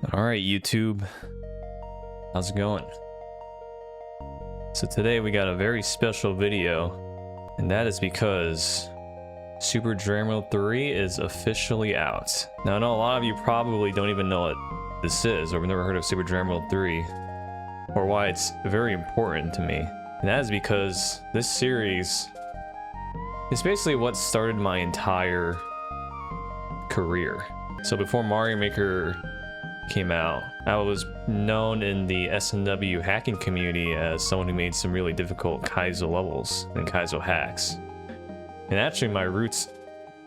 Alright, YouTube. How's it going? So today we got a very special video, and that is because Super Dram World 3 is officially out. Now I know a lot of you probably don't even know what this is, or have never heard of Super Dram World 3, or why it's very important to me. And that is because this series is basically what started my entire career. So before Mario Maker came out, I was known in the SNW hacking community as someone who made some really difficult Kaizo levels and Kaizo hacks. And actually my roots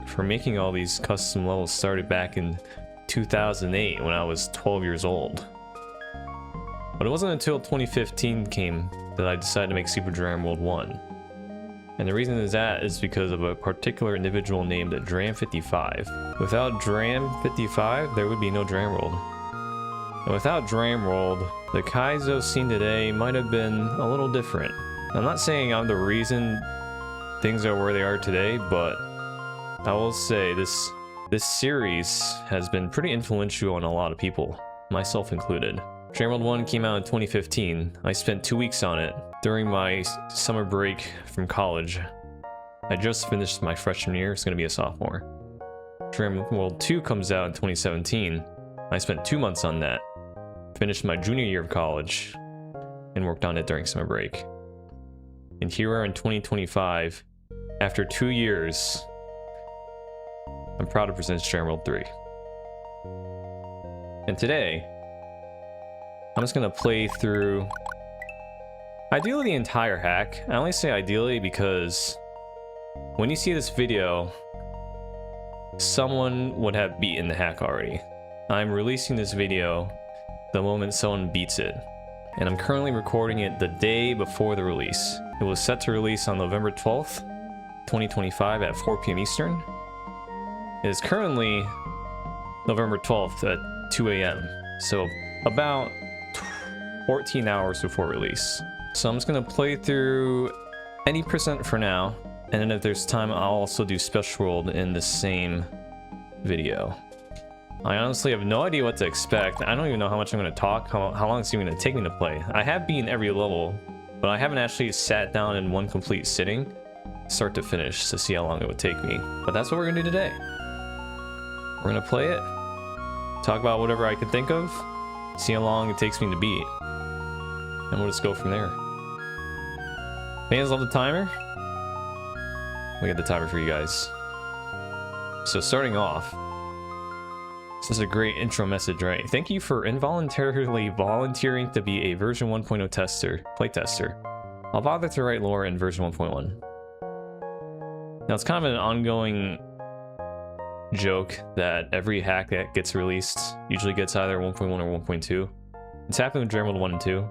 for making all these custom levels started back in 2008 when I was 12 years old. But it wasn't until 2015 came that I decided to make Super Dram World 1. And the reason is because of a particular individual named Dram55. Without Dram55, there would be no Dram World. And without Dram World, the Kaizo scene today might have been a little different. I'm not saying I'm the reason things are where they are today, but I will say this series has been pretty influential on a lot of people, myself included. Dram World 1 came out in 2015. I spent 2 weeks on it during my summer break from college. I just finished my freshman year, it's gonna be a sophomore. Dram World 2 comes out in 2017. I spent 2 months on that, finished my junior year of college, and worked on it during summer break. And here we are in 2025, after 2 years, I'm proud to present Dram World 3. And today, I'm just gonna play through ideally the entire hack. I only say ideally because when you see this video, someone would have beaten the hack already. I'm releasing this video the moment someone beats it, and I'm currently recording it the day before the release. It was set to release on November 12th, 2025 at 4 p.m. Eastern. It is currently November 12th at 2 a.m. So about 14 hours before release. So I'm just gonna play through any percent for now, and then if there's time, I'll also do Special World in the same video. I honestly have no idea what to expect. I don't even know how much I'm gonna talk, how long it's even gonna take me to play. I have beaten every level, but I haven't actually sat down in one complete sitting, start to finish, to see how long it would take me. But that's what we're gonna do today. We're gonna play it, talk about whatever I can think of, see how long it takes me to beat, and we'll just go from there. Fans love the timer? We got the timer for you guys. So starting off, this is a great intro message, right? Thank you for involuntarily volunteering to be a version 1.0 playtester. I'll bother to write lore in version 1.1. Now it's kind of an ongoing joke that every hack that gets released usually gets either 1.1 or 1.2. It's happened with Dram World 1 and 2.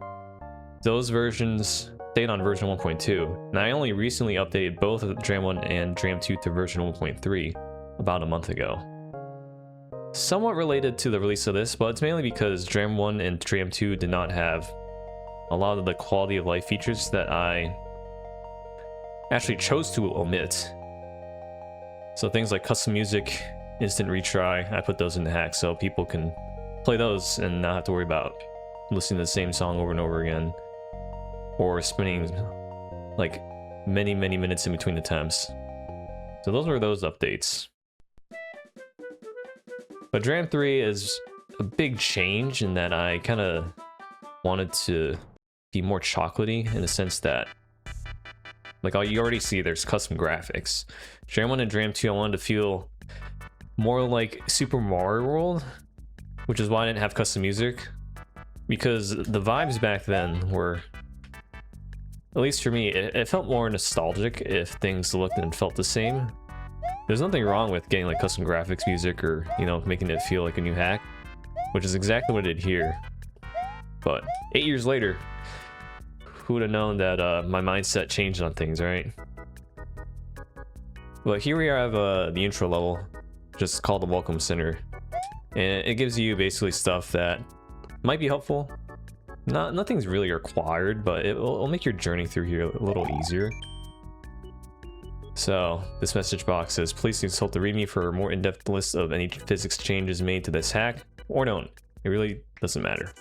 Those versions stayed on version 1.2, and I only recently updated both Dram 1 and Dram 2 to version 1.3 about a month ago. Somewhat related to the release of this, but it's mainly because Dram 1 and Dram 2 did not have a lot of the quality of life features that I actually chose to omit. So things like custom music, instant retry, I put those in the hack so people can play those and not have to worry about listening to the same song over and over again, or spending like many minutes in between attempts. So those were those updates. But Dram 3 is a big change in that I kind of wanted to be more chocolatey in the sense that, like, you already see there's custom graphics. Dram 1 and Dram 2, I wanted to feel more like Super Mario World, which is why I didn't have custom music, because the vibes back then were, at least for me, it felt more nostalgic if things looked and felt the same. There's nothing wrong with getting like custom graphics music or, you know, making it feel like a new hack, which is exactly what I did here. But 8 years later, who would have known that my mindset changed on things, right? But here we have the intro level, just called the Welcome Center. And it gives you basically stuff that might be helpful. Nothing's really required, but it'll make your journey through here a little easier. So this message box says, please consult the readme for a more in-depth list of any physics changes made to this hack, or don't. It really doesn't matter.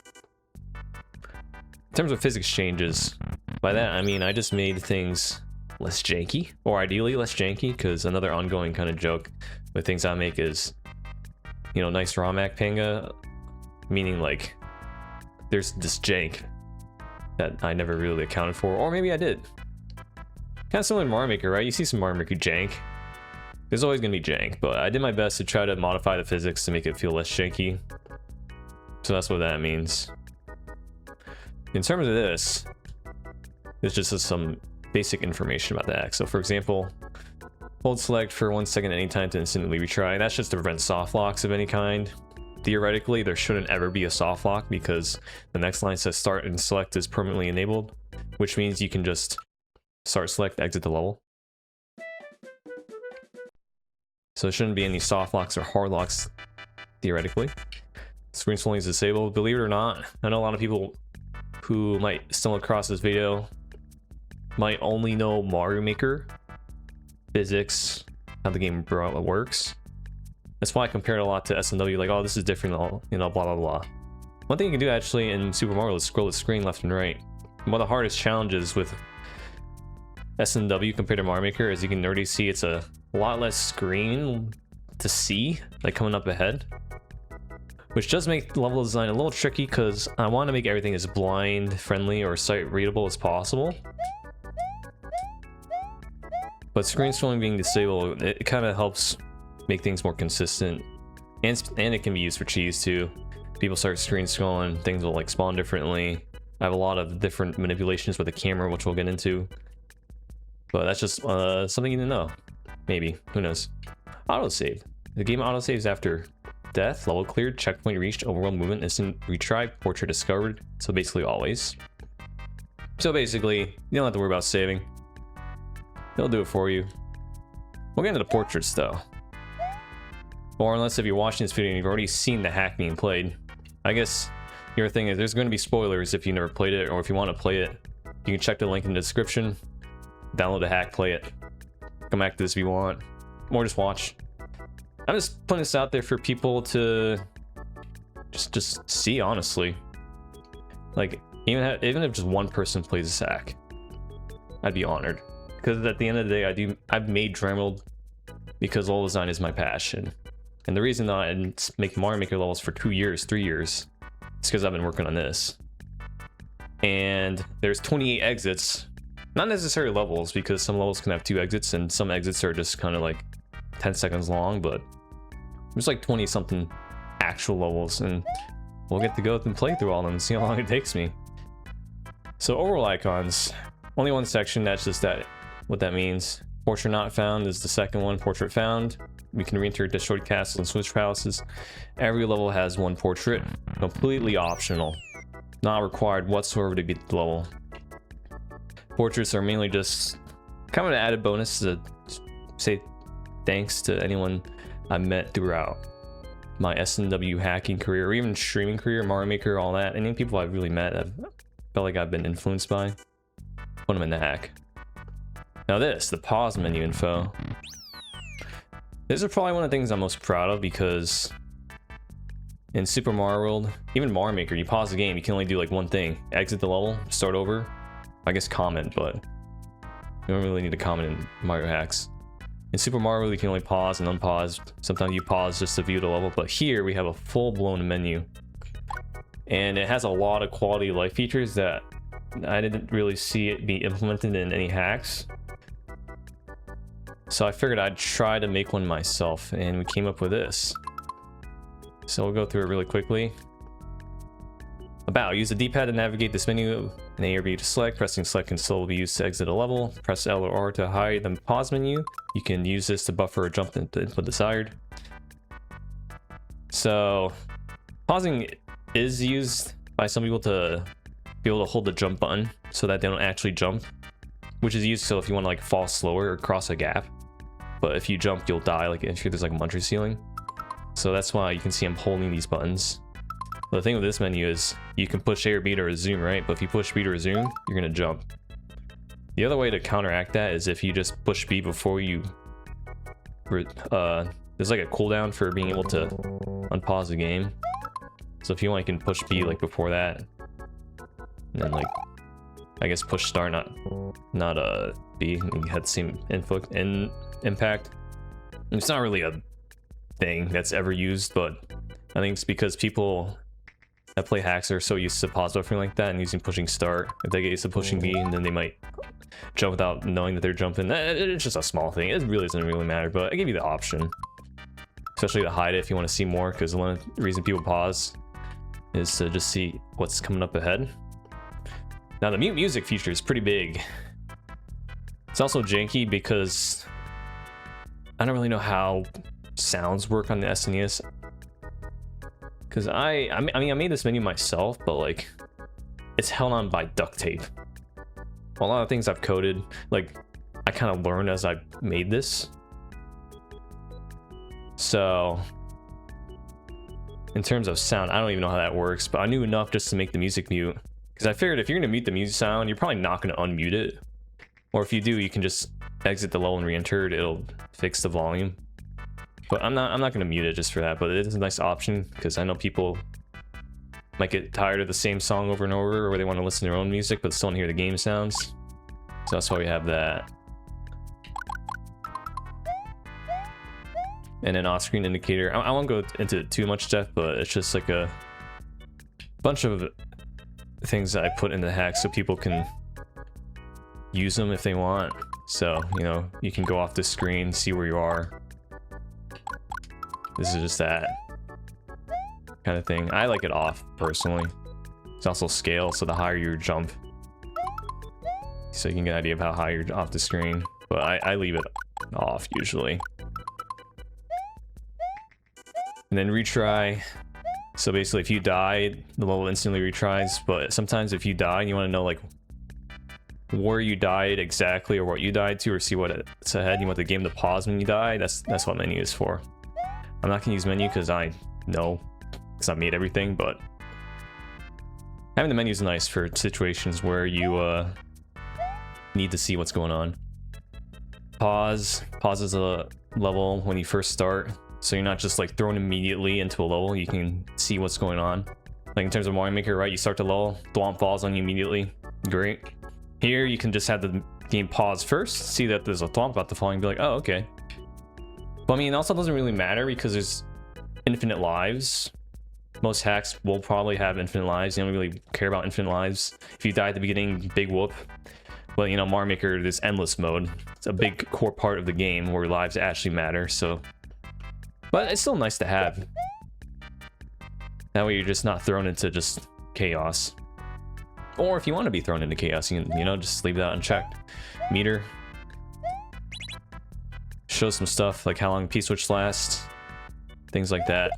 In terms of physics changes, by that I mean I just made things less janky, or ideally less janky, because another ongoing kind of joke with things I make is, you know, nice ROMAC panga, meaning like there's this jank that I never really accounted for, or maybe I did. Kind of similar to Mario Maker, right? You see some Mario Maker jank. There's always gonna be jank, but I did my best to try to modify the physics to make it feel less janky. So that's what that means. In terms of this, there's just some basic information about the hack. So for example, hold select for 1 second at any time to instantly retry. That's just to prevent soft locks of any kind. Theoretically, there shouldn't ever be a soft lock because the next line says start and select is permanently enabled, which means you can just start select, exit the level. So there shouldn't be any soft locks or hard locks, theoretically. Screen scrolling is disabled. Believe it or not, I know a lot of people who might stumble across this video might only know Mario Maker physics, how the game works. That's why I compared a lot to SNW, like, oh, this is different, you know, blah blah blah. One thing you can do actually in Super Mario is scroll the screen left and right. One of the hardest challenges with SNW compared to Mario Maker is you can already see it's a lot less screen to see, like coming up ahead. Which does make the level design a little tricky because I want to make everything as blind friendly or sight readable as possible. But screen scrolling being disabled, it kind of helps make things more consistent. And it can be used for cheese too. People start screen scrolling, things will like spawn differently. I have a lot of different manipulations with the camera, which we'll get into. But that's just something you need to know. Maybe, who knows. Autosave. The game autosaves after death, level cleared, checkpoint reached, overworld movement, instant retry, portrait discovered. So basically always. So basically, you don't have to worry about saving. They'll do it for you. We'll get into the portraits though. Or unless if you're watching this video and you've already seen the hack being played. I guess your thing is there's going to be spoilers if you never played it, or if you want to play it, you can check the link in the description. Download the hack, play it. Come back to this if you want. Or just watch. I'm just putting this out there for people to just see, honestly. Like, even if just one person plays this hack, I'd be honored. Because at the end of the day, I've made Dram World because level design is my passion. And the reason that I didn't make Mario Maker levels for 2 years, 3 years, is because I've been working on this. And there's 28 exits. Not necessarily levels, because some levels can have 2 exits, and some exits are just kind of like 10 seconds long, but there's like 20 something actual levels, and we'll get to go and play through all of them and see how long it takes me. So overall icons, only one section, that's just what that means. Portrait not found is the second one. Portrait found, we can re-enter destroyed castles and switch palaces. Every level has one portrait, completely optional, not required whatsoever to beat the level. Portraits are mainly just kind of an added bonus to say thanks to anyone I met throughout my SNW hacking career, or even streaming career, Mario Maker, all that. Any people I've really met, I've felt like I've been influenced by. Put them in the hack. Now the pause menu info. This is probably one of the things I'm most proud of, because in Super Mario World, even Mario Maker, you pause the game, you can only do like one thing. Exit the level, start over. I guess comment, but you don't really need to comment in Mario hacks. In Super Mario World, you can only pause and unpause. Sometimes you pause just to view the level, but here we have a full-blown menu. And it has a lot of quality of life features that I didn't really see it be implemented in any hacks. So I figured I'd try to make one myself, and we came up with this. So we'll go through it really quickly. About, use the D-pad to navigate this menu, and A or B to select. Pressing select can still be used to exit a level. Press L or R to hide the pause menu. You can use this to buffer or jump into input desired. So pausing is used by some people to be able to hold the jump button so that they don't actually jump, which is used so if you want to like fall slower or cross a gap. But if you jump, you'll die, like if there's like a muncher ceiling. So that's why you can see I'm holding these buttons. The thing with this menu is you can push A or B to resume, right? But if you push B to resume, you're gonna jump. The other way to counteract that is if you just push B before you there's like a cooldown for being able to unpause the game. So if you want, you can push B like before that. And then like, I guess push start, not B. You had the same impact. It's not really a thing that's ever used, but I think it's because people that play hacks are so used to pause buffering like that and using pushing start. If they get used to pushing B, and then they might jump without knowing that they're jumping. It's just a small thing. It really doesn't really matter, but I give you the option. Especially to hide it if you want to see more, because one of the reason people pause is to just see what's coming up ahead. Now the mute music feature is pretty big. It's also janky because I don't really know how sounds work on the SNES. Because I mean I made this menu myself, but like it's held on by duct tape. A lot of things I've coded, like I kind of learned as I made this. So in terms of sound, I don't even know how that works, but I knew enough just to make the music mute. Because I figured if you're gonna mute the music sound, you're probably not gonna unmute it. Or if you do, you can just exit the level and re-enter it. It'll fix the volume. But I'm not gonna mute it just for that, but it is a nice option because I know people might get tired of the same song over and over, or they want to listen to their own music but still want to hear the game sounds. So that's why we have that. And an off-screen indicator. I won't go into too much depth, but it's just like a bunch of things that I put in the hack so people can use them if they want. So, you know, you can go off the screen, see where you are. This is just that kind of thing. I like it off, personally. It's also scale, so the higher you jump, so you can get an idea of how high you're off the screen. But I leave it off, usually. And then retry. So basically, if you die, the level instantly retries. But sometimes if you die and you want to know like where you died exactly, or what you died to, or see what it's ahead, you want the game to pause when you die, that's what menu is for. I'm not gonna use menu because I know it's not made everything, but having the menu is nice for situations where you need to see what's going on. Pause is a level when you first start, so you're not just like thrown immediately into a level. You can see what's going on. Like in terms of Mario Maker, right? You start the level, Thwomp falls on you immediately. Great. Here you can just have the game pause first, see that there's a Thwomp about to fall, and be like, oh, okay. But I mean, it also doesn't really matter because there's infinite lives. Most hacks will probably have infinite lives. You don't really care about infinite lives. If you die at the beginning, big whoop. But you know, Mario Maker, there's endless mode. It's a big core part of the game where lives actually matter, so. But it's still nice to have. That way you're just not thrown into just chaos. Or if you want to be thrown into chaos, you can, you know, just leave that unchecked. Meter. Show some stuff like how long P-switch lasts. Things like that.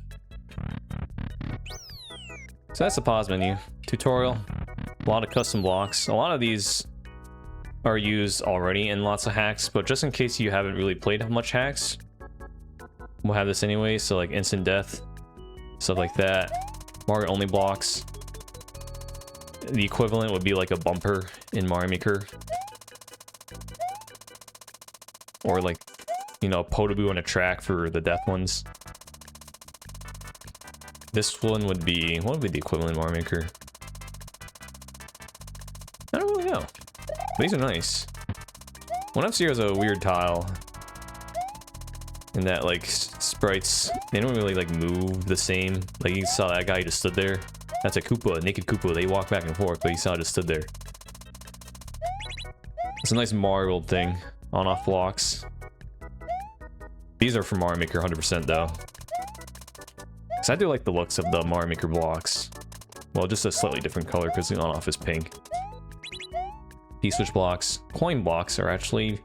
So that's the pause menu. Tutorial. A lot of custom blocks. A lot of these are used already in lots of hacks, but just in case you haven't really played much hacks, we'll have this anyway. So like instant death, stuff like that. Mario only blocks. The equivalent would be like a bumper in Mario Maker. Or like, you know, a Potaboo on a track for the death ones. This one would be, what would be the equivalent in Mario Maker? I don't really know. These are nice. One F-Zero is a weird tile. In that, like, sprites, they don't really, like, move the same. Like, you saw that guy who just stood there. That's a Koopa, a naked Koopa. They walk back and forth, but you saw it just stood there. It's a nice Mario World thing. On-off blocks. These are from Mario Maker 100% though. Because I do like the looks of the Mario Maker blocks. Well, just a slightly different color because the on-off is pink. P-switch blocks. Coin blocks are actually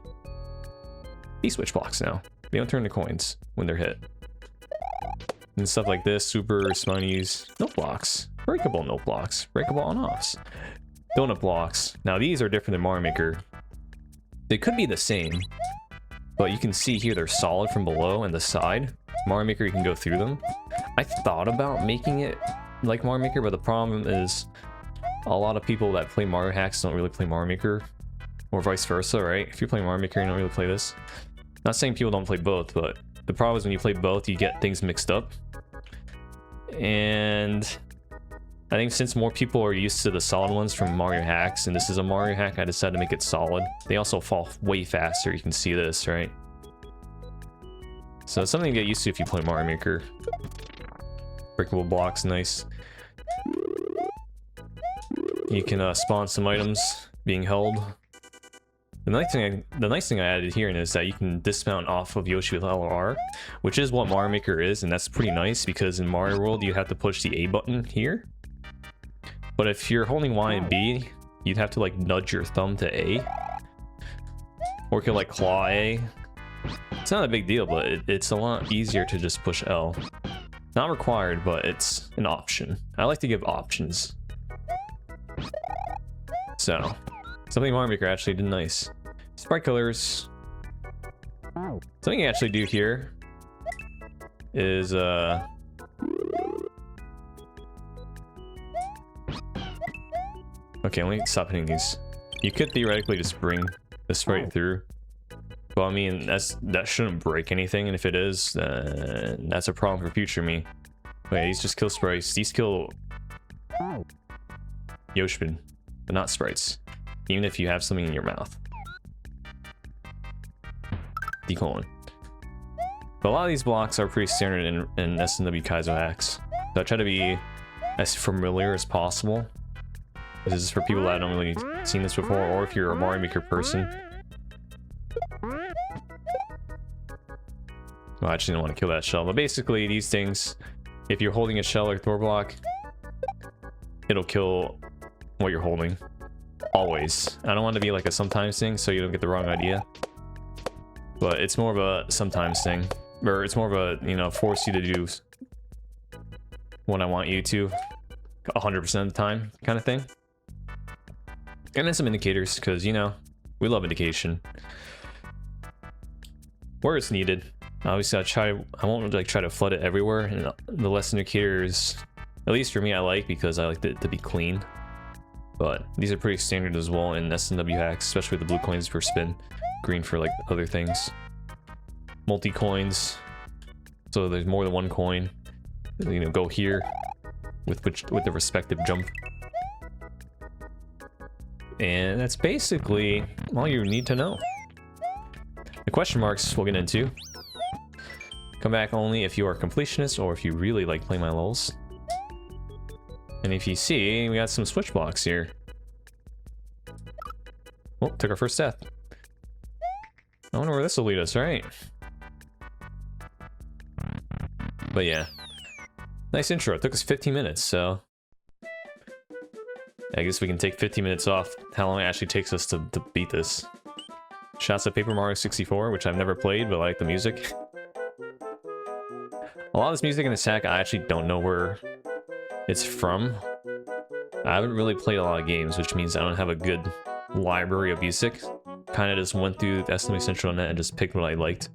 P-switch blocks now. They don't turn to coins when they're hit. And stuff like this, super smileys, note blocks, breakable note blocks, breakable on-offs, donut blocks. Now these are different than Mario Maker. They could be the same, but you can see here they're solid from below and the side. Mario Maker, you can go through them. I thought about making it like Mario Maker, but the problem is a lot of people that play Mario hacks don't really play Mario Maker, or vice versa, right? If you play Mario Maker, you don't really play this. Not saying people don't play both, but the problem is when you play both, you get things mixed up. And I think since more people are used to the solid ones from Mario hacks, and this is a Mario hack, I decided to make it solid. They also fall way faster. You can see this, right? So it's something to get used to if you play Mario Maker. Breakable blocks, nice. You can spawn some items being held. The nice thing I added here is that you can dismount off of Yoshi with L or R, which is what Mario Maker is, and that's pretty nice because in Mario World you have to push the A button here. But if you're holding Y and B, you'd have to like nudge your thumb to A. Or you could like claw A. It's not a big deal, but it's a lot easier to just push L. Not required, but it's an option. I like to give options. So, something Mario Maker actually did nice. Sprite colors. Something you actually do here is okay, let me stop hitting these. You could theoretically just bring the sprite through. Well, I mean, that shouldn't break anything, and if it is, that's a problem for future me. Wait, these just kill sprites. These kill Yoshpin, but not sprites. Even if you have something in your mouth. Decolon. But a lot of these blocks are pretty standard in SNW Kaizo hacks. So I try to be as familiar as possible. This is for people that haven't really seen this before, or if you're a Mario Maker person. Well, I actually didn't want to kill that shell, but basically these things, if you're holding a shell or Thor block, it'll kill what you're holding. Always. I don't want it to be like a sometimes thing, so you don't get the wrong idea. But it's more of a sometimes thing. Or it's more of a, you know, force you to do what I want you to 100% of the time kind of thing. And then some indicators, because, you know, we love indication. Where it's needed. Obviously, I won't like try to flood it everywhere, and the less indicators, at least for me, I like, because I like it to be clean. But these are pretty standard as well in SNW hacks, especially with the blue coins per spin, green for like other things. Multi coins, so there's more than one coin. You know, go here with the respective jump. And that's basically all you need to know. The question marks we'll get into. Come back only if you are a completionist or if you really like playing my lulls. And if you see, we got some switch blocks here. Oh, took our first death. I wonder where this will lead us, right? But yeah. Nice intro. It took us 15 minutes, so... I guess we can take 15 minutes off how long it actually takes us to beat this. Shouts at Paper Mario 64, which I've never played, but I like the music. A lot of this music in this hack, I actually don't know where it's from. I haven't really played a lot of games, which means I don't have a good library of music. Kind of just went through the SNW Central Net and just picked what I liked.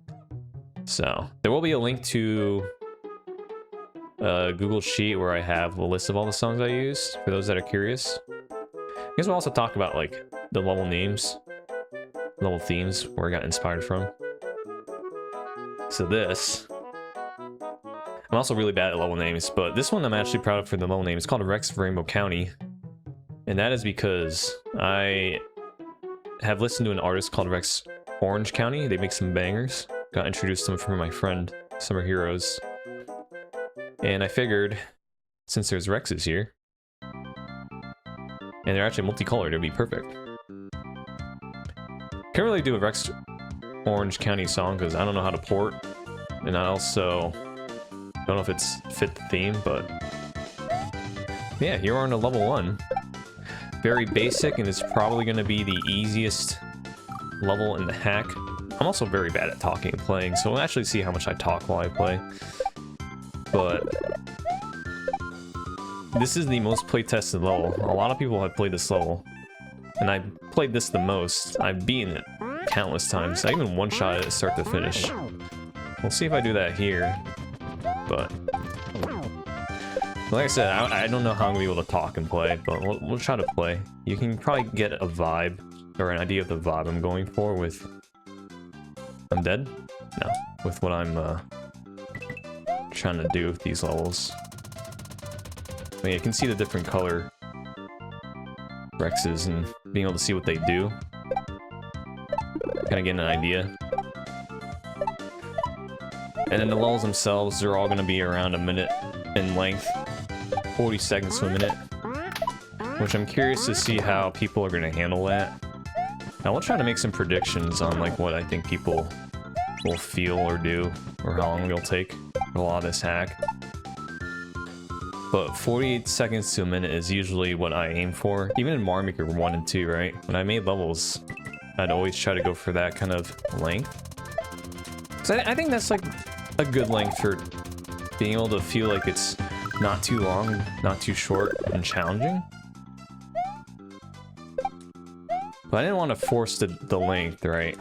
So, there will be a link to a Google Sheet where I have a list of all the songs I use, for those that are curious. I guess we'll also talk about, like, the level names, level themes, where I got inspired from. So this... I'm also really bad at level names, but this one I'm actually proud of for the level name. It's called Rex Rainbow County. And that is because I have listened to an artist called Rex Orange County. They make some bangers. Got introduced to them from my friend, Summer Heroes. And I figured, since there's Rexes here, and they're actually multicolored, it'd be perfect. Can't really do a Rex Orange County song because I don't know how to port. And I also don't know if it's fit the theme, but yeah, here we're on a level 1. Very basic, and it's probably going to be the easiest level in the hack. I'm also very bad at talking and playing, so we'll actually see how much I talk while I play. But this is the most play-tested level. A lot of people have played this level, and I played this the most. I've beaten it countless times. I even one-shot it start to finish. We'll see if I do that here. But like I said, I don't know how I'm gonna be able to talk and play, but we'll try to play. You can probably get a vibe or an idea of the vibe I'm going for with... I'm dead? No, with what I'm trying to do with these levels. I mean, you can see the different color Rexes and being able to see what they do. Kind of getting an idea. And then the levels themselves, they're all going to be around a minute in length. 40 seconds to a minute. Which I'm curious to see how people are going to handle that. I will try to make some predictions on like what I think people will feel or do, or how long it'll take a lot of this hack. But 48 seconds to a minute is usually what I aim for, even in Mario Maker 1 and 2, right? When I made levels, I'd always try to go for that kind of length. So I think that's like a good length for being able to feel like it's not too long, not too short, and challenging. But I didn't want to force the length, right?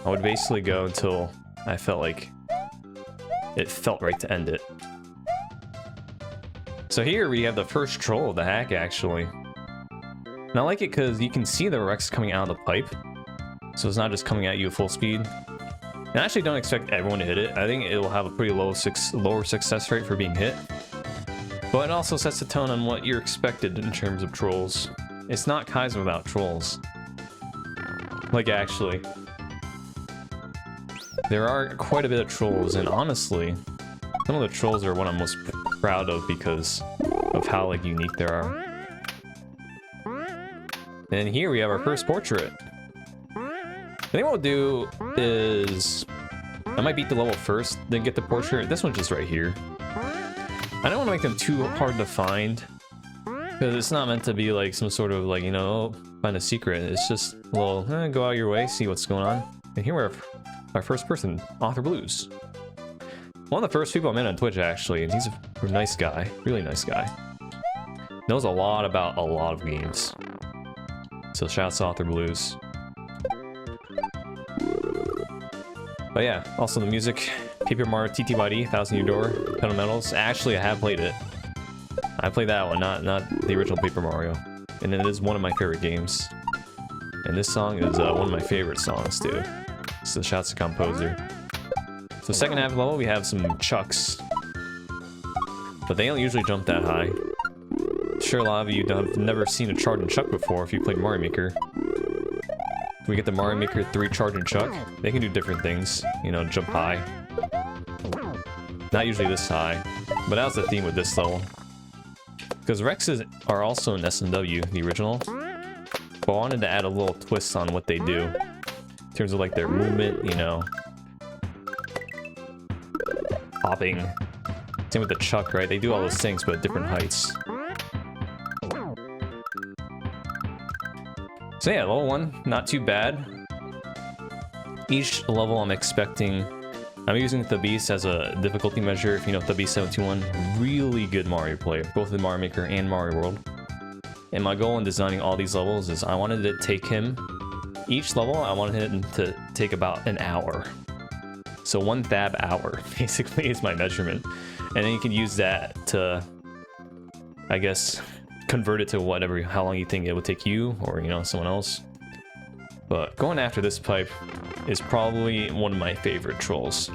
I would basically go until I felt like it felt right to end it. So here we have the first troll of the hack, actually. And I like it because you can see the Rex coming out of the pipe. So it's not just coming at you at full speed. And I actually don't expect everyone to hit it. I think it will have a pretty lower success rate for being hit. But it also sets the tone on what you're expected in terms of trolls. It's not Kaiser without trolls. Like, actually. There are quite a bit of trolls, and honestly, some of the trolls are what I'm most proud of because of how, like, unique they are. And here we have our first portrait. I think what we'll do is... I might beat the level first, then get the portrait. This one's just right here. I don't want to make them too hard to find, because it's not meant to be like some sort of like, you know, find a secret. It's just a little, go out of your way, see what's going on. And here we're our first person, Author Blues. One of the first people I met on Twitch, actually, and he's a nice guy, really nice guy. Knows a lot about a lot of games. So shouts to Author Blues. But yeah, also the music, Paper Mario TTYD, 1000 Year Door, Pedal Metals. Actually, I have played it. I played that one, not the original Paper Mario. And it is one of my favorite games. And this song is one of my favorite songs, too. So shouts to Composer. So second half of the level, we have some chucks. But they don't usually jump that high. Sure, a lot of you have never seen a charging chuck before if you played Mario Maker. We get the Mario Maker 3 charging chuck. They can do different things, you know, jump high. Not usually this high, but that was the theme with this level. Because Rexes are also in SMW, the original. But I wanted to add a little twist on what they do. In terms of like their movement, you know. Hopping. Same with the chuck, right? They do all those things, but at different heights. So yeah, level 1, not too bad. Each level I'm expecting... I'm using the Beast as a difficulty measure. If you know the Beast 721, really good Mario player, both in Mario Maker and Mario World. And my goal in designing all these levels is I wanted to take him... Each level, I wanted him to take about an hour. So 1 thab hour, basically, is my measurement. And then you can use that to, I guess, convert it to whatever, how long you think it would take you, or, you know, someone else. But going after this pipe is probably one of my favorite trolls.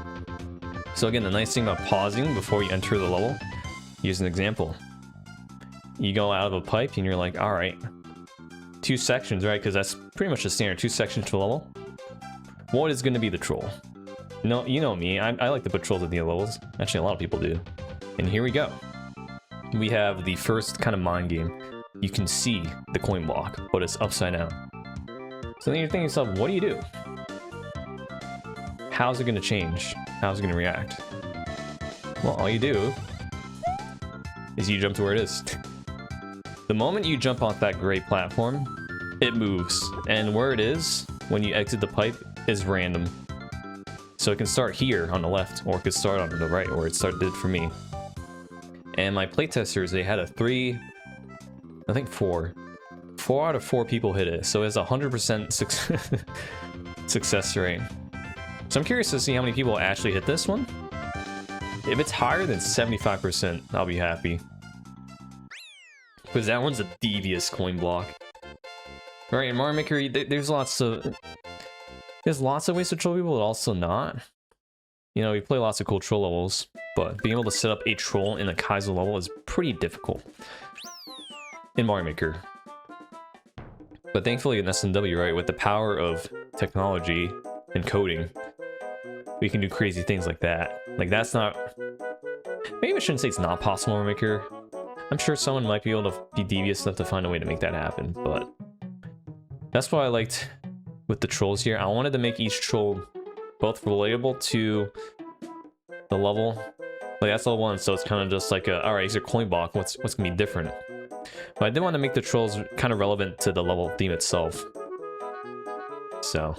So again, the nice thing about pausing before you enter the level, use an example. You go out of a pipe and you're like, all right, 2 sections, right? Because that's pretty much the standard, 2 sections to level. What is going to be the troll? No, you know me, I like to put trolls at the levels. Actually, a lot of people do. And here we go. We have the first kind of mind game. You can see the coin block, but it's upside down. So then you're thinking to yourself, what do you do? How's it going to change? How's it going to react? Well, all you do is you jump to where it is. The moment you jump off that gray platform, it moves. And where it is, when you exit the pipe, is random. So it can start here on the left, or it could start on the right, where it started for me. And my playtesters, they had a 3, I think 4. 4 out of 4 people hit it, so it's a 100% success rate. So I'm curious to see how many people actually hit this one. If it's higher than 75%, I'll be happy. Because that one's a devious coin block. Right, in Mario Maker, there's lots of ways to troll people, but also not. You know, we play lots of cool troll levels, but being able to set up a troll in a Kaiser level is pretty difficult in Mario Maker. But thankfully in SNW, right, with the power of technology and coding, we can do crazy things like that. Like that's not... Maybe I shouldn't say it's not possible in Mario Maker. I'm sure someone might be able to be devious enough to find a way to make that happen, but... That's what I liked with the trolls here. I wanted to make each troll both relatable to the level. Like that's level 1, so it's kind of just like a, alright, he's a coin block, what's gonna be different? But I did want to make the trolls kind of relevant to the level theme itself. So,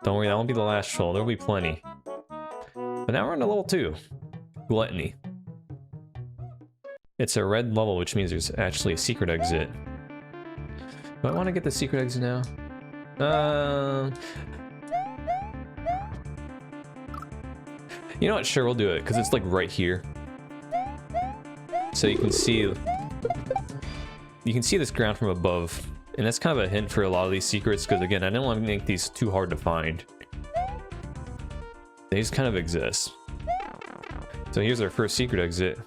don't worry, that won't be the last troll, there'll be plenty. But now we're on to level 2, Gluttony. It's a red level, which means there's actually a secret exit. Do I want to get the secret exit now? You know what? Sure, we'll do it because it's like right here. So you can see this ground from above, and that's kind of a hint for a lot of these secrets. Because again, I didn't want to make these too hard to find. They just kind of exist. So here's our first secret exit,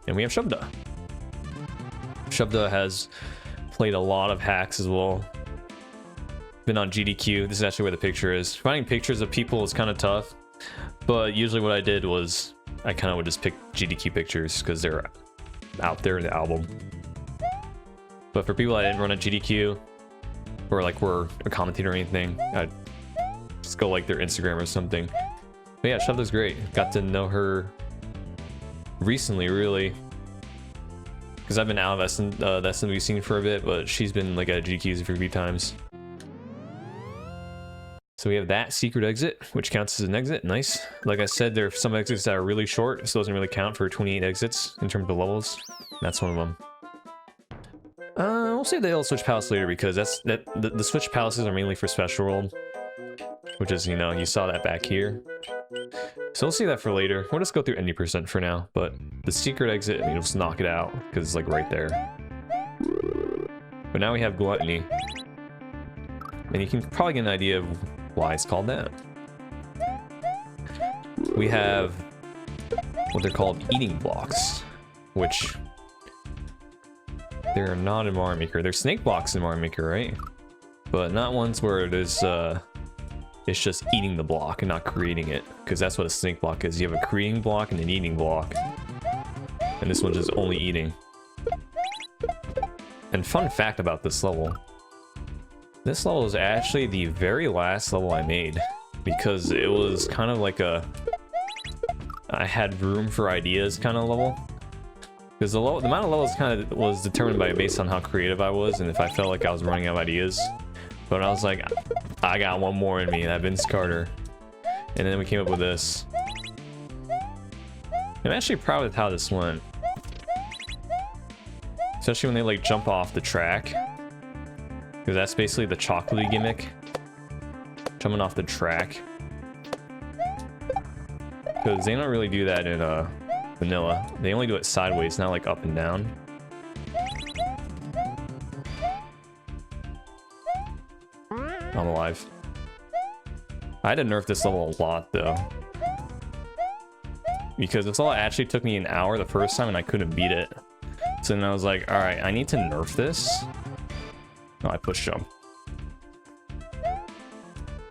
and we have Shabda. Shabda has played a lot of hacks as well. Been on GDQ. This is actually where the picture is. Finding pictures of people is kind of tough, but usually what I did was I kind of would just pick GDQ pictures because they're out there in the album. But for people I didn't run a GDQ or like were a commentator or anything, I'd just go like their Instagram or something. But yeah, Shabda's great. Got to know her recently, really. Because I've been out of the SNW scene for a bit, but she's been like at GQs a few times. So we have that secret exit, which counts as an exit. Nice. Like I said, there are some exits that are really short, so it doesn't really count for 28 exits in terms of levels. That's one of them. We'll save the Hill Switch Palace later because the Switch Palaces are mainly for Special World, which is, you know, you saw that back here. So we'll see that for later. We'll just go through 90% for now, but the secret exit, I mean, we'll just knock it out because it's like right there. But now we have Gluttony, and you can probably get an idea of why it's called that. We have what they're called eating blocks, which they're not in Mario Maker. They're snake blocks in Mario Maker, right? But not ones where there's it's just eating the block and not creating it, because that's what a snake block is. You have a creating block and an eating block, and this one's just only eating. And fun fact about this level, this level is actually the very last level I made, because it was kind of like a I had room for ideas kind of level, because the amount of levels kind of was determined based on how creative I was and if I felt like I was running out of ideas. But I was like, I got one more in me, that Vince Carter. And then we came up with this. I'm actually proud of how this went. Especially when they like jump off the track. Because that's basically the chocolatey gimmick. Jumping off the track. Because they don't really do that in vanilla. They only do it sideways, not like up and down. I'm alive. I had to nerf this level a lot though, because this level actually took me an hour the first time and I couldn't beat it. So then I was like, all right, I need to nerf this. Oh, I push jump.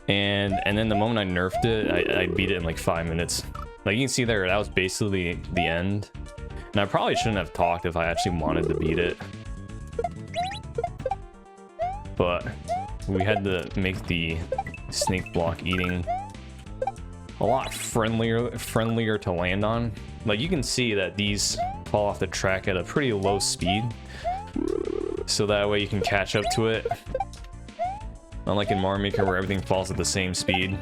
And then the moment I nerfed it, I beat it in like 5 minutes. Like you can see there, that was basically the end. And I probably shouldn't have talked if I actually wanted to beat it. But we had to make the snake block eating a lot friendlier to land on. Like you can see that these fall off the track at a pretty low speed, so that way you can catch up to it. Unlike in Mario Maker where everything falls at the same speed,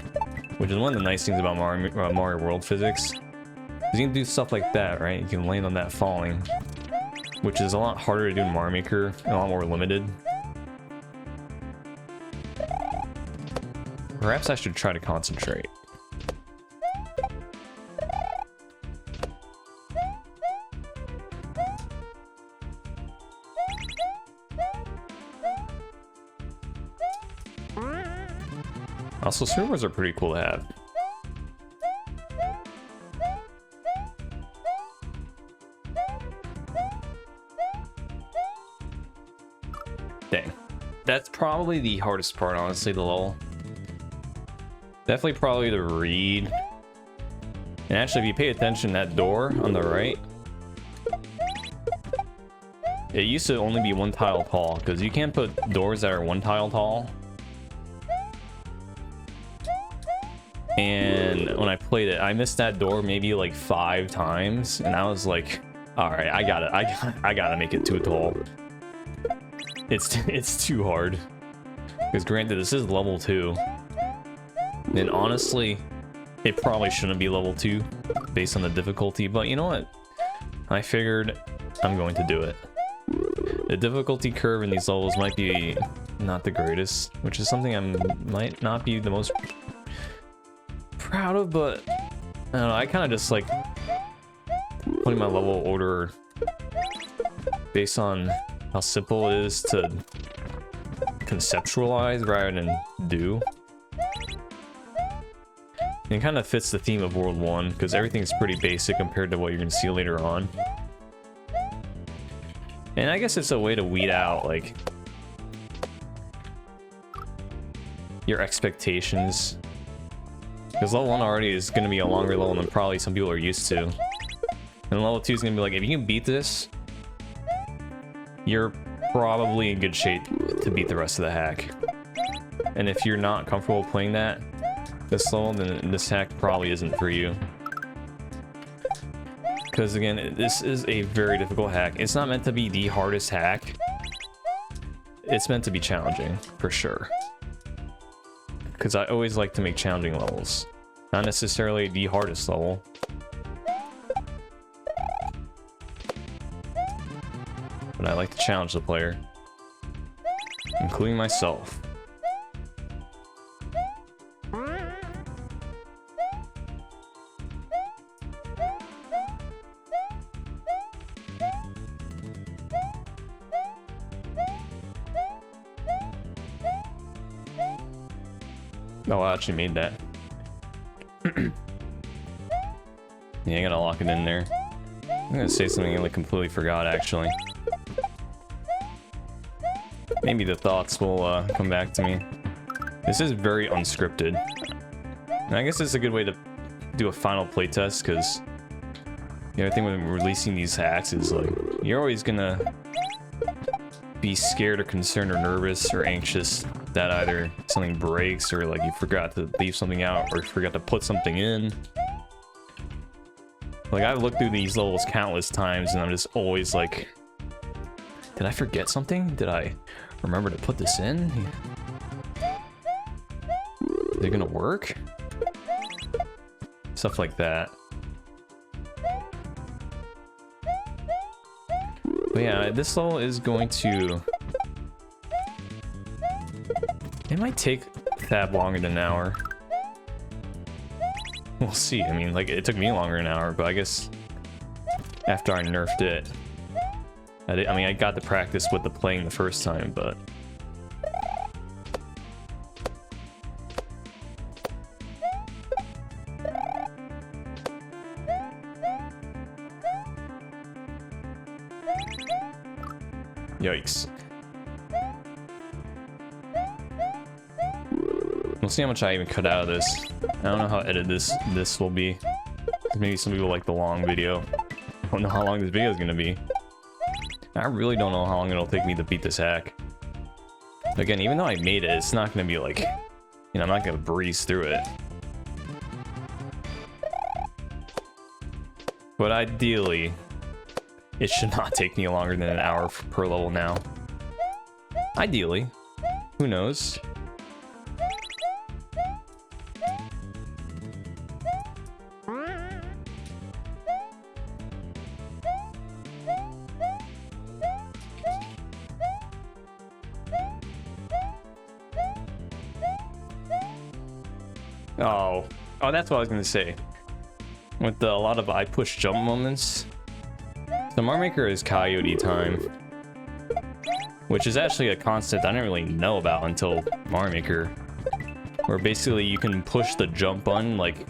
which is one of the nice things about Mario World physics. You can do stuff like that, right? You can land on that falling, which is a lot harder to do in Mario Maker and a lot more limited. Perhaps I should try to concentrate. Also, swimmers are pretty cool to have. Dang. That's probably the hardest part, honestly, the level. Definitely probably to read. And actually, if you pay attention, that door on the right, it used to only be 1 tile tall, because you can't put doors that are 1 tile tall. And when I played it, I missed that door maybe like 5 times, and I was like, all right, I gotta make it too tall. It's too hard. Because granted, this is level 2. And honestly, it probably shouldn't be level 2 based on the difficulty, but you know what? I figured I'm going to do it. The difficulty curve in these levels might be not the greatest, which is something I might not be the most proud of, but I don't know, I kind of just like putting my level order based on how simple it is to conceptualize rather than do. And it kind of fits the theme of World 1 because everything's pretty basic compared to what you're going to see later on. And I guess it's a way to weed out like your expectations. Because level 1 already is going to be a longer level than probably some people are used to. And level 2 is going to be like, if you can beat this, you're probably in good shape to beat the rest of the hack. And if you're not comfortable playing this level, then this hack probably isn't for you. Because again, this is a very difficult hack. It's not meant to be the hardest hack. It's meant to be challenging, for sure. Because I always like to make challenging levels. Not necessarily the hardest level. But I like to challenge the player. Including myself. Oh, I actually made that. Yeah, I gotta lock it in there. I'm gonna say something I like completely forgot, actually. Maybe the thoughts will come back to me. This is very unscripted. And I guess it's a good way to do a final playtest, because the other thing when releasing these hacks is like, you're always gonna be scared or concerned or nervous or anxious that either something breaks or like you forgot to leave something out or forgot to put something in. Like I've looked through these levels countless times and I'm just always like, did I forget something? Did I remember to put this in? Is it gonna work? Stuff like that. But yeah, this level is going to... It might take a tad longer than an hour. We'll see. I mean, like, it took me longer than an hour, but I guess after I nerfed it, I mean, I got to practice with the playing the first time, but... Yikes. We'll see how much I even cut out of this. I don't know how edited this will be. Maybe some people like the long video. I don't know how long this video is gonna be. I really don't know how long it'll take me to beat this hack. Again, even though I made it, it's not gonna be like, you know, I'm not gonna breeze through it. But ideally, it should not take me longer than an hour per level now. Ideally. Who knows? Oh, that's what I was gonna say. With a lot of I push jump moments, the Mario Maker is Coyote time, which is actually a concept I didn't really know about until Mario Maker, where basically you can push the jump button like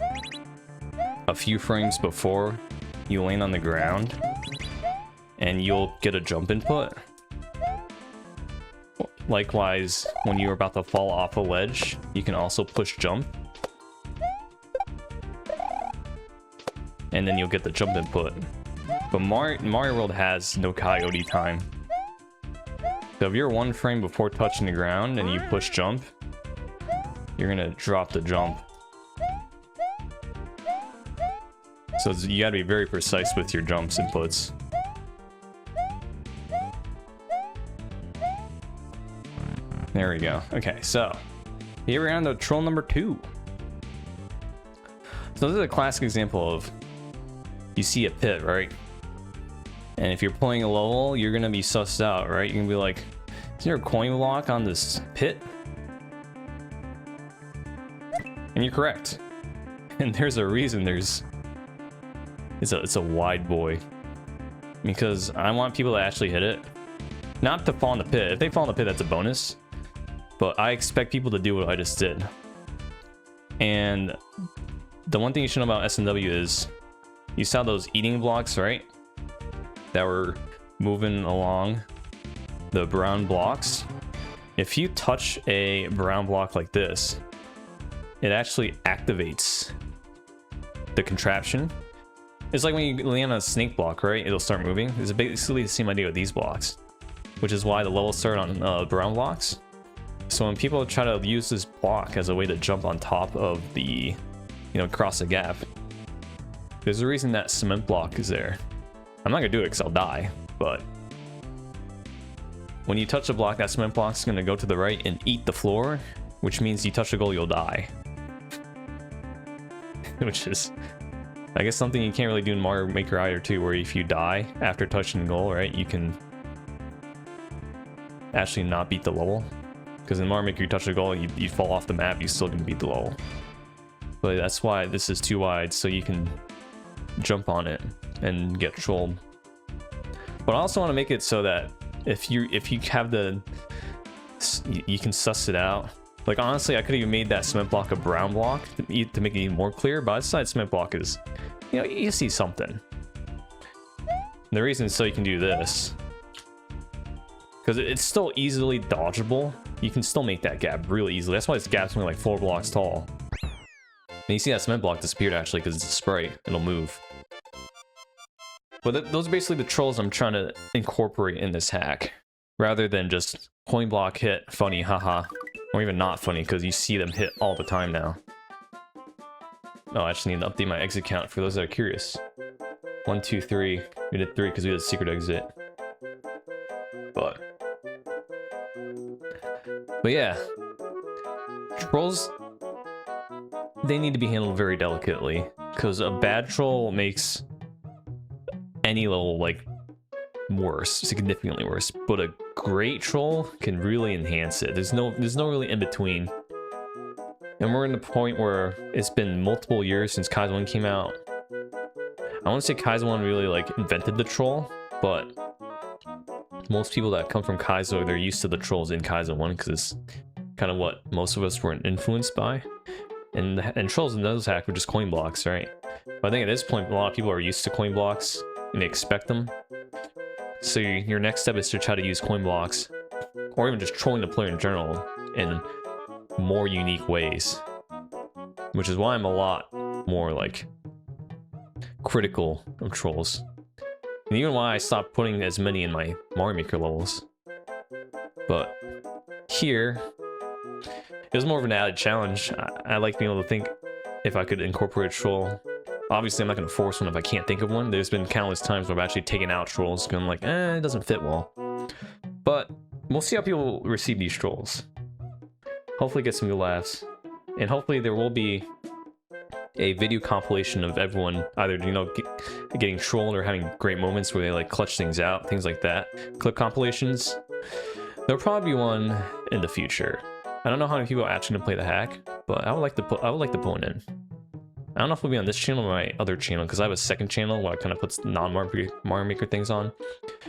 a few frames before you land on the ground, and you'll get a jump input. Likewise, when you're about to fall off a ledge, you can also push jump. And then you'll get the jump input. But Mario World has no coyote time. So if you're 1 frame before touching the ground and you push jump, you're gonna drop the jump. So you gotta be very precise with your jumps inputs. There we go. Okay, so here we're on to troll number 2. So this is a classic example of, you see a pit, right? And if you're playing a level, you're gonna be sussed out, right? You're gonna be like, is there a coin block on this pit? And you're correct. And there's a reason it's a wide boy. Because I want people to actually hit it. Not to fall in the pit. If they fall in the pit, that's a bonus. But I expect people to do what I just did. And the one thing you should know about SNW is, you saw those eating blocks, right? That were moving along the brown blocks. If you touch a brown block like this, it actually activates the contraption. It's like when you land on a snake block, right? It'll start moving. It's basically the same idea with these blocks, which is why the levels start on brown blocks. So when people try to use this block as a way to jump on top of the, cross the gap, there's a reason that cement block is there. I'm not gonna do it because I'll die, but when you touch the block, that cement block's gonna go to the right and eat the floor, which means you touch the goal, you'll die. Which is, I guess, something you can't really do in Mario Maker either too, where if you die after touching the goal, right, you can actually not beat the level. Because in Mario Maker, you touch the goal, you fall off the map, you still can beat the level. But that's why this is too wide, so you can jump on it and get trolled. But I also want to make it so that if you have you can suss it out. Like, honestly, I could have even made that cement block a brown block to make it even more clear, but I decided cement block is, you see something. And the reason is so you can do this, because it's still easily dodgeable. You can still make that gap really easily. That's why this gap's only like 4 blocks tall. And you see that cement block disappeared actually because it's a sprite. It'll move. But those are basically the trolls I'm trying to incorporate in this hack, rather than just coin block hit, funny, haha, or even not funny because you see them hit all the time now. Oh, I just need to update my exit count for those that are curious. 1, 2, 3. We did 3 because we did a secret exit. But yeah, trolls, they need to be handled very delicately, because a bad troll makes any level like worse, significantly worse. But a great troll can really enhance it. There's no really in between. And we're in the point where it's been multiple years since Kaizo 1 came out. I want to say Kaizo 1 really like invented the troll, but most people that come from Kaizo, they're used to the trolls in Kaizo 1 because it's kind of what most of us were influenced by. And trolls in those hack were just coin blocks, right? But I think at this point, a lot of people are used to coin blocks and they expect them. So your next step is to try to use coin blocks, or even just trolling the player in general, in more unique ways. Which is why I'm a lot more like critical of trolls. And even why I stopped putting as many in my Mario Maker levels. But here, it was more of an added challenge. I like being able to think if I could incorporate a troll. Obviously, I'm not going to force one if I can't think of one. There's been countless times where I've actually taken out trolls because I'm like, it doesn't fit well. But we'll see how people receive these trolls. Hopefully get some good laughs. And hopefully there will be a video compilation of everyone either, getting trolled or having great moments where they like clutch things out, things like that. Clip compilations. There'll probably be one in the future. I don't know how many people are actually gonna play the hack, but I would like to put one in. I don't know if it'll be on this channel or my other channel, because I have a second channel where I kind of put non-Mario Maker things on.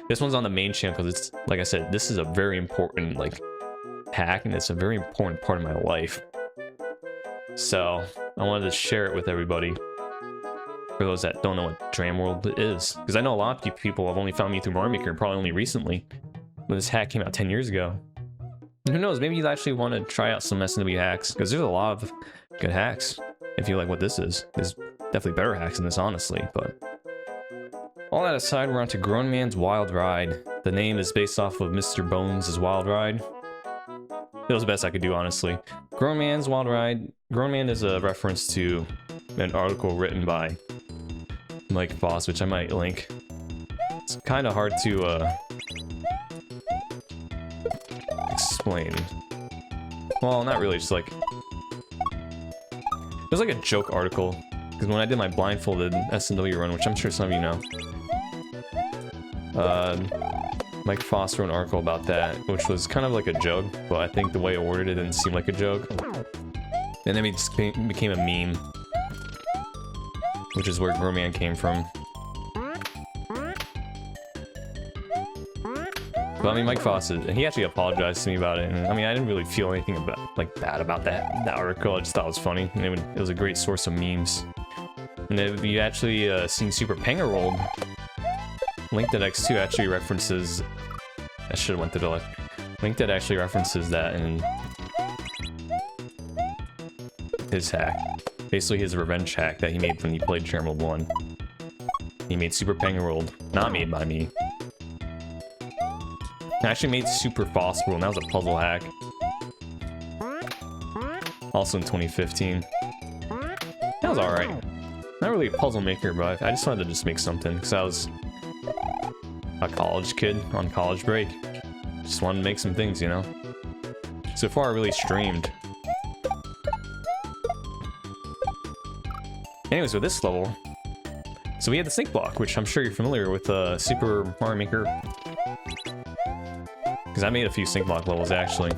This one's on the main channel because it's, like I said, this is a very important like hack, and it's a very important part of my life. So I wanted to share it with everybody, for those that don't know what Dram World is, because I know a lot of people have only found me through Mario Maker, probably only recently, when this hack came out 10 years ago. Who knows, maybe you'll actually want to try out some SNW hacks, because there's a lot of good hacks. If you like what this is, there's definitely better hacks than this, honestly, but... All that aside, we're on to Grown Man's Wild Ride. The name is based off of Mr. Bones' Wild Ride. It was the best I could do, honestly. Grown Man's Wild Ride. Grown Man is a reference to an article written by Mike Foss, which I might link. It's kind of hard to explain. Well, not really, just like... It was like a joke article, because when I did my blindfolded SNW run, which I'm sure some of you know, Mike Foss wrote an article about that, which was kind of like a joke, but I think the way it worded it didn't seem like a joke. And then it just became a meme, which is where Grown Man came from. But I mean, Mike Foss, he actually apologized to me about it, and I mean, I didn't really feel anything about bad about that article. I just thought it was funny, and it was a great source of memes. And if you actually seen Super Panga Rolled, LinkedIn X2 actually references... I should have went to the left. LinkedIn actually references that in his hack. Basically his revenge hack that he made when he played Chernobyl 1. He made Super Panga Rolled, not made by me. I actually made Super Foss World, and that was a puzzle hack. Also in 2015. That was alright. Not really a puzzle maker, but I just wanted to just make something, because I was a college kid on college break. Just wanted to make some things, you know? So far, I really streamed. Anyways, with this level, so we had the snake block, which I'm sure you're familiar with Super Mario Maker. Because I made a few snake block levels, actually.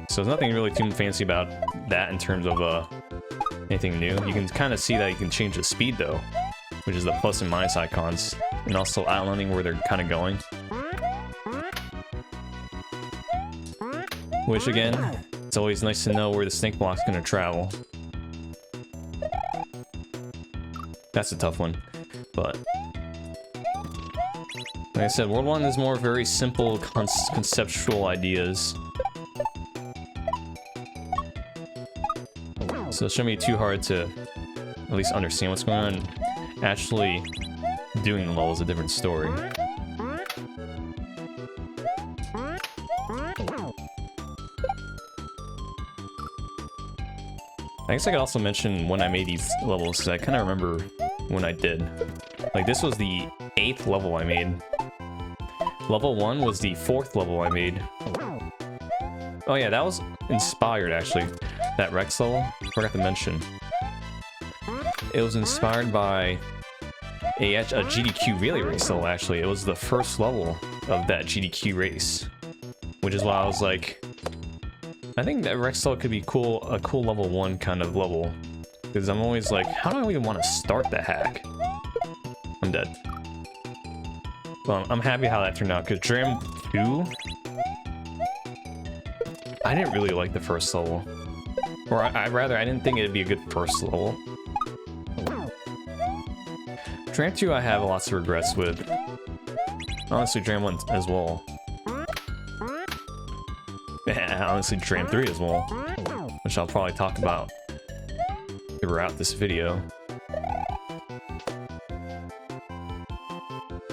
So there's nothing really too fancy about that in terms of anything new. You can kind of see that you can change the speed, though, which is the plus and minus icons, and also outlining where they're kind of going. Which, again, it's always nice to know where the snake block's going to travel. That's a tough one, but... Like I said, World 1 is more very simple conceptual ideas. So it shouldn't be too hard to at least understand what's going on. Actually, doing the level is a different story. I guess I could also mention when I made these levels, because I kind of remember when I did. Like, this was the 8th level I made. Level 1 was the 4th level I made. Oh yeah, that was inspired, actually. That Rex level, forgot to mention. It was inspired by a GDQ relay race level, actually. It was the first level of that GDQ race. Which is why I was like, I think that Rex level could be cool, a cool level 1 kind of level. Because I'm always like, how do I even want to start the hack? I'm dead. Well, I'm happy how that turned out, because Dram 2... I didn't really like the first level. Or I didn't think it'd be a good first level. Dram 2 I have lots of regrets with. Honestly, Dram 1 as well. Yeah, honestly, Dram 3 as well. Which I'll probably talk about throughout this video.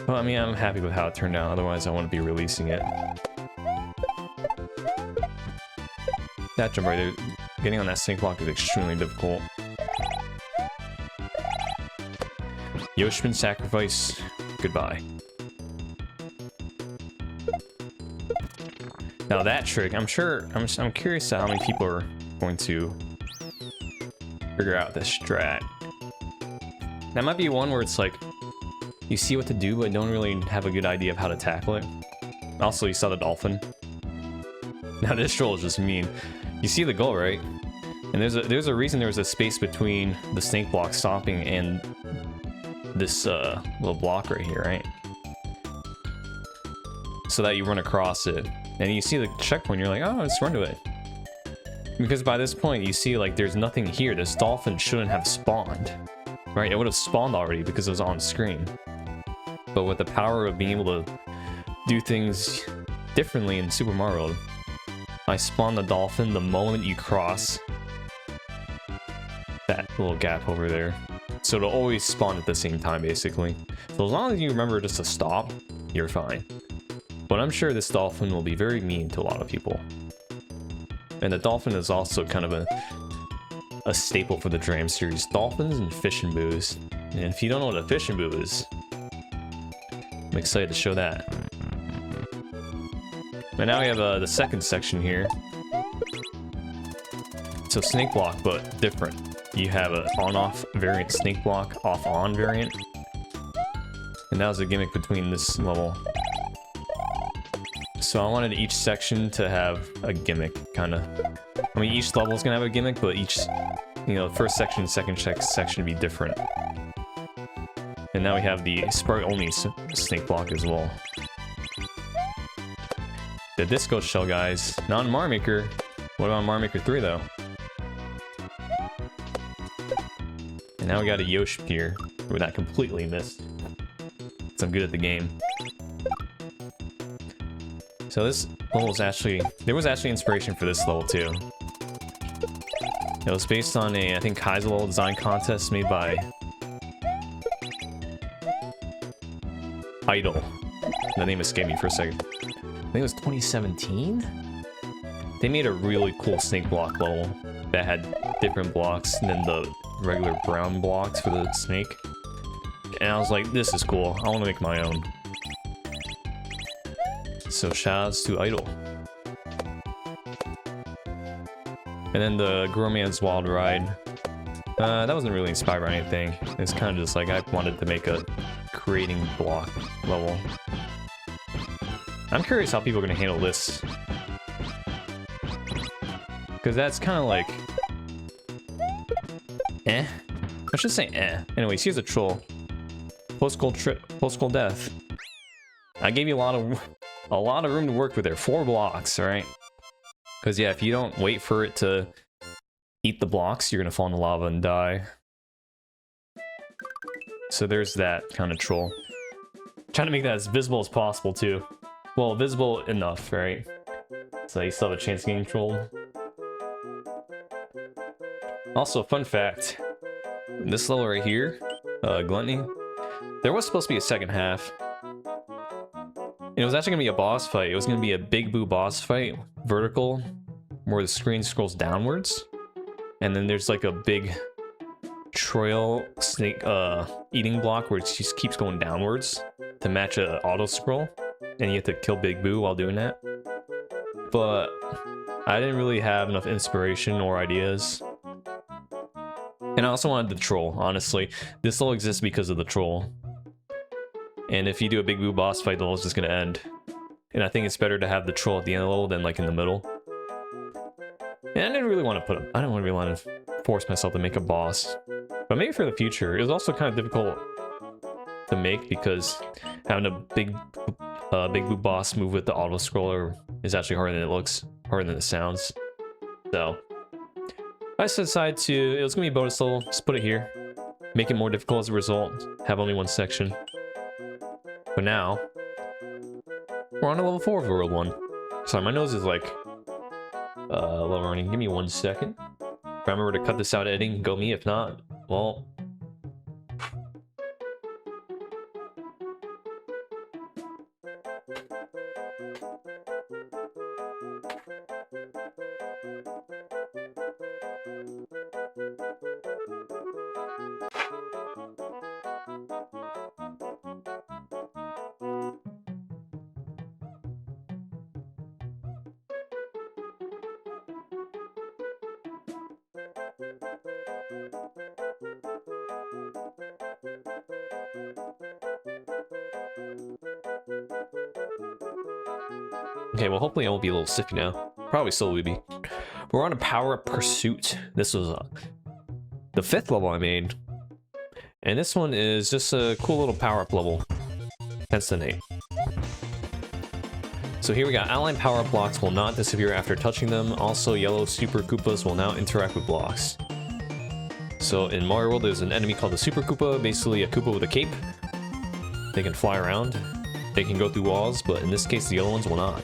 Well, I mean, I'm happy with how it turned out, otherwise I wouldn't be releasing it. That jump right there, getting on that snake block is extremely difficult. Yoshman sacrifice, goodbye. Now that trick, I'm curious to how many people are going to figure out this strat. That might be one where it's like, you see what to do, but don't really have a good idea of how to tackle it. Also, you saw the dolphin. Now this troll is just mean. You see the goal, right? And there's a reason there was a space between the snake block stopping and this little block right here, right? So that you run across it. And you see the checkpoint, you're like, oh, let's run to it. Because by this point, you see like there's nothing here. This dolphin shouldn't have spawned. Right? It would have spawned already because it was on screen. But with the power of being able to do things differently in Super Mario World, I spawn the dolphin the moment you cross that little gap over there. So it'll always spawn at the same time, basically. So as long as you remember just to stop, you're fine. But I'm sure this dolphin will be very mean to a lot of people. And the dolphin is also kind of a staple for the Dram series. Dolphins and fish and boos. And if you don't know what a fish and boo is, I'm excited to show that. And now we have the second section here. So snake block, but different. You have an on-off variant snake block, off-on variant. And that was a gimmick between this level. So I wanted each section to have a gimmick, kind of. I mean, each level is going to have a gimmick, but each, you know, first section, second section be different. And now we have the sprite-only snake block as well. The disco shell, guys. Not in Mario Maker. What about Mario Maker 3, though? And now we got a Yoshi here, where that completely missed. So I'm good at the game. So this level was actually... There was actually inspiration for this level, too. It was based on a, I think, Kaiser level design contest made by... Idol. The name escaped me for a second. I think it was 2017? They made a really cool snake block level that had different blocks than the regular brown blocks for the snake. And I was like, this is cool. I want to make my own. So shoutouts to Idol. And then the Growman's Wild Ride. That wasn't really inspired by anything. It's kind of just like I wanted to make a creating block level. I'm curious how people are going to handle this. Because that's kind of like... eh? I should say eh. Anyways, here's a troll. Post-goal death. I gave you a lot of room to work with there. 4 blocks, alright? Because yeah, if you don't wait for it to eat the blocks, you're going to fall in the lava and die. So there's that kind of troll. Trying to make that as visible as possible, too. Well, visible enough, right? So you still have a chance of getting trolled. Also, fun fact. This level right here, Gluttony, there was supposed to be a second half. It was actually going to be a boss fight. It was going to be a Big Boo boss fight, vertical, where the screen scrolls downwards. And then there's like a big trail snake eating block where it just keeps going downwards to match a auto scroll. And you have to kill Big Boo while doing that. But I didn't really have enough inspiration or ideas. And I also wanted the troll, honestly. This level exists because of the troll. And if you do a Big Boo boss fight, the level's just gonna end. And I think it's better to have the troll at the end of the level than like in the middle. And I didn't really want to I don't really want to force myself to make a boss. But maybe for the future. It was also kind of difficult to make because having a Big Boo boss move with the auto scroller is actually harder than it looks, harder than it sounds. So I decided to, it was gonna be a bonus level, just put it here. Make it more difficult as a result, have only one section. But now, we're on to level 4 of World 1. Sorry, my nose is like, level running. Give me 1 second. If I remember to cut this out editing, go me. If not, well... Okay, well, hopefully I won't be a little stiffy now. Probably still will be. We're on a Powerup Pursuit. This was the 5th level I made. And this one is just a cool little power-up level. Hence the name. So here we got outline power-up blocks will not disappear after touching them. Also, yellow Super Koopas will now interact with blocks. So in Mario World, there's an enemy called the Super Koopa, basically a Koopa with a cape. They can fly around. They can go through walls, but in this case, the yellow ones will not.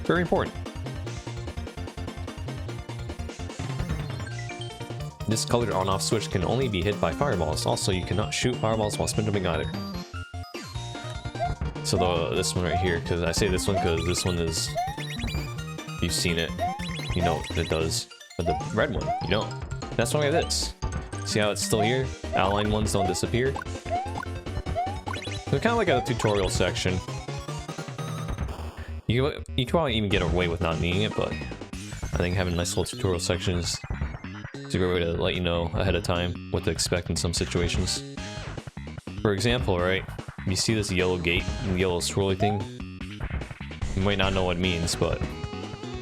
Very important. This colored on-off switch can only be hit by fireballs. Also, you cannot shoot fireballs while spin jumping either. So this one right here, because I say this one because this one is... You've seen it. You know what it does. But the red one, you don't. That's why we have this. See how it's still here? Outline ones don't disappear. They're kind of like a tutorial section. You could probably even get away with not needing it, but I think having nice little tutorial sections is a great way to let you know ahead of time what to expect in some situations. For example, right, you see this yellow gate, yellow swirly thing? You might not know what it means, but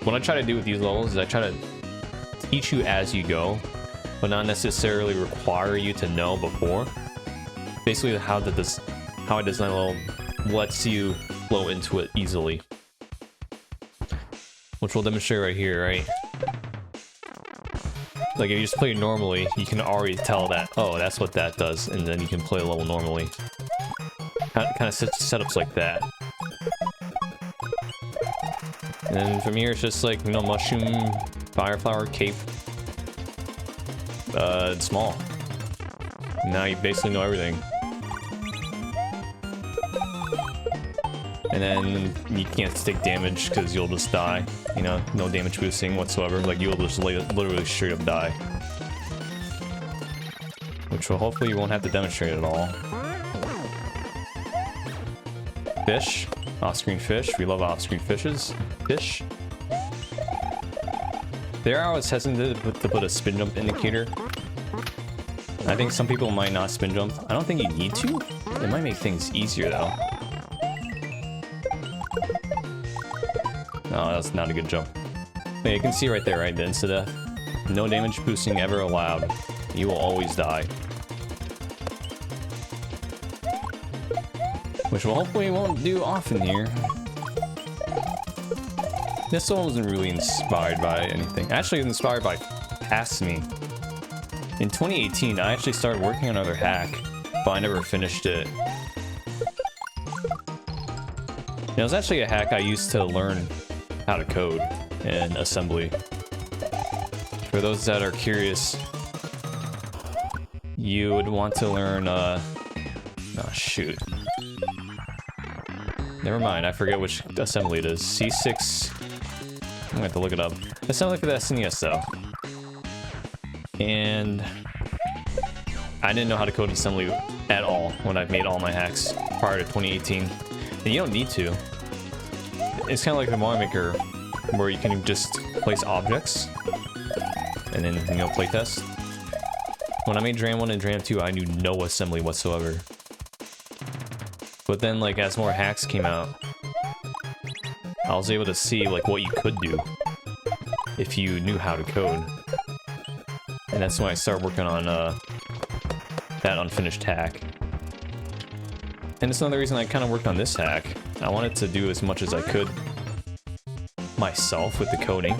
what I try to do with these levels is I try to teach you as you go, but not necessarily require you to know before. Basically, how I design a level lets you flow into it easily. Which we'll demonstrate right here, right? Like, if you just play it normally, you can already tell that, oh, that's what that does, and then you can play the level normally. Kind of setups like that. And then from here, it's just like, you know, mushroom, fire flower, cape. Small. Now you basically know everything. And then you can't take damage because you'll just die. You know, no damage boosting whatsoever. Like, you'll just literally straight up die. Which will hopefully you won't have to demonstrate at all. Fish. Off-screen fish. We love off-screen fishes. Fish. There I was hesitant to put a spin jump indicator. I think some people might not spin jump. I don't think you need to. It might make things easier though. No, that's not a good jump. Yeah, you can see right there, right? The insta-death. No damage boosting ever allowed. You will always die. Which will hopefully won't do often here. This one wasn't really inspired by anything. Actually, it was inspired by Past Me. In 2018, I actually started working on another hack, but I never finished it. It was actually a hack I used to learn how to code in assembly. For those that are curious, you would want to learn, oh shoot. Never mind, I forget which assembly it is. C6, I'm gonna have to look it up. Assembly for the SNES though. And I didn't know how to code assembly at all when I made all my hacks prior to 2018. And you don't need to. It's kind of like the Mario Maker, where you can just place objects and then, you know, playtest. When I made Dram 1 and Dram 2, I knew no assembly whatsoever. But then, like, as more hacks came out, I was able to see, like, what you could do if you knew how to code. And that's when I started working on that unfinished hack. And it's another reason I kind of worked on this hack. I wanted to do as much as I could myself with the coding.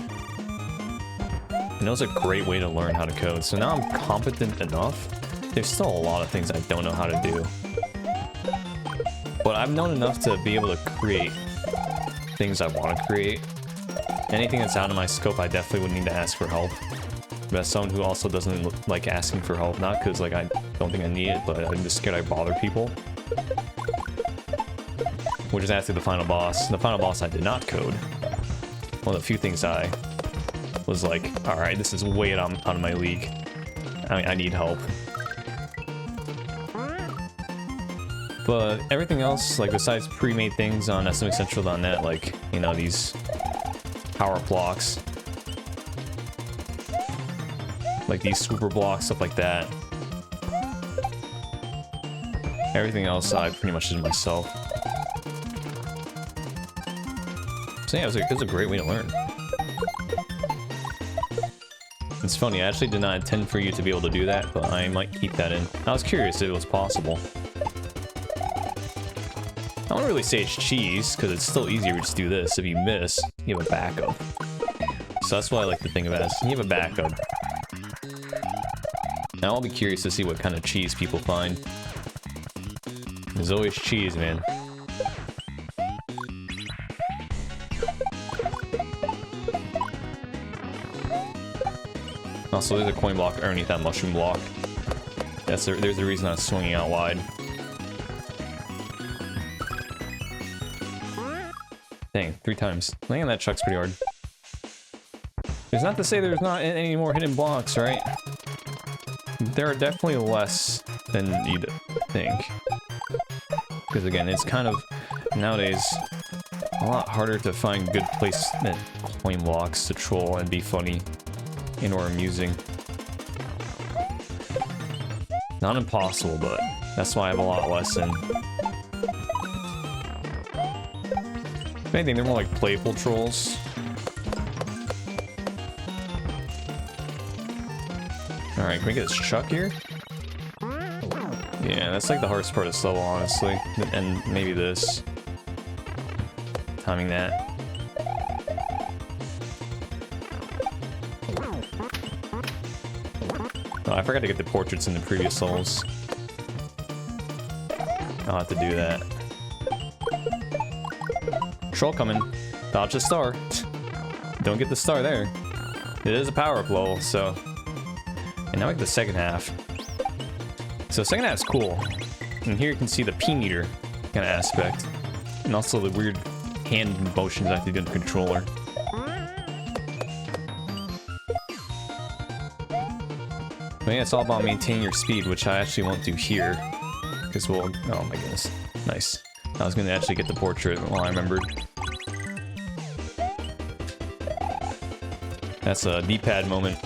And it was a great way to learn how to code. So now I'm competent enough. There's still a lot of things I don't know how to do. But I've known enough to be able to create things I want to create. Anything that's out of my scope, I definitely would need to ask for help. But as someone who also doesn't like asking for help, not because like I don't think I need it, but I'm just scared I bother people. Which is after the final boss. The final boss I did not code. One of the few things I was like, alright, this is way out of my league. I need help. But everything else, like besides pre-made things on SMCentral.net, like, you know, these power blocks, like these swooper blocks, stuff like that. Everything else I pretty much did myself. So yeah, it was a great way to learn. It's funny, I actually did not intend for you to be able to do that, but I might keep that in. I was curious if it was possible. I wouldn't really say it's cheese, because it's still easier to just do this. If you miss, you have a backup. So that's what I like to think of it as. You have a backup. Now I'll be curious to see what kind of cheese people find. There's always cheese, man. Also, there's a coin block underneath that mushroom block. There's the reason I'm swinging out wide. Dang, 3 times. Landing that chuck's pretty hard. It's not to say there's not any more hidden blocks, right? There are definitely less than you'd think. Because again, it's kind of, nowadays, a lot harder to find good placement coin blocks to troll and be funny and or amusing. Not impossible, but that's why I have a lot less in. If anything, they're more like playful trolls. Alright, can we get this chuck here? Yeah, that's like the hardest part of this level, honestly. And maybe this. Timing that. Oh, I forgot to get the portraits in the previous levels. I'll have to do that. Troll coming. Dodge the star. Don't get the star there. It is a power-up level, so... And now we get the second half. So second half is cool. And here you can see the P-meter kind of aspect. And also the weird hand motions I have to do in the controller. But yeah, it's all about maintaining your speed, which I actually won't do here. Because we'll... Oh my goodness. Nice. I was going to actually get the portrait while I remembered. That's a D-pad moment.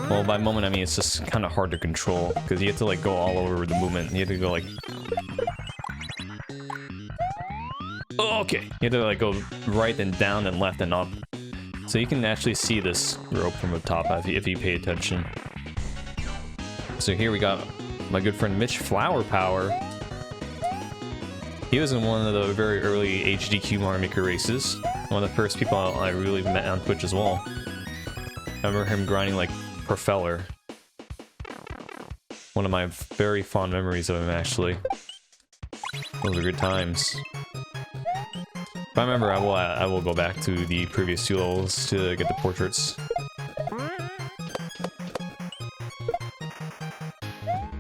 Well, by moment, I mean it's just kind of hard to control, because you have to, like, go all over the movement. You have to go, like... Oh, okay. You have to, like, go right and down and left and up. So you can actually see this rope from the top if you pay attention. So here we got my good friend Mitch Flower Power. He was in one of the very early HDQ Mario Maker races. One of the first people I really met on Twitch as well. I remember him grinding like Propeller. One of my very fond memories of him, actually. Those are good times. If I remember, I will go back to the previous 2 levels to get the portraits.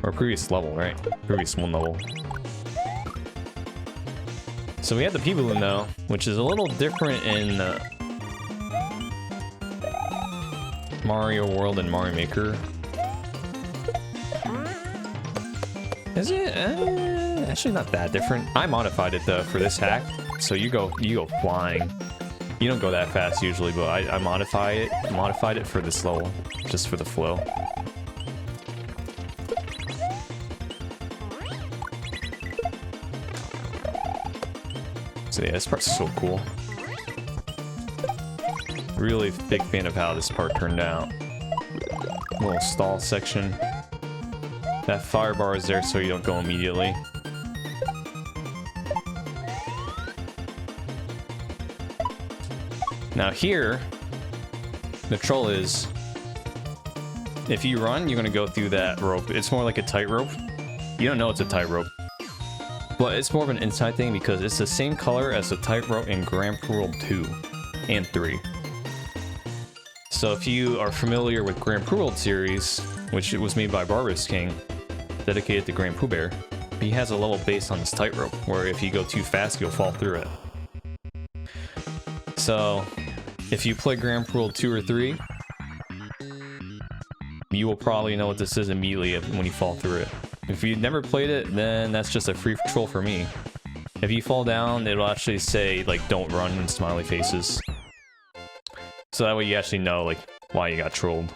Or previous level, right? Previous 1 level. So we had the P-Balloon now, which is a little different in Mario World and Mario Maker. Is it? Actually not that different. I modified it though for this hack. So you go flying. You don't go that fast usually, but I modified it for this level, just for the flow. So yeah, this part's so cool. Really big fan of how this part turned out. Little stall section. That fire bar is there so you don't go immediately. Now here, the troll is, if you run, you're gonna go through that rope. It's more like a tightrope. You don't know it's a tightrope, but it's more of an inside thing because it's the same color as the tightrope in Grand Prix World 2 and 3. So if you are familiar with Grand Prix World series, which it was made by Barbarous King, dedicated to Grand Pooh Bear, he has a level based on this tightrope, where if you go too fast, you'll fall through it. So, if you play Grand Prix World 2 or 3, you will probably know what this is immediately when you fall through it. If you've never played it, then that's just a free troll for me. If you fall down, it'll actually say, like, don't run and smiley faces. So that way you actually know, like, why you got trolled.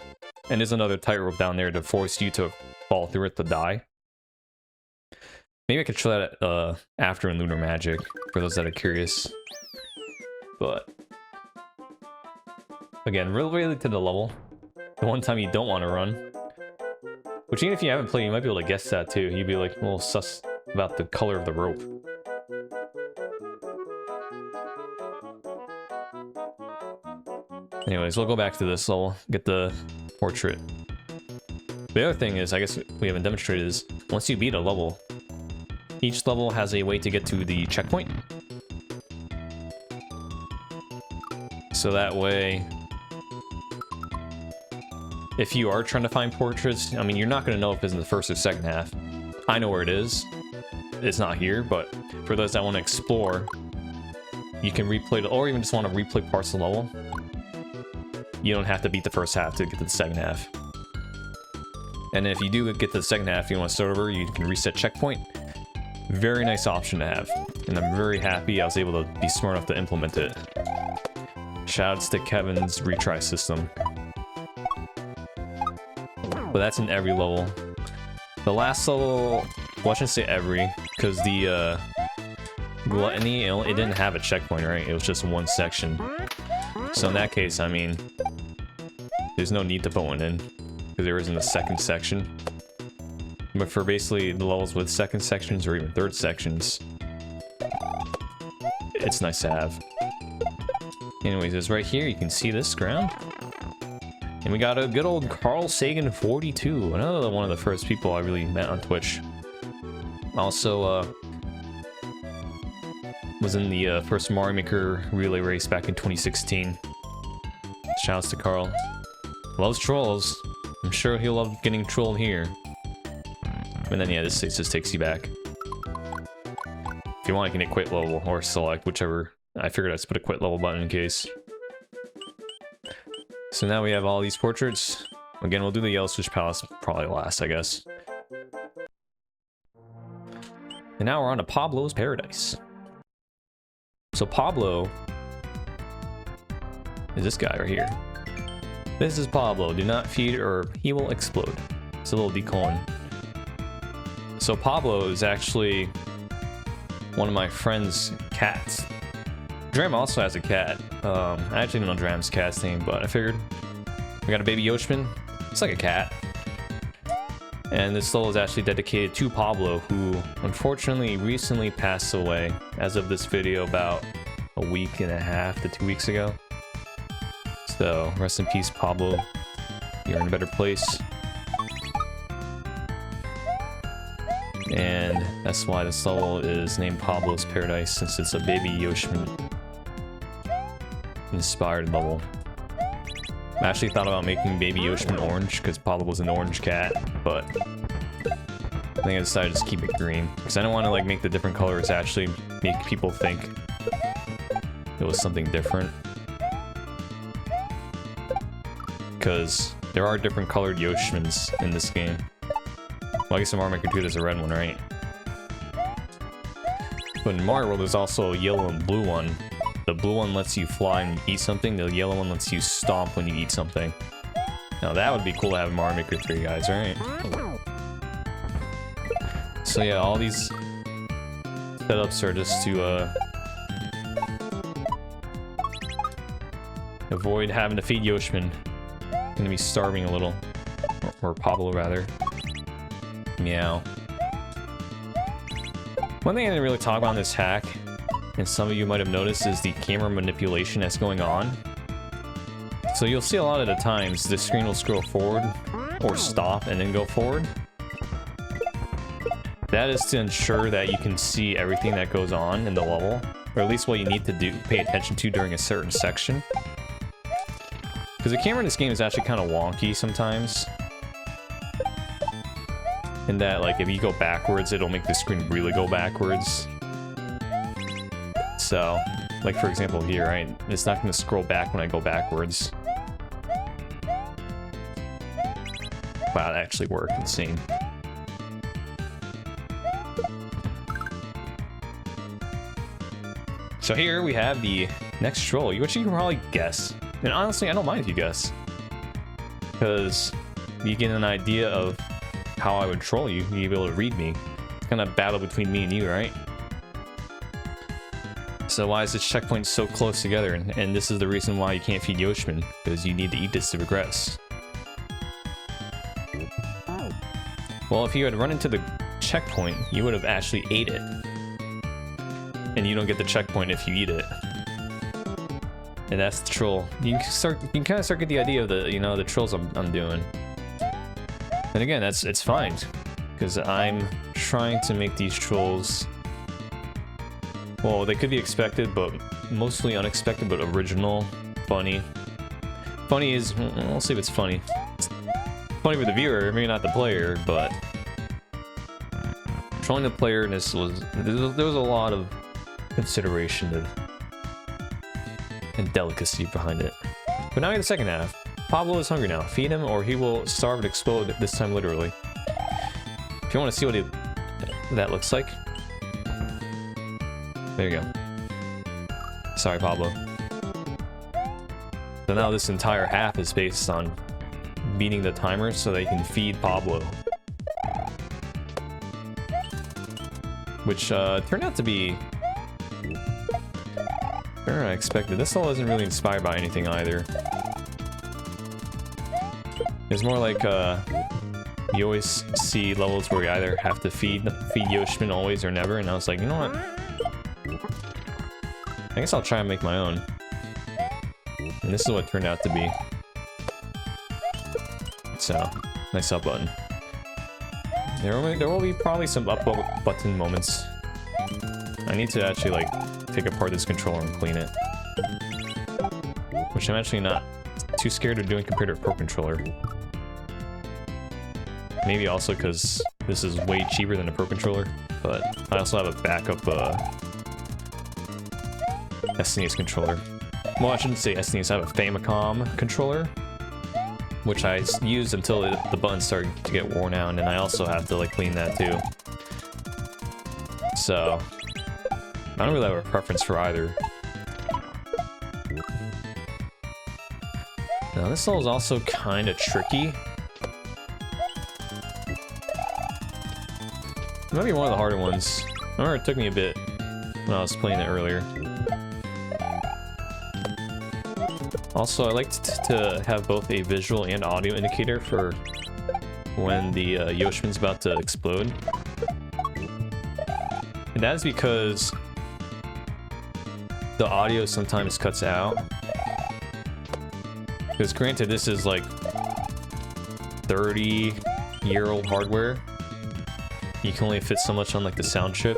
And there's another tightrope down there to force you to fall through it to die. Maybe I could try that after in Lunar Magic, for those that are curious. But again, really to the level. The one time you don't want to run. Which even if you haven't played, you might be able to guess that too. You'd be like a little sus about the color of the rope. Anyways, we'll go back to this level, get the portrait. The other thing is, I guess we haven't demonstrated, is once you beat a level, each level has a way to get to the checkpoint. So that way, if you are trying to find portraits, I mean, you're not going to know if it's in the first or second half. I know where it is. It's not here, but for those that want to explore, you can replay, or even just want to replay parts of the level. You don't have to beat the first half to get to the second half. And if you do get to the second half, you want to start over, you can reset checkpoint. Very nice option to have. And I'm very happy I was able to be smart enough to implement it. Shoutouts to Kevin's retry system. But that's in every level. The last level, well, I shouldn't say every, because the Gluttony, it didn't have a checkpoint, right? It was just one section. So in that case, I mean, there's no need to put one in, because there isn't a second section. But for basically the levels with second sections or even third sections, it's nice to have. Anyways, it's right here. You can see this ground. And we got a good old Carl Sagan 42, another one of the first people I really met on Twitch. Also, was in the first Mario Maker relay race back in 2016. Shouts to Carl. Loves trolls. I'm sure he'll love getting trolled here. And then yeah, this just takes you back. If you want, you can hit quit level or select, whichever. I figured I'd just put a quit level button in case. So now we have all these portraits. Again, we'll do the Yellow Switch Palace probably last, I guess. And now we're on to Pablo's Paradise. So Pablo is this guy right here. This is Pablo. Do not feed or he will explode. It's a little decoin. So Pablo is actually one of my friend's cats. Dram also has a cat. I actually don't know Dram's cat's name, but I figured we got a baby Yoshman. It's like a cat. And this level is actually dedicated to Pablo, who unfortunately recently passed away as of this video about a week and a half to 2 weeks ago. So rest in peace, Pablo. You're in a better place. And that's why this level is named Pablo's Paradise, since it's a baby Yoshman inspired level. I actually thought about making baby Yoshman orange because Pablo was an orange cat, but I think I decided to just keep it green because I don't want to like make the different colors actually make people think it was something different. Because there are different colored Yoshimans in this game. Well, I guess in Mario Maker 2 there's a red one, right? But in Mario World there's also a yellow and blue one. The blue one lets you fly and eat something, the yellow one lets you stomp when you eat something. Now that would be cool to have in Mario Maker 3, guys, right? So yeah, all these setups are just to avoid having to feed Yoshman. Gonna be starving a little. Or Pablo, rather. Meow. One thing I didn't really talk about in this hack, and some of you might have noticed, is the camera manipulation that's going on. So you'll see a lot of the times the screen will scroll forward or stop and then go forward. That is to ensure that you can see everything that goes on in the level, or at least what you need to pay attention to during a certain section. Because the camera in this game is actually kind of wonky sometimes. In that, like, if you go backwards, it'll make the screen really go backwards. So, like for example here, right? It's not going to scroll back when I go backwards. Wow, that actually worked. Insane. So here we have the next troll, which you can probably guess. And honestly, I don't mind if you guess. Because you get an idea of how I would troll you. You'll be able to read me. It's kind of battle between me and you, right? So why is this checkpoint so close together? And this is the reason why you can't feed Yoshman, because you need to eat this to progress. Well, if you had run into the checkpoint, you would have actually ate it. And you don't get the checkpoint if you eat it. And that's the troll. You can kind of start get the idea of the, you know, the trolls I'm doing. And again, it's fine, because I'm trying to make these trolls, well, they could be expected, but mostly unexpected, but original, funny. Funny is, we'll see if it's funny. funny for the viewer, maybe not the player, but controlling the player in this was there was a lot of consideration and delicacy behind it. But now we have the second half. Pablo is hungry now. Feed him or he will starve and explode, this time literally. If you want to see what that looks like, there you go. Sorry, Pablo. So now this entire half is based on beating the timer so they can feed Pablo. Which turned out to be better than I expected. This level isn't really inspired by anything either. It's more like you always see levels where you either have to feed Yoshmin always or never, and I was like, you know what? I guess I'll try and make my own. And this is what it turned out to be. So, nice up button. There will be probably some up button moments. I need to actually like take apart this controller and clean it. Which I'm actually not too scared of doing compared to a Pro Controller. Maybe also because this is way cheaper than a Pro Controller, but I also have a backup SNES controller. Well, I shouldn't say SNES, I have a Famicom controller, which I used until the buttons started to get worn out, and then I also have to like clean that too. So, I don't really have a preference for either. Now this level is also kind of tricky. It might be one of the harder ones. I remember it took me a bit when I was playing it earlier. Also, I like to have both a visual and audio indicator for when the Yoshmin's about to explode. And that is because the audio sometimes cuts out. Because granted, this is like 30-year-old hardware. You can only fit so much on like the sound chip.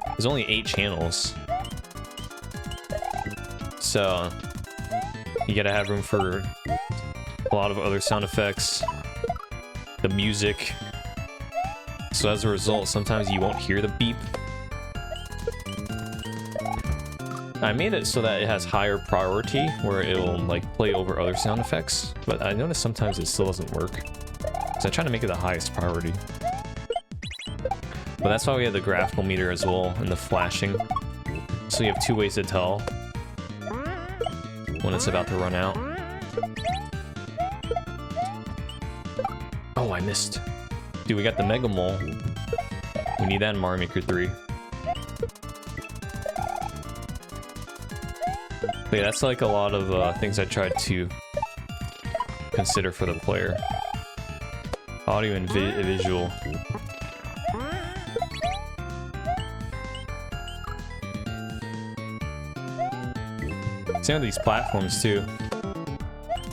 There's only 8 channels. So you gotta have room for a lot of other sound effects, the music. So as a result, sometimes you won't hear the beep. I made it so that it has higher priority, where it will like play over other sound effects, but I noticed sometimes it still doesn't work. So I try to make it the highest priority. But that's why we have the graphical meter as well, and the flashing. So you have 2 ways to tell when it's about to run out. Oh, I missed. Dude, we got the Mega Mole. We need that in Mario Maker 3. But yeah, that's like a lot of things I tried to consider for the player. Audio and visual. Same with these platforms too.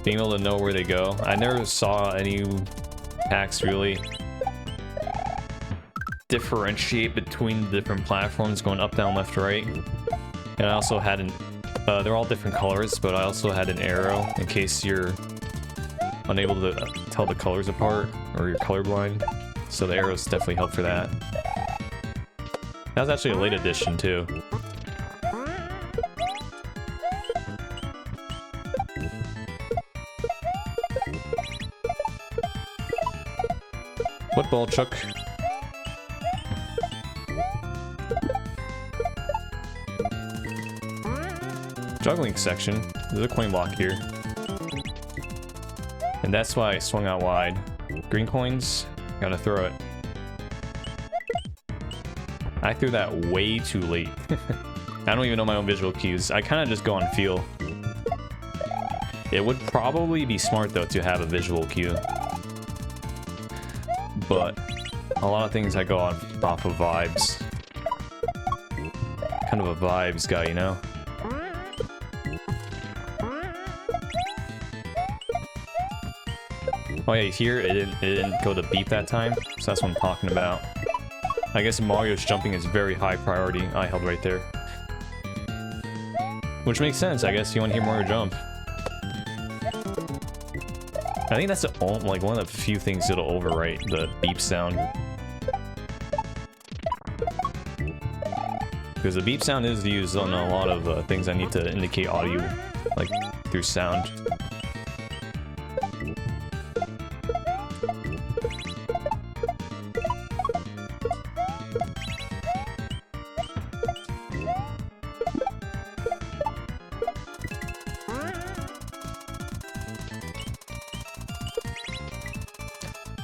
Being able to know where they go. I never saw any packs really differentiate between the different platforms going up, down, left, right. And I also had an they're all different colors, but I also had an arrow in case you're unable to tell the colors apart or you're colorblind. So the arrows definitely help for that. That was actually a late addition too. Football, Chuck. Juggling section. There's a coin block here. And that's why I swung out wide. Green coins, gotta throw it. I threw that way too late. I don't even know my own visual cues. I kind of just go on feel. It would probably be smart though to have a visual cue. But a lot of things I go off of vibes. Kind of a vibes guy, you know? Oh yeah, here it didn't go to beep that time, so that's what I'm talking about. I guess Mario's jumping is very high priority. I held right there. Which makes sense, I guess you want to hear Mario jump. I think that's like one of the few things that'll overwrite the beep sound. Because the beep sound is used on a lot of things I need to indicate audio, like through sound.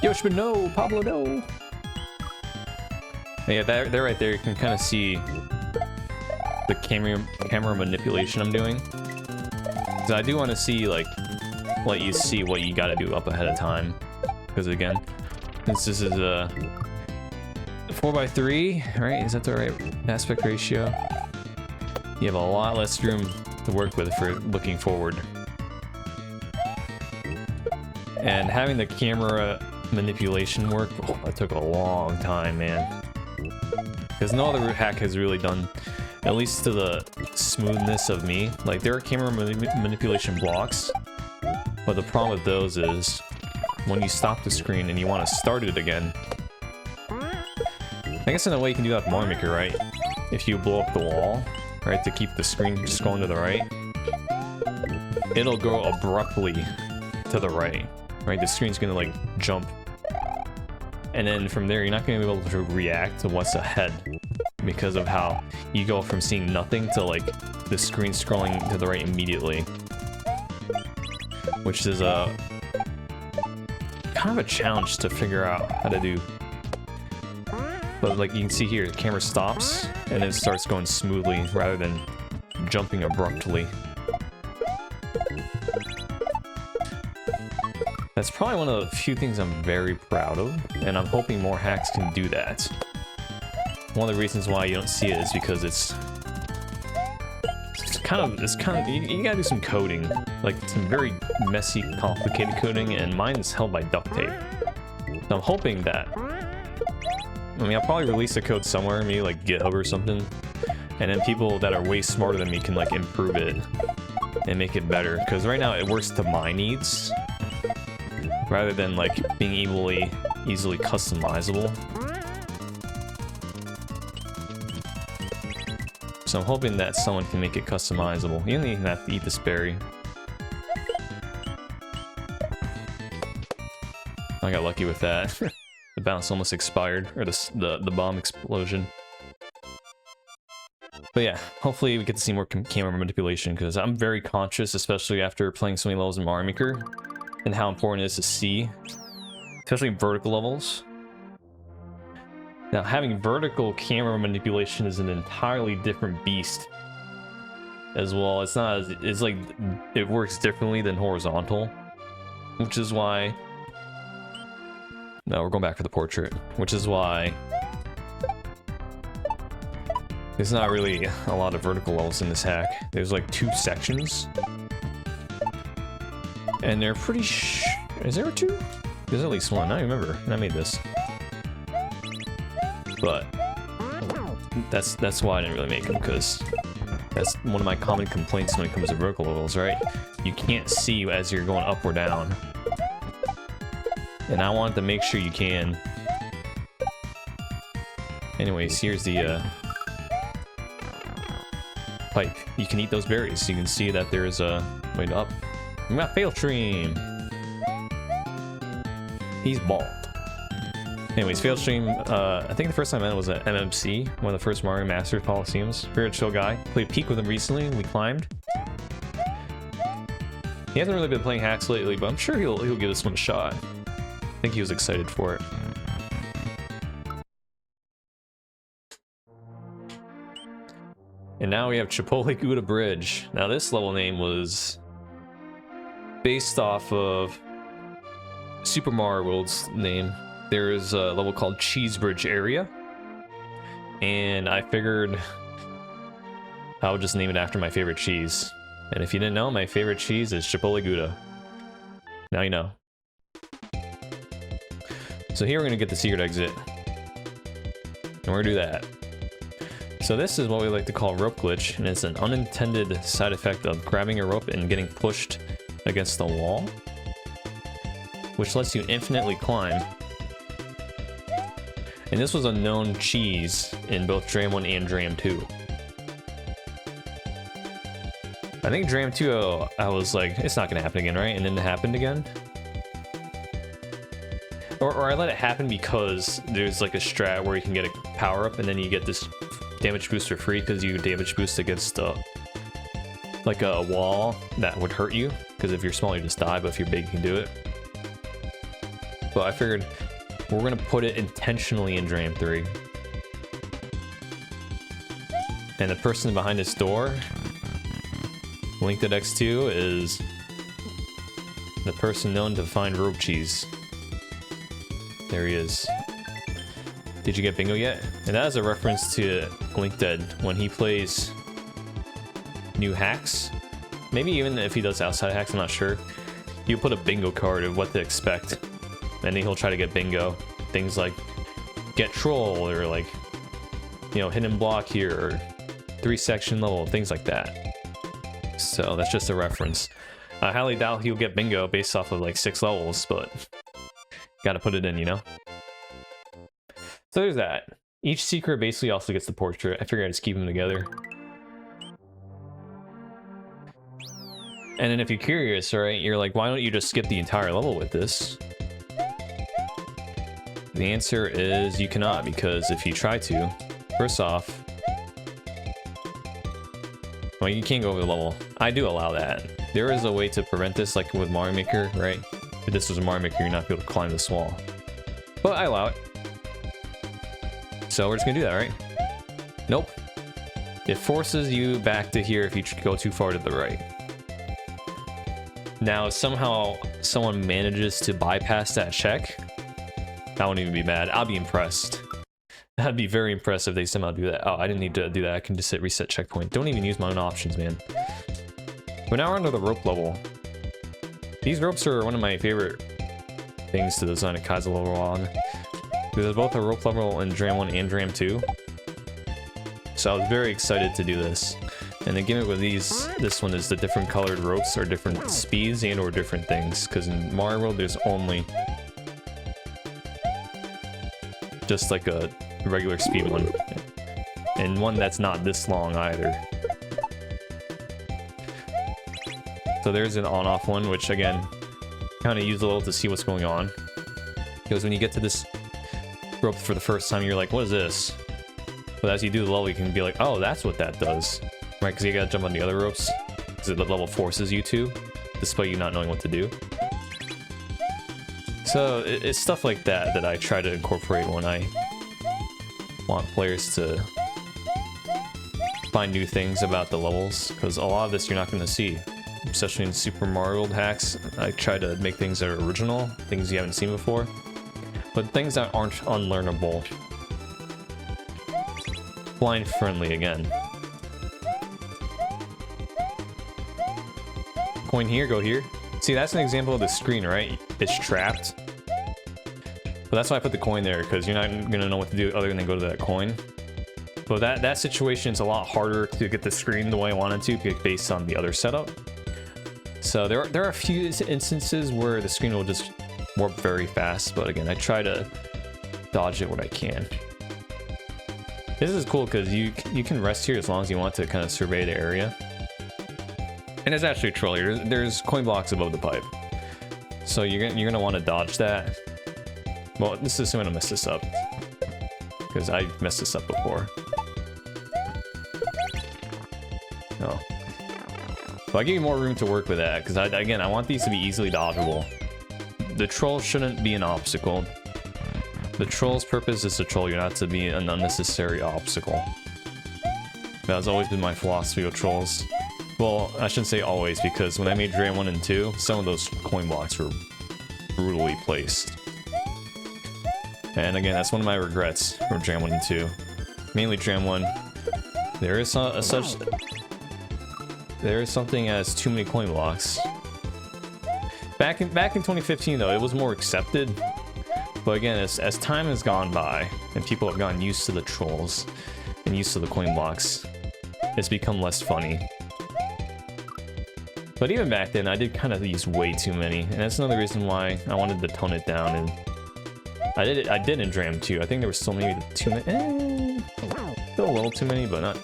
Yoshima, no! Pablo, no! Yeah, that right there, you can kind of see the camera manipulation I'm doing. So I do want to see, like, let you see what you gotta do up ahead of time. Because again, since this is a 4x3, right? Is that the right aspect ratio? You have a lot less room to work with for looking forward. And having the camera manipulation work, oh, that took a long time, man. Because no other hack has really done, at least to the smoothness of me. Like, there are camera manipulation blocks, but the problem with those is when you stop the screen and you want to start it again. I guess in a way you can do that with Mario Maker, right? If you blow up the wall, right, to keep the screen just going to the right, it'll go abruptly to the right, right? The screen's gonna like jump. And then from there, you're not going to be able to react to what's ahead because of how you go from seeing nothing to like the screen scrolling to the right immediately. Which is a kind of a challenge to figure out how to do. But like you can see here, the camera stops and then starts going smoothly rather than jumping abruptly. That's probably one of the few things I'm very proud of, and I'm hoping more hacks can do that. One of the reasons why you don't see it is because it's kind of, you gotta do some coding, like some very messy, complicated coding, and mine is held by duct tape. So I'm hoping that, I mean, I'll probably release the code somewhere, maybe like GitHub or something, and then people that are way smarter than me can like improve it and make it better, because right now it works to my needs, rather than like being easily customizable. So I'm hoping that someone can make it customizable. You don't even have to eat this berry. I got lucky with that. The bounce almost expired, or the bomb explosion. But yeah, hopefully we get to see more camera manipulation, because I'm very conscious, especially after playing so many levels in Mario Maker, and how important it is to see, especially vertical levels. Now, having vertical camera manipulation is an entirely different beast as well. It's not as, it's like, it works differently than horizontal, which is why, no, we're going back for the portrait, which is why there's not really a lot of vertical levels in this hack. There's like 2 sections. And they're pretty is there 2? There's at least 1, I remember. I made this. But that's why I didn't really make them, because that's one of my common complaints when it comes to vertical levels, right? You can't see as you're going up or down. And I wanted to make sure you can. Anyways, here's the pipe. You can eat those berries. You can see that there's a way up. We got Fail Stream. He's bald. Anyways, Fail Stream, I think the first time I met him was at MMC, one of the first Mario Master Coliseums. Very chill guy. Played Peak with him recently, we climbed. He hasn't really been playing hacks lately, but I'm sure he'll give this one a shot. I think he was excited for it. And now we have Chipotle Guda Bridge. Now this level name was based off of Super Mario World's name. There is a level called Cheese Bridge Area, and I figured I would just name it after my favorite cheese. And if you didn't know, my favorite cheese is Chipotle Guda. Now you know. So here we're gonna get the secret exit, and we're gonna do that. So this is what we like to call rope glitch, and it's an unintended side effect of grabbing a rope and getting pushed against the wall. which lets you infinitely climb. And this was a known cheese in both Dram 1 and Dram 2. I think Dram 2, I was like, it's not gonna happen again, right? And then it happened again. Or I let it happen because there's like a strat where you can get a power up and then you get this damage boost for free because you damage boost against like a wall that would hurt you. Because if you're small, you just die, but if you're big, you can do it. But I figured we're gonna put it intentionally in Dram 3. And the person behind this door, linked at X2, is the person known to find rope cheese. There he is. Did you get bingo yet? And that is a reference to Link Dead when he plays new hacks. Maybe even if he does outside hacks, I'm not sure. You put a bingo card of what to expect, and then he'll try to get bingo. Things like get troll, or like, you know, hidden block here, or 3-section level, things like that. So that's just a reference. I highly doubt he'll get bingo based off of like 6 levels, but gotta put it in, you know? So there's that. Each secret basically also gets the portrait. I figured I'd just keep them together. And then if you're curious, right, you're like, why don't you just skip the entire level with this? The answer is you cannot, because if you try to, first off, well, you can't go over the level. I do allow that. There is a way to prevent this, like with Mario Maker, right? If this was a Mario Maker, you're not able to climb this wall. But I allow it. So we're just gonna do that, right? Nope. It forces you back to here if you go too far to the right. Now, if somehow someone manages to bypass that check, I won't even be mad. I'll be impressed. I'd be very impressed if they somehow do that. Oh, I didn't need to do that. I can just hit reset checkpoint. Don't even use my own options, man. But now we're under the rope level. These ropes are one of my favorite things to design a Kaiser level on. There's both a rope level in Dram 1 and Dram 2. So I was very excited to do this. And the gimmick with this one is the different colored ropes are different speeds and or different things. Because in Mario World, there's only just like a regular speed one. And one that's not this long either. So there's an on-off one, which again, kind of use a little to see what's going on. Because when you get to this rope for the first time, you're like, what is this? But as you do the level, you can be like, oh, that's what that does. Right, because you gotta jump on the other ropes. Because the level forces you to, despite you not knowing what to do. So it's stuff like that that I try to incorporate when I want players to find new things about the levels. Because a lot of this you're not going to see. Especially in Super Mario World hacks, I try to make things that are original, things you haven't seen before. But things that aren't unlearnable. Blind friendly again. Coin here, go here. See, that's an example of the screen, right? It's trapped. But that's why I put the coin there, because you're not gonna know what to do other than go to that coin. But that situation is a lot harder to get the screen the way I wanted to, based on the other setup. So there are a few instances where the screen will just warp very fast, but again, I try to dodge it when I can. This is cool because you can rest here as long as you want to kind of survey the area. And it's actually a troll here. There's coin blocks above the pipe. So you're gonna want to dodge that. Well, this is gonna mess this up. Because I messed this up before. Oh. So I give you more room to work with that, because again, I want these to be easily dodgeable. The troll shouldn't be an obstacle. The troll's purpose is to troll you, not to be an unnecessary obstacle. That has always been my philosophy with trolls. Well, I shouldn't say always, because when I made Dram 1 and 2, some of those coin blocks were brutally placed. And again, that's one of my regrets from Dram 1 and 2. Mainly Dram 1. There is something as too many coin blocks. Back in 2015 though, it was more accepted. But again, as time has gone by and people have gotten used to the trolls and used to the coin blocks, it's become less funny. But even back then, I did kind of use way too many, and that's another reason why I wanted to tone it down. And I did in Dram too. I think there was still maybe too many, still a little too many, but not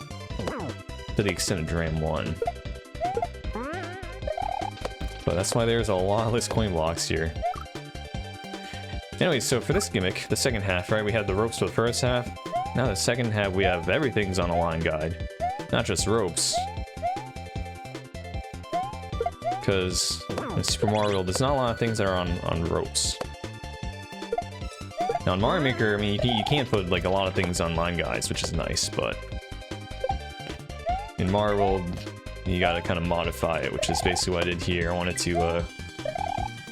to the extent of Dram 1. But that's why there's a lot less coin blocks here. Anyway, so for this gimmick, the second half, right, we had the ropes for the first half. Now the second half, we have everything's on a line guide, not just ropes. Because in Super Mario World, there's not a lot of things that are on ropes. Now in Mario Maker, I mean, you can't put like a lot of things on line guides, which is nice, but in Mario World, you gotta kind of modify it, which is basically what I did here. I wanted to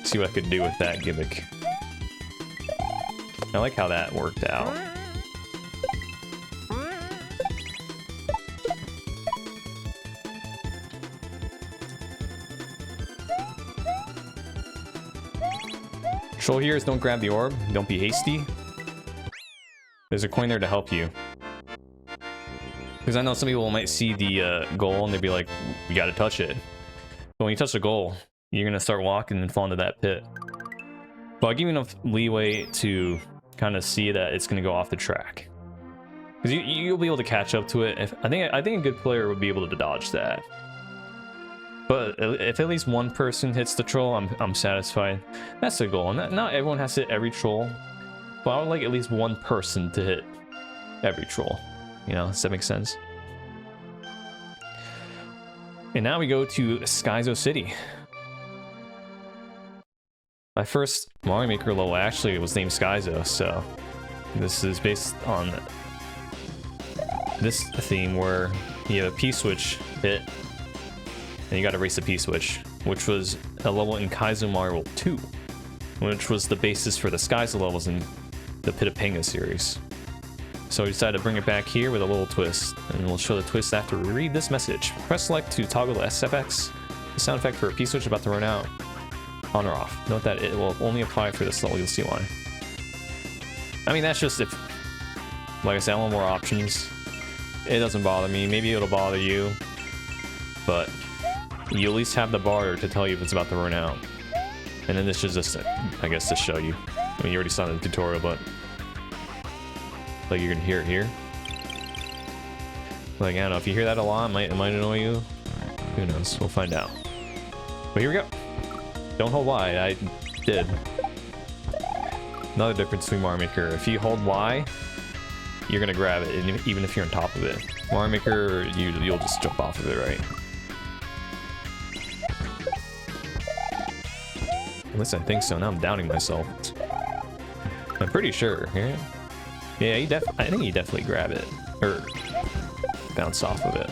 see what I could do with that gimmick. I like how that worked out. Control here is don't grab the orb, don't be hasty. There's a coin there to help you. Because I know some people might see the goal and they'd be like, you gotta touch it. But when you touch the goal, you're gonna start walking and fall into that pit. But I'll give you enough leeway to kind of see that it's gonna go off the track. Because you'll be able to catch up to it. I think a good player would be able to dodge that. But if at least one person hits the troll, I'm satisfied. That's the goal. Not everyone has to hit every troll, but I would like at least one person to hit every troll. You know, does that make sense? And now we go to Skydio City. My first Mario Maker level actually was named Skydio, so this is based on this theme where you have a P-switch hit, and you gotta race the P-switch, which was a level in Kaizo Mario World 2, which was the basis for the Skydio levels in the Pit of Panga series. So we decided to bring it back here with a little twist, and we'll show the twist after we read this message. Press select to toggle the SFX. The sound effect for a P-switch about to run out. On or off. Note that it will only apply for this level, you'll see why. I mean, that's just if, like I said, I want more options. It doesn't bother me, maybe it'll bother you, but you at least have the bar to tell you if it's about to run out. And then this is just, I guess, to show you. I mean, you already saw the tutorial, but like you're gonna hear it here. Like, I don't know, if you hear that a lot, it might annoy you. Who knows, we'll find out. But here we go. Don't hold Y, I did. Another difference between Mario Maker, if you hold Y, you're gonna grab it, even if you're on top of it. Mario Maker, you'll just jump off of it, right? At least I think so. Now I'm doubting myself. I'm pretty sure. Yeah, I think you definitely grab it or bounce off of it.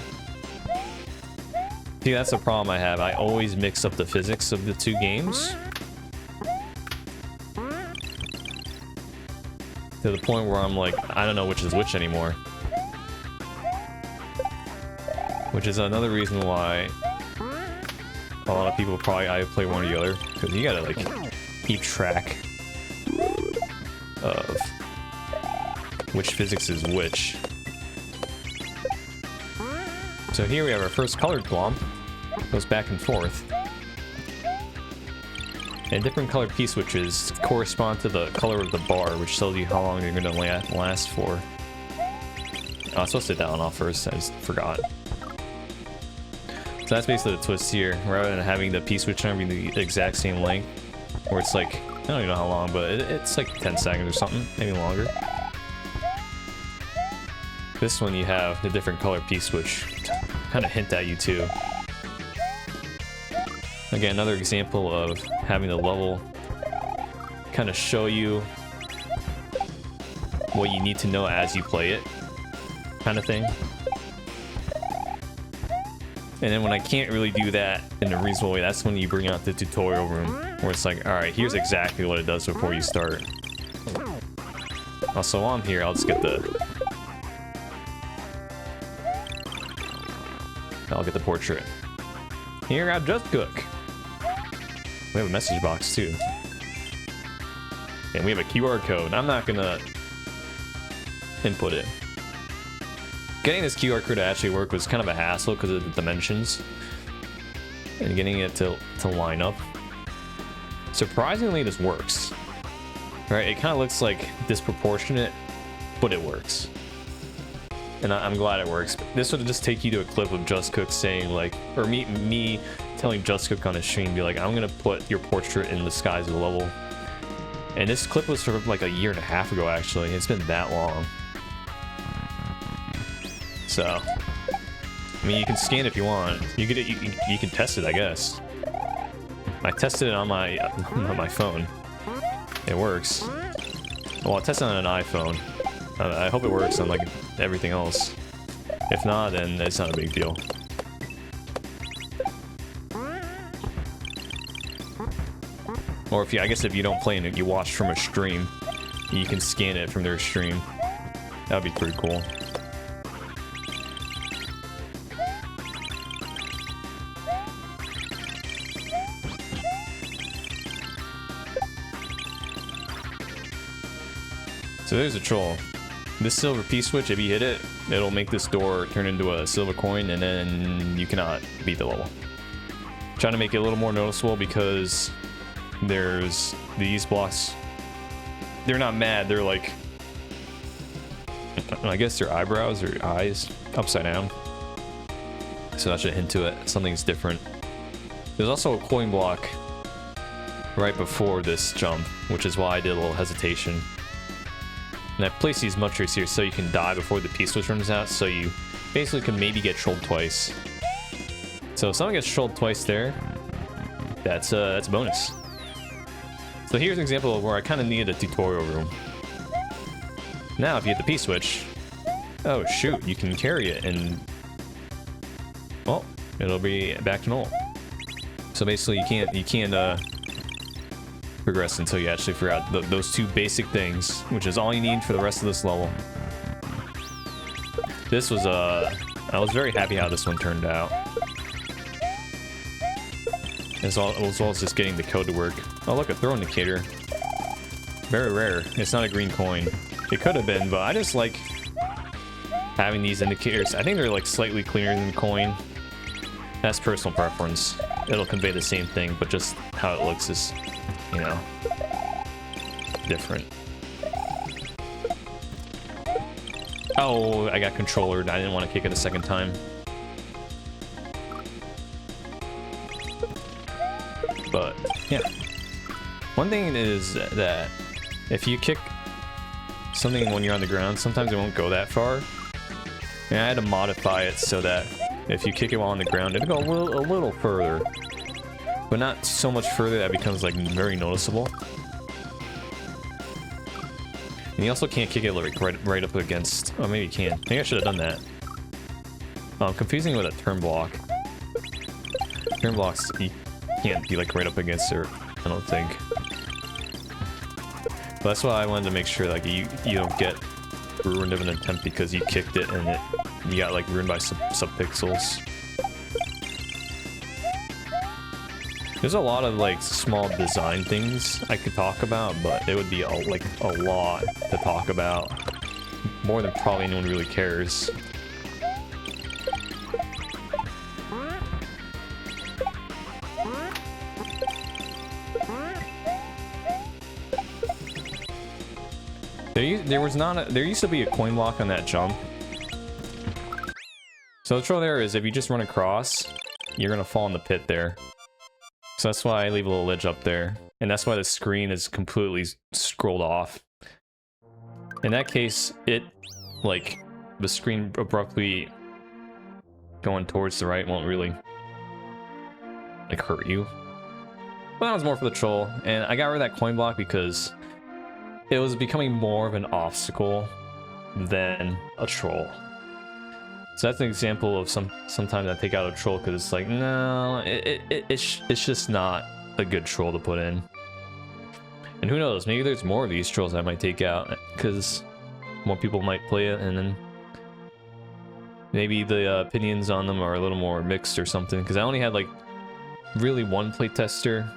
See, that's the problem I have. I always mix up the physics of the two games to the point where I'm like, I don't know which is which anymore. Which is another reason why a lot of people probably either play one or the other, because you gotta like keep track of which physics is which. So here we have our first colored glomp. Goes back and forth. And different colored P-switches correspond to the color of the bar, which tells you how long you're going to last for. Oh, I was supposed to hit that one off first, I just forgot. So that's basically the twist here. Rather than having the P-switch having the exact same length, where it's like, I don't even know how long, but it's like 10 seconds or something, maybe longer. This one you have the different color P-switch kind of hint at you too. Again, another example of having the level kind of show you what you need to know as you play it, kind of thing. And then when I can't really do that in a reasonable way, that's when you bring out the tutorial room, where it's like, alright, here's exactly what it does before you start. Also, while I'm here, I'll just get the portrait. Here, I just cook. We have a message box too. And we have a QR code. I'm not gonna input it. Getting this QR code to actually work was kind of a hassle because of the dimensions. and getting it to line up. Surprisingly, this works. Right? It kind of looks like disproportionate, but it works. And I'm glad it works. This would just take you to a clip of Just Cook saying like, or me telling Just Cook on his stream, be like, I'm gonna put your portrait in the skies of the level. And this clip was sort of like a year and a half ago, actually. It's been that long. So, I mean, you can scan if you want. You can test it, I guess. I tested it on my phone. It works. Well, I tested it on an iPhone. I hope it works on like everything else. If not, then it's not a big deal. Or if you, I guess if you don't play it, you watch from a stream, you can scan it from their stream. That would be pretty cool. So there's a troll. This silver P-switch, if you hit it, it'll make this door turn into a silver coin, and then you cannot beat the level. Trying to make it a little more noticeable because there's these blocks. They're not mad, they're like, I guess their eyebrows or eyes upside down. So that should hint to it. Something's different. There's also a coin block right before this jump, which is why I did a little hesitation. And I placed these mushers here so you can die before the P-switch runs out, so you basically can maybe get trolled twice. So if someone gets trolled twice there, that's a bonus. So here's an example of where I kind of needed a tutorial room. Now if you hit the P-switch, oh shoot, you can carry it and, well, it'll be back to normal. So basically you can't progress until you actually figure out those two basic things, which is all you need for the rest of this level. This was I was very happy how this one turned out, as well as just getting the code to work. Oh look, a throw indicator. Very rare. It's not a green coin. It could have been, but I just like having these indicators. I think they're like slightly cleaner than coin. That's personal preference. It'll convey the same thing, but just how it looks is, you know, different. Oh, I got controllered. I didn't want to kick it a second time. But, yeah. One thing is that if you kick something when you're on the ground, sometimes it won't go that far. And I had to modify it so that if you kick it while on the ground, it'll go a little further. But not so much further that it becomes like very noticeable. And you also can't kick it like right up against. Oh, maybe you can. Maybe I should have done that. I'm confusing it with a turn block. Turn blocks you can't be like right up against it, I don't think. But that's why I wanted to make sure like you don't get ruined of an attempt because you kicked it and you got like ruined by some pixels. There's a lot of like small design things I could talk about, but it would be a lot to talk about. More than probably anyone really cares. There used to be a coin block on that jump. So the troll there is if you just run across, you're gonna fall in the pit there. So that's why I leave a little ledge up there. And that's why the screen is completely scrolled off. In that case, like, the screen abruptly going towards the right won't really, like, hurt you. But that was more for the troll. And I got rid of that coin block because it was becoming more of an obstacle than a troll. So that's an example of sometimes I take out a troll because it's like, no, it's just not a good troll to put in. And who knows, maybe there's more of these trolls I might take out because more people might play it, and then maybe the opinions on them are a little more mixed or something. Because I only had like really one playtester.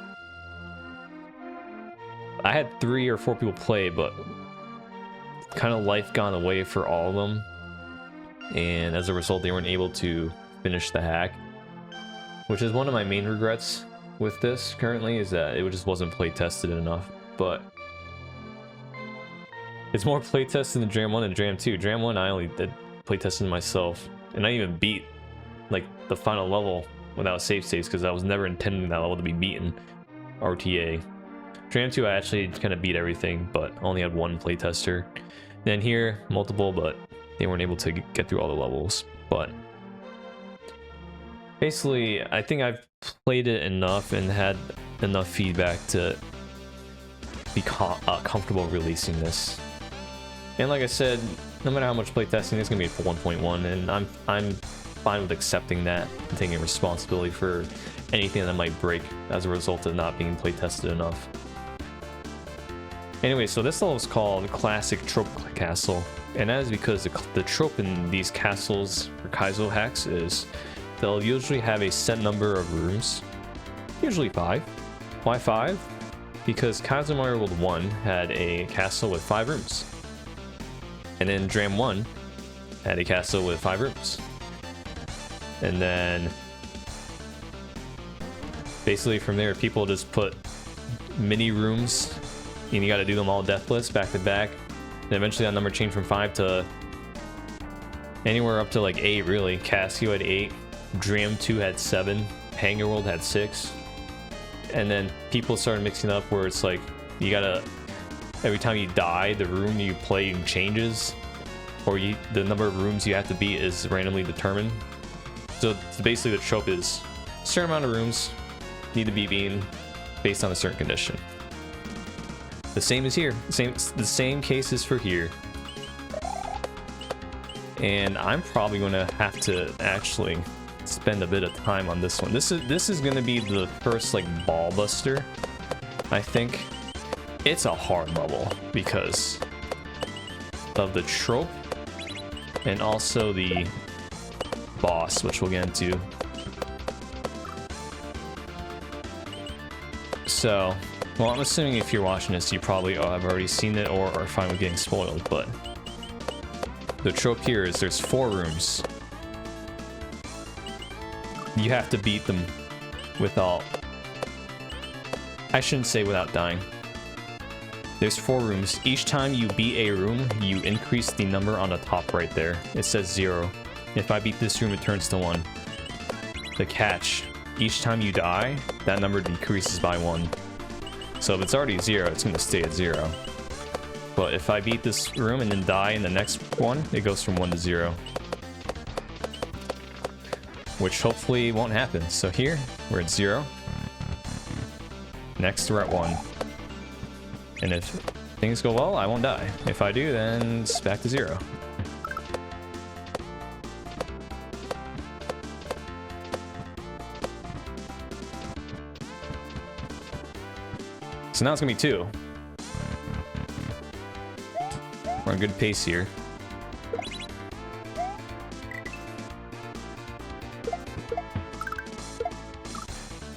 I had 3 or 4 people play, but kind of life gone away for all of them. And as a result, they weren't able to finish the hack, which is one of my main regrets with this currently, is that it just wasn't play tested enough. But it's more play tested than Dram 1 and Dram 2. Dram 1 I only did play testing myself, and I even beat like the final level without save states because I was never intending that level to be beaten. RTA. Dram 2 I actually kind of beat everything, but only had one play tester. Then here, multiple, but they weren't able to get through all the levels. But basically, I think I've played it enough and had enough feedback to be comfortable releasing this. And like I said, no matter how much playtesting, it's gonna be for 1.1, and I'm fine with accepting that and taking responsibility for anything that might break as a result of not being playtested enough. Anyway, so this level is called Classic Trope Castle, and that is because the trope in these castles or Kaizo hacks is they'll usually have a set number of rooms, usually 5. Why 5? Because Kaizo Mario World 1 had a castle with 5 rooms. And then Dram 1 had a castle with 5 rooms. And then basically from there, people just put mini rooms, and you got to do them all deathless back to back. And eventually that number changed from 5 to anywhere up to like 8, really. Casio had 8, Dram 2 had 7, Hangar World had 6. And then people started mixing up where it's like you gotta, every time you die, the room you play changes, or the number of rooms you have to beat is randomly determined. So basically the trope is a certain amount of rooms need to be beaten based on a certain condition. The same is here. The same case is for here. And I'm probably gonna have to actually spend a bit of time on this one. This is gonna be the first like ball buster, I think. It's a hard level because of the trope and also the boss, which we'll get into. So, well, I'm assuming if you're watching this, you probably have already seen it or are fine with getting spoiled, but the trope here is there's 4 rooms. You have to beat them without, I shouldn't say without dying. There's 4 rooms. Each time you beat a room, you increase the number on the top right there. It says 0. If I beat this room, it turns to 1. The catch, each time you die, that number decreases by 1. So if it's already 0, it's going to stay at 0. But if I beat this room and then die in the next one, it goes from 1 to 0. Which hopefully won't happen. So here, we're at 0. Next, we're at 1. And if things go well, I won't die. If I do, then it's back to 0. So now it's gonna be 2. We're on good pace here.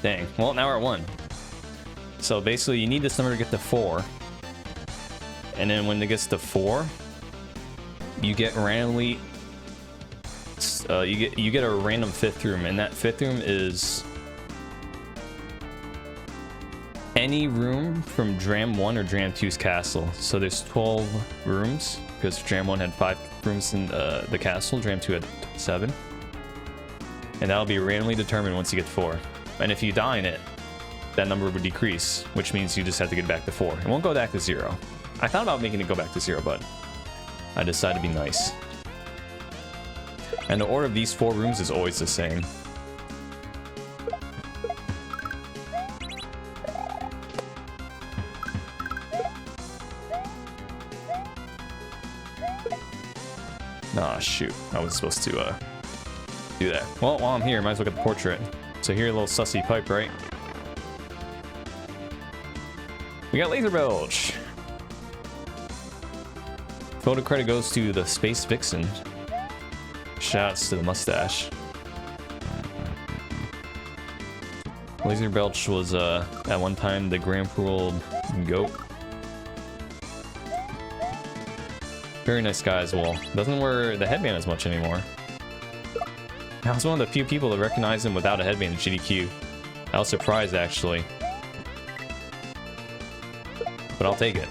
Dang. Well, now we're at 1. So basically, you need this number to get to 4. And then when it gets to 4, you get randomly... you get a random 5th room, and that 5th room is... any room from Dram 1 or Dram 2's castle. So there's 12 rooms, because Dram 1 had 5 rooms in the castle, Dram 2 had 7. And that'll be randomly determined once you get 4. And if you die in it, that number would decrease, which means you just have to get back to 4. It won't go back to 0. I thought about making it go back to 0, but I decided to be nice. And the order of these 4 rooms is always the same. Ah, shoot. I was supposed to do that. Well, while I'm here, might as well get the portrait. So here, a little sussy pipe, right? We got Laser Belch. Photo credit goes to the Space Vixen. Shouts to the mustache. Laser Belch was at one time the Grand World goat. Very nice guy as well. Doesn't wear the headband as much anymore. I was one of the few people to recognize him without a headband in GDQ. I was surprised, actually. But I'll take it.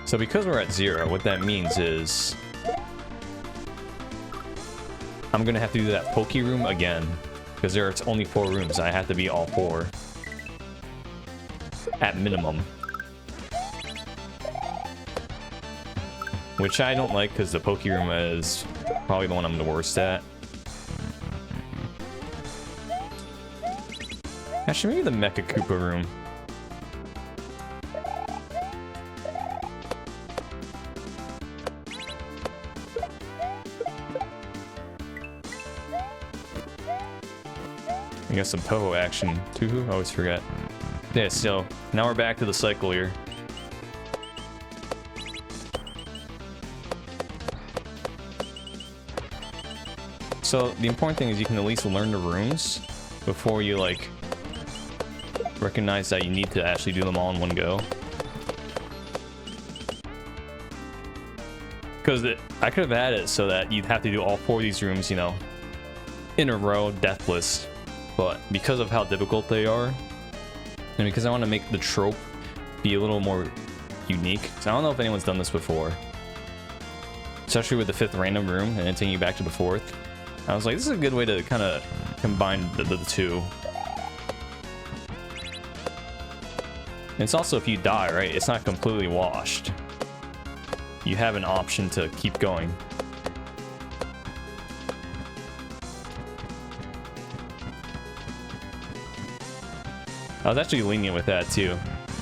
So because we're at 0, what that means is I'm gonna have to do that Poke room again. Because there are only 4 rooms. I have to be all 4. At minimum. Which I don't like because the Poke room is probably the one I'm the worst at. Actually, maybe the Mecha Koopa room. We got some Poho action too. I always forget. Yeah, so now we're back to the cycle here. So the important thing is you can at least learn the rooms before you like recognize that you need to actually do them all in one go. Because I could have had it so that you'd have to do all 4 of these rooms, you know, in a row, deathless. But because of how difficult they are, and because I want to make the trope be a little more unique, so I don't know if anyone's done this before, especially with the 5th random room and then taking you back to the 4th. I was like, this is a good way to kind of combine the two. And it's also if you die, right? It's not completely washed. You have an option to keep going. I was actually lenient with that too.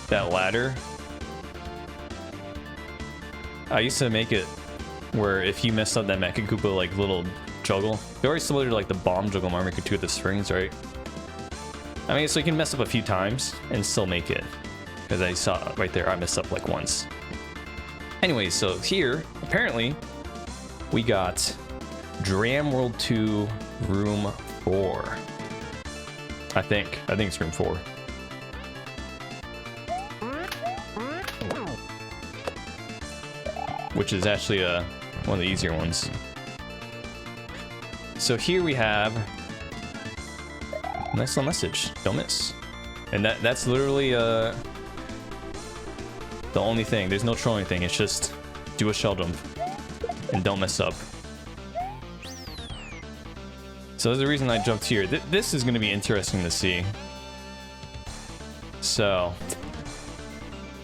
That ladder. I used to make it where if you messed up that Mecha Koopa like little juggle, very similar to like the bomb juggle Mario Maker 2 with the springs, right? I mean, so you can mess up a few times and still make it. Because I saw right there, I messed up like once. Anyway, so here, apparently, we got Dram World 2 Room 4. I think it's Room 4. Which is actually one of the easier ones. So here we have a nice little message. Don't miss. And that's literally the only thing. There's no trolling thing. It's just do a shell jump and don't mess up. So there's a reason I jumped here. This is going to be interesting to see. So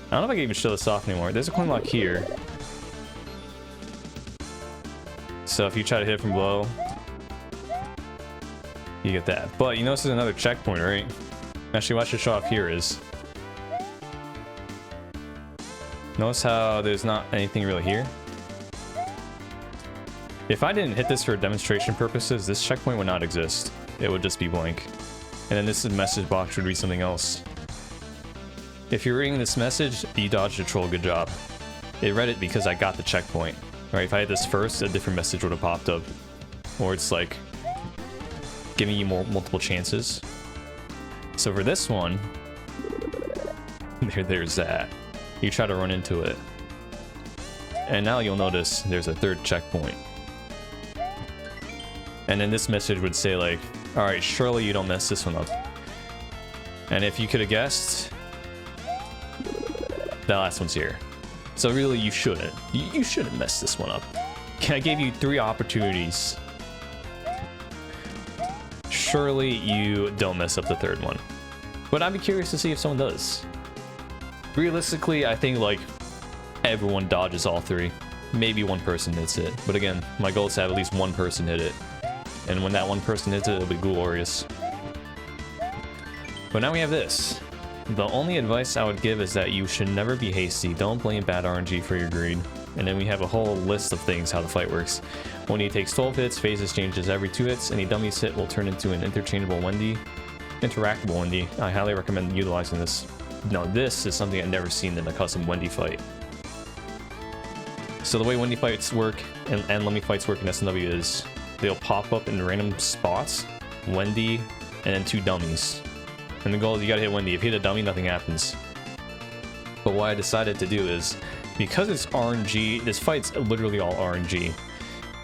I don't know if I can even show this off anymore. There's a coin lock here. So if you try to hit it from below, you get that. But you notice there's another checkpoint, right? Actually, what I should show off here is... Notice how there's not anything really here? If I didn't hit this for demonstration purposes, this checkpoint would not exist. It would just be blank. And then this message box would read something else. If you're reading this message, you dodged a troll, good job. It read it because I got the checkpoint. Right, if I had this first, a different message would have popped up. Or it's like giving you multiple chances. So for this one, there's that. You try to run into it. And now you'll notice there's a 3rd checkpoint. And then this message would say like, alright, surely you don't mess this one up. And if you could have guessed, that last one's here. So really, you shouldn't. You shouldn't mess this one up. I gave you 3 opportunities. Surely you don't mess up the 3rd one. But I'd be curious to see if someone does. Realistically, I think like everyone dodges all 3. Maybe one person hits it. But again, my goal is to have at least one person hit it. And when that one person hits it, it'll be glorious. But now we have this. The only advice I would give is that you should never be hasty. Don't blame bad RNG for your greed. And then we have a whole list of things how the fight works. Wendy takes 12 hits, phases changes every 2 hits. Any dummies hit will turn into an interchangeable Wendy. Interactable Wendy. I highly recommend utilizing this. Now this is something I've never seen in a custom Wendy fight. So the way Wendy fights work and Lemmy fights work in SNW is they'll pop up in random spots, Wendy, and then 2 dummies. And the goal is you gotta hit Wendy. If you hit a dummy, nothing happens. But what I decided to do is, because it's RNG, this fight's literally all RNG.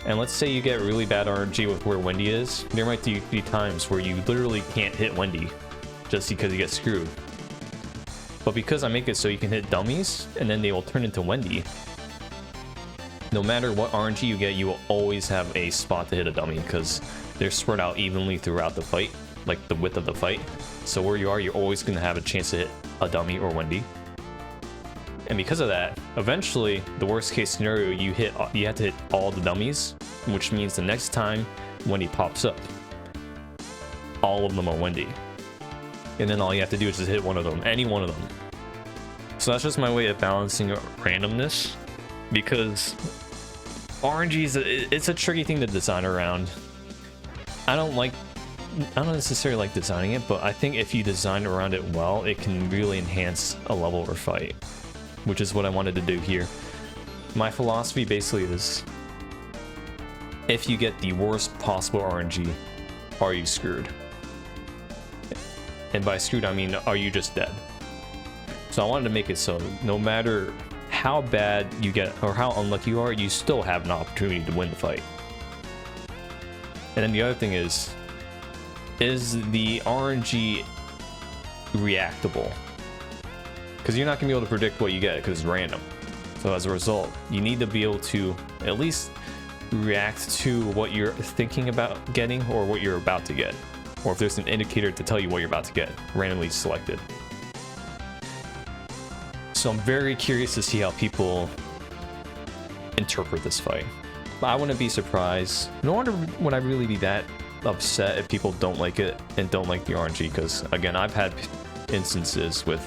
And let's say you get really bad RNG with where Wendy is. There might be times where you literally can't hit Wendy just because you get screwed. But because I make it so you can hit dummies and then they will turn into Wendy, no matter what RNG you get, you will always have a spot to hit a dummy because they're spread out evenly throughout the fight, like the width of the fight. So where you are, you're always going to have a chance to hit a dummy or Wendy. And because of that, eventually, the worst case scenario, you have to hit all the dummies, which means the next time Wendy pops up, all of them are Wendy. And then all you have to do is just hit one of them, any one of them. So that's just my way of balancing randomness, because RNG it's a tricky thing to design around. I don't necessarily like designing it, but I think if you design around it well, it can really enhance a level or fight, which is what I wanted to do here. My philosophy basically is, if you get the worst possible RNG, are you screwed? And by screwed, I mean, are you just dead? So I wanted to make it so no matter how bad you get or how unlucky you are, you still have an opportunity to win the fight. And then the other thing is the RNG reactable? Because you're not going to be able to predict what you get because it's random. So as a result, you need to be able to at least react to what you're thinking about getting or what you're about to get. Or if there's an indicator to tell you what you're about to get, randomly selected. So I'm very curious to see how people interpret this fight. I wouldn't be surprised. No wonder would I really be that upset if people don't like it and don't like the RNG, because again, I've had instances with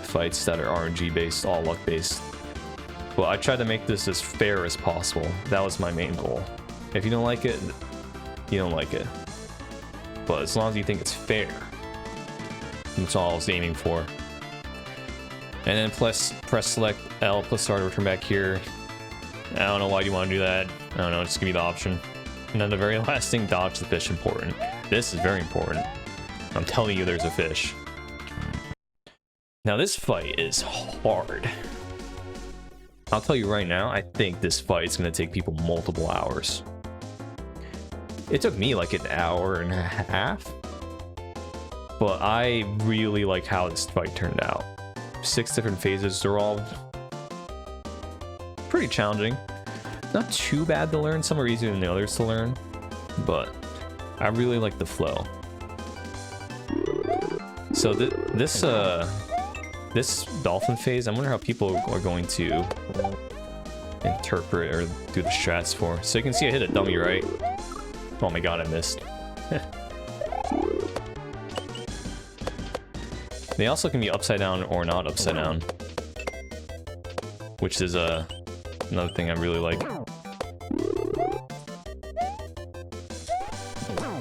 fights that are RNG based, all luck based. Well, I tried to make this as fair as possible. That was my main goal. If you don't like it, you don't like it. But as long as you think it's fair, that's all I was aiming for. And then press select L plus start to return back here. I don't know why you want to do that. I don't know, just give me the option. And then the very last thing, dodge the fish, important. This is very important. I'm telling you, there's a fish. Now this fight is hard. I'll tell you right now, I think this fight is going to take people multiple hours. It took me like an hour and a half. But I really like how this fight turned out. 6 different phases, they're all pretty challenging. Not too bad to learn, some are easier than the others to learn, but I really like the flow. So this dolphin phase, I wonder how people are going to interpret or do the strats for. So you can see I hit a dummy, right? Oh my god, I missed. They also can be upside down or not upside down, which is another thing I really like.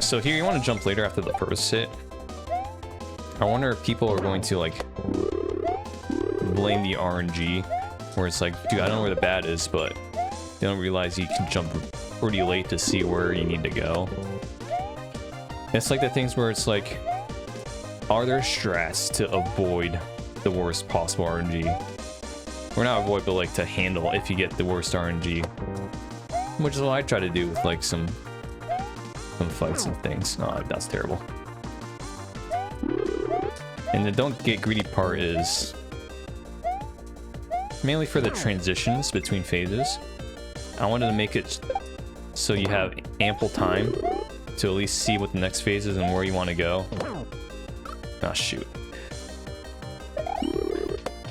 So here you want to jump later after the first hit. I wonder if people are going to like blame the RNG, where it's like, dude, I don't know where the bat is, but they don't realize you can jump pretty late to see where you need to go. It's like the things where it's like, are there strats to avoid the worst possible RNG? Or not avoid, but like to handle if you get the worst RNG. Which is what I try to do with like some fights and things. Oh, that's terrible. And the don't get greedy part is mainly for the transitions between phases. I wanted to make it so you have ample time to at least see what the next phase is and where you want to go. Ah, shoot.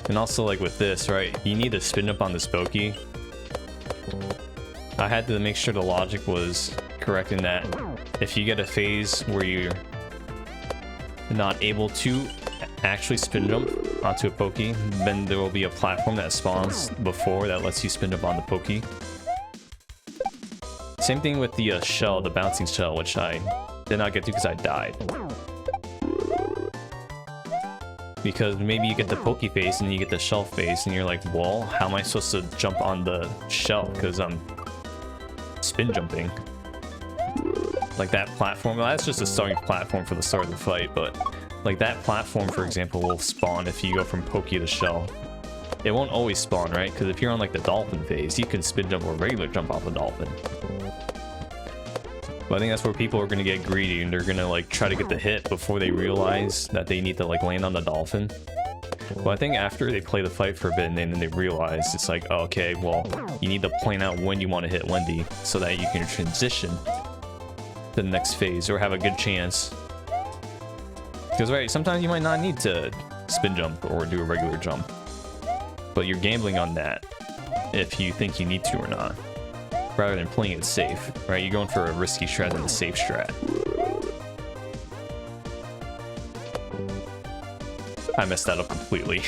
And also, like with this, right, you need to spin up on this pokey. I had to make sure the logic was correct in that if you get a phase where you're not able to actually spin jump onto a pokey, then there will be a platform that spawns before that lets you spin up on the pokey. Same thing with the shell, the bouncing shell, which I did not get to because I died. Because maybe you get the pokey face and you get the shell face and you're like, well, how am I supposed to jump on the shell because I'm spin jumping? Like that platform, well, that's just a starting platform for the start of the fight, but like that platform, for example, will spawn if you go from pokey to shell. it won't always spawn, right? Because if you're on like the dolphin phase, you can spin jump or regular jump off a dolphin. But I think that's where people are gonna get greedy and they're gonna like try to get the hit before they realize that they need to like land on the dolphin. Well, I think after they play the fight for a bit and then they realize it's like, oh, okay, well, you need to plan out when you want to hit Wendy so that you can transition to the next phase or have a good chance. Because, right, sometimes you might not need to spin jump or do a regular jump, but you're gambling on that if you think you need to or not, rather than playing it safe, right? You're going for a risky strat than a safe strat. I messed that up completely.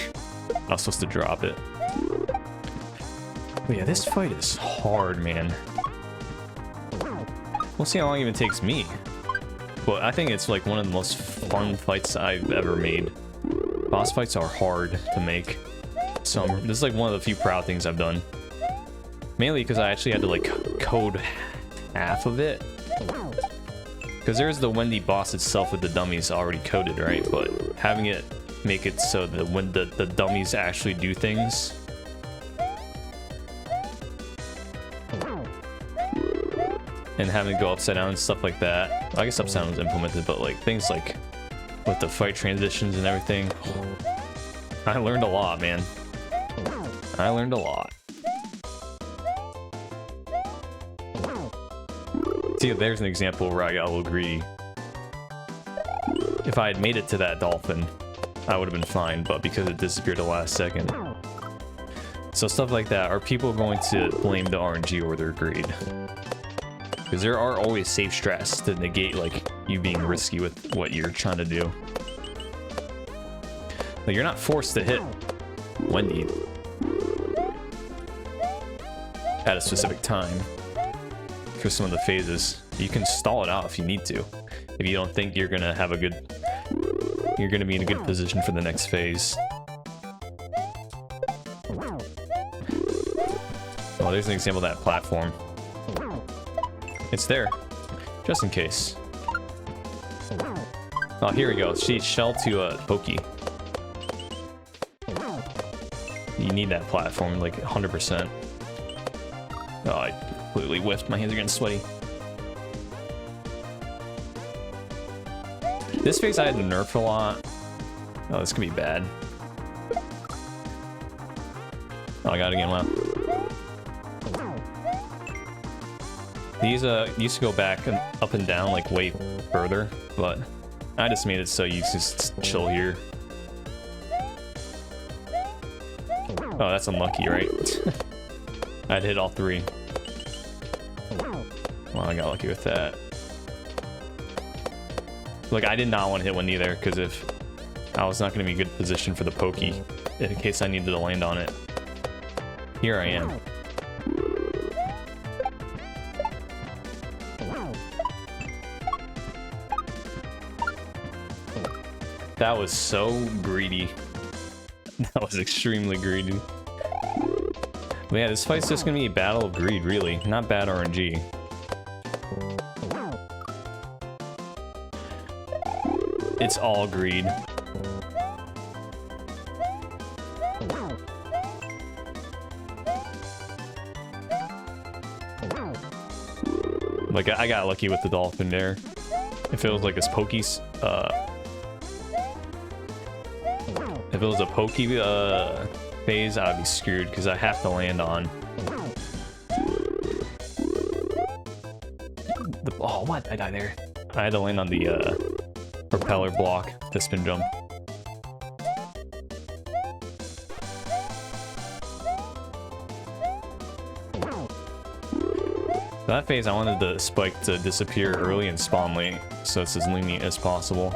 I was supposed to drop it. But yeah, this fight is hard, man. We'll see how long it even takes me. But I think it's like one of the most fun fights I've ever made. Boss fights are hard to make. So this is like one of the few proud things I've done. Mainly because I actually had to like code half of it. Because there's the Wendy boss itself with the dummies already coded, right? But having it make it so that when the dummies actually do things, and having to go upside down and stuff like that. I guess upside down was implemented, but like things like with the fight transitions and everything, I learned a lot, man. I learned a lot. See, there's an example where I got a little greedy. If I had made it to that dolphin, I would have been fine, but because it disappeared at the last second. So stuff like that, are people going to blame the RNG or their greed? Because there are always safe strats to negate like you being risky with what you're trying to do. Like, you're not forced to hit Wendy at a specific time for some of the phases. You can stall it out if you need to. If you don't think you're gonna have a good, you're gonna be in a good position for the next phase. Oh, there's an example of that platform. It's there, just in case. Oh, here we go. She shell to Pokey. You need that platform, like 100%. Oh, I completely whiffed. My hands are getting sweaty. This phase I had to nerf a lot. Oh, this could be bad. Oh, I got it again. Wow. These used to go back and up and down like way further, but I just made it so you just chill here. Oh, that's unlucky, right? I'd hit all three. Well, I got lucky with that. Like, I did not want to hit one either, because if I was not going to be in good position for the pokey in case I needed to land on it. Here I am. That was so greedy. That was extremely greedy. But yeah, this fight's just gonna be a battle of greed, really. Not bad RNG. It's all greed. Like, I got lucky with the dolphin there. If it was like this Poke's, if it was a Pokey phase, I'd be screwed because I have to land on. Oh, what? I died there. I had to land on the propeller block to spin jump. That phase, I wanted the spike to disappear early and spawn late, so it's as lenient as possible.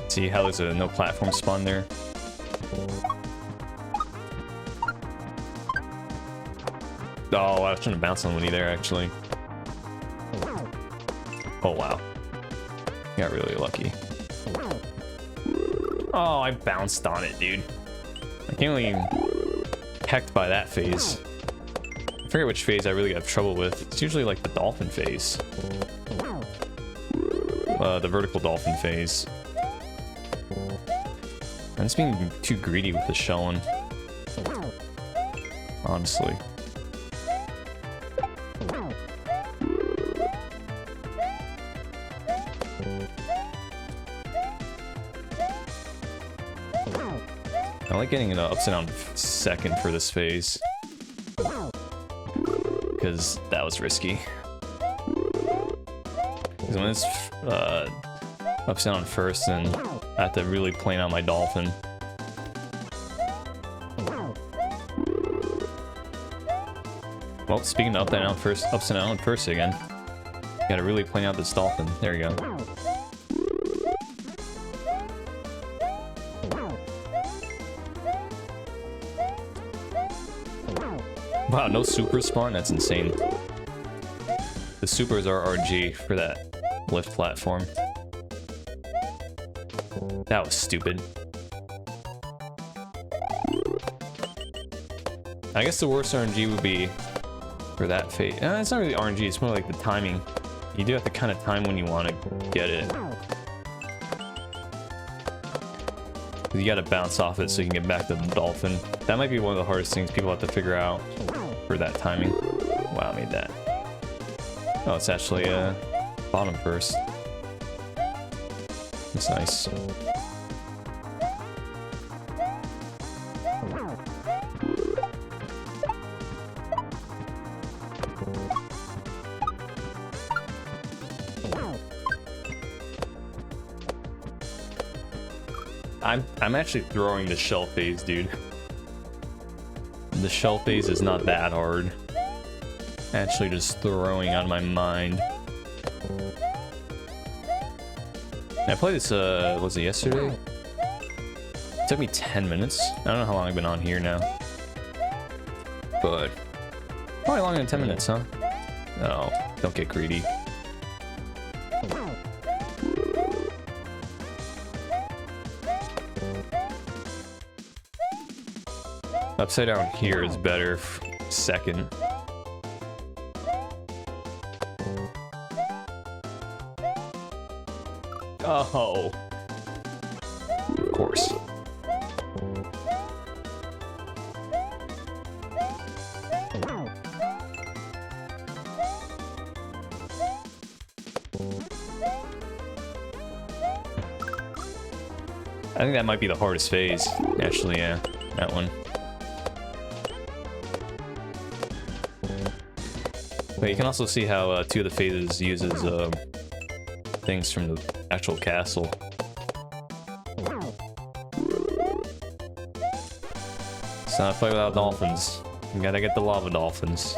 See how there's a no platform spawn there? Oh, I was trying to bounce on Winnie there, actually. Oh, wow. Got really lucky. Oh, I bounced on it, dude. I can't even hecked by that phase. forget which phase I really have trouble with. It's usually like the dolphin phase. The vertical dolphin phase. I'm just being too greedy with the shelling. Honestly. I like getting an upside down second for this phase. Because that was risky. Because when it's upside down first, then I have to really plan out my dolphin. Well, speaking of upside down first again. Gotta really plan out this dolphin. There you go. Wow, no super spawn? That's insane. The supers are RG for that lift platform. That was stupid. I guess the worst RNG would be for that phase. It's not really RNG, it's more like the timing. You do have to kind of time when you want to get it. You gotta bounce off it so you can get back to the dolphin. That might be one of the hardest things people have to figure out for that timing. Wow, I made that. Oh, it's actually bottom first. That's nice. I'm actually throwing the shell phase, dude. The shell phase is not that hard. Actually just throwing out of my mind. I played this, was it yesterday? It took me 10 minutes. I don't know how long I've been on here now. But probably longer than 10 minutes, huh? Oh, don't get greedy. Upside down here is better second. Oh. Of course. I think that might be the hardest phase. Actually, yeah. That one. But you can also see how two of the phases uses things from the actual castle. It's not a fight without dolphins. You gotta get the lava dolphins.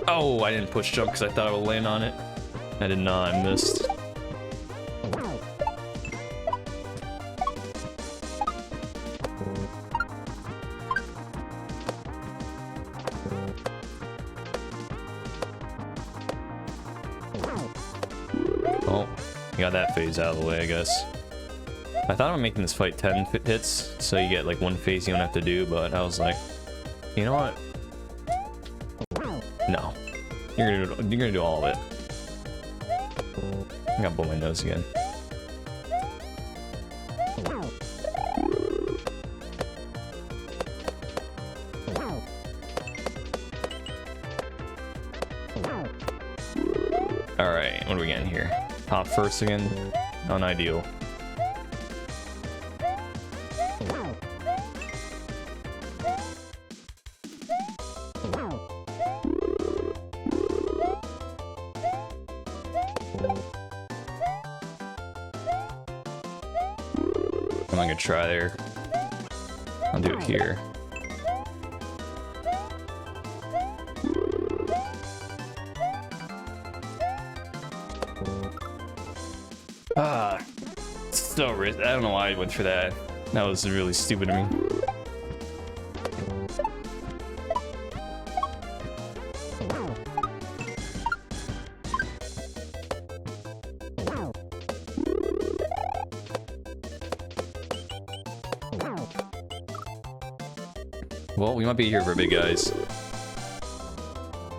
Oh, I didn't push jump because I thought I would land on it. I did not, I missed. Got that phase out of the way, I guess. I thought I'm making this fight 10 hits, so you get like one phase you don't have to do, but I was like, you know what? No. You're gonna do all of it. I gotta blow my nose again. Alright, what are we getting here? Top first again? Unideal. I'm not gonna try there. I'll do it here. So I don't know why I went for that. That was really stupid of me. Well, we might be here for a bit, guys.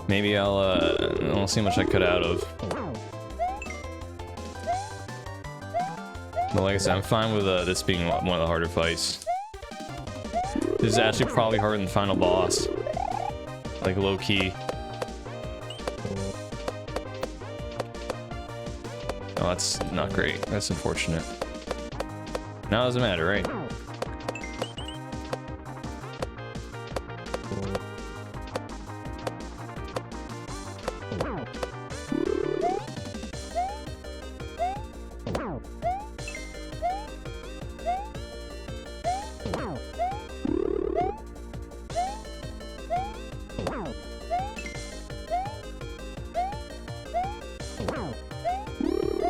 Maybe I'll see how much I cut out of. But like I said, I'm fine with this being one of the harder fights. This is actually probably harder than the final boss. Like, low-key. Oh, that's not great. That's unfortunate. Now it doesn't matter, right?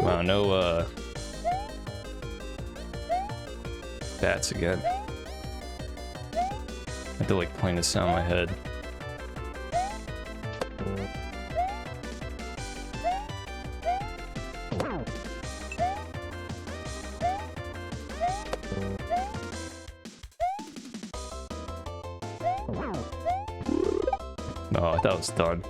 Wow, no, bats again. I have to, like, point this out in my head. Oh, I thought it was done.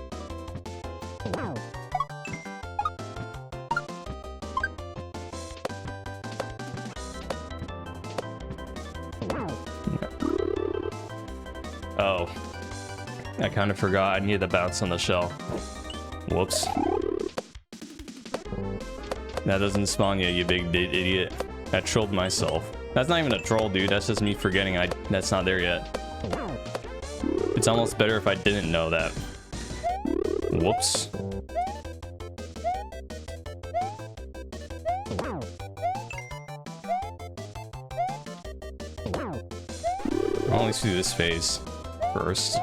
Oh, I kind of forgot I needed to bounce on the shell. Whoops. That doesn't spawn yet, you big idiot. I trolled myself. That's not even a troll, dude. That's just me forgetting that's not there yet. It's almost better if I didn't know that. Whoops. I'll only do this phase first.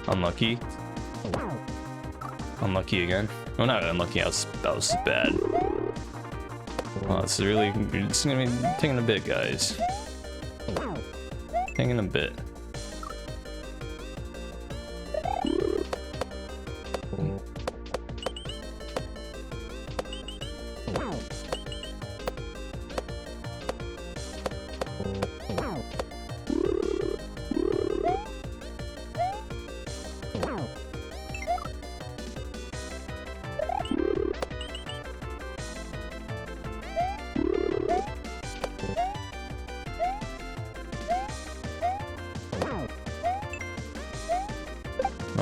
Unlucky. Unlucky again. Oh, not unlucky. That was bad. Well, it's gonna be taking a bit, guys. Taking a bit.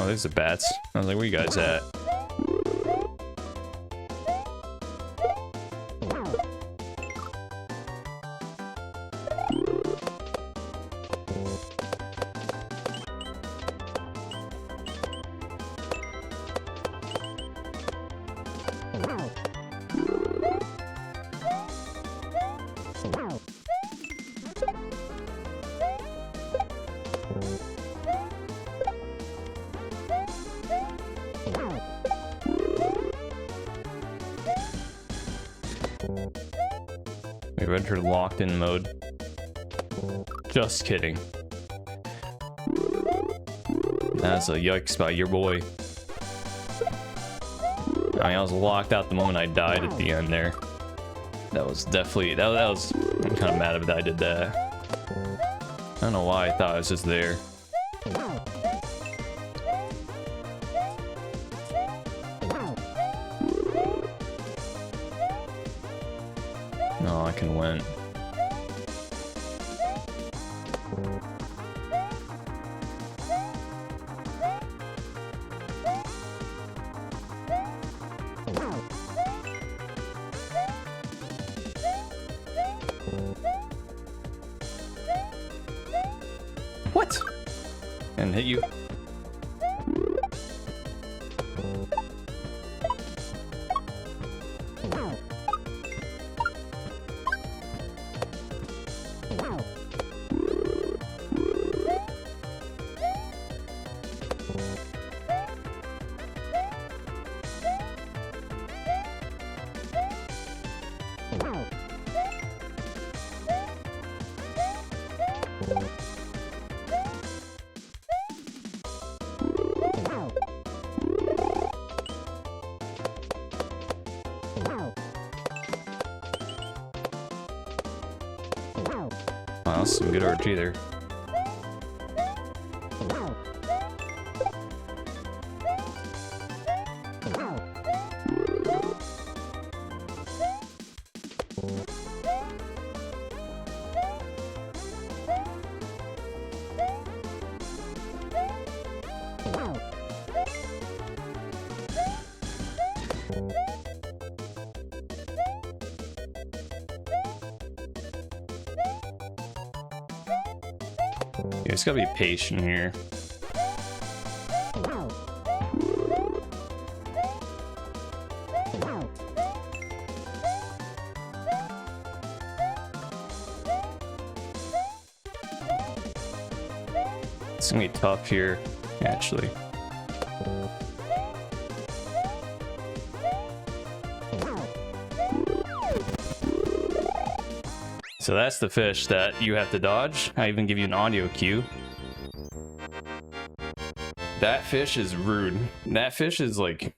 Oh, there's the bats. I was like, where you guys at? We've entered locked in mode. Just kidding. That's a yikes by your boy. I mean, I was locked out the moment I died at the end there. That was definitely, that was, I'm kind of mad about that I did that. I don't know why I thought I was just there. No, I can win. What? And hit you. Wow, that's some good RG there. You just gotta be patient here. It's gonna be tough here, actually. So that's the fish that you have to dodge. I even give you an audio cue. That fish is rude. That fish is like...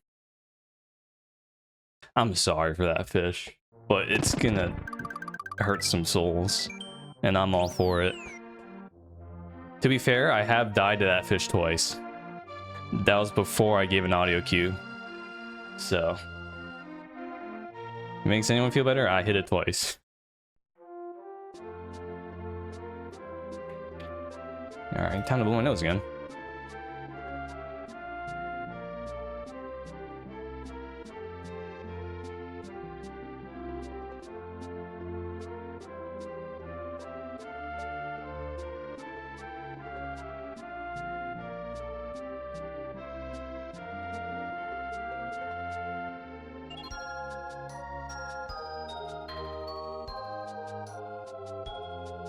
I'm sorry for that fish, but it's gonna hurt some souls, and I'm all for it. To be fair, I have died to that fish twice. That was before I gave an audio cue. So... makes anyone feel better? I hit it twice. Alright, time to blow my nose again.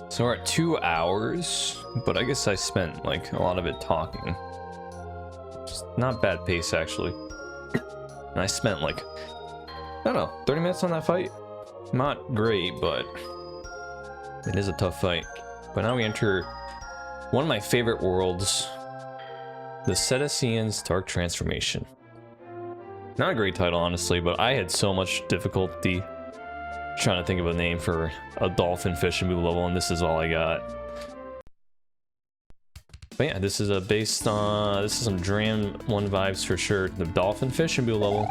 So we're at 2 hours, but I guess I spent like a lot of it talking. Just not bad pace actually. And I spent like, I don't know, 30 minutes on that fight. Not great, but it is a tough fight. But now we enter one of my favorite worlds, the Sedian's Dark Transformation. Not a great title, honestly, but I had so much difficulty trying to think of a name for a dolphin fish and move level, and this is all I got. But yeah, this is based on, this is some Dram 1 vibes for sure. The dolphin fish and boo level.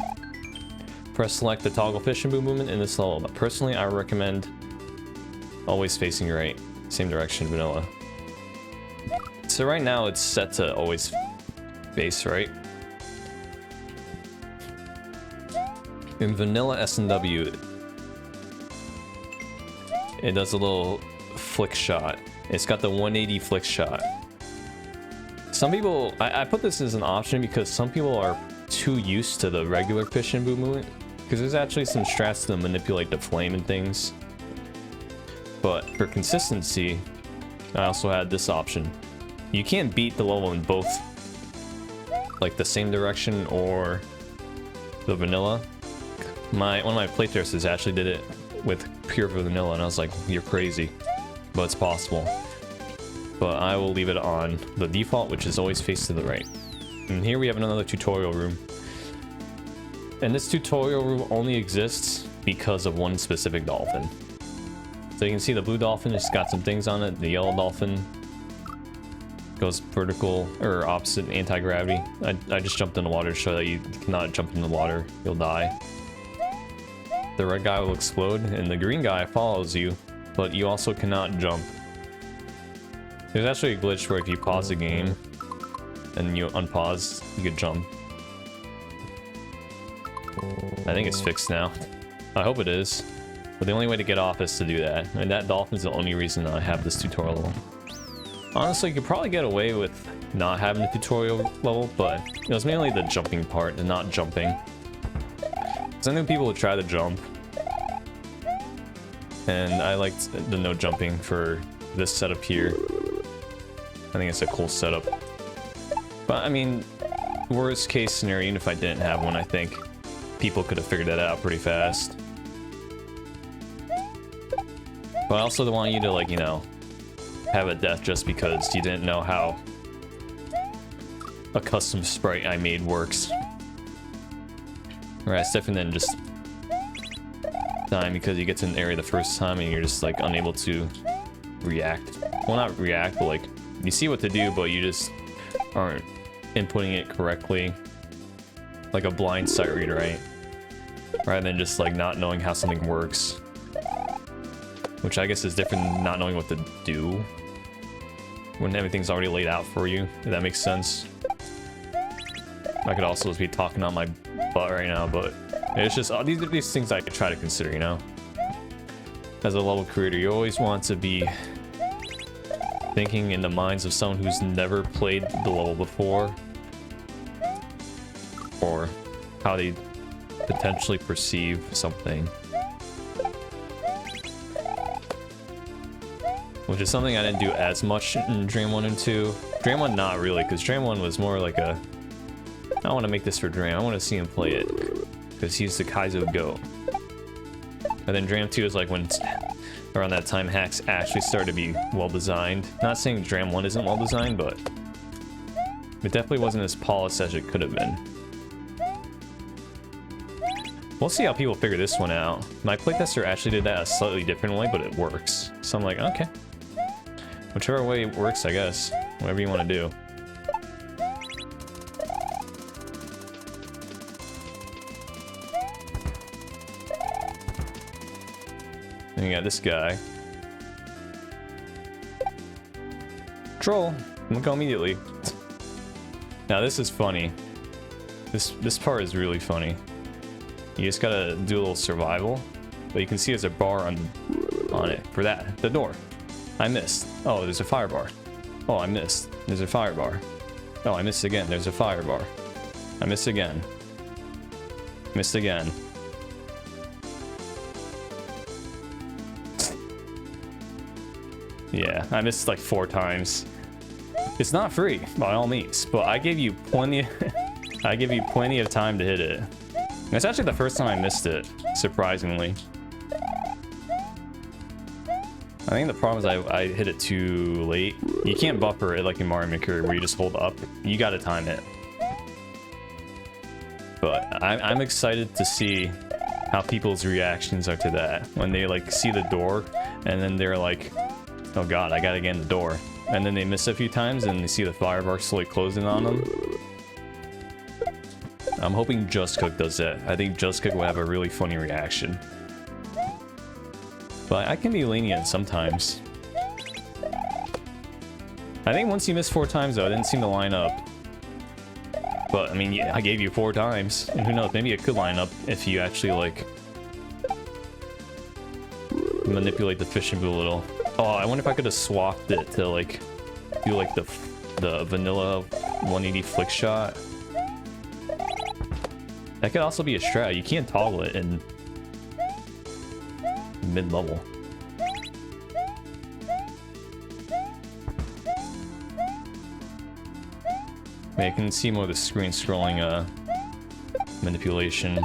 Press select the toggle fish and boo movement in this level, but personally I recommend always facing right, same direction vanilla. So right now it's set to always face right. In vanilla S&W, it does a little flick shot. It's got the 180 flick shot. Some people, I put this as an option because some people are too used to the regular fish and boo movement. Because there's actually some strats to manipulate the flame and things. But for consistency, I also had this option. You can't beat the level in both, like the same direction or the vanilla. One of my playtesters actually did it with pure vanilla, and I was like, you're crazy, but it's possible. But I will leave it on the default, which is always face to the right. And here we have another tutorial room. And this tutorial room only exists because of one specific dolphin. So you can see the blue dolphin, it's got some things on it. The yellow dolphin goes vertical, or opposite anti-gravity. I just jumped in the water to show that you cannot jump in the water, you'll die. The red guy will explode, and the green guy follows you, but you also cannot jump. There's actually a glitch where if you pause the game, and you unpause, you could jump. I think it's fixed now. I hope it is. But the only way to get off is to do that. And that dolphin's the only reason I have this tutorial level. Honestly, you could probably get away with not having the tutorial level, but it was mainly the jumping part and not jumping. Because I knew people would try to jump. And I liked the no jumping for this setup here. I think it's a cool setup. But I mean, worst case scenario, even if I didn't have one, I think people could have figured that out pretty fast. But I also don't want you to, like, you know, have a death just because you didn't know how a custom sprite I made works. Right, it's different than just dying because you get to an area the first time and you're just, like, unable to react. Well, not react, but, like, you see what to do, but you just aren't inputting it correctly. Like a blind sight reader, right? Rather than just, like, not knowing how something works. Which I guess is different than not knowing what to do when everything's already laid out for you, if that makes sense. I could also be talking on my butt right now, but it's just these things I try to consider, you know? As a level creator, you always want to be thinking in the minds of someone who's never played the level before, or how they potentially perceive something. Which is something I didn't do as much in Dram 1 and 2. Dram 1 not really, because Dram 1 was more like a... I want to make this for Dram, I want to see him play it. Because he's the Kaizo GOAT. And then Dram 2 is like when, around that time, hacks actually started to be well designed. Not saying Dram 1 isn't well designed, but it definitely wasn't as polished as it could have been. We'll see how people figure this one out. My playtester actually did that a slightly different way, but it works. So I'm like, okay. Whichever way it works, I guess. Whatever you want to do. And you got this guy. Troll. I'm gonna go immediately. Now this is funny. This part is really funny. You just gotta do a little survival, but you can see there's a bar on it for that. The door. I missed. Oh, there's a fire bar. Oh, I missed. There's a fire bar. Oh, I missed again. There's a fire bar. I missed again. Missed again. Yeah, I missed like 4 times. It's not free, by all means, but I gave you plenty I give you plenty of time to hit it. That's actually the first time I missed it, surprisingly. I think the problem is I hit it too late. You can't buffer it like in Mario Maker where you just hold up. You gotta time it. But I'm excited to see how people's reactions are to that. When they like see the door and then they're like, oh god, I gotta get in the door. And then they miss a few times and they see the fire bar slowly closing on them. I'm hoping Just Cook does that. I think Just Cook will have a really funny reaction. But I can be lenient sometimes. I think once you miss 4 times though, it didn't seem to line up. But I mean, yeah, I gave you 4 times. And who knows, maybe it could line up if you actually like manipulate the fishing boot a little. Oh, I wonder if I could have swapped it to like do like the vanilla 180 flick shot. That could also be a strat. You can't toggle it in mid-level. I can see more of the screen scrolling manipulation.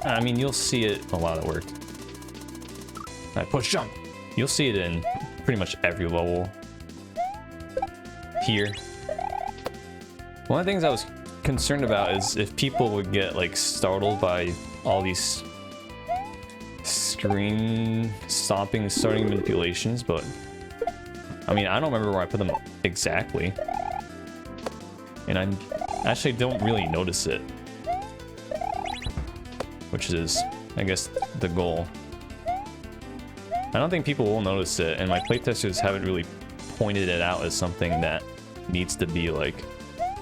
I mean, you'll see it a lot of work. I push jump. You'll see it in pretty much every level. Here. One of the things I was concerned about is if people would get like startled by all these screen stopping and starting manipulations, but I mean, I don't remember where I put them exactly, and I actually don't really notice it, which is, I guess, the goal. I don't think people will notice it, and my playtesters haven't really pointed it out as something that needs to be like,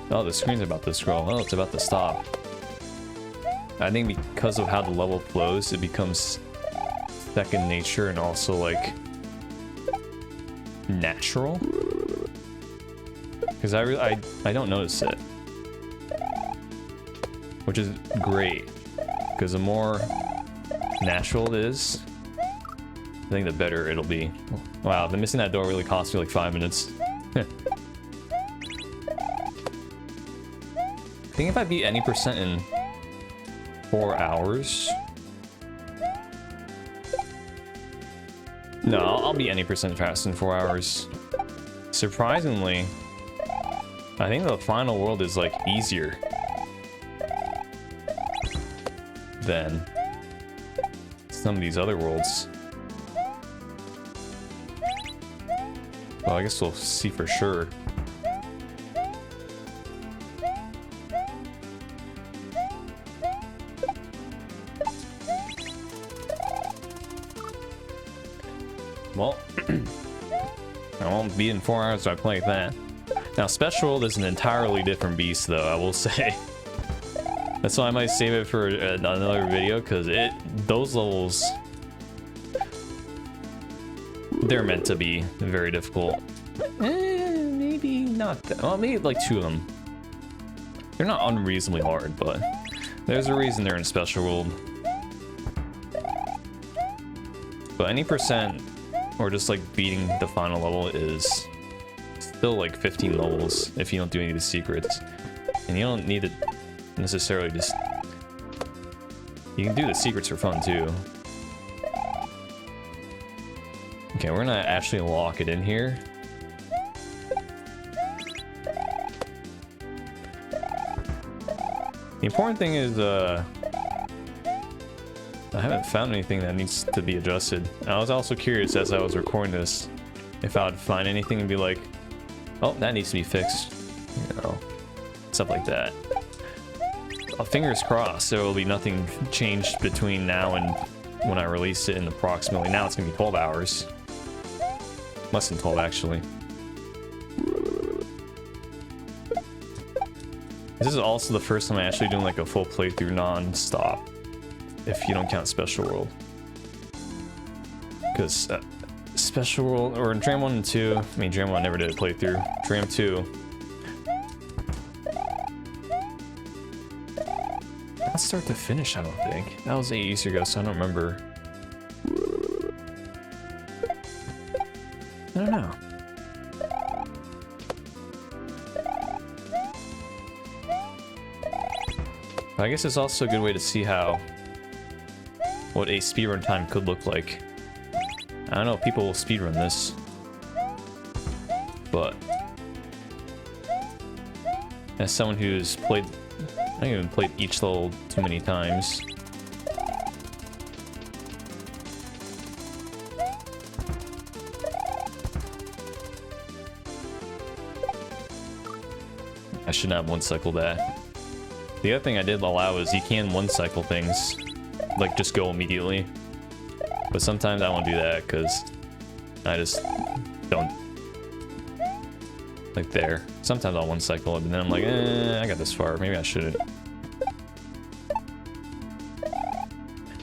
oh, the screen's about to scroll. Oh, it's about to stop. I think because of how the level flows, it becomes second nature and also like natural. Because I don't notice it, which is great. Because the more natural it is, I think the better it'll be. Wow, the missing that door really cost me like 5 minutes. I think if I beat any percent in 4 hours, No, I'll be any percent faster in 4 hours. Surprisingly, I think the final world is like easier than some of these other worlds. Well, I guess we'll see for sure. Well, I won't be in 4 hours if I play that. Now, Special World is an entirely different beast, though, I will say. That's why I might save it for another video, because those levels, they're meant to be very difficult. Maybe not that. Well, maybe like 2 of them. They're not unreasonably hard, but there's a reason they're in Special World. But any percent, or just like beating the final level, is still like 15 levels if you don't do any of the secrets. And you don't need to necessarily just... You can do the secrets for fun too. Okay, we're gonna actually lock it in here. The important thing is, I haven't found anything that needs to be adjusted. I was also curious as I was recording this if I would find anything and be like, oh, that needs to be fixed. You know, stuff like that. Fingers crossed there will be nothing changed between now and when I release it in approximately, now it's gonna be 12 hours. Less than 12 actually. This is also the first time I'm actually doing like a full playthrough non-stop, if you don't count Special World. Because Special World, or in Dram 1 and 2, I mean Dram 1 never did a playthrough. Dram 2, not start to finish, I don't think. That was 8 years ago, so I don't remember. I don't know. I guess it's also a good way to see what a speedrun time could look like. I don't know if people will speedrun this, but as someone who's played, I haven't even played each level too many times. I should not one cycle that. The other thing I did allow is you can one cycle things, like just go immediately. But sometimes I won't do that because I just don't. Like there. Sometimes I'll one cycle it and then I'm like, I got this far. Maybe I shouldn't.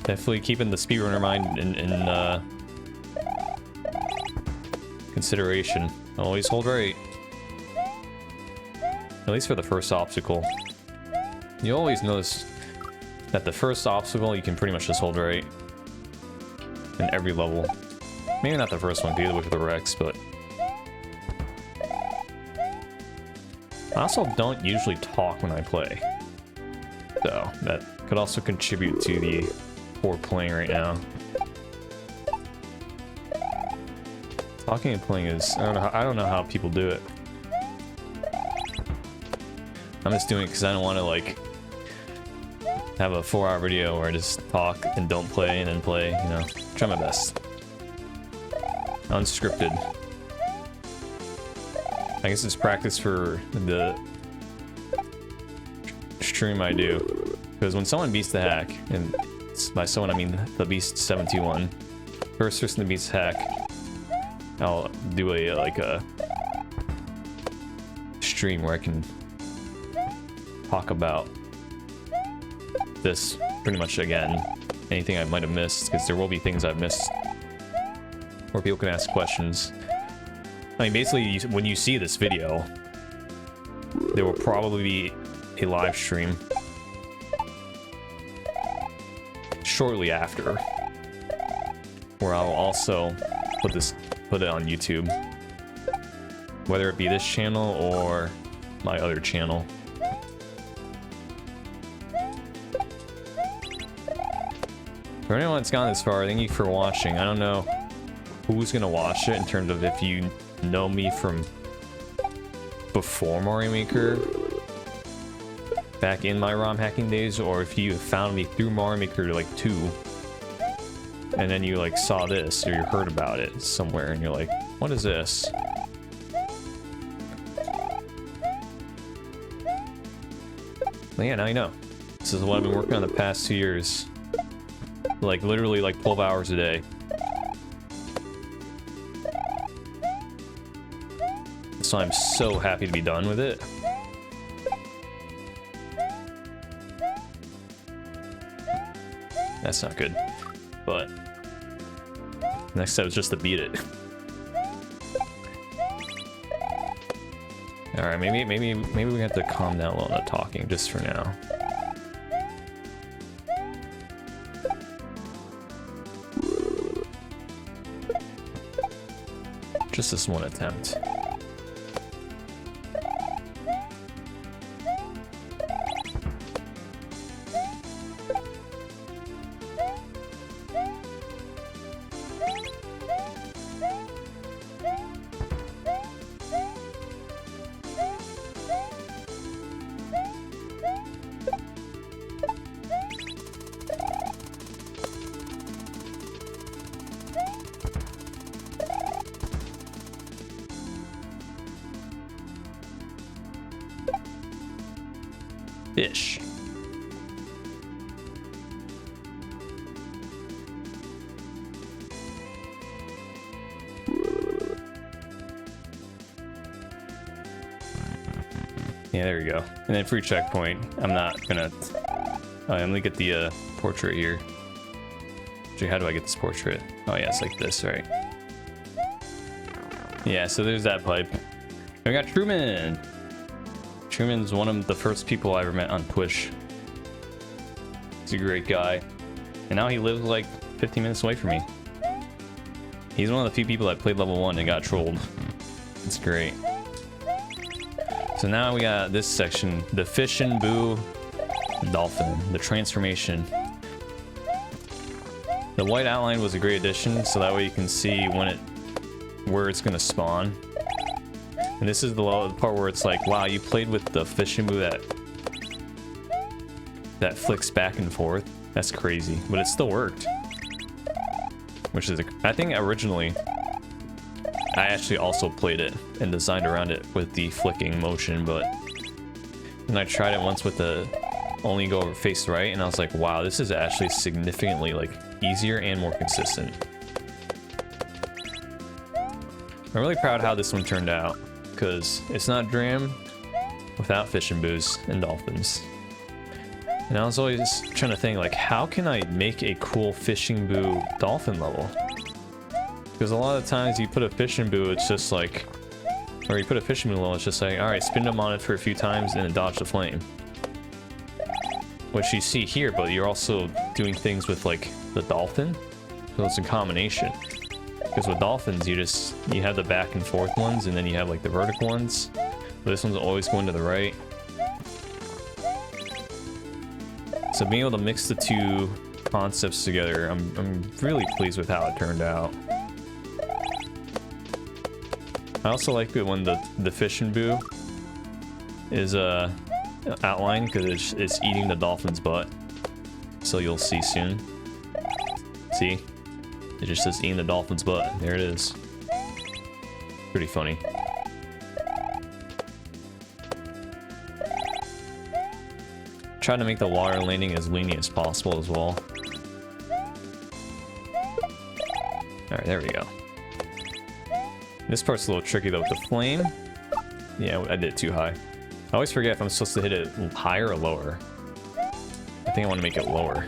Definitely keeping the speedrunner mind in consideration. Always hold right. At least for the first obstacle. You always notice that the first obstacle you can pretty much just hold right. In every level. Maybe not the first one, either with the Rex, but... I also don't usually talk when I play. So, that could also contribute to the poor playing right now. Talking and playing is... I don't know how people do it. I'm just doing it because I don't want to, like... have a 4-hour video where I just talk and don't play and then play, you know. Try my best. Unscripted. I guess it's practice for the stream I do. Because when someone beats the hack, and by someone I mean the Beast 721, first person that beats the hack, I'll do a stream where I can talk about this pretty much again. Anything I might have missed, because there will be things I've missed where people can ask questions. I mean, basically, when you see this video, there will probably be a live stream shortly after, where I'll also put it on YouTube, whether it be this channel or my other channel. For anyone that's gone this far, thank you for watching. I don't know who's gonna watch it in terms of if you know me from before Mario Maker, back in my ROM hacking days, or if you found me through Mario Maker like 2, and then you like saw this or you heard about it somewhere and you're like, what is this? But yeah, now you know. This is what I've been working on the past 2 years. Like literally like 12 hours a day. So I'm so happy to be done with it. That's not good. But next step is just to beat it. Alright, maybe we have to calm down a little bit talking just for now. Just this one attempt. Fish. Yeah, there we go. And then free checkpoint. I'm not gonna... I'm gonna get the portrait here. Actually, how do I get this portrait? Oh yeah, it's like this, right? Yeah, so there's that pipe. And we got Truman! Truman's one of the first people I ever met on Twitch. He's a great guy. And now he lives like 15 minutes away from me. He's one of the few people that played level 1 and got trolled. It's great. So now we got this section, the Fish and Boo Dolphin, the transformation. The white outline was a great addition, so that way you can see where it's gonna spawn. And this is the part where it's like, wow, you played with the Fish and Boo that flicks back and forth. That's crazy, but it still worked. Which is, I think originally, I actually also played it and designed around it with the flicking motion, but and I tried it once with the only go over face right, and I was like, wow, this is actually significantly like easier and more consistent. I'm really proud how this one turned out, because it's not Dram without Fish and Boos and Dolphins. And I was always trying to think, like, how can I make a cool Fishing Boo Dolphin level? Because a lot of times you put a Fishing Boo, it's just like, or you put a Fishing Boo level, it's just like, alright, spin them on it for a few times and then dodge the flame. Which you see here, but you're also doing things with, like, the Dolphin. So it's a combination. Because with Dolphins, you have the back and forth ones, and then you have, like, the vertical ones. But this one's always going to the right. So being able to mix the two concepts together, I'm really pleased with how it turned out. I also like it when the Fish and Boo is outlined, because it's eating the dolphin's butt. So you'll see soon. See? It just says eating the dolphin's butt. There it is. Pretty funny. Try to make the water landing as lenient as possible as well. Alright, there we go. This part's a little tricky though with the flame. Yeah, I did it too high. I always forget if I'm supposed to hit it higher or lower. I think I want to make it lower.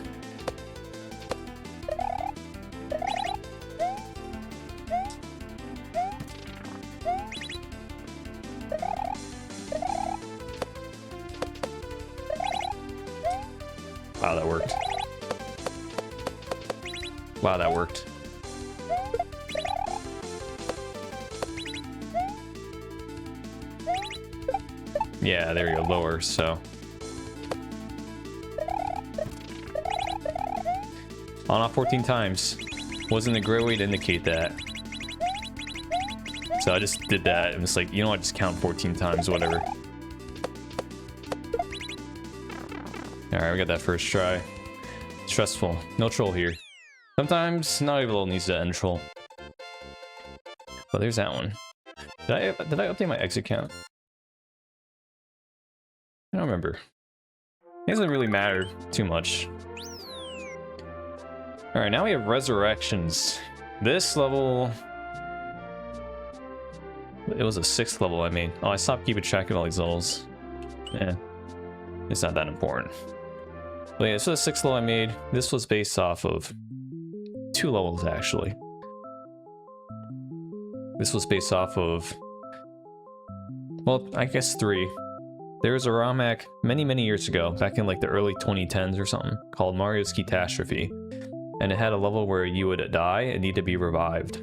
Wow, that worked. Wow, that worked. Yeah, there you go, lower, so. On off 14 times. Wasn't a great way to indicate that. So I just did that, and it's like, you know what, just count 14 times, whatever. Alright, we got that first try. Stressful. No troll here. Sometimes not even little needs to end troll. But there's that one. Did I update my exit count? I don't remember. It doesn't really matter too much. Alright, now we have resurrections. This level... It was a 6th level I made. Oh, I stopped keeping track of all these levels. Yeah. It's not that important. But yeah, so the 6th level I made. This was based off of 2 levels, actually. This was based off of... Well, I guess 3. There was a ROM hack many years ago, back in like the early 2010s or something, called Mario's Catastrophe. And it had a level where you would die and need to be revived.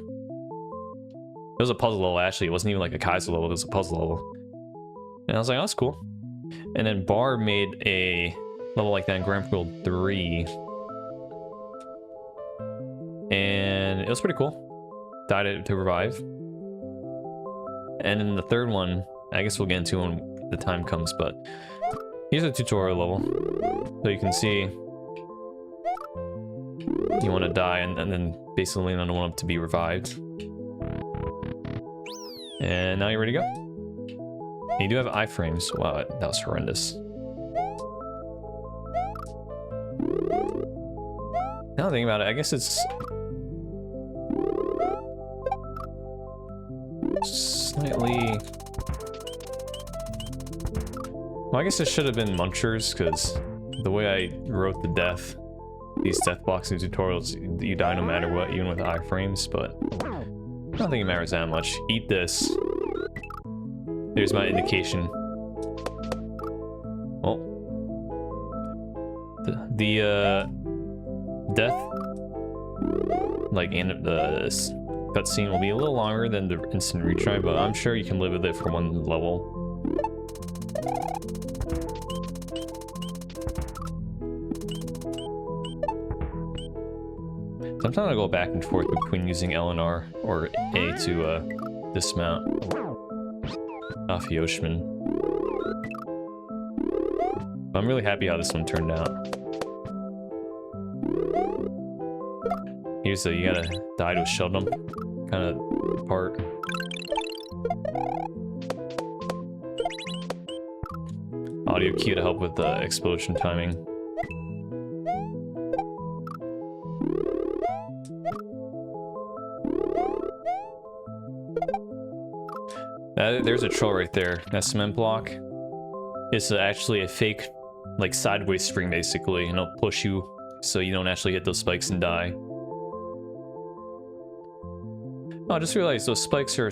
It was a puzzle level, actually. It wasn't even like a Kaiser level, it was a puzzle level. And I was like, oh, that's cool. And then Barb made a level like that in Grand Prix 3. And it was pretty cool. Died to revive. And then the third one, I guess we'll get into when the time comes, but here's a tutorial level. So you can see you want to die and then basically lean on one up to be revived. And now you're ready to go. You do have iframes. Wow, that was horrendous. Now thinking about it, I guess it's slightly... Well, I guess it should have been munchers, because the way I wrote the death, these death blocks in tutorials, you die no matter what, even with iframes, but I don't think it matters that much. Eat this. There's my indication. Well, the death, like, and the cutscene will be a little longer than the instant retry, but I'm sure you can live with it for one level. Sometimes I go back and forth between using L and R or A to dismount off Yoshman. I'm really happy how this one turned out. Here's the you gotta die to a shell dump kind of part. Audio cue to help with the explosion timing. There's a troll right there. That cement block is actually a fake, like, sideways spring, basically, and it'll push you so you don't actually hit those spikes and die. Oh, I just realized those spikes are,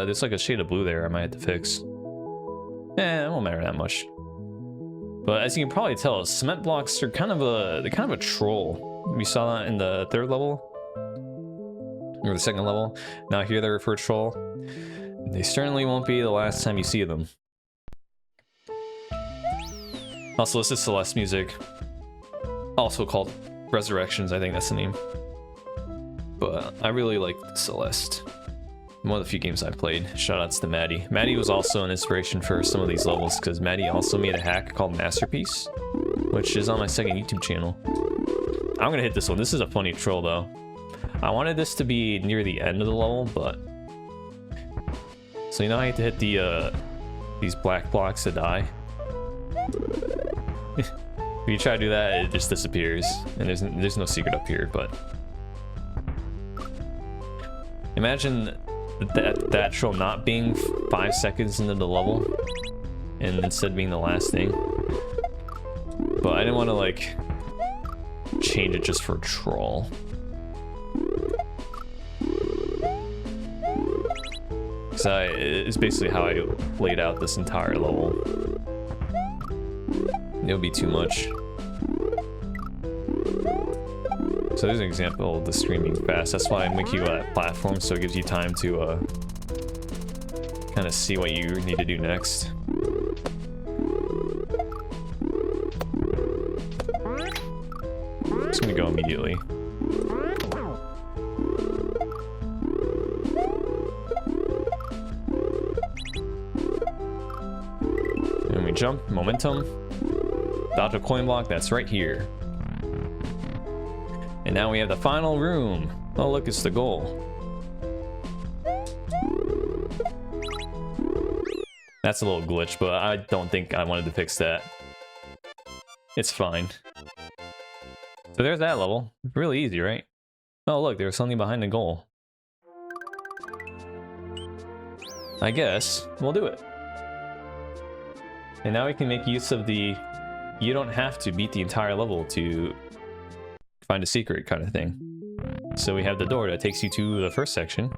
there's like a shade of blue there I might have to fix. Eh, it won't matter that much. But as you can probably tell, cement blocks are kind of a troll. We saw that in the 3rd level. Or the 2nd level. Now here they're for a troll. They certainly won't be the last time you see them. Also, this is Celeste music. Also called Resurrections, I think that's the name. But I really like Celeste. One of the few games I've played. Shoutouts to Maddie. Maddie was also an inspiration for some of these levels, because Maddie also made a hack called Masterpiece, which is on my 2nd YouTube channel. I'm gonna hit this one. This is a funny troll, though. I wanted this to be near the end of the level, but... So you know I have to hit the, these black blocks to die? If you try to do that, it just disappears. And there's no secret up here, but... Imagine that troll not being 5 seconds into the level, and instead being the last thing. But I didn't want to, like, change it just for a troll. It's basically how I laid out this entire level. It would be too much. So there's an example of the stream being fast. That's why I make you that platform, so it gives you time to kind of see what you need to do next. I'm just gonna go immediately. jump, momentum. Dodge a coin block, that's right here. And now we have the final room. Oh look, it's the goal. That's a little glitch, but I don't think I wanted to fix that. It's fine. So there's that level. Really easy, right? Oh look, there's something behind the goal. I guess we'll do it. And now we can make use of the you don't have to beat the entire level to find a secret kind of thing. So we have the door that takes you to the first section.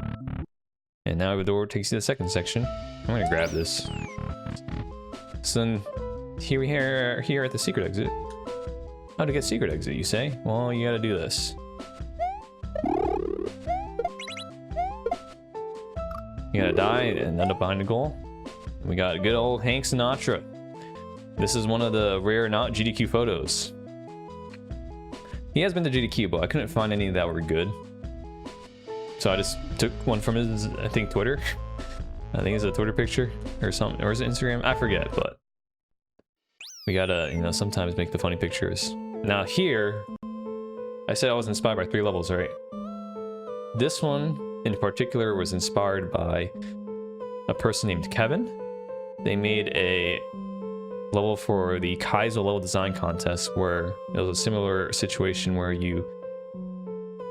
And now the door takes you to the second section. I'm gonna grab this. So then here we are here at the secret exit. How to get secret exit, you say? Well, you gotta do this. You gotta die and end up behind the goal. And we got good old Hank Sinatra. This is one of the rare not GDQ photos. He has been to GDQ, but I couldn't find any that were good. So I just took one from his, I think, Twitter. I think it's a Twitter picture or something, or is it Instagram? I forget, but we gotta, you know, sometimes make the funny pictures. Now here, I said I was inspired by 3 levels, right? This one in particular was inspired by a person named Kevin. They made a level for the Kaizo level design contest where it was a similar situation where you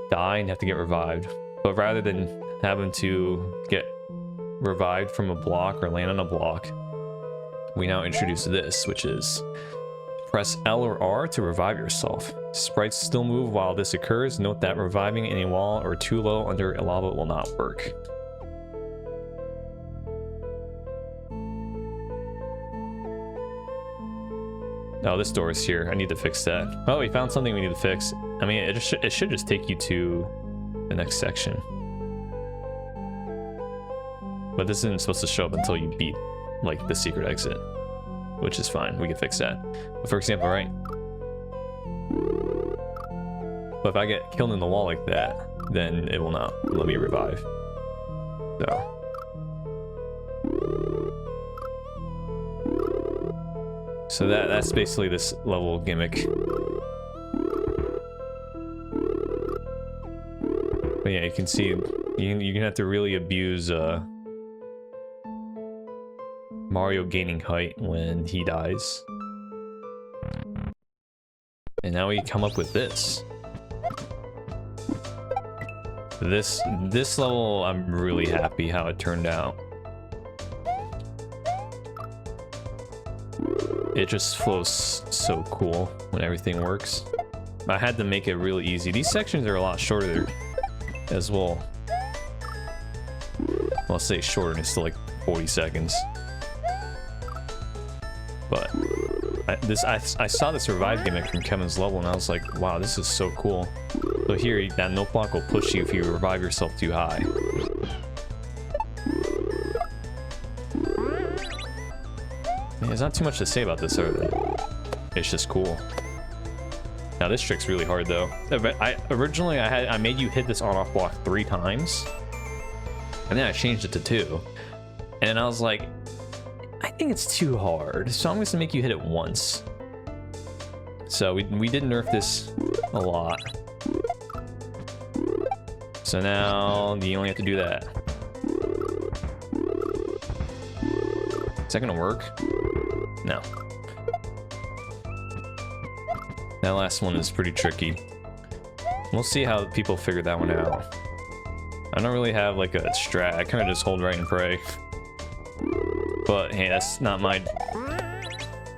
die and have to get revived. But rather than having to get revived from a block or land on a block, we now introduce this, which is press L or R to revive yourself. Sprites still move while this occurs. Note that reviving in a wall or too low under a lava will not work. Oh, this door is here. I need to fix that. Oh, we found something we need to fix. I mean, it should just take you to the next section. But this isn't supposed to show up until you beat, like, the secret exit. Which is fine. We can fix that. But for example, right? But if I get killed in the wall like that, then it will not let me revive. So. So that's basically this level gimmick. But yeah, you can see you're gonna have to really abuse Mario gaining height when he dies. And now we come up with this. This level, I'm really happy how it turned out. It just flows so cool when everything works. I had to make it really easy. These sections are a lot shorter as well. Well, I'll say shorter, and it's still like 40 seconds. But I saw this revive gimmick from Kevin's level, and I was like, wow, this is so cool. So here, that note block will push you if you revive yourself too high. There's not too much to say about this, are there? It's just cool. Now this trick's really hard though. Originally I made you hit this on-off block 3 times, and then I changed it to 2, and I was like, I think it's too hard, so I'm just gonna make you hit it once. So we did nerf this a lot. So now you only have to do that. Is that gonna work? No. That last one is pretty tricky. We'll see how people figure that one out. I don't really have like a strat. I kind of just hold right and pray. But hey, that's not my...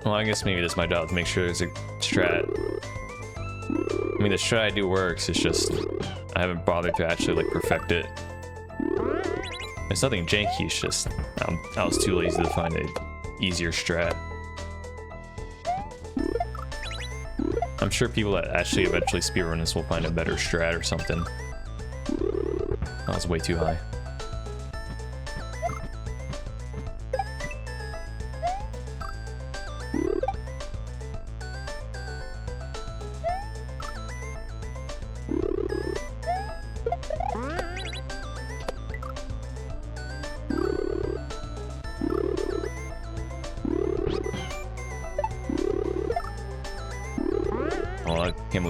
Well, I guess maybe that's my job to make sure there's a strat. I mean, the strat I do works. It's just I haven't bothered to actually like perfect it. It's nothing janky. It's just I was too lazy to find a easier strat. I'm sure people that actually eventually speedrun this will find a better strat or something. That was way too high.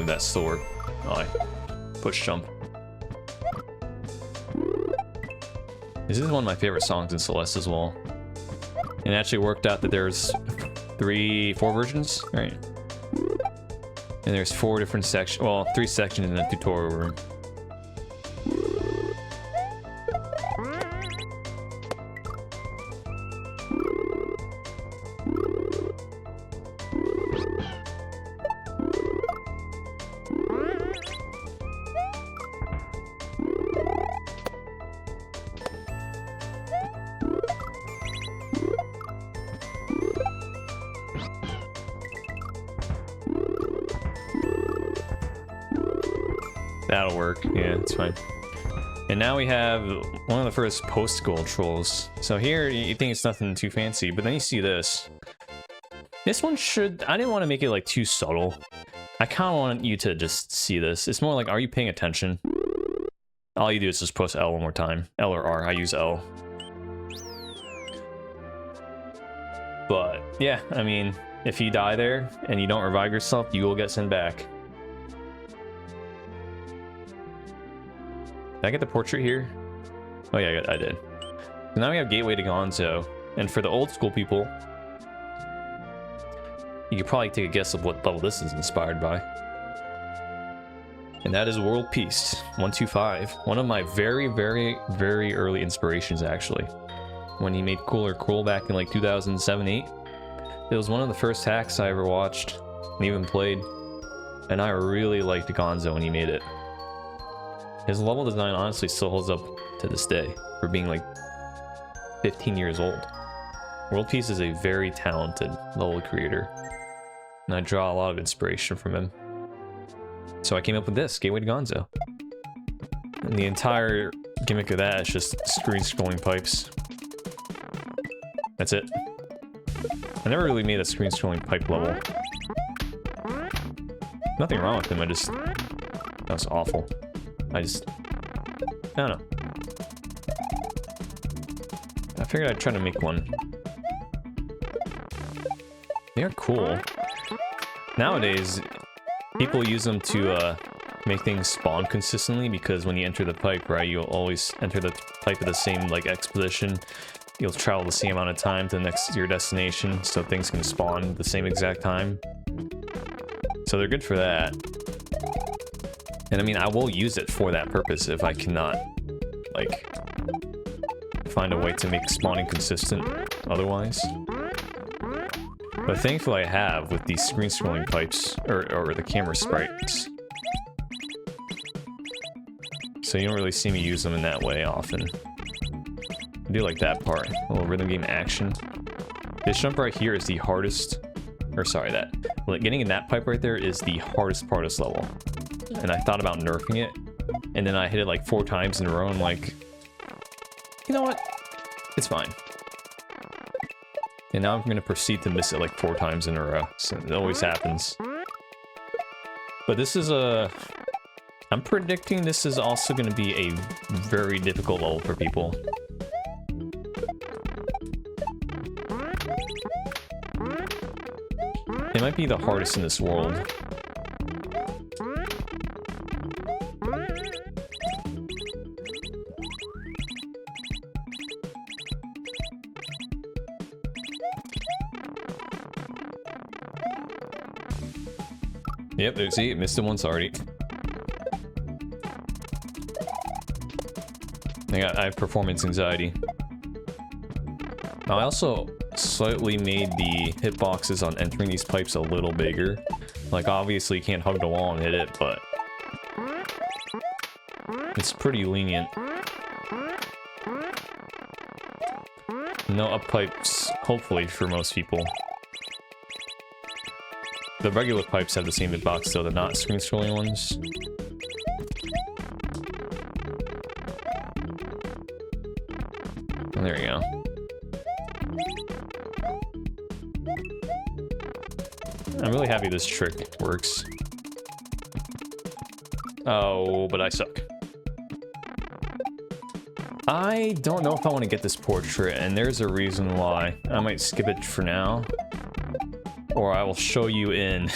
move that sword. Oh, I push jump. This is one of my favorite songs in Celeste as well. And it actually worked out that there's 4 versions, right? And there's 4 different sections, well, 3 sections in the tutorial room. That'll work. Yeah, it's fine. And now we have one of the first post-goal trolls. So here, you think it's nothing too fancy, but then you see this. This one should... I didn't want to make it, like, too subtle. I kind of want you to just see this. It's more like, are you paying attention? All you do is just press L one more time. L or R. I use L. But, yeah, I mean, if you die there and you don't revive yourself, you will get sent back. Did I get the portrait here? Oh yeah, I did. So now we have Gateway to Gonzo. And for the old school people, you could probably take a guess of what level this is inspired by. And that is World Peace 125. One of my very, very, very early inspirations, actually. When he made Cooler Cruel back in like 2007-8. It was one of the first hacks I ever watched and even played. And I really liked Gonzo when he made it. His level design honestly still holds up to this day, for being like 15 years old. World Peace is a very talented level creator, and I draw a lot of inspiration from him. So I came up with this, Gateway to Gonzo. And the entire gimmick of that is just screen-scrolling pipes. That's it. I never really made a screen-scrolling pipe level. Nothing wrong with him, that was awful. I don't know. I figured I'd try to make one. They are cool. Nowadays, people use them to make things spawn consistently, because when you enter the pipe, right, you'll always enter the pipe at the same, like, X position. You'll travel the same amount of time to your destination, so things can spawn at the same exact time. So they're good for that. And I mean, I will use it for that purpose if I cannot, like, find a way to make spawning consistent otherwise. But thankfully I have with these screen-scrolling pipes, or the camera sprites. So you don't really see me use them in that way often. I do like that part, a little rhythm game action. This jump right here is the hardest, getting in that pipe right there is the hardest part of this level. And I thought about nerfing it, and then I hit it like 4 times in a row, and like, you know what? It's fine. And now I'm going to proceed to miss it like 4 times in a row. So it always happens. But this is I'm predicting this is also going to be a very difficult level for people. It might be the hardest in this world. Yep, see, missed it once already. I have performance anxiety. Now, I also slightly made the hitboxes on entering these pipes a little bigger. Like, obviously you can't hug the wall and hit it, but it's pretty lenient. No up pipes, hopefully, for most people. The regular pipes have the same hitbox, so they're not screen-scrolling ones. There we go. I'm really happy this trick works. Oh, but I suck. I don't know if I want to get this portrait, and there's a reason why. I might skip it for now. Or I will show you in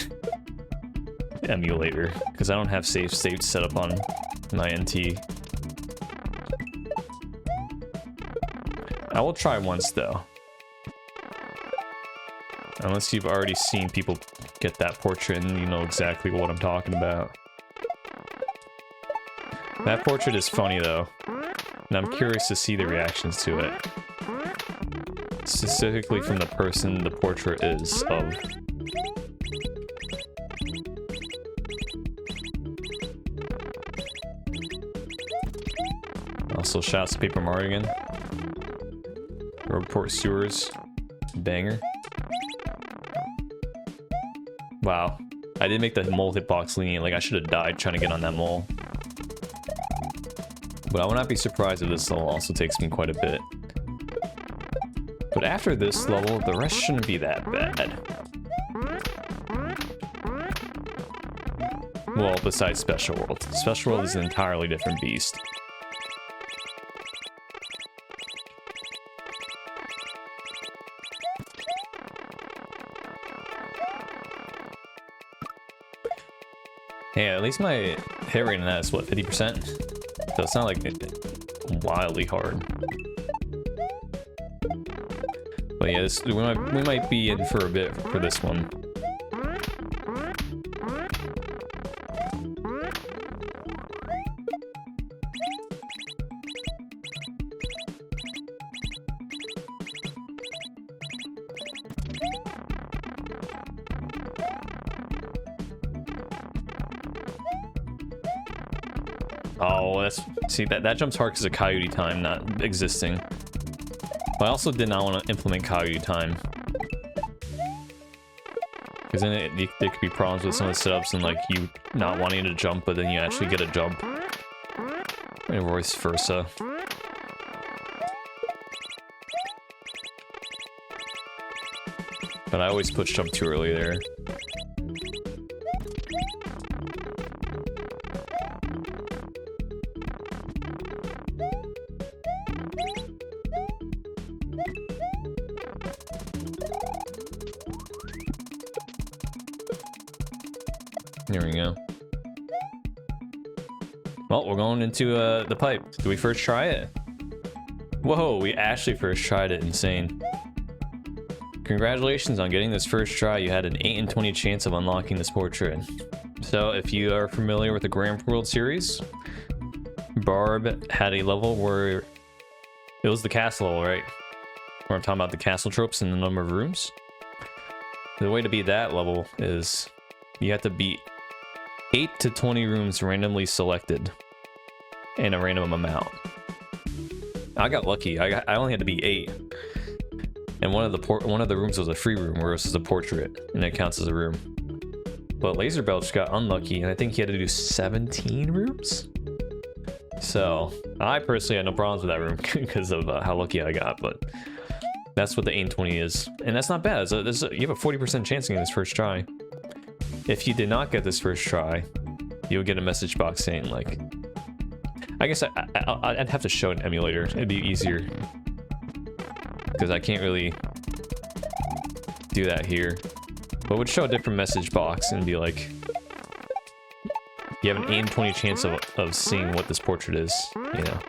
emulator because I don't have save states set up on my NT. I will try once though. Unless you've already seen people get that portrait and you know exactly what I'm talking about. That portrait is funny though, and I'm curious to see the reactions to it. Specifically from the person the portrait is of. Also, shouts to Paper Mario again. Roadport Sewers. Banger. Wow. I did make the mole hitbox lenient. Like, I should have died trying to get on that mole. But I would not be surprised if this level also takes me quite a bit. But after this level, the rest shouldn't be that bad. Well, besides Special World. Special World is an entirely different beast. Hey, at least my hit rate on that is what, 50%? So it's not like wildly hard. But yeah, we might be in for a bit for this one. Oh, that's... See, that jumps hard because of Coyote time not existing. But I also did not want to implement Coyote time. Because then there could be problems with some of the setups and like you not wanting to jump, but then you actually get a jump. And vice versa. But I always push jump too early there. There we go. Well, we're going into the pipe. Do we first try it? Whoa, we actually first tried it. Insane. Congratulations on getting this first try. You had an 8 in 20 chance of unlocking this portrait. So if you are familiar with the Grand World series, Barb had a level where it was the castle level, right? Where I'm talking about the castle tropes and the number of rooms. The way to beat that level is you have to beat 8 to 20 rooms randomly selected in a random amount. I got lucky. I only had to beat 8, and one of the rooms was a free room where it was a portrait, and it counts as a room. But Laser Belch got unlucky, and I think he had to do 17 rooms. So I personally had no problems with that room because of how lucky I got. But that's what the 8 in 20 is, and that's not bad. You have a 40% chance of getting this first try. If you did not get this first try, you'll get a message box saying like, I guess I'd have to show an emulator. It'd be easier because I can't really do that here. But it would show a different message box and be like, you have an 8 in 20 chance of seeing what this portrait is, you know.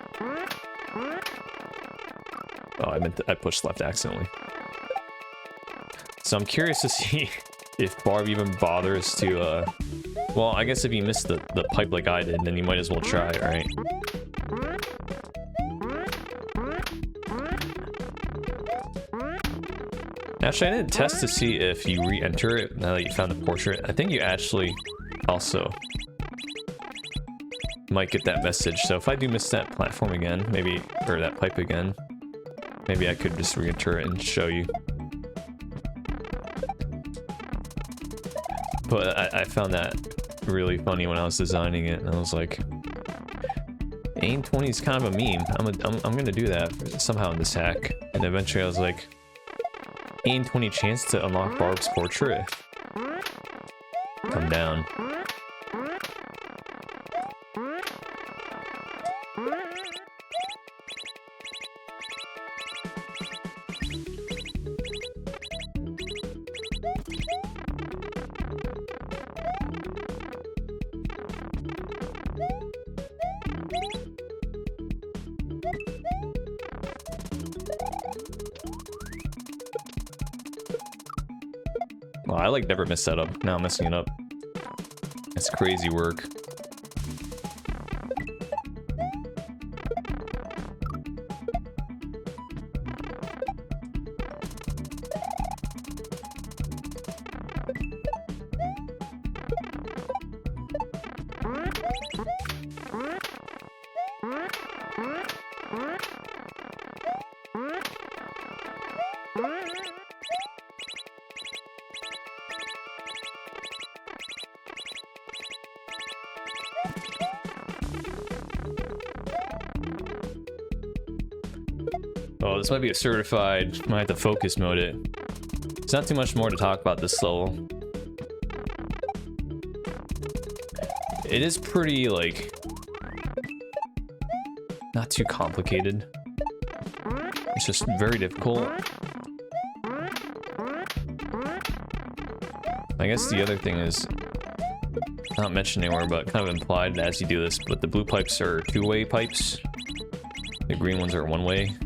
Oh, I pushed left accidentally. So I'm curious to see if Barb even bothers to, well, I guess if you missed the pipe like I did, then you might as well try, right? Actually, I didn't test to see if you re-enter it now that you found the portrait. I think you actually also might get that message. So if I do miss that platform again, maybe, or that pipe again, maybe I could just re-enter it and show you. But I found that really funny when I was designing it, and I was like, 8 in 20 is kind of a meme. I'm gonna do that somehow in this hack. And eventually I was like, 8 in 20 chance to unlock Barb's portrait. Come down. Well, I like never miss setup. Now I'm messing it up. It's crazy work. Oh, this might be a certified. Might have to focus mode it. There's not too much more to talk about this level. It is pretty, like, not too complicated. It's just very difficult. I guess the other thing is not mentioned anywhere, but kind of implied as you do this, but the blue pipes are two-way pipes. The green ones are one-way.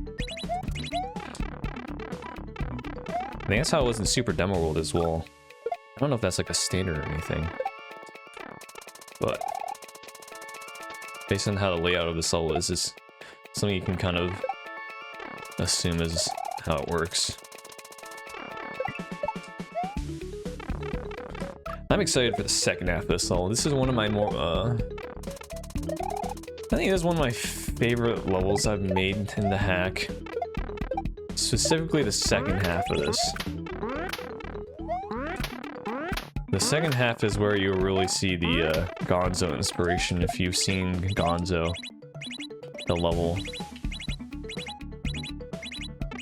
I think that's how it was in Super Demo World as well. I don't know if that's like a standard or anything. But based on how the layout of this level is, it's something you can kind of assume is how it works. I'm excited for the second half of this level. This is one of my more, I think this is one of my favorite levels I've made in the hack. Specifically the second half of this. The second half is where you really see the Gonzo inspiration if you've seen Gonzo, the level.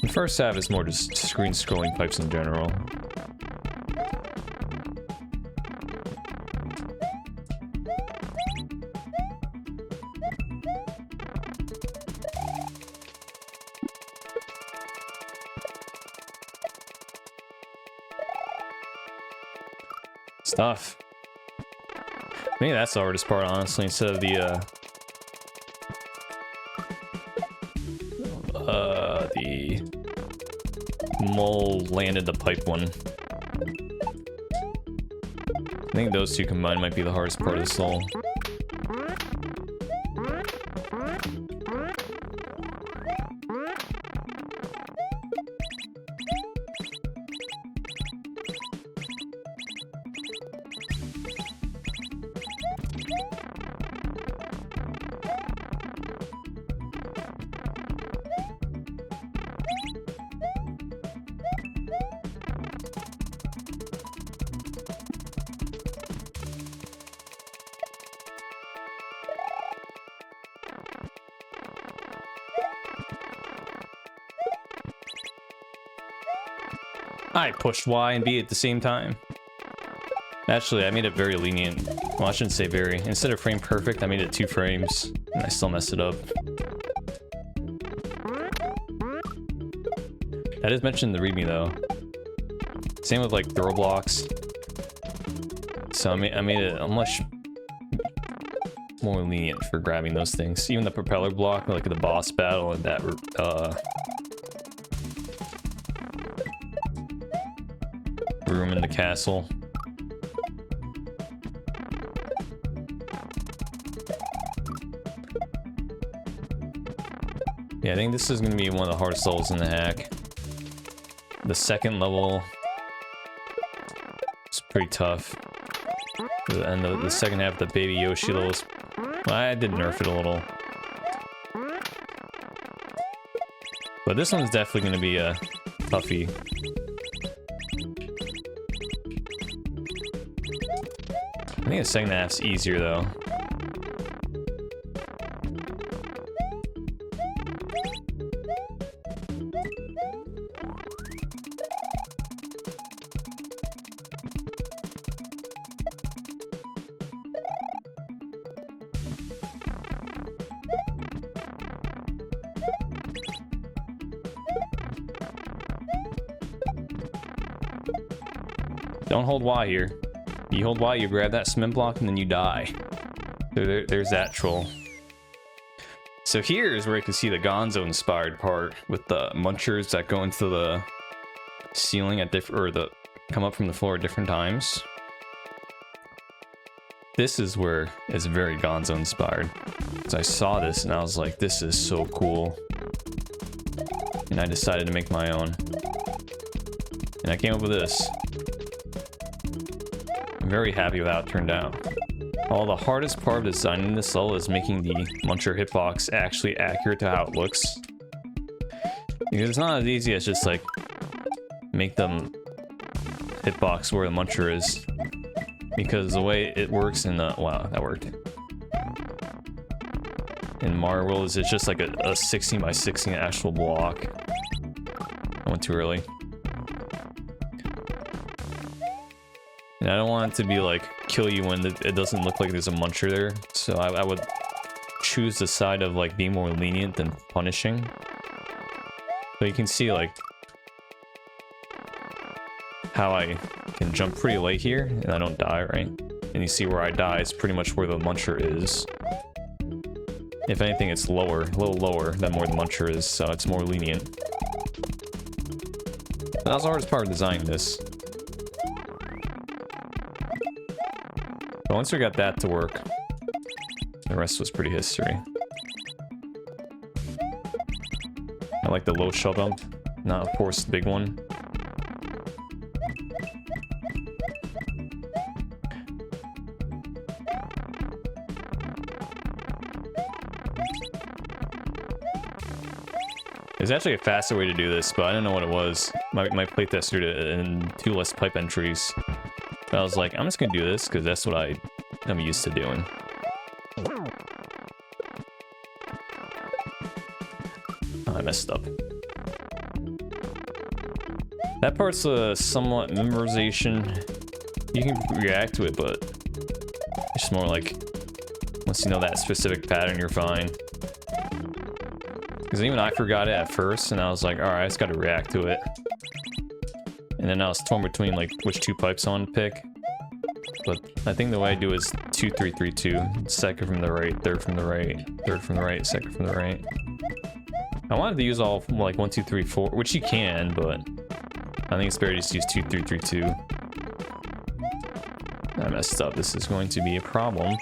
The first half is more just screen scrolling pipes in general. Stuff. Maybe that's the hardest part, honestly, instead of the mole landed the pipe one. I think those two combined might be the hardest part of this level. I pushed Y and B at the same time. Actually, I made it very lenient. Well, I shouldn't say very. Instead of frame perfect, I made it 2 frames, and I still messed it up. That is mentioned in the README though. Same with like throw blocks. So I made it a much more lenient for grabbing those things. Even the propeller block, like the boss battle and that room in the castle. Yeah, I think this is going to be one of the hardest levels in the hack. The second level is pretty tough. And the second half of the Baby Yoshi level is... Well, I did nerf it a little. But this one's definitely going to be a toughie. I think the second half's easier though. Don't hold Y here. You hold Y, you grab that cement block, and then you die. There's that troll. So here's where you can see the Gonzo-inspired part with the munchers that go into the ceiling at or the come up from the floor at different times. This is where it's very Gonzo inspired. So I saw this and I was like, this is so cool. And I decided to make my own. And I came up with this. I'm very happy with how it turned out. While the hardest part of designing this level is making the muncher hitbox actually accurate to how it looks. Because it's not as easy as just like make them hitbox where the muncher is. Because the way it works in the... Wow, that worked. In Mario World is it's just like a 16 by 16 actual block. I went too early. And I don't want it to be like kill you when it doesn't look like there's a muncher there. So I would choose the side of like being more lenient than punishing. But you can see like how I can jump pretty late here and I don't die, right? And you see where I die is pretty much where the muncher is. If anything, it's lower, a little lower than where the muncher is, so it's more lenient. That was the hardest part of designing this. But once we got that to work, the rest was pretty history. I like the low shell bump, not of course the big one. There's actually a faster way to do this, but I don't know what it was. My playtest did it in 2 less pipe entries. But I was like, I'm just gonna do this because that's what I'm used to doing. Oh, I messed up. That part's somewhat memorization. You can react to it, but it's more like once you know that specific pattern, you're fine. Because even I forgot it at first, and I was like, alright, I just gotta react to it. And then I was torn between like which 2 pipes I want to pick. But I think the way I do is 2, 3, 3, 2. Second from the right, third from the right, third from the right, second from the right. I wanted to use all like 1, 2, 3, 4, which you can, but I think it's better to just use 2, 3, 3, 2. I messed up. This is going to be a problem.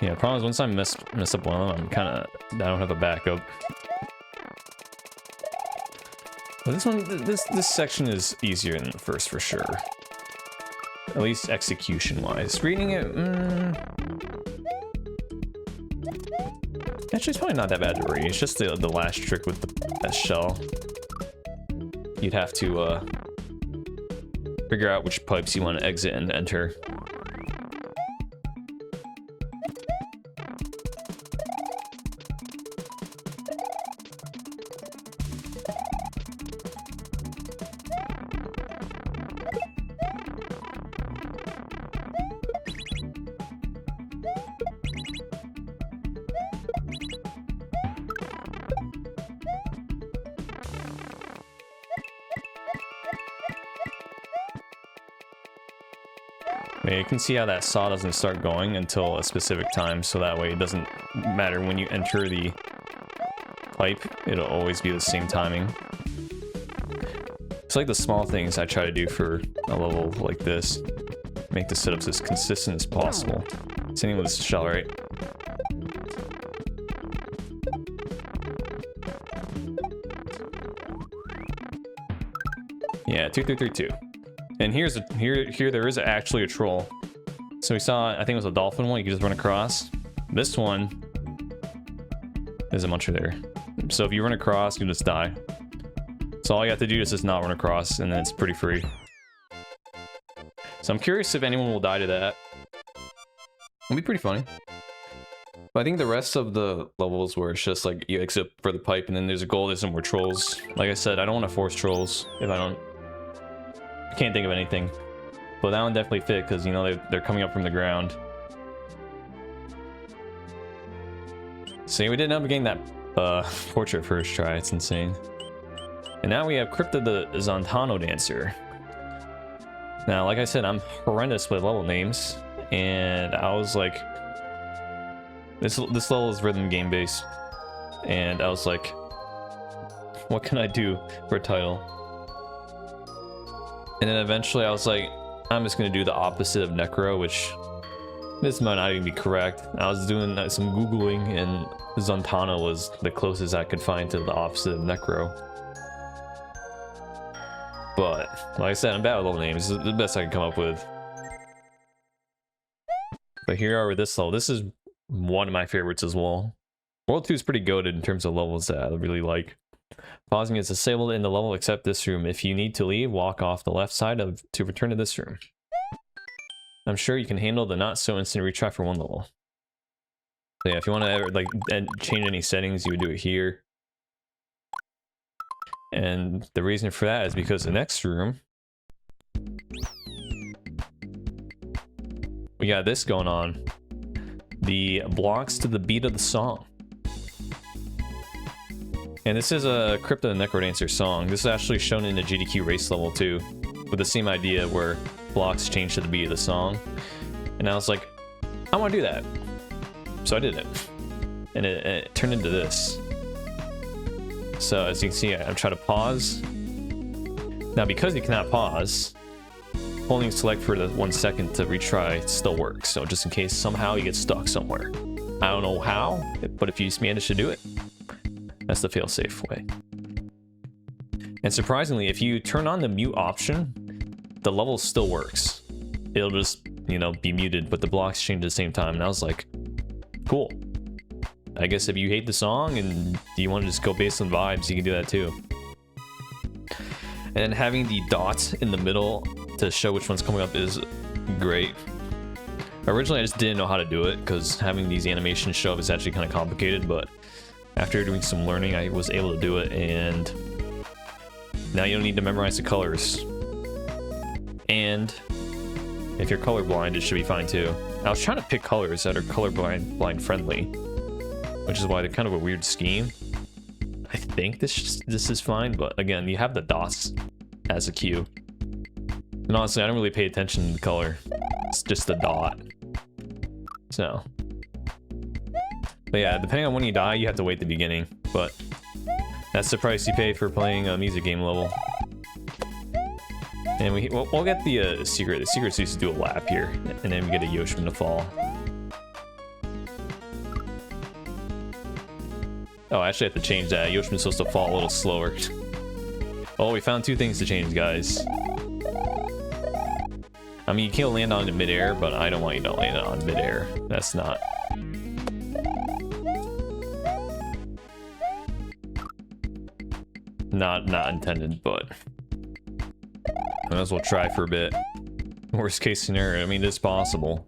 Yeah, the problem is once I mess up one of them, I don't have a backup. But this one, this section is easier than the first for sure. At least execution-wise. Reading it, actually, it's probably not that bad to read. It's just the last trick with that shell. You'd have to figure out which pipes you want to exit and enter. Yeah, you can see how that saw doesn't start going until a specific time, so that way it doesn't matter when you enter the pipe, it'll always be the same timing. It's like the small things I try to do for a level like this. Make the setups as consistent as possible. Same with this shell, right? Yeah, 2, 3, 3, 2. And here there is actually a troll. So we saw, I think it was a dolphin one, you can just run across. This one is a muncher there. So if you run across, you just die. So all you have to do is just not run across, and then it's pretty free. So I'm curious if anyone will die to that. It'll be pretty funny. But I think the rest of the levels where it's just like you exit for the pipe, and then there's a goal, there's some more trolls. Like I said, I don't want to force trolls if I can't think of anything. But that one definitely fit because, you know, they're coming up from the ground. See, we did end up getting that portrait first try. It's insane. And now we have Crypta the Zantano Dancer. Now, like I said, I'm horrendous with level names. And I was like, this level is rhythm game based. And I was like, what can I do for a title? And then eventually I was like, I'm just gonna do the opposite of Necro, which this might not even be correct. I was doing some Googling and Zontana was the closest I could find to the opposite of Necro. But, like I said, I'm bad with level names. This is the best I can come up with. But here are with this level. This is one of my favorites as well. World 2 is pretty goated in terms of levels that I really like. Pausing is disabled in the level except this room. If you need to leave, walk off the left side to return to this room. I'm sure you can handle the not so instant retry for one level. So yeah, if you want to ever like change any settings, you would do it here. And the reason for that is because the next room, we got this going on. The blocks to the beat of the song. And this is a Crypto the Necrodancer song. This is actually shown in the GDQ race level too, with the same idea where blocks change to the beat of the song. And I was like, I want to do that. So I did it. And it turned into this. So as you can see, I'm trying to pause. Now because you cannot pause, holding select for the 1 second to retry still works. So just in case somehow you get stuck somewhere. I don't know how, but if you just manage to do it, that's the fail-safe way. And surprisingly, if you turn on the mute option, the level still works. It'll just, you know, be muted, but the blocks change at the same time. And I was like, cool. I guess if you hate the song and you want to just go based on vibes, you can do that too. And then having the dots in the middle to show which one's coming up is great. Originally, I just didn't know how to do it because having these animations show up is actually kind of complicated, but after doing some learning, I was able to do it, and now you don't need to memorize the colors. And if you're colorblind, it should be fine too. I was trying to pick colors that are colorblind friendly, which is why they're kind of a weird scheme. I think this is fine, but again, you have the dots as a cue. And honestly, I don't really pay attention to the color. It's just the dot. So. But yeah, depending on when you die, you have to wait the beginning. But that's the price you pay for playing a music game level. And we'll get the secret. The secret's used to do a lap here, and then we get a Yoshim to fall. Oh, I actually have to change that. Yoshim's supposed to fall a little slower. Oh, we found two things to change, guys. I mean, you can't land on it in midair, but I don't want you to land it on midair. That's not. Not intended, but might as well try for a bit. Worst case scenario, I mean, it's possible.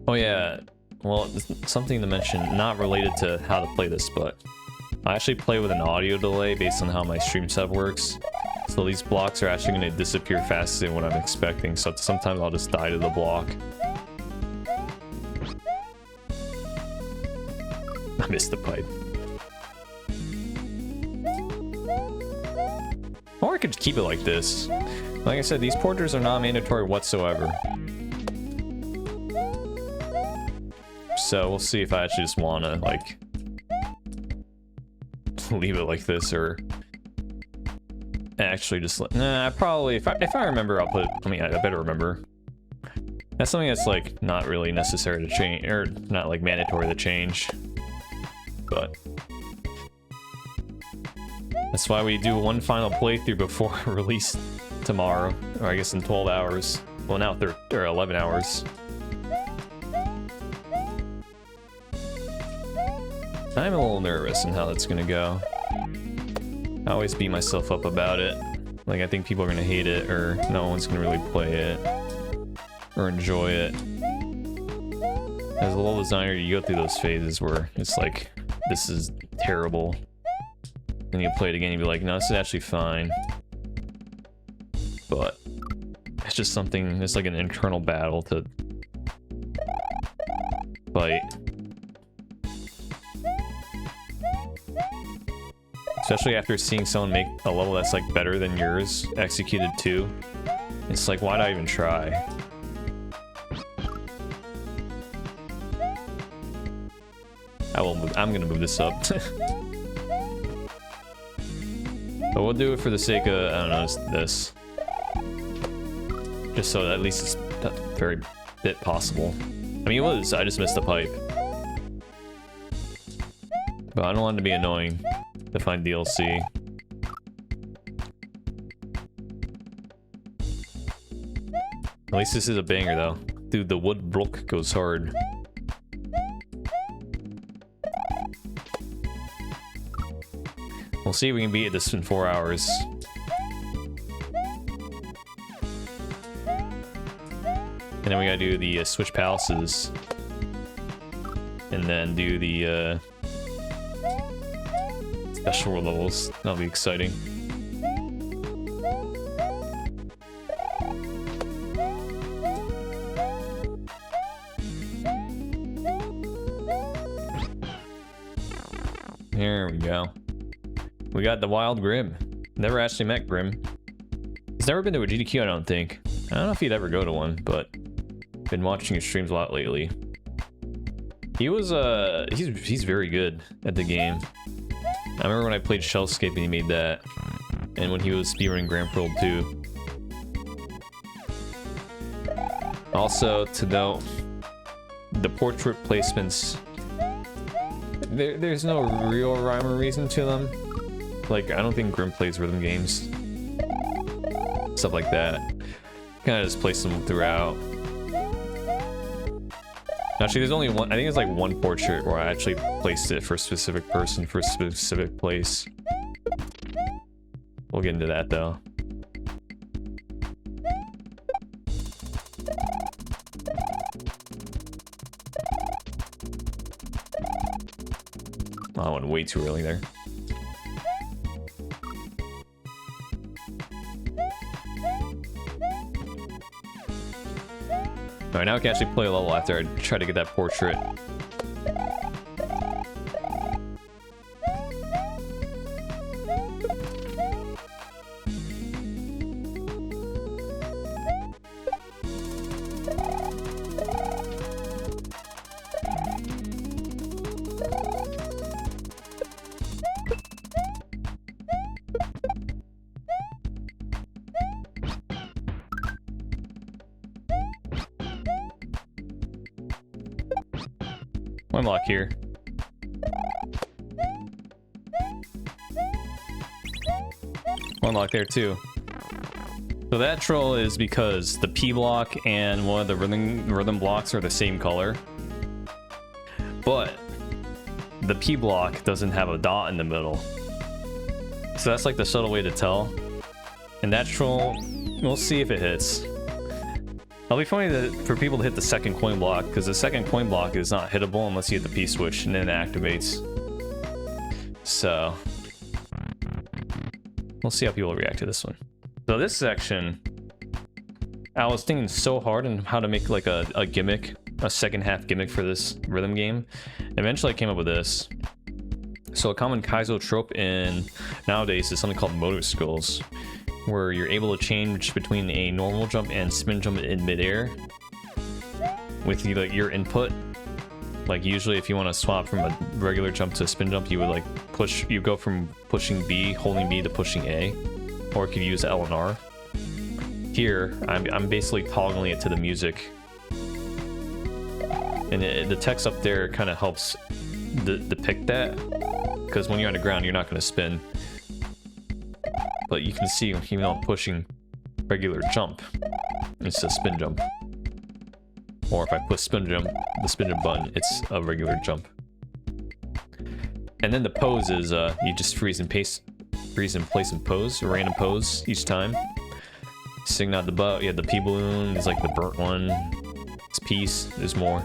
Oh yeah, well, something to mention, not related to how to play this, but I actually play with an audio delay based on how my stream setup works. So these blocks are actually going to disappear faster than what I'm expecting, so sometimes I'll just die to the block. I missed the pipe. Or I could keep it like this. Like I said, these porters are not mandatory whatsoever. So we'll see if I actually just want to, like, leave it like this, or actually just let... Nah, probably, if I remember, I'll put... I mean, I better remember. That's something that's, like, not really necessary to change, or not, like, mandatory to change. But that's why we do one final playthrough before release tomorrow, or I guess in 12 hours. Well, now 11 hours. I'm a little nervous in how that's gonna go. I always beat myself up about it. Like, I think people are gonna hate it, or no one's gonna really play it or enjoy it. As a level designer, you go through those phases where it's like, this is terrible. And you play it again, you'd be like, no, this is actually fine. But it's just something, it's like an internal battle to fight. Especially after seeing someone make a level that's like better than yours, executed too. It's like, why'd I even try? I'm gonna move this up. But we'll do it for the sake of, I don't know, this. Just so that at least it's a very bit possible. I mean, it was, I just missed the pipe. But I don't want it to be annoying to find DLC. At least this is a banger though. Dude, the wood block goes hard. We'll see if we can beat this in 4 hours. And then we gotta do the switch palaces. And then do the special levels. That'll be exciting. Here we go. We got the Wild Grim. Never actually met Grim. He's never been to a GDQ, I don't think. I don't know if he'd ever go to one, but been watching his streams a lot lately. He was he's very good at the game. I remember when I played Shellscape and he made that, and when he was speedrunning Grand World 2. Also to note, the portrait placements. There's no real rhyme or reason to them. Like, I don't think Grim plays rhythm games. Stuff like that. Kind of just place them throughout. Actually, there's only one. I think it's like one portrait where I actually placed it for a specific person for a specific place. We'll get into that though. Oh, I went way too early there. Alright, now I can actually play a level after I try to get that portrait. One lock here. One lock there too. So that troll is because the P block and one of the rhythm blocks are the same color. But the P block doesn't have a dot in the middle. So that's like the subtle way to tell. And that troll, we'll see if it hits. It'll be funny for people to hit the second coin block, because the second coin block is not hittable unless you hit the P switch and then it activates. So we'll see how people react to this one. So this section, I was thinking so hard on how to make like a gimmick, a second half gimmick for this rhythm game. Eventually I came up with this. So a common Kaizo trope in nowadays is something called motor skills, where you're able to change between a normal jump and spin jump in midair with your input. Like usually if you want to swap from a regular jump to a spin jump, you would like you go from pushing B, holding B, to pushing A, or you could use L and R. Here, I'm basically toggling it to the music. And the text up there kind of helps depict that, because when you're on the ground, you're not going to spin. But you can see, even though I'm pushing regular jump, it's a spin jump. Or if I push spin jump, the spin jump button, it's a regular jump. And then the pose is you just freeze and place and pose, a random pose each time. Sing out the butt, you have the P balloon, there's like the burnt one, it's peace, there's more.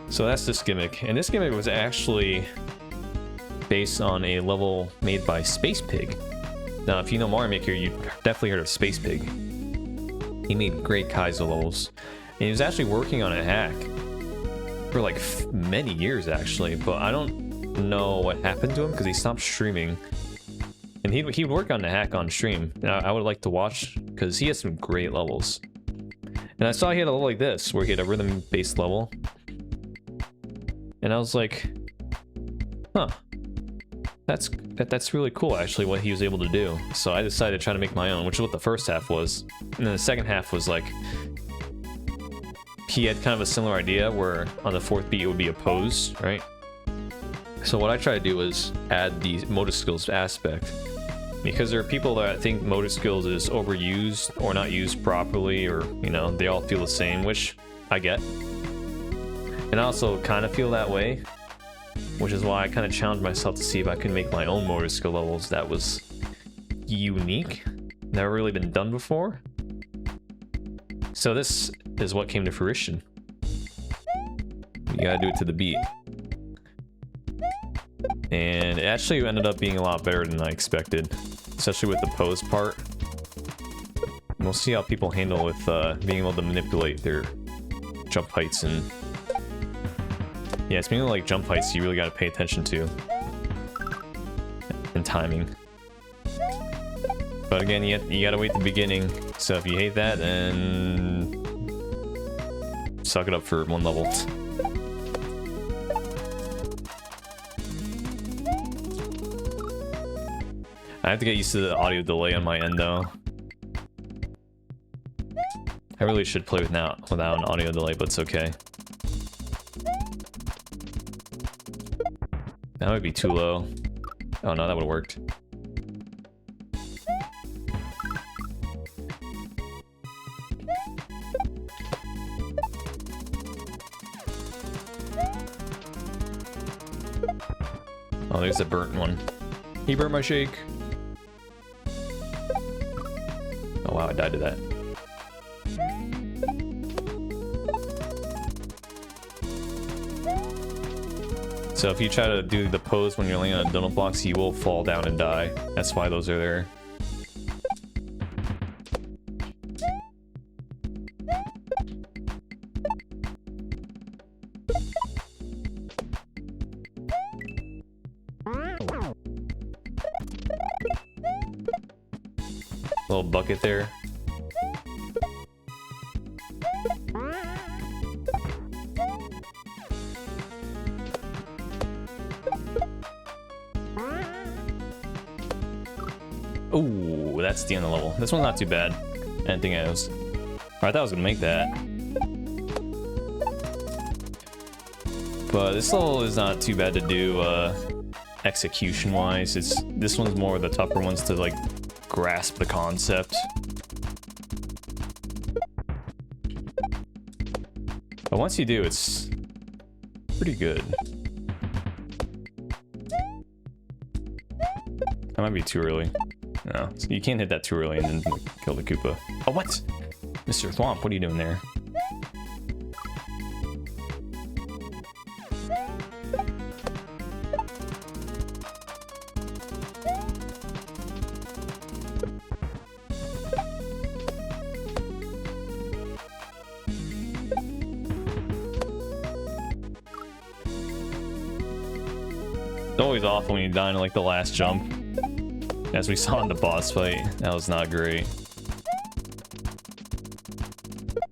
So that's this gimmick, and this gimmick was actually based on a level made by Space Pig. Now, if you know Mario Maker, you've definitely heard of Space Pig. He made great Kaizo levels, and he was actually working on a hack for like many years actually, but I don't know what happened to him because he stopped streaming. And he would work on the hack on stream, and I would like to watch because he has some great levels. And I saw he had a level like this, where he had a rhythm-based level. And I was like, huh, that's really cool, actually, what he was able to do. So I decided to try to make my own, which is what the first half was. And then the second half was like, he had kind of a similar idea where on the fourth beat it would be opposed, right? So what I tried to do was add the motor skills aspect. Because there are people that think motor skills is overused or not used properly, or, you know, they all feel the same, which I get. And I also kind of feel that way, which is why I kind of challenged myself to see if I could make my own motor skill levels that was unique, never really been done before. So this is what came to fruition. You gotta do it to the beat. And it actually ended up being a lot better than I expected, especially with the pose part. We'll see how people handle with being able to manipulate their jump heights. And yeah, it's mainly like jump heights you really got to pay attention to, and timing. But again, you got to wait the beginning, so if you hate that, then suck it up for one level. I have to get used to the audio delay on my end, though. I really should play without an audio delay, but it's okay. That might be too low. Oh no, that would have worked. Oh, there's a burnt one. He burnt my shake. Oh wow, I died to that. So if you try to do the pose when you're laying on donut blocks, you will fall down and die. That's why those are there. Little bucket there. Ooh, that's the end of the level. This one's not too bad. I didn't think I was... I thought I was gonna make that. But this level is not too bad to do execution-wise. This one's more of the tougher ones to like grasp the concept. But once you do, it's pretty good. That might be too early. No, so you can't hit that too early and then kill the Koopa. Oh, what? Mr. Thwomp, what are you doing there? It's always awful when you die in like the last jump. As we saw in the boss fight, that was not great.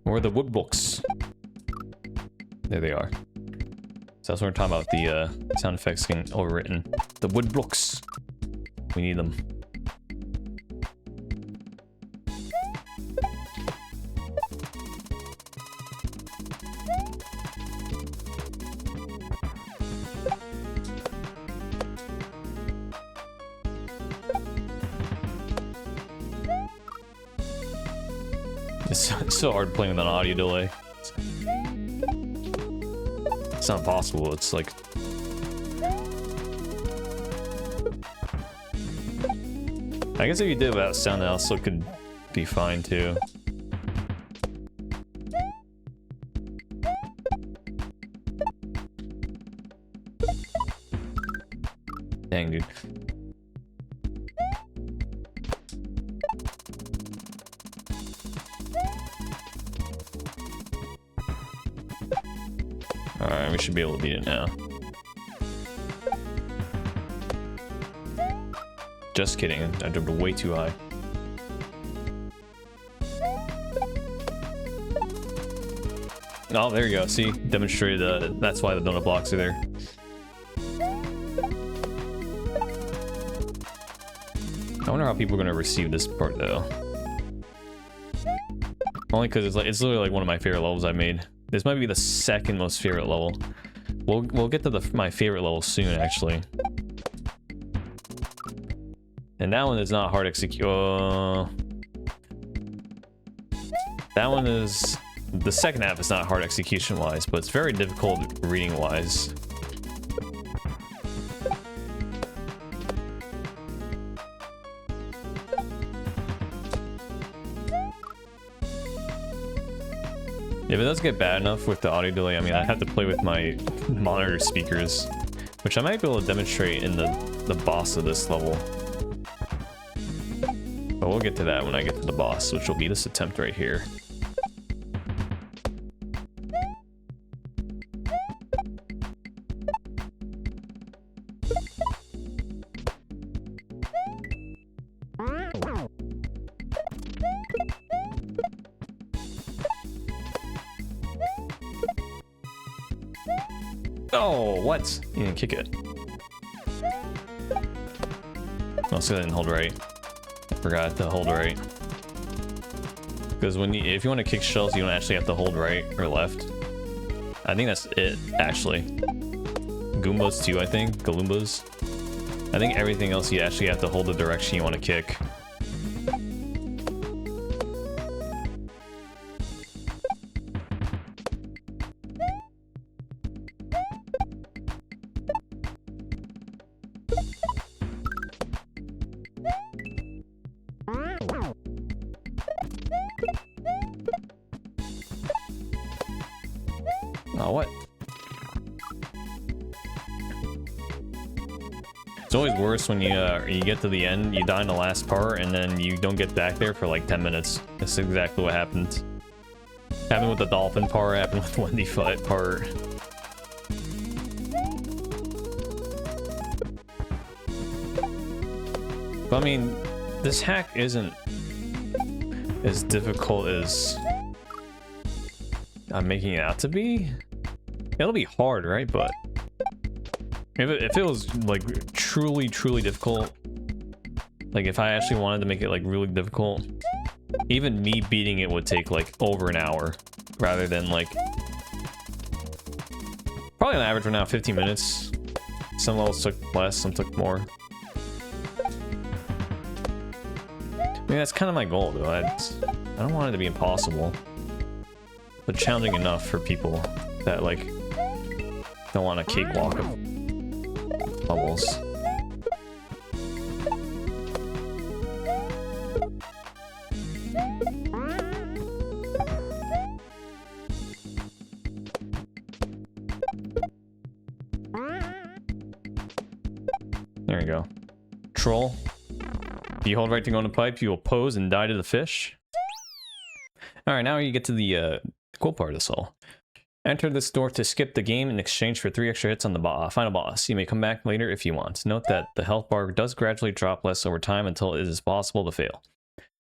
Where are the wood blocks? There they are. So that's what we're talking about, the sound effects getting overwritten. The wood blocks. We need them. It's so hard playing with an audio delay. It's not possible. It's like... I guess if you did without sound, it also could be fine too. Dang, dude. Alright, we should be able to beat it now. Just kidding, I jumped way too high. Oh, there you go. See, demonstrated that's why the donut blocks are there. I wonder how people are gonna receive this part though. Only because it's literally like one of my favorite levels I made. This might be the second most favorite level. We'll get to my favorite level soon, actually. And that one is not hard execute. That one is, the second half is not hard execution wise, but it's very difficult reading wise. If it does get bad enough with the audio delay, I mean, I have to play with my monitor speakers, which I might be able to demonstrate in the boss of this level. But we'll get to that when I get to the boss, which will be this attempt right here. Oh, what? You didn't kick it. Oh, so I didn't hold right. I forgot to hold right. Because if you want to kick shells, you don't actually have to hold right or left. I think that's it, actually. Goombas too, I think. Galoombas. I think everything else you actually have to hold the direction you want to kick. Oh, what? It's always worse when you get to the end, you die in the last part, and then you don't get back there for like 10 minutes. That's exactly what happened. Happened with the dolphin part, happened with the Wendy fight part. But I mean, this hack isn't as difficult as I'm making it out to be. It'll be hard, right? But if it was like truly difficult, like if I actually wanted to make it like really difficult, even me beating it would take like over an hour rather than like probably on average right now 15 minutes. Some levels took less, some took more. I mean, that's kind of my goal though. I don't want it to be impossible, but challenging enough for people that like don't want a cakewalk of levels. There we go. Troll. If you hold right to go in the pipe, you will pose and die to the fish. Alright, now you get to the cool part of this all. Enter this door to skip the game in exchange for 3 extra hits on the final boss. You may come back later if you want. Note that the health bar does gradually drop less over time until it is possible to fail.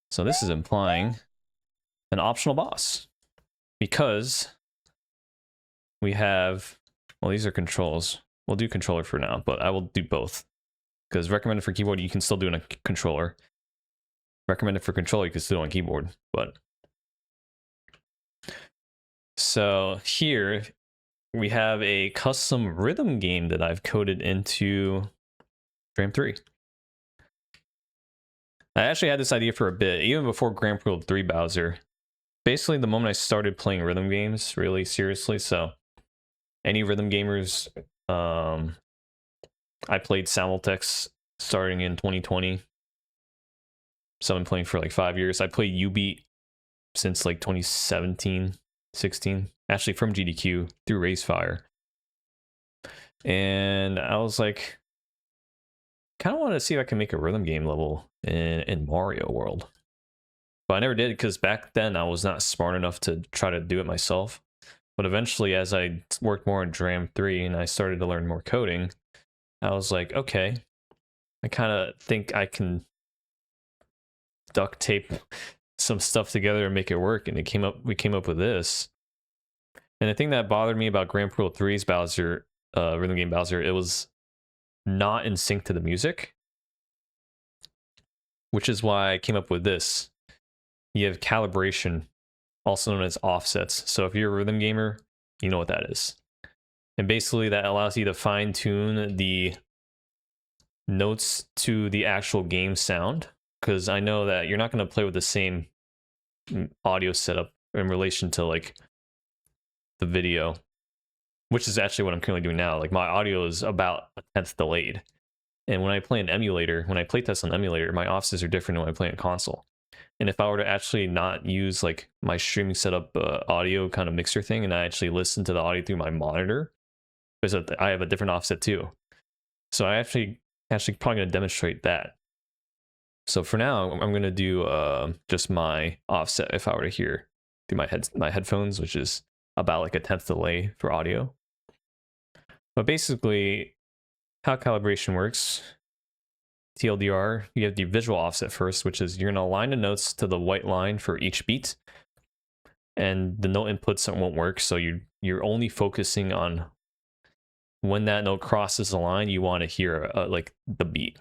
So this is implying an optional boss. Because we have... Well, these are controls. We'll do controller for now, but I will do both. Because recommended for keyboard, you can still do in a controller. Recommended for controller, you can still do on keyboard, but... So here we have a custom rhythm game that I've coded into Dram 3. I actually had this idea for a bit, even before Grand Prix 3 Bowser. Basically, the moment I started playing rhythm games really seriously, so any rhythm gamers, I played Simultex starting in 2020. So I've been playing for like 5 years. I played U-Beat since like 2017. 16, actually from GDQ through Racefire. And I was like, kind of wanted to see if I can make a rhythm game level in Mario World. But I never did because back then I was not smart enough to try to do it myself. But eventually, as I worked more in Dram 3 and I started to learn more coding, I was like, okay, I kind of think I can duct tape some stuff together and make it work, and we came up with this. And the thing that bothered me about Grand Prix 3's Bowser, rhythm game Bowser, it was not in sync to the music. which is why I came up with this. You have calibration, also known as offsets. So if you're a rhythm gamer, you know what that is. And basically that allows you to fine tune the notes to the actual game sound, because I know that you're not going to play with the same audio setup in relation to like the video, which is actually what I'm currently doing now. Like my audio is about a tenth delayed. And when I play an emulator, when I play test on emulator, my offsets are different than when I play on console. And if I were to actually not use like my streaming setup audio kind of mixer thing, and I actually listen to the audio through my monitor, because I have a different offset too. So I actually probably going to demonstrate that. So for now, I'm going to do just my offset if I were to hear through my headphones, which is about like a tenth delay for audio. But basically, how calibration works, TLDR, you have the visual offset first, which is you're going to align the notes to the white line for each beat, and the note inputs won't work, so you're only focusing on when that note crosses the line, you want to hear like the beat.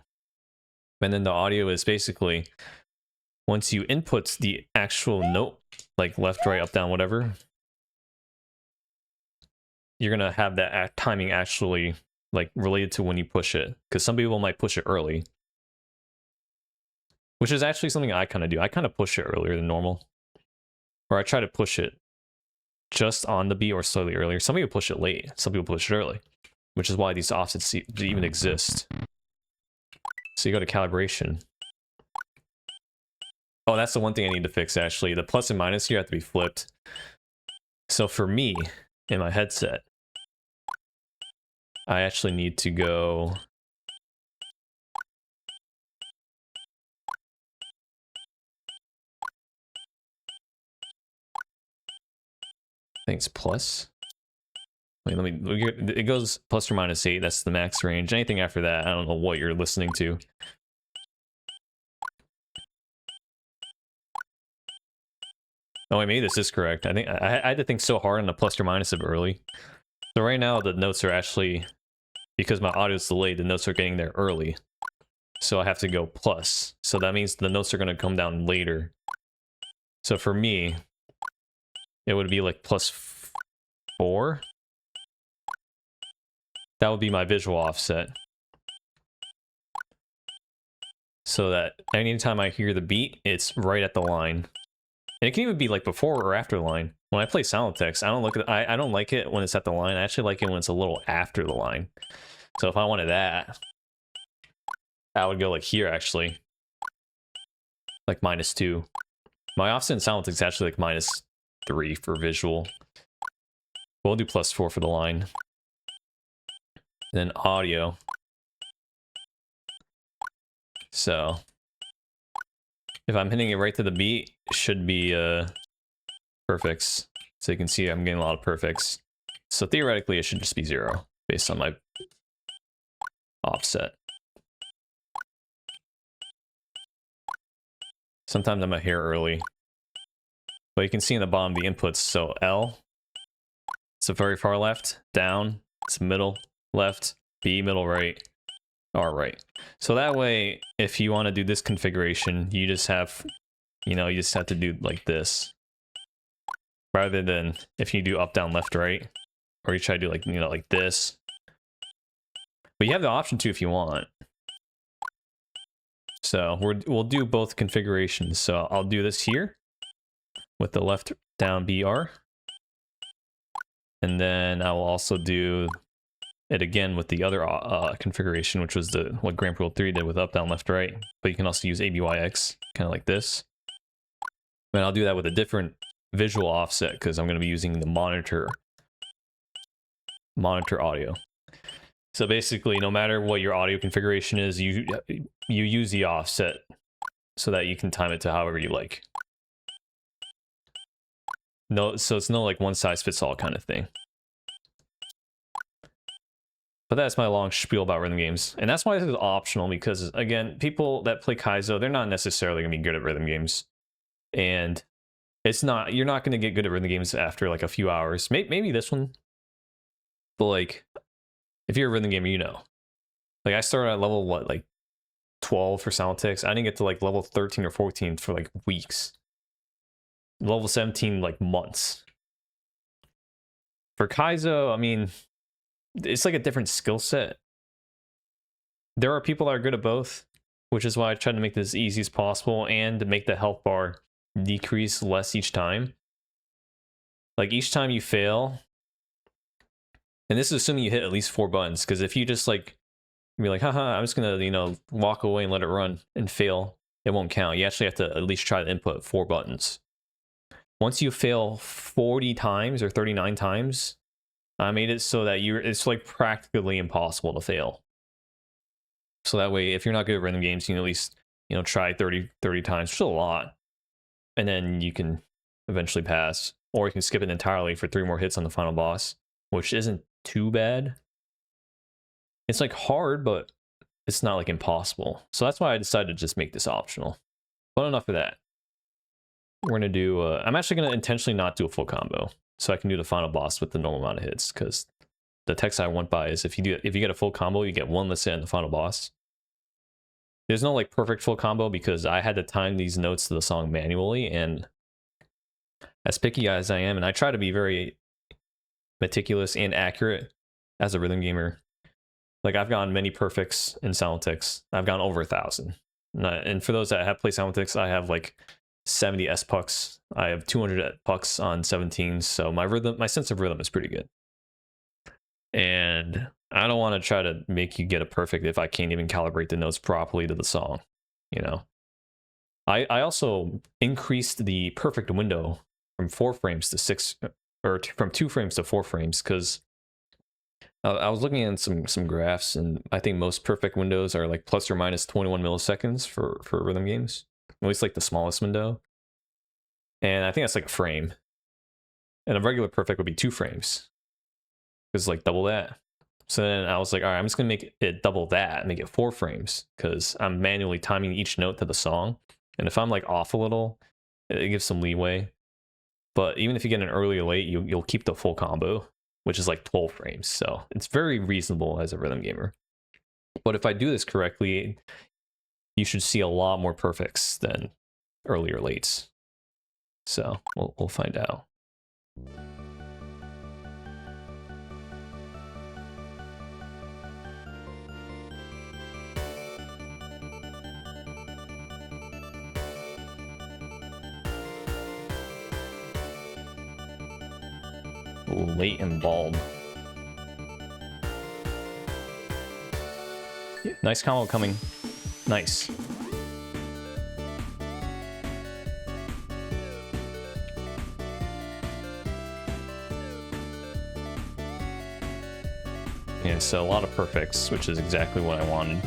And then the audio is basically, once you input the actual note, like left, right, up, down, whatever, you're going to have that timing actually like related to when you push it. Because some people might push it early, which is actually something I kind of do. I kind of push it earlier than normal. Or I try to push it just on the beat or slightly earlier. Some people push it late. Some people push it early, which is why these offsets even exist. So you go to calibration. Oh, that's the one thing I need to fix, actually. The plus and minus here have to be flipped. So for me, in my headset, I actually need to go... I think it's plus. Wait, it goes plus or minus 8. That's the max range. Anything after that, I don't know what you're listening to. Oh, wait, maybe this is correct. I think I had to think so hard on the plus or minus of early. So right now, the notes are actually, because my audio is delayed, the notes are getting there early. So I have to go plus. So that means the notes are going to come down later. So for me, it would be like plus 4. That would be my visual offset. So that anytime I hear the beat, it's right at the line. And it can even be like before or after the line. When I play sound text, I don't like it when it's at the line. I actually like it when it's a little after the line. So if I wanted that, I would go like here actually. Like -2. My offset in sound text is actually like -3 for visual. We'll do +4 for the line. Then audio. So if I'm hitting it right to the beat, it should be perfects. So you can see I'm getting a lot of perfects. So theoretically, it should just be 0 based on my offset. Sometimes I'm a hair early. But you can see in the bottom the inputs. So L, it's a very far left, down, it's middle, left, B, middle, right, R, right. So that way, if you want to do this configuration, you just have, you just have to do like this. Rather than if you do up, down, left, right, or you try to do like, like this. But you have the option too if you want. So we'll do both configurations. So I'll do this here with the left, down, BR. And then I will also do it again with the other configuration, which was what Grand Prix 3 did with up, down, left, right. But you can also use ABYX, kind of like this. And I'll do that with a different visual offset because I'm going to be using the monitor audio. So basically, no matter what your audio configuration is, you use the offset so that you can time it to however you like. No, so it's no like one size fits all kind of thing. But that's my long spiel about rhythm games. And that's why this is optional, because again, people that play Kaizo, they're not necessarily going to be good at rhythm games. And you're not going to get good at rhythm games after like a few hours. Maybe this one. But like, if you're a rhythm gamer, Like I started at level, what, like 12 for sound ticks. I didn't get to like level 13 or 14 for like weeks. Level 17 like months. For Kaizo, I mean, it's like a different skill set. There are people that are good at both, which is why I tried to make this as easy as possible and to make the health bar decrease less each time. Like each time you fail, and this is assuming you hit at least 4 buttons, because if you just like be like, haha, I'm just gonna, you know, walk away and let it run and fail, it won't count. You actually have to at least try to input 4 buttons. Once you fail 40 times or 39 times, I made it so that it's like practically impossible to fail. So that way, if you're not good at rhythm games, you can at least, you know, try 30 times, which is a lot. And then you can eventually pass. Or you can skip it entirely for 3 more hits on the final boss, which isn't too bad. It's like hard, but it's not like impossible. So that's why I decided to just make this optional. But enough of that. We're gonna do, I'm actually gonna intentionally not do a full combo, so I can do the final boss with the normal amount of hits, because the text I went by is if you get a full combo, you get 1 less hit on the final boss. There's no like perfect full combo because I had to time these notes to the song manually, and as picky as I am, and I try to be very meticulous and accurate as a rhythm gamer. Like I've gotten many perfects in Soundtics. I've gotten over 1,000. And for those that have played Soundtics, I have like 70 S pucks. I have 200 pucks on 17s. So my sense of rhythm is pretty good. And I don't want to try to make you get a perfect if I can't even calibrate the notes properly to the song, you know. I also increased the perfect window from 4 frames to 6, or from 2 frames to 4 frames, because I was looking at some graphs, and I think most perfect windows are like plus or minus 21 milliseconds for rhythm games, at least like the smallest window. And I think that's like a frame. And a regular perfect would be 2 frames, because like double that. So then I was like, all right, I'm just gonna make it double that, make it 4 frames, because I'm manually timing each note to the song. And if I'm like off a little, it gives some leeway. But even if you get an early or late, you'll keep the full combo, which is like 12 frames. So it's very reasonable as a rhythm gamer. But if I do this correctly, you should see a lot more perfects than early or lates. So we'll find out. Late and bald. Yeah, nice combo coming. Nice. Yeah, so a lot of perfects, which is exactly what I wanted.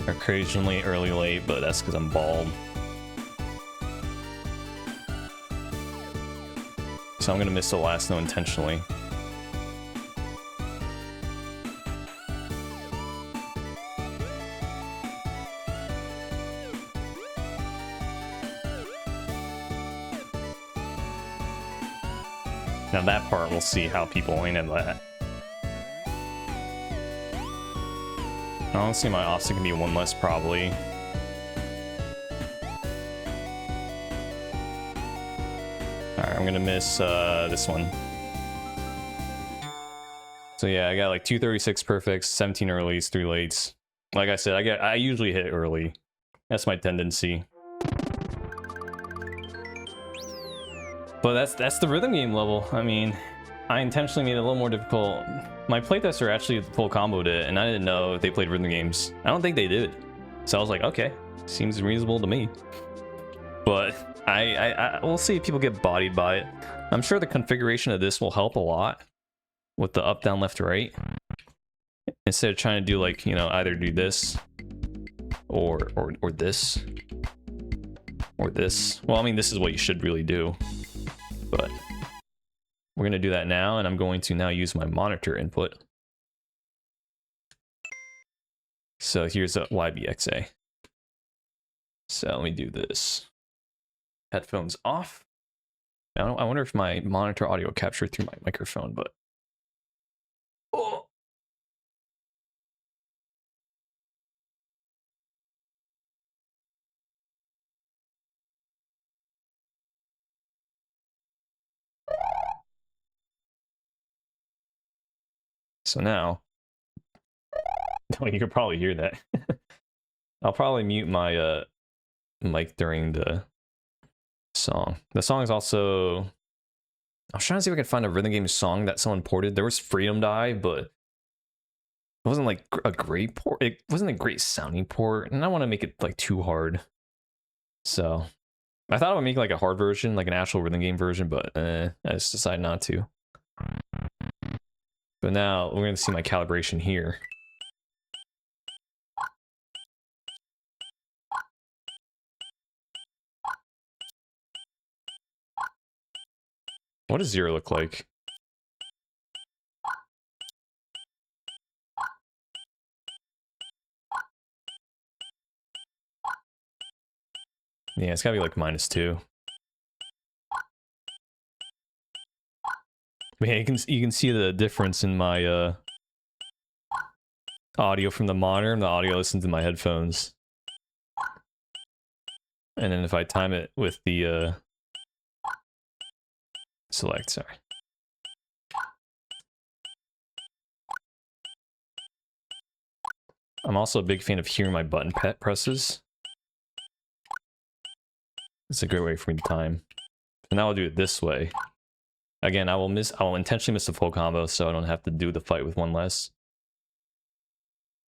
Occasionally early late, but that's because I'm bald. So I'm gonna miss the last note intentionally. Now that part, we'll see how people aim at that. I don't see my offset can be 1 less probably. Alright, I'm gonna miss this one. So yeah, I got like 236 perfects, 17 earlies, 3 lates. Like I said, I usually hit early. That's my tendency. But that's the rhythm game level. I mean, I intentionally made it a little more difficult. My playtester actually full comboed it, and I didn't know if they played rhythm games. I don't think they did. So I was like, okay, seems reasonable to me. But we'll see if people get bodied by it. I'm sure the configuration of this will help a lot with the up, down, left, right. Instead of trying to do like, you know, either do this or this or this. Well, I mean, this is what you should really do. But we're going to do that now, and I'm going to now use my monitor input. So here's a YBXA. So let me do this. Headphones off. I wonder if my monitor audio captured through my microphone, but... Oh. So now, oh, you could probably hear that. I'll probably mute my mic during the song. The song is also, I was trying to see if I could find a rhythm game song that someone ported. There was Freedom Dive, but it wasn't like a great port. It wasn't a great sounding port, and I want to make it like too hard. So I thought I would make like a hard version, like an actual rhythm game version, but I just decided not to. But now we're gonna see my calibration here. What does 0 look like? Yeah, it's gotta be like -2. But yeah, you can see the difference in my audio from the monitor and the audio listened to my headphones. And then if I time it with the select, sorry. I'm also a big fan of hearing my button presses. It's a great way for me to time. And now I'll do it this way. Again, I will intentionally miss the full combo so I don't have to do the fight with one less.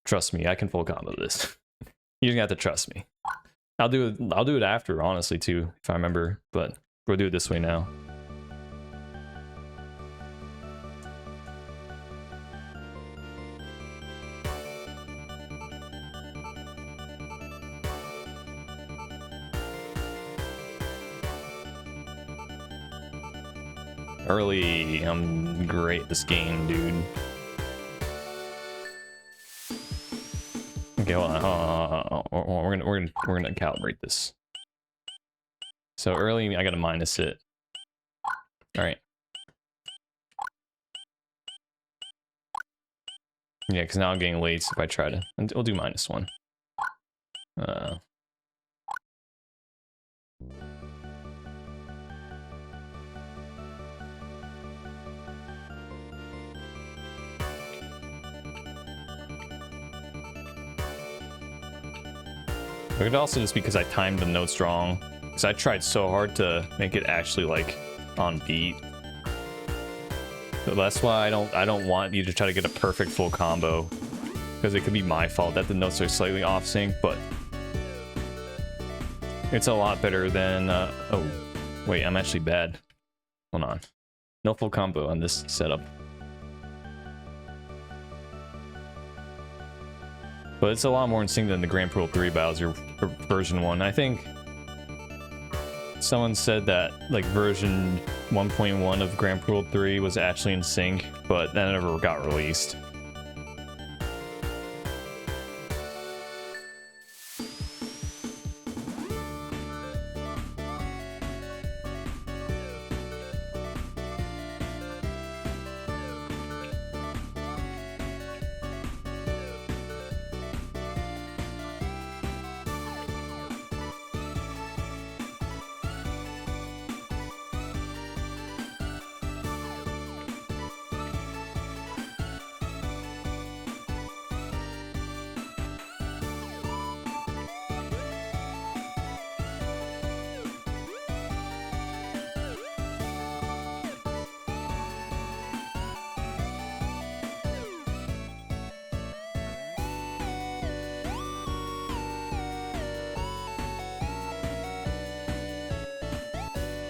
Trust me, I can full combo this. You just have to trust me. I'll do it after, honestly, too, if I remember, but we'll do it this way now. Early, I'm great at this game, dude. Okay, hold on. We're gonna calibrate this. So early, I gotta minus it. All right. Yeah, because now I'm getting late. So if I try to, we'll do -1. It could also just because I timed the notes wrong. Because I tried so hard to make it actually like on beat. So that's why I don't want you to try to get a perfect full combo. Because it could be my fault that the notes are slightly off sync, but it's a lot better than oh wait, I'm actually bad. Hold on. No full combo on this setup. But it's a lot more in sync than the Grand Pool 3 Bowser version 1. I think someone said that like version 1.1 of Grand Pool 3 was actually in sync, but that never got released.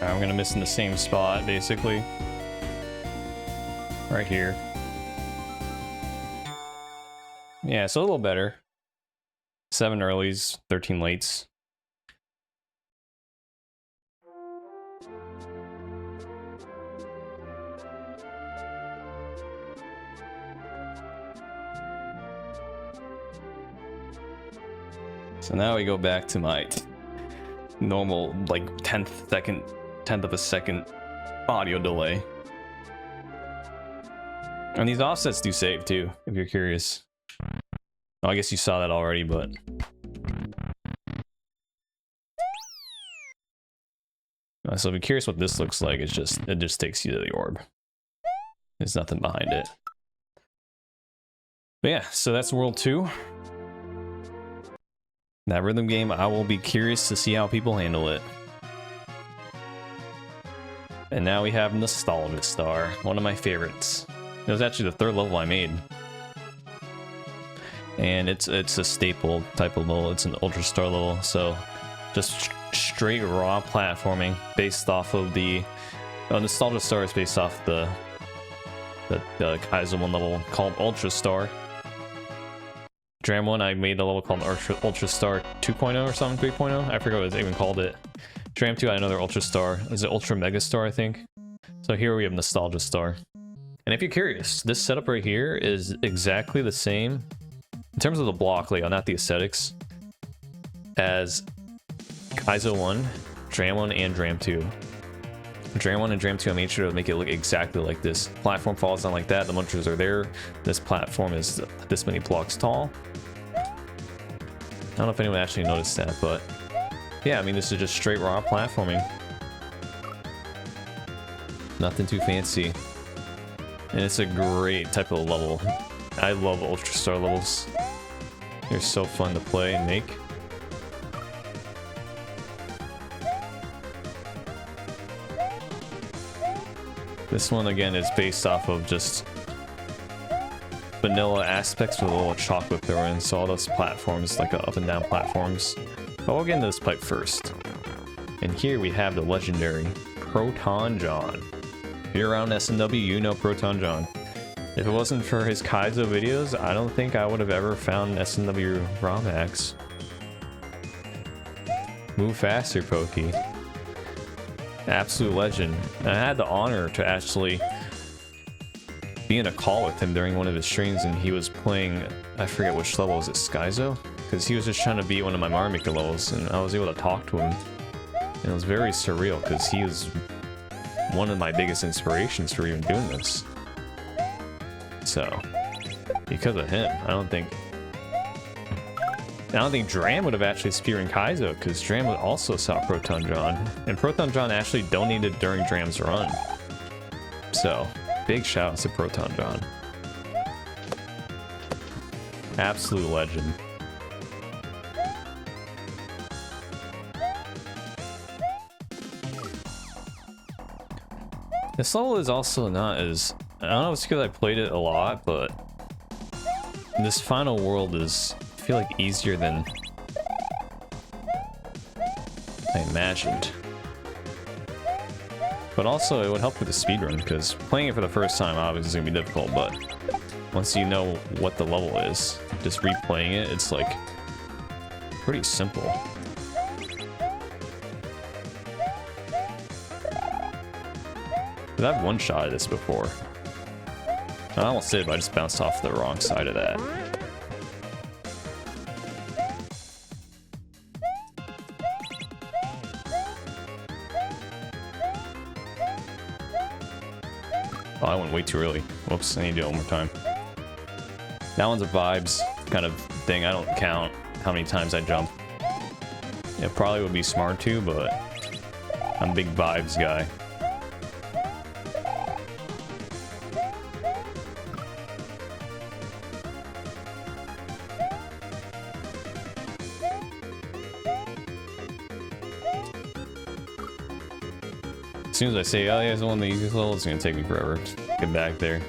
I'm gonna miss in the same spot, basically. Right here. Yeah, so a little better. 7 earlies, 13 lates. So now we go back to my normal, like, tenth of a second audio delay. And these offsets do save too, if you're curious. Oh, I guess you saw that already, but so if you're curious what this looks like, it just takes you to the orb. There's nothing behind it. But yeah, so that's World 2. That rhythm game, I will be curious to see how people handle it. And now we have Nostalgia Star, one of my favorites. It was actually the third level I made. And it's a staple type of level. It's an Ultra Star level, so just straight raw platforming based off of the Nostalgia Star is based off the Kaizo 1 level called Ultra Star. Dram 1, I made a level called Ultra Star 2.0 or something, 3.0. I forgot what it even called it. Dram 2 had another Ultra Star. Is it Ultra Mega Star, I think? So here we have Nostalgia Star. And if you're curious, this setup right here is exactly the same in terms of the block layout, not the aesthetics, as Kaizo 1, Dram 1, and Dram 2. Dram 1 and Dram 2, I made sure to make it look exactly like this. Platform falls down like that, the munchers are there. This platform is this many blocks tall. I don't know if anyone actually noticed that, but yeah, I mean, this is just straight raw platforming. Nothing too fancy. And it's a great type of level. I love Ultra Star levels. They're so fun to play and make. This one, again, is based off of just vanilla aspects with a little chocolate thrown in, so all those platforms, like up and down platforms. But we'll get into this pipe first. And here we have the legendary Proton John. If you're around SNW, you know Proton John. If it wasn't for his Kaizo videos, I don't think I would have ever found SNW ROM hacks. Move faster, Pokey. Absolute legend. And I had the honor to actually be in a call with him during one of his streams, and he was playing, I forget which level, was it Skydio? Because he was just trying to beat one of my Mario Maker levels, and I was able to talk to him. And it was very surreal, because he was one of my biggest inspirations for even doing this. So, because of him, I don't think Dram would have actually speared Kaizo, because Dram would also saw Proton John, and Proton John actually donated during Dram's run. So, big shout out to Proton John. Absolute legend. This level is also not as, I don't know if it's because I played it a lot, but this final world is, I feel like, easier than I imagined. But also it would help with the speedrun, because playing it for the first time obviously is going to be difficult, but once you know what the level is, just replaying it, it's like pretty simple. I've one-shotted this before. I almost did, but I just bounced off the wrong side of that. Oh, I went way too early. Whoops, I need to do it one more time. That one's a vibes kind of thing. I don't count how many times I jump. It probably would be smart to, but I'm a big vibes guy. As soon as I say, oh yeah, it's one of the easiest levels, it's gonna take me forever to get back there.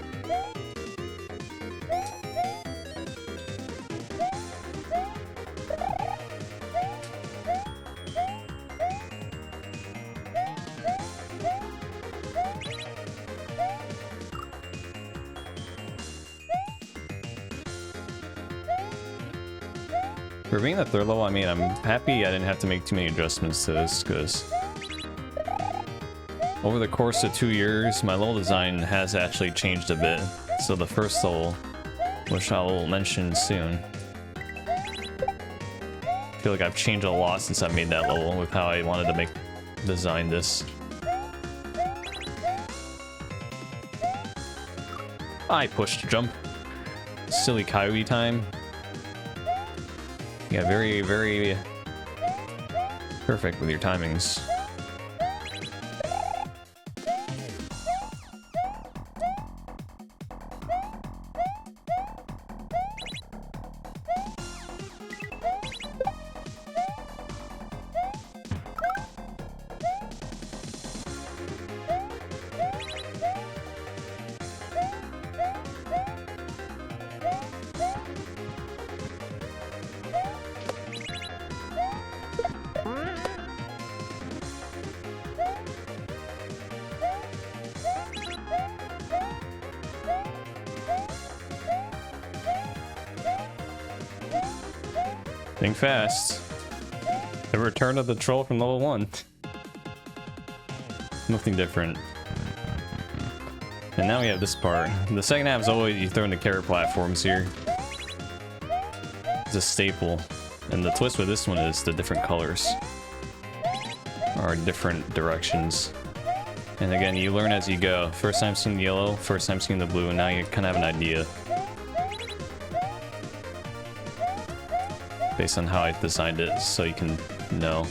For being the third level, I mean, I'm happy I didn't have to make too many adjustments to this, because over the course of 2 years, my level design has actually changed a bit. So the first level, which I will mention soon, I feel like I've changed a lot since I made that level with how I wanted to design this. I pushed jump. Silly coyote time. Yeah, very, very perfect with your timings. Think fast. The return of the troll from level 1. Nothing different. And now we have this part. The second half is always you throw in the carrot platforms here. It's a staple. And the twist with this one is the different colors are different directions. And again, you learn as you go. First time seeing the yellow, first time seeing the blue, and now you kind of have an idea. Based on how I designed it, so you can know.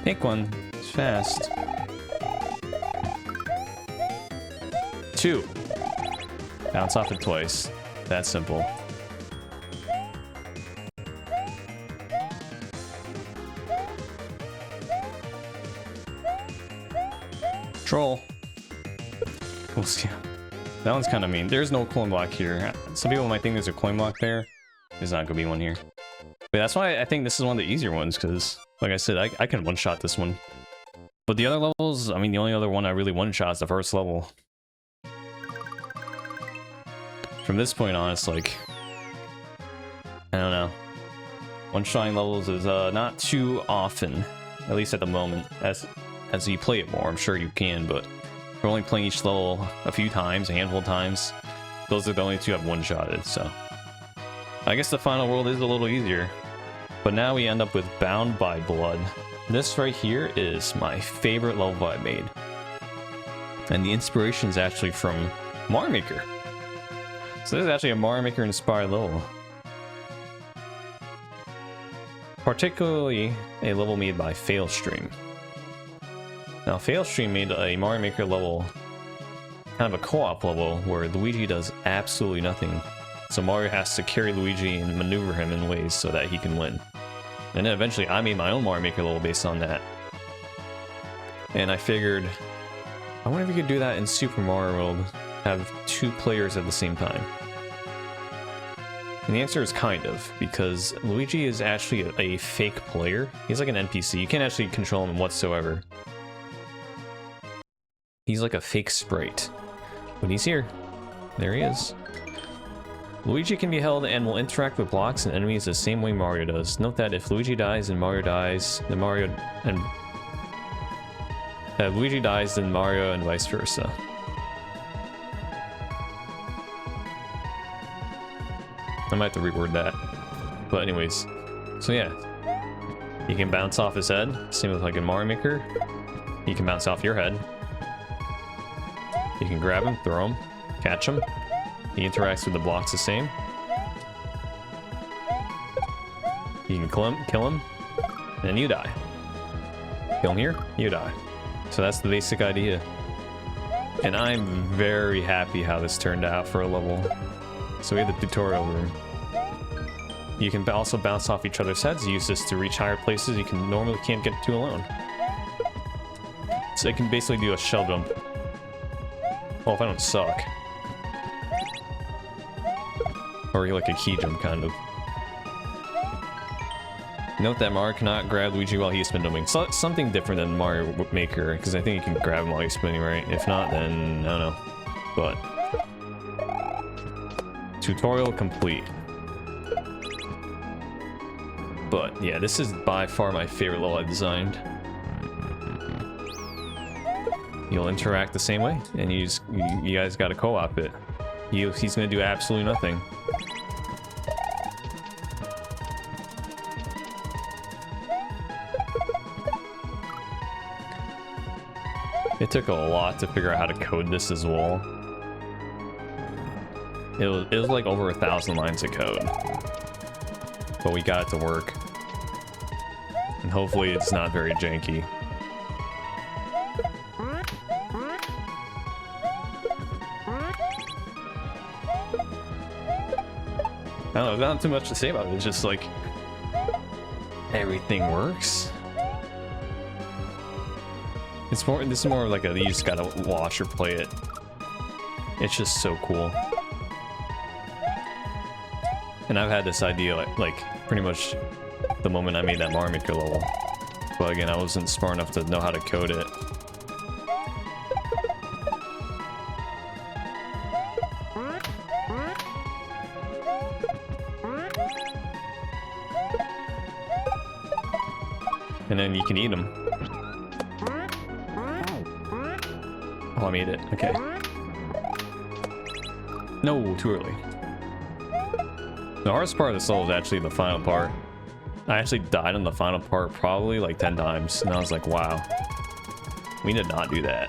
Pick one. It's fast. 2. Bounce off it twice. That simple. Troll. We'll see. That one's kind of mean. There's no coin block here. Some people might think there's a coin block there. There's not gonna be one here. But that's why I think this is one of the easier ones, because, like I said, I can one-shot this one. But the other levels, I mean, the only other one I really one-shot is the first level. From this point on, it's like, I don't know. One-shotting levels is not too often, at least at the moment. As you play it more, I'm sure you can, but if you're only playing each level a few times, a handful of times, those are the only two I've one-shotted, so. I guess the final world is a little easier. But now we end up with Bound by Blood. This right here is my favorite level I made. And the inspiration is actually from Mario Maker. So this is actually a Mario Maker inspired level. Particularly a level made by Failstream. Now Failstream made a Mario Maker level, kind of a co-op level, where Luigi does absolutely nothing. So Mario has to carry Luigi and maneuver him in ways so that he can win. And then eventually I made my own Mario Maker level based on that. And I figured, I wonder if you could do that in Super Mario World, have 2 players at the same time. And the answer is kind of, because Luigi is actually a fake player. He's like an NPC, you can't actually control him whatsoever. He's like a fake sprite. But he's here. There he is. Luigi can be held and will interact with blocks and enemies the same way Mario does. Note that if Luigi dies and Mario dies, then Mario and Luigi dies, then Mario, and vice versa. I might have to reword that. But anyways, so yeah. You can bounce off his head, same with like in Mario Maker. You can bounce off your head. You can grab him, throw him, catch him. He interacts with the blocks the same. You can kill him, and then you die. Kill him here, you die. So that's the basic idea. And I'm very happy how this turned out for a level. So we have the tutorial room. You can also bounce off each other's heads, use this to reach higher places you normally can't get to alone. So it can basically do a shell jump. Well, if I don't suck. Or like a key jump, kind of. Note that Mario cannot grab Luigi while he's spinning. So, something different than Mario Maker, because I think you can grab him while he's spinning, right? If not, then I don't know. But tutorial complete. But yeah, this is by far my favorite level I've designed. You'll interact the same way, and you guys got to co-op it. He's gonna do absolutely nothing. It took a lot to figure out how to code this as well. It was like over 1,000 lines of code, but we got it to work, and hopefully it's not very janky. I don't know, not too much to say about it. It's just like everything works. This is more like you just gotta watch or play it. It's just so cool. And I've had this idea like pretty much the moment I made that Mario Maker level. But again, I wasn't smart enough to know how to code it. and then you can eat them. Oh, I made it. Okay. No, too early. The hardest part of this level is actually the final part. I actually died on the final part probably like 10 times, and I was like, wow. We did not do that.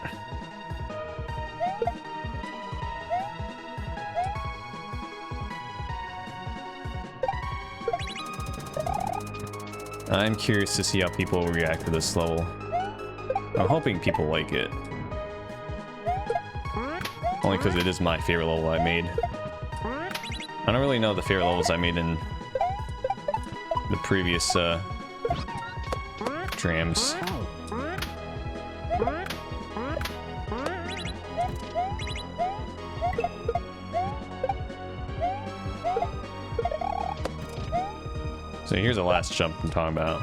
I'm curious to see how people react to this level. I'm hoping people like it. Only because it is my favorite level I made. I don't really know the favorite levels I made in the previous Drams. So here's the last jump I'm talking about.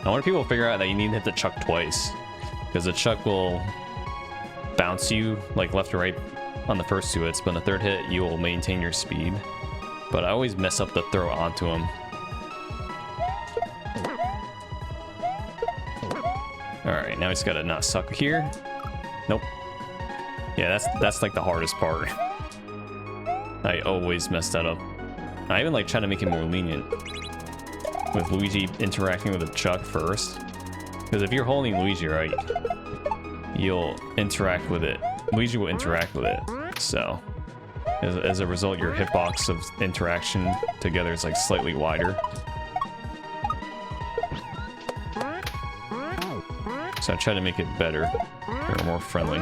I want people to figure out that you need to hit the chuck twice, because the chuck will bounce you like left or right on the first 2 hits, but on the 3rd hit you will maintain your speed. But I always mess up the throw onto him. Alright, now we just gotta not suck here. Nope. Yeah, that's like the hardest part. I always mess that up. I even like try to make it more lenient with Luigi interacting with the chuck first, because if you're holding Luigi right, you'll interact with it. Luigi will interact with it. So as a result, your hitbox of interaction together is like slightly wider. So I try to make it better or more friendly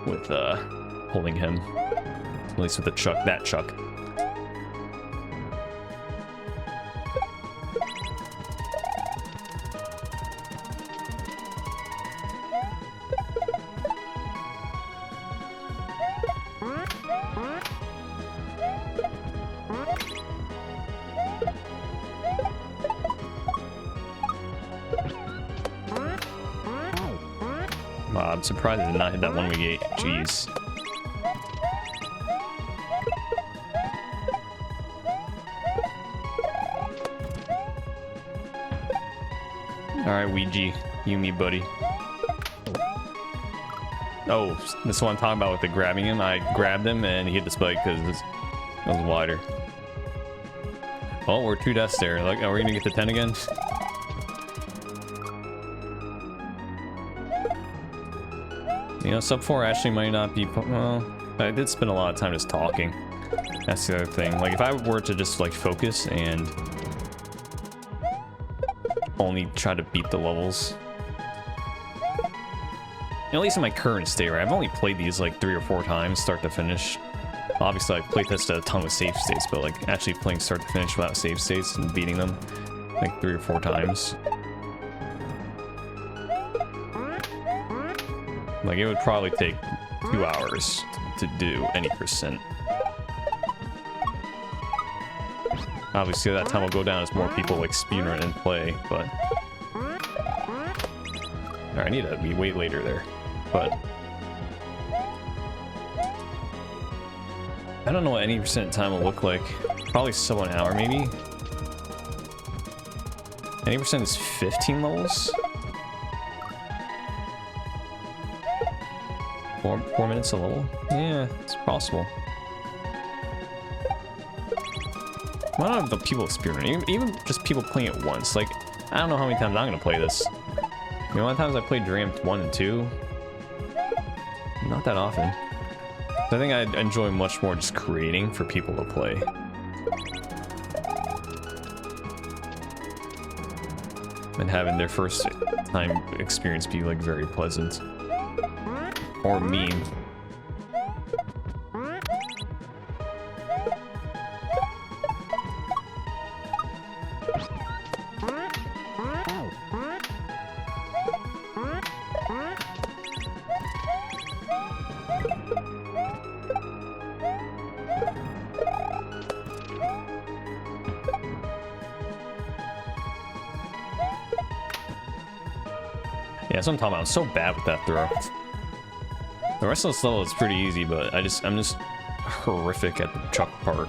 with holding him, at least with the chuck, that chuck. Wow, I'm surprised I did not hit that one we ate. Jeez. Alright, Ouija. You me, buddy. Oh, this one I'm talking about with the grabbing him. I grabbed him and he hit the spike because it was wider. Oh, we're 2 deaths there. Like, are we gonna get to 10 again? You know, sub 4 actually might not be... Well, I did spend a lot of time just talking. That's the other thing. Like, if I were to just, like, focus and only try to beat the levels... At least in my current state, right? I've only played these, like, 3 or 4 times, start to finish. Obviously, I've playtested a ton with save states, but, like, actually playing start to finish without save states and beating them, like, 3 or 4 times. Like, it would probably take 2 hours to do any percent. Obviously, that time will go down as more people, like, speedrun and play, but... Alright, I need to be way later there, but... I don't know what any percent time will look like. Probably sub 1 hour, maybe? Any percent is 15 levels? 4 minutes a level? Yeah, it's possible. Why not the people speedrunning? Even just people playing it once. Like, I don't know how many times I'm gonna play this. You know, how many times I played Dram 1 and 2? Not that often. So I think I'd enjoy much more just creating for people to play. And having their first time experience be like very pleasant. Or mean. Yeah, that's what I'm talking about. I'm so bad with that throw. The rest of this level is pretty easy, but I'm just horrific at the chuck part.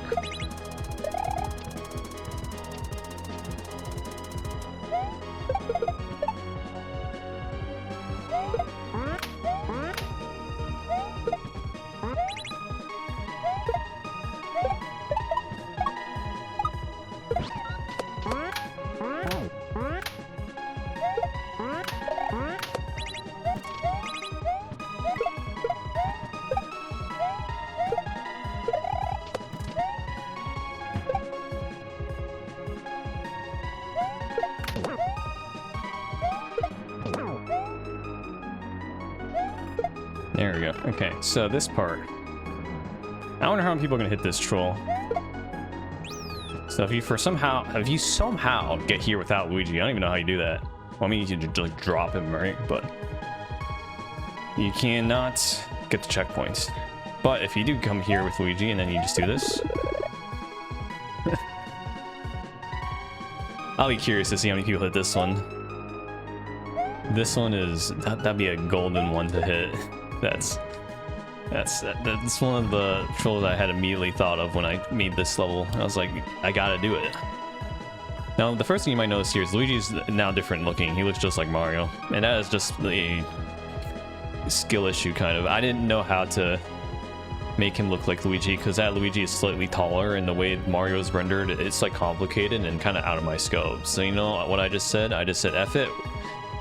There we go. Okay, so this part. I wonder how many people are gonna hit this troll. So if you somehow get here without Luigi, I don't even know how you do that. Well, I mean, you can just like drop him, right? But you cannot get the checkpoints. But if you do come here with Luigi and then you just do this, I'll be curious to see how many people hit this one. This one is that'd be a golden one to hit. That's one of the trolls I had immediately thought of when I made this level. I was like, I gotta do it. Now, the first thing you might notice here is Luigi's now different looking. He looks just like Mario, and that is just a skill issue, kind of. I didn't know how to make him look like Luigi because that Luigi is slightly taller, and the way Mario is rendered, it's like complicated and kind of out of my scope. So you know what I just said? I just said, F it.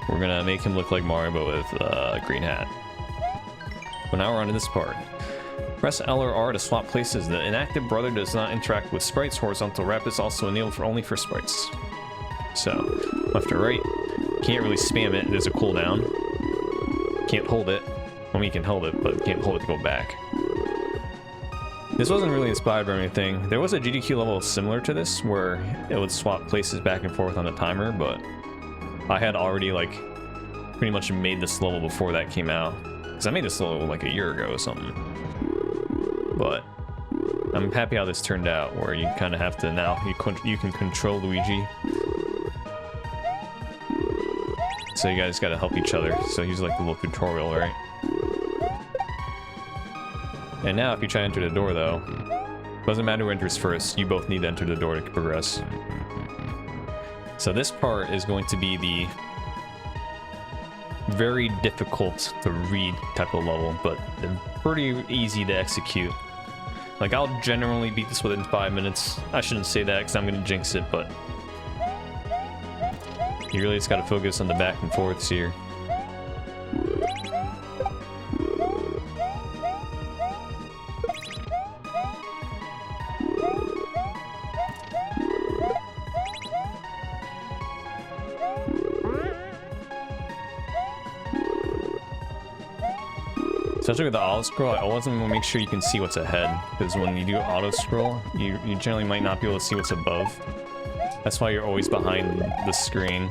We're gonna make him look like Mario, but with a green hat. But now we're on to this part. Press L or R to swap places. The inactive brother does not interact with sprites. Horizontal wrap is also enabled only for sprites. So, left or right. Can't really spam it. There's a cooldown. Can't hold it. I mean, you can hold it, but can't hold it to go back. This wasn't really inspired by anything. There was a GDQ level similar to this where it would swap places back and forth on the timer, but I had already like pretty much made this level before that came out. Because I made this level like a year ago or something. But I'm happy how this turned out, where you kind of have to now, you can control Luigi. So you guys got to help each other. So he's like the little tutorial, right? And now if you try to enter the door though, doesn't matter who enters first, you both need to enter the door to progress. So this part is going to be the very difficult to read type of level, but pretty easy to execute. Like, I'll generally beat this within 5 minutes. I shouldn't say that because I'm going to jinx it, but you really just got to focus on the back and forths here. Especially with the auto scroll, I always want to make sure you can see what's ahead, because when you do auto scroll, you generally might not be able to see what's above. That's why you're always behind the screen.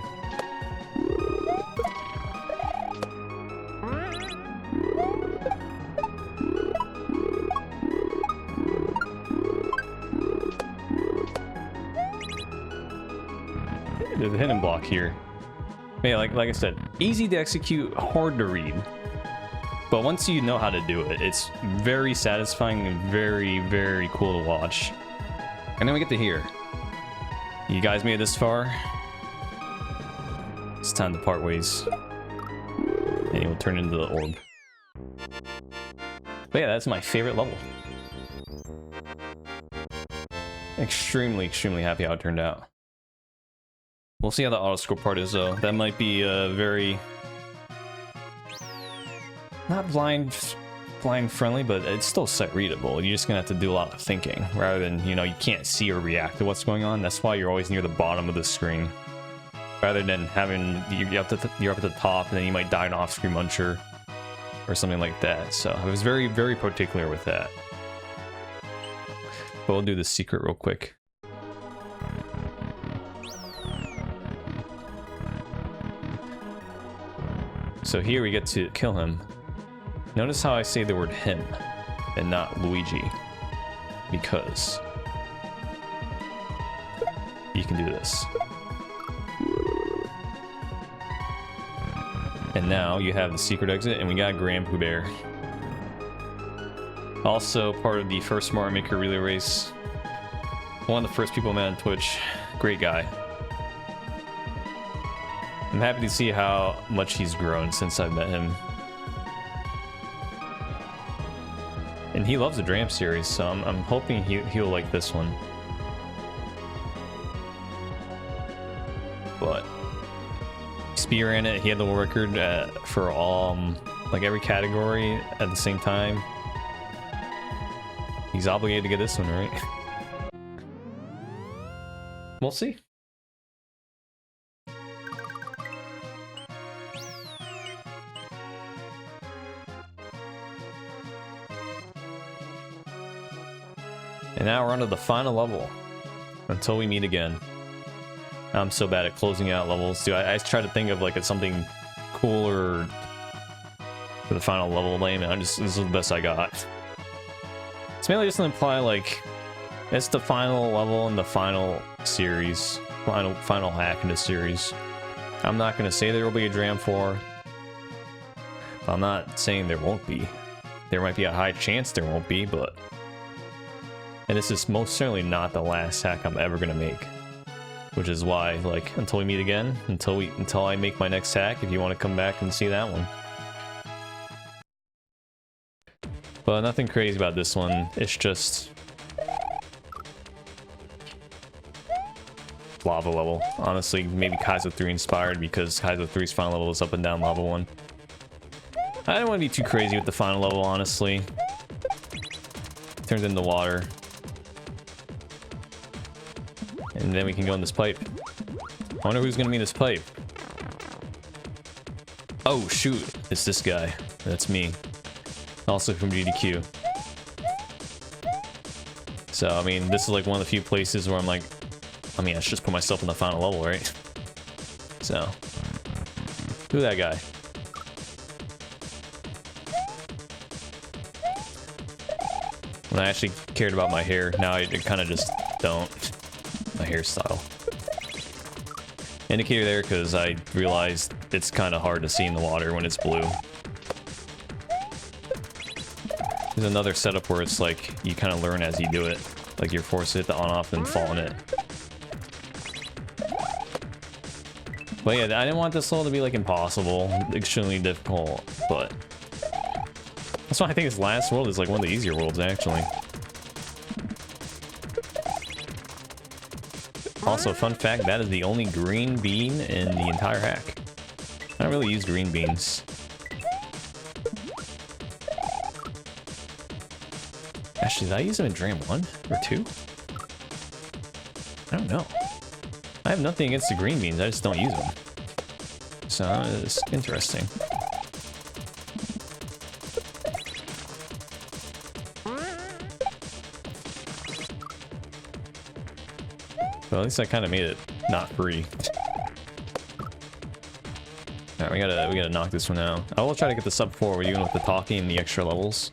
There's a hidden block here. Yeah, like I said, easy to execute, hard to read. But once you know how to do it, it's very satisfying and very, very cool to watch. And then we get to here. You guys made it this far. It's time to part ways. And you'll turn into the orb. But yeah, that's my favorite level. Extremely, extremmely happy how it turned out. We'll see how the auto-scroll part is though. That might be very... not blind friendly, but it's still sight readable. You're just gonna have to do a lot of thinking rather than, you know, you can't see or react to what's going on. That's why you're always near the bottom of the screen rather than having you're up at the top and then you might die an off-screen muncher or something like that. So I was very, very particular with that. But we'll do the secret real quick. So here we get to kill him. Notice how I say the word him and not Luigi, because you can do this. And now you have the secret exit, and we got Grand Pooh Bear. Also part of the first Mario Maker relay race. One of the first people I met on Twitch. Great guy. I'm happy to see how much he's grown since I've met him. And he loves the Dram series, so I'm hoping he'll like this one. But Spear ran it, he had the record for all, like every category at the same time. He's obligated to get this one, right? We'll see. And now we're on to the final level. Until we meet again. I'm so bad at closing out levels, dude. I try to think of like something cooler for the final level name, and this is the best I got. It's mainly just to imply like it's the final level in the final series, final hack in the series. I'm not gonna say there will be a Dram 4. I'm not saying there won't be. There might be a high chance there won't be, but... And this is most certainly not the last hack I'm ever gonna make. Which is why, like, until we meet again, until I make my next hack, if you want to come back and see that one. But nothing crazy about this one, it's just... lava level. Honestly, maybe Kaizo 3 inspired, because Kaizo 3's final level is up and down lava 1. I don't want to be too crazy with the final level, honestly. Turns into water. And then we can go in this pipe. I wonder who's gonna be in this pipe. Oh shoot, it's this guy. That's me. Also from GDQ. So, I mean, this is like one of the few places where I'm like, I mean, I should just put myself in the final level, right? So, who's that guy? When I actually cared about my hair, now I kind of just don't. My hairstyle. Indicator there because I realized it's kind of hard to see in the water when it's blue. There's another setup where it's like you kind of learn as you do it. Like you're forced to hit the on-off and fall in it. But yeah, I didn't want this level to be like impossible, extremely difficult, but that's why I think this last world is like one of the easier worlds actually. Also, fun fact, that is the only green bean in the entire hack. I don't really use green beans. Actually, did I use them in Dram 1 or 2? I don't know. I have nothing against the green beans, I just don't use them. So, it's interesting. Well, at least I kind of made it not free. Alright, we gotta knock this one out. I will try to get the sub 4 even with the talking and the extra levels.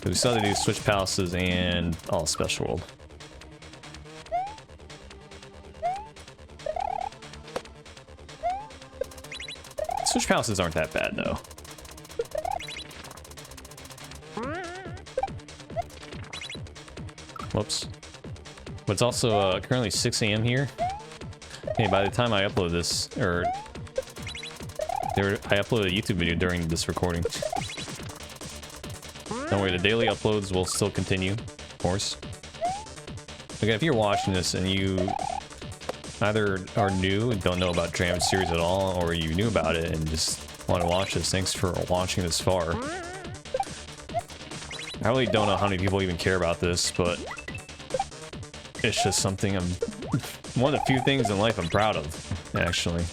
We still have to do Switch Palaces and all Special World. Switch Palaces aren't that bad though. Whoops. But it's also currently 6 AM here. Hey, by the time I upload this, or I uploaded a YouTube video during this recording. Don't worry, the daily uploads will still continue, of course. Again, if you're watching this and you either are new and don't know about Dram series at all, or you knew about it and just want to watch this, thanks for watching this far. I really don't know how many people even care about this, but it's just something one of the few things in life I'm proud of, actually.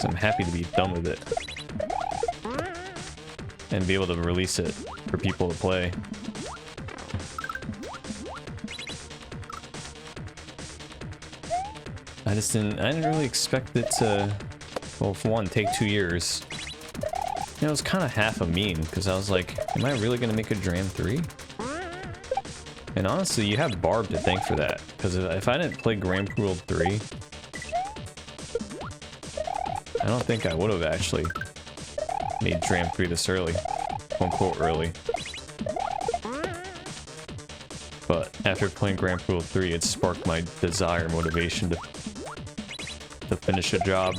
So I'm happy to be done with it. And be able to release it for people to play. I didn't really expect it to, well, for one, take 2 years. You know, it was kind of half a meme, because I was like, am I really going to make a Dram 3? And honestly, you have Barb to thank for that, because if I didn't play Grand World 3, I don't think I would have actually made Dram 3 this early. Quote unquote early. But after playing Grand World 3, it sparked my desire, motivation to finish a job.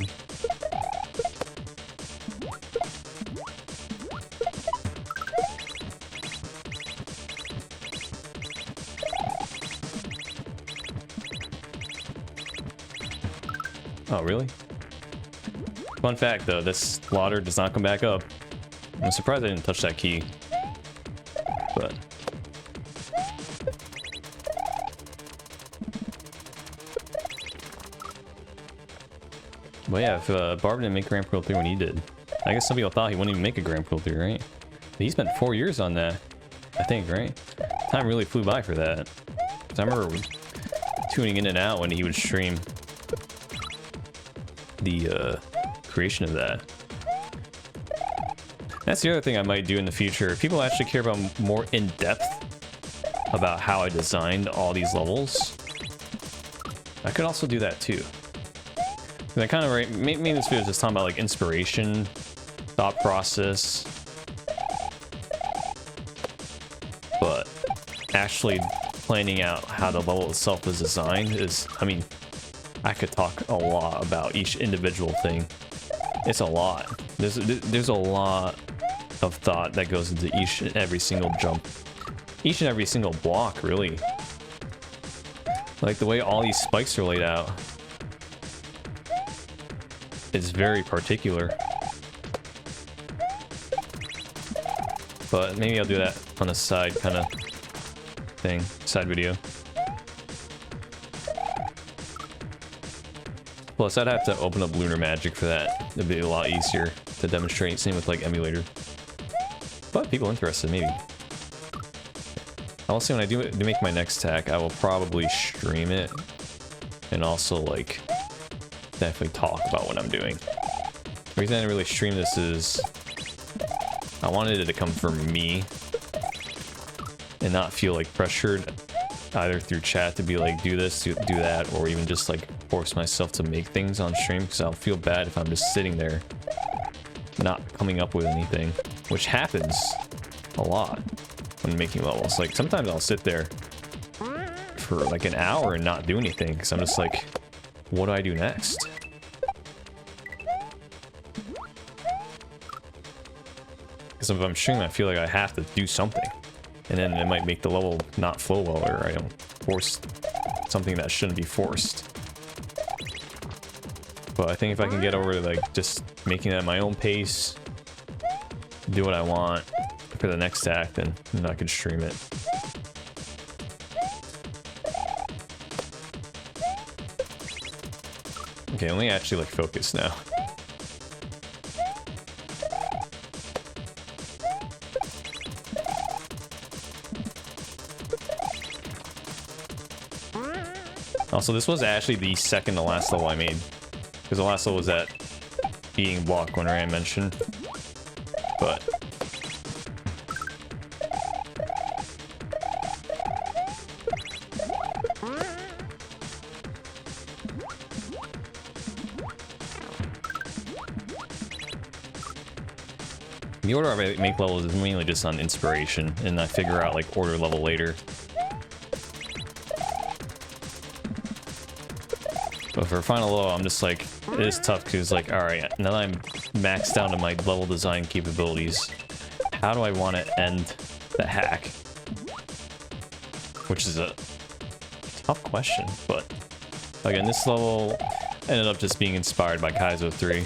Oh, really? Fun fact though, this water does not come back up. I'm surprised I didn't touch that key. But yeah, if Barb didn't make Grand Prix 3 when he did, I guess some people thought he wouldn't even make a Grand Prix 3, right? But he spent 4 years on that, I think, right? Time really flew by for that. I remember tuning in and out when he would stream the creation of that. That's the other thing I might do in the future. If people actually care about more in-depth about how I designed all these levels, I could also do that too. And I kind of made this video just talking about like inspiration, thought process, but actually planning out how the level itself is designed is, I mean, I could talk a lot about each individual thing. It's a lot. There's a lot of thought that goes into each and every single jump, each and every single block, really. Like the way all these spikes are laid out is very particular. But maybe I'll do that on the side kind of thing, side video. Plus, I'd have to open up Lunar Magic for that. It'd be a lot easier to demonstrate. Same with like emulator. But people interested, maybe. I'll see when I do make my next tack. I will probably stream it and also like definitely talk about what I'm doing. The reason I didn't really stream this is I wanted it to come from me and not feel like pressured either through chat to be like do this, do that, or even just like force myself to make things on stream, because I'll feel bad if I'm just sitting there not coming up with anything, which happens a lot when making levels. Like sometimes I'll sit there for like an hour and not do anything because I'm just like, what do I do next? Because if I'm streaming, I feel like I have to do something, and then it might make the level not flow well, or I don't force something that shouldn't be forced. But I think if I can get over like just making it at my own pace, do what I want for the next act, then I can stream it. Okay, let me actually like focus now. Also, this was actually the second to last level I made, because the last level was that being block when Ram mentioned, but the order I make levels is mainly just on inspiration, and I figure out like order level later. But for final level, I'm just like, it is tough because like, all right, now that I'm maxed down to my level design capabilities, how do I want to end the hack? Which is a tough question, but again, this level ended up just being inspired by Kaizo 3,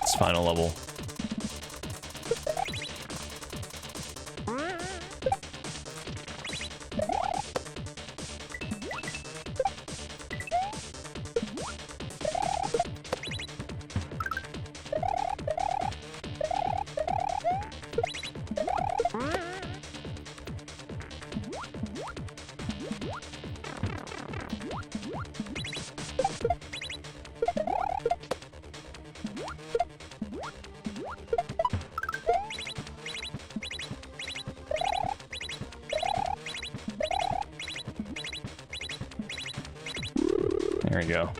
its final level. There we go.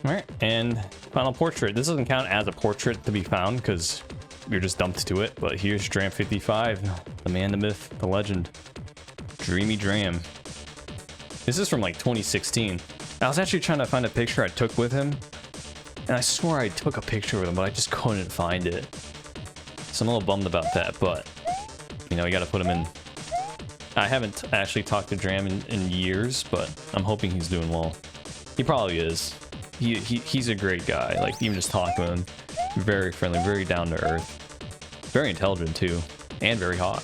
Alright, and final portrait. This doesn't count as a portrait to be found because you're just dumped to it, but here's Dram 55, the man, the myth, the legend. Dreamy Dram. This is from like 2016. I was actually trying to find a picture I took with him, and I swore I took a picture with him, but I just couldn't find it. So I'm a little bummed about that, but you know, you gotta put him in. I haven't actually talked to Dram in years, but I'm hoping he's doing well. He probably is. He's a great guy. Like, even just talking to him, very friendly, very down to earth, very intelligent too, and very hot.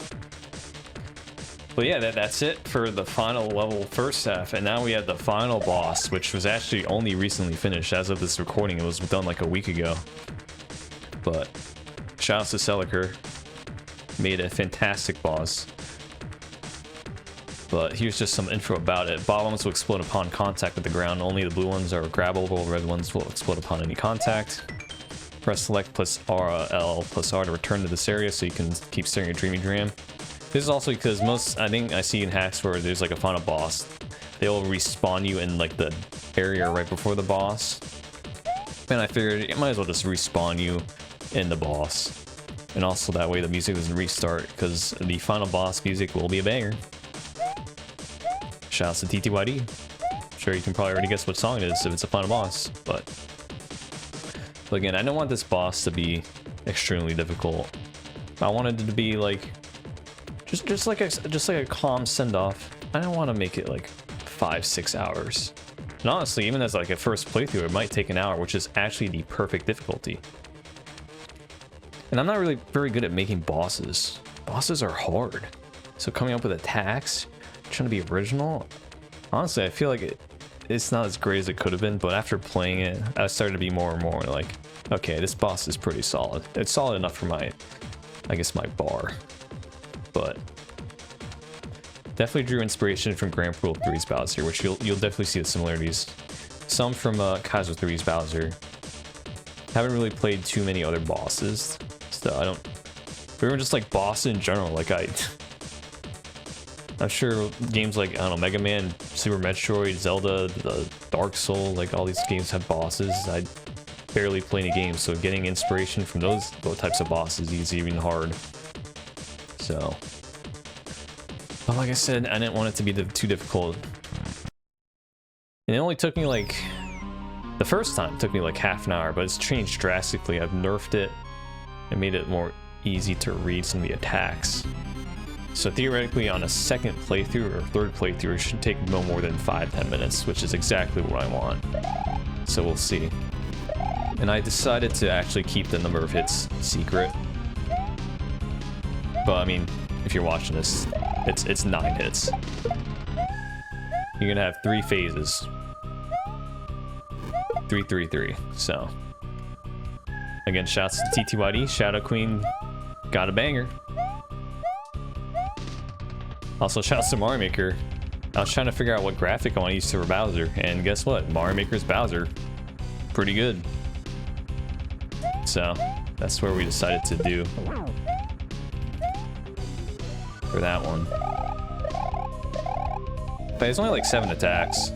But yeah, that's it for the final level first half, and now we have the final boss, which was actually only recently finished. As of this recording, it was done like a week ago. But shout out to Celiker, made a fantastic boss. But here's just some info about it. Bottoms will explode upon contact with the ground. Only the blue ones are grabbable. Red ones will explode upon any contact. Press select plus R, L plus R to return to this area so you can keep staring at Dreamy Dram. This is also because I think I see in hacks where there's like a final boss, they'll respawn you in like the area right before the boss. And I figured it might as well just respawn you in the boss. And also that way the music doesn't restart, because the final boss music will be a banger. Shouts to TTYD. I'm sure you can probably already guess what song it is if it's a final boss, but again, I don't want this boss to be extremely difficult. I wanted it to be like just like a calm send-off. I don't want to make it like 5-6 hours. And honestly, even as like a first playthrough, it might take an hour, which is actually the perfect difficulty. And I'm not really very good at making bosses. Bosses are hard. So coming up with attacks, trying to be original, honestly, I feel like it's not as great as it could have been, but after playing it, I started to be more and more like, okay, this boss is pretty solid. It's solid enough for my, I guess, my bar. But definitely drew inspiration from Grand Prix 3's Bowser, which you'll definitely see the similarities. Some from Kaiser 3's Bowser. Haven't really played too many other bosses, so I don't. But even just like bosses in general, like I'm sure games like, I don't know, Mega Man, Super Metroid, Zelda, the Dark Soul, like all these games have bosses. I barely play any games, so getting inspiration from those types of bosses is even hard. So, but like I said, I didn't want it to be too difficult. And it only took me like, the first time it took me like half an hour, but it's changed drastically. I've nerfed it and made it more easy to read some of the attacks. So theoretically on a second playthrough or third playthrough, it should take no more than 5-10 minutes, which is exactly what I want. So we'll see. And I decided to actually keep the number of hits secret. But I mean, if you're watching this, it's 9 hits. You're gonna have 3 phases. 3, 3, 3. So again, shouts to TTYD, Shadow Queen, got a banger. Also, shouts to Mario Maker. I was trying to figure out what graphic I want to use for Bowser, and guess what? Mario Maker's Bowser. Pretty good. So that's where we decided to do for that one. But there's only like 7 attacks.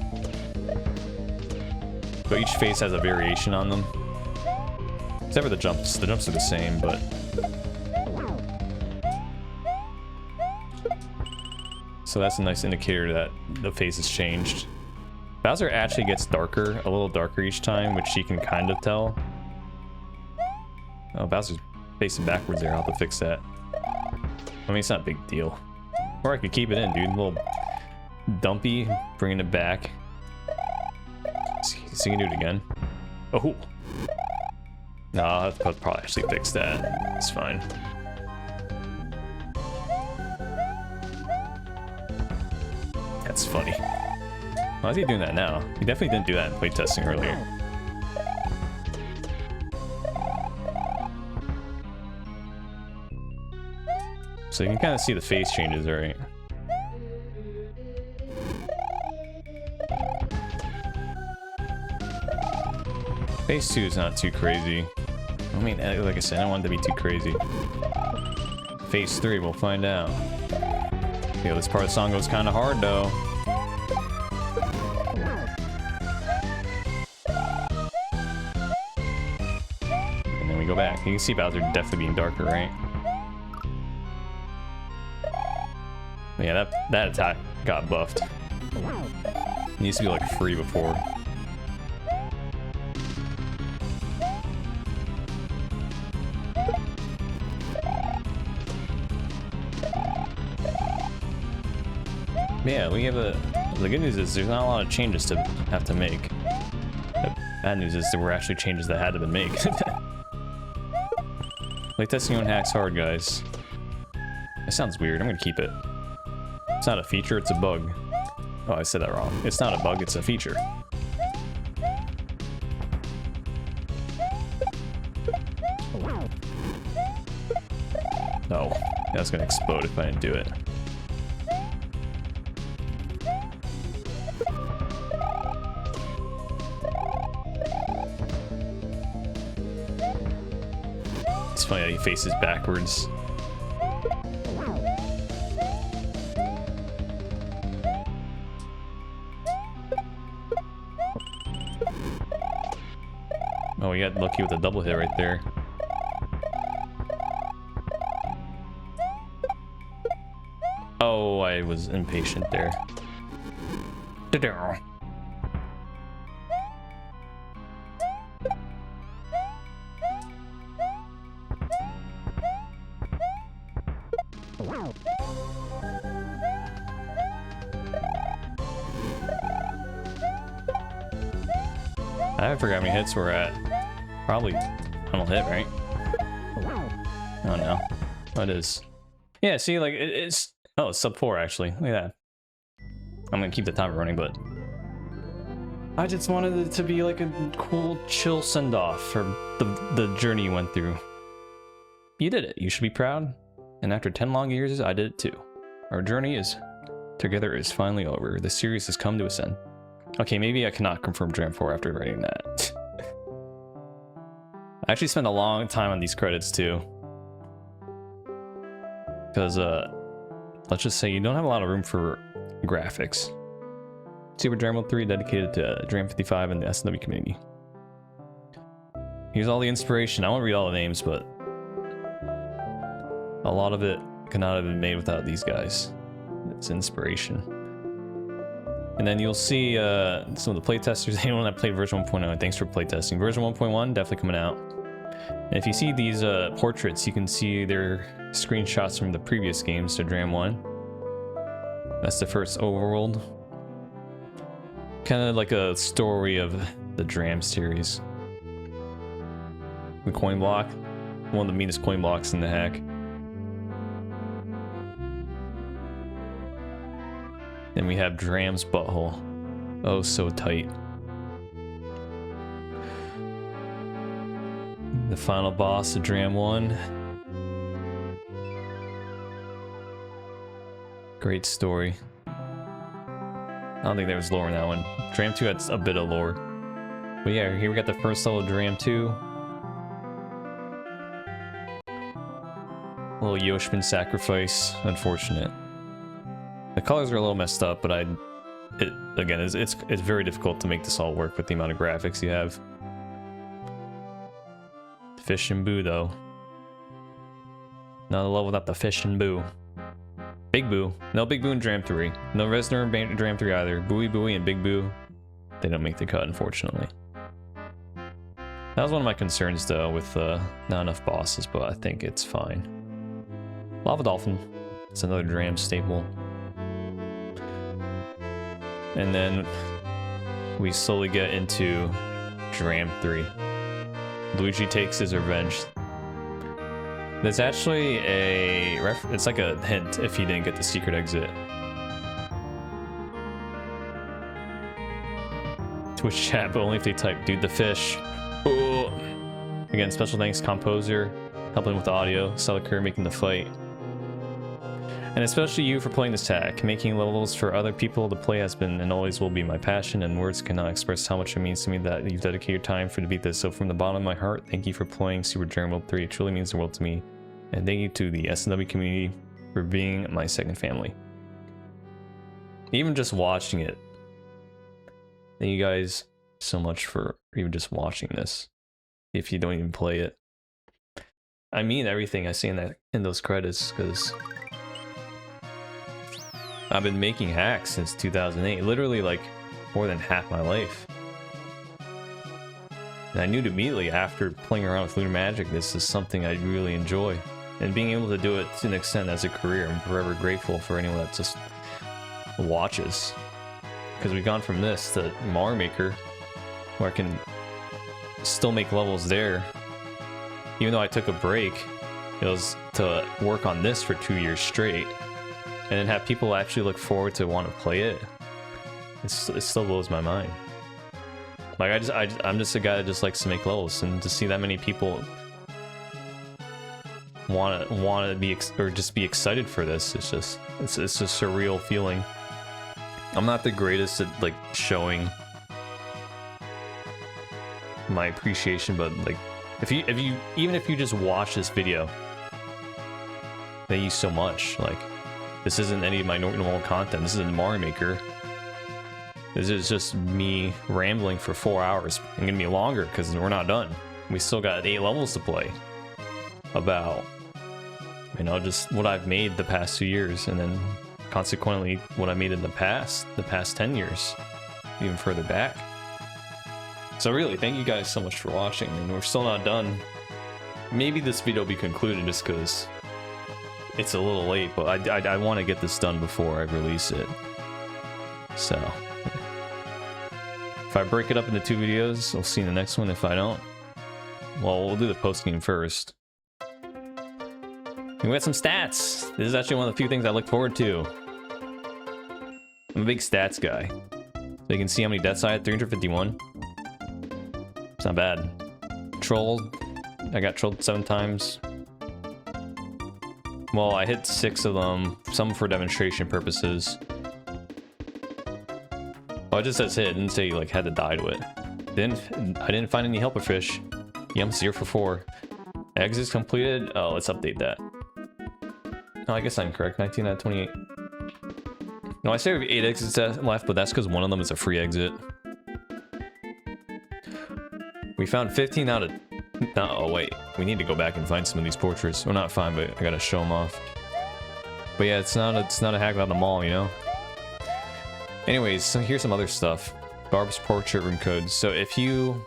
But each phase has a variation on them. Except for the jumps. The jumps are the same, but so that's a nice indicator that the phase has changed. Bowser actually gets darker, a little darker each time, which you can kind of tell. Oh, Bowser's facing backwards there. I'll have to fix that. I mean, it's not a big deal. Or I could keep it in, dude. A little dumpy, bringing it back. So you can do it again. Oh! No, I'll probably actually fix that. It's fine. That's funny. Why is he doing that now? He definitely didn't do that in playtesting earlier. So you can kind of see the face changes, right? Phase 2 is not too crazy. I mean, like I said, I don't want it to be too crazy. Phase 3, we'll find out. Yo, this part of the song goes kind of hard, though. And then we go back. You can see Bowser definitely being darker, right? Yeah, that attack got buffed. It used to be like free before. Yeah, we have the good news is there's not a lot of changes to have to make. The bad news is there were actually changes that had to be made. Playtesting on hacks hard, guys. It sounds weird. I'm gonna keep it. It's not a feature, it's a bug. Oh, I said that wrong. It's not a bug, it's a feature. Oh, that's gonna explode if I didn't do it. It's funny that he faces backwards. Oh, we got lucky with a double hit right there. Oh, I was impatient there. I forgot how many hits we're at. Probably tunnel hit, right? Oh no. What is? Yeah, see, like it's oh, it's sub 4 actually. Look at that. I'm gonna keep the timer running, but I just wanted it to be like a cool, chill send-off for the journey you went through. You did it. You should be proud. And after 10 long years, I did it too. Our journey together is finally over. The series has come to its end. Okay, maybe I cannot confirm Dram 4 after writing that. I actually spent a long time on these credits too. Because, let's just say you don't have a lot of room for graphics. Super Dram World 3 dedicated to Dram 55 and the SW community. Here's all the inspiration. I won't read all the names, but a lot of it could not have been made without these guys. It's inspiration. And then you'll see some of the playtesters. Anyone that played version 1.0, thanks for playtesting. Version 1.1 definitely coming out. And if you see these portraits, you can see their screenshots from the previous games, so Dram 1. That's the first overworld. Kind of like a story of the Dram series. The coin block, one of the meanest coin blocks in the hack. Then we have Dram's butthole. Oh, so tight. The final boss of Dram 1. Great story. I don't think there was lore in that one. Dram 2 had a bit of lore. But yeah, here we got the first level of Dram 2. A little Yoshman sacrifice. Unfortunate. The colors are a little messed up, but again, it's very difficult to make this all work with the amount of graphics you have. Fish and Boo, though. Not a level without the Fish and Boo. Big Boo. No Big Boo in Dram 3. No Resner in Dram 3 either. Booey Booey and Big Boo. They don't make the cut, unfortunately. That was one of my concerns, though, with not enough bosses, but I think it's fine. Lava Dolphin. It's another Dram staple. And then we slowly get into Dram 3. Luigi takes his revenge. There's actually it's like a hint if you didn't get the secret exit. Twitch chat, but only if they type, dude, the fish. Ooh. Again, special thanks, Composer, helping with the audio, Celicar making the fight. And especially you for playing this tag. Making levels for other people to play has been and always will be my passion, and words cannot express how much it means to me that you've dedicated your time to beat this. So from the bottom of my heart, thank you for playing Super Dram World 3. It truly means the world to me. And thank you to the SW community for being my second family. Even just watching it. Thank you guys so much for even just watching this. If you don't even play it. I mean everything I say in those credits, because I've been making hacks since 2008, literally like more than half my life. And I knew immediately after playing around with Lunar Magic, this is something I really enjoy. And being able to do it to an extent as a career, I'm forever grateful for anyone that just watches. Because we've gone from this to Mario Maker, where I can still make levels there. Even though I took a break, it was to work on this for 2 years straight. And then have people actually look forward to want to play it. It still blows my mind. Like I'm just a guy that just likes to make levels, and to see that many people want to be or just be excited for this, it's a surreal feeling. I'm not the greatest at like showing my appreciation, but like Even if you just watch this video, thank you so much. Like, this isn't any of my normal content. This isn't Mario Maker. This is just me rambling for 4 hours. It's gonna be longer because we're not done. We still got 8 levels to play. About, you know, just what I've made the past 2 years, and then consequently what I made in the past 10 years, even further back. So really, thank you guys so much for watching, and we're still not done. Maybe this video will be concluded just because it's a little late, but I want to get this done before I release it. So, if I break it up into 2 videos, we'll see in the next one. If I don't, well, we'll do the post-game first. We got some stats. This is actually one of the few things I look forward to. I'm a big stats guy. So you can see how many deaths I had, 351. It's not bad. Trolled. I got trolled 7 times. Well, I hit 6 of them, some for demonstration purposes. Oh, it just says hit. It didn't say you like had to die to it. I didn't find any helper fish. Yum, 0 for 4. Exits completed. Oh, let's update that. No, I guess I'm correct. 19 out of 28. No, I say we have 8 exits left, but that's because one of them is a free exit. We found 15 out of... No, oh wait, we need to go back and find some of these portraits. Well, not find, but I gotta show them off. But yeah, it's not a hack without them all, you know? Anyways, so here's some other stuff. Barb's portrait room codes. So if you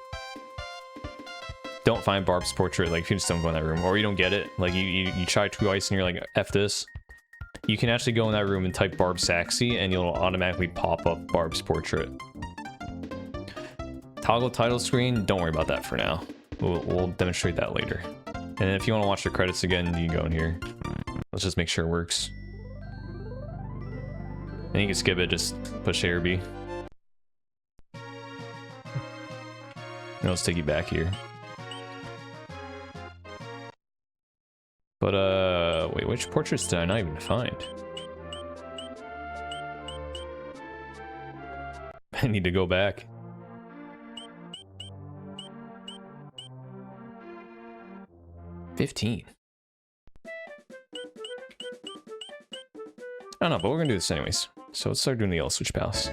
don't find Barb's portrait, like if you just don't go in that room, or you don't get it, like you try twice and you're like, F this, you can actually go in that room and type Barb Saxy and you'll automatically pop up Barb's portrait. Toggle title screen, don't worry about that for now. We'll demonstrate that later. And if you want to watch the credits again, you can go in here. Let's just make sure it works. And you can skip it, just push A or B. And let's take you back here. But, wait, which portraits did I not even find? I need to go back. $15. I don't know, but we're gonna do this anyways. So let's start doing the yellow switch palace.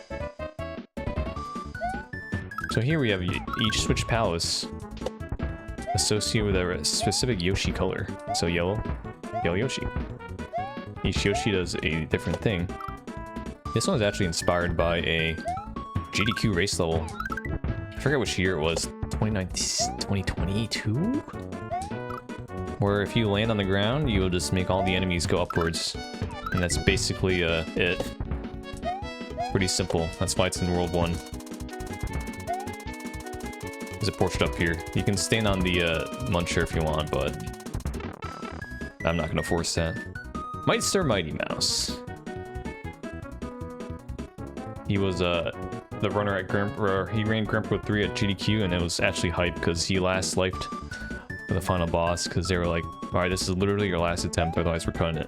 So here we have each switch palace associated with a specific Yoshi color. So yellow Yoshi. Each Yoshi does a different thing. This one is actually inspired by a GDQ race level. I forget which year it was. 2022? Where if you land on the ground, you will just make all the enemies go upwards. And that's basically it. Pretty simple. That's why it's in World 1. There's a portrait up here. You can stand on the muncher if you want, but I'm not gonna force that. Mightster Mighty Mouse. He was the runner at he ran Grand Pro 3 at GDQ, and it was actually hype because he last lifed for the final boss because they were like, alright, this is literally your last attempt, otherwise we're cutting it.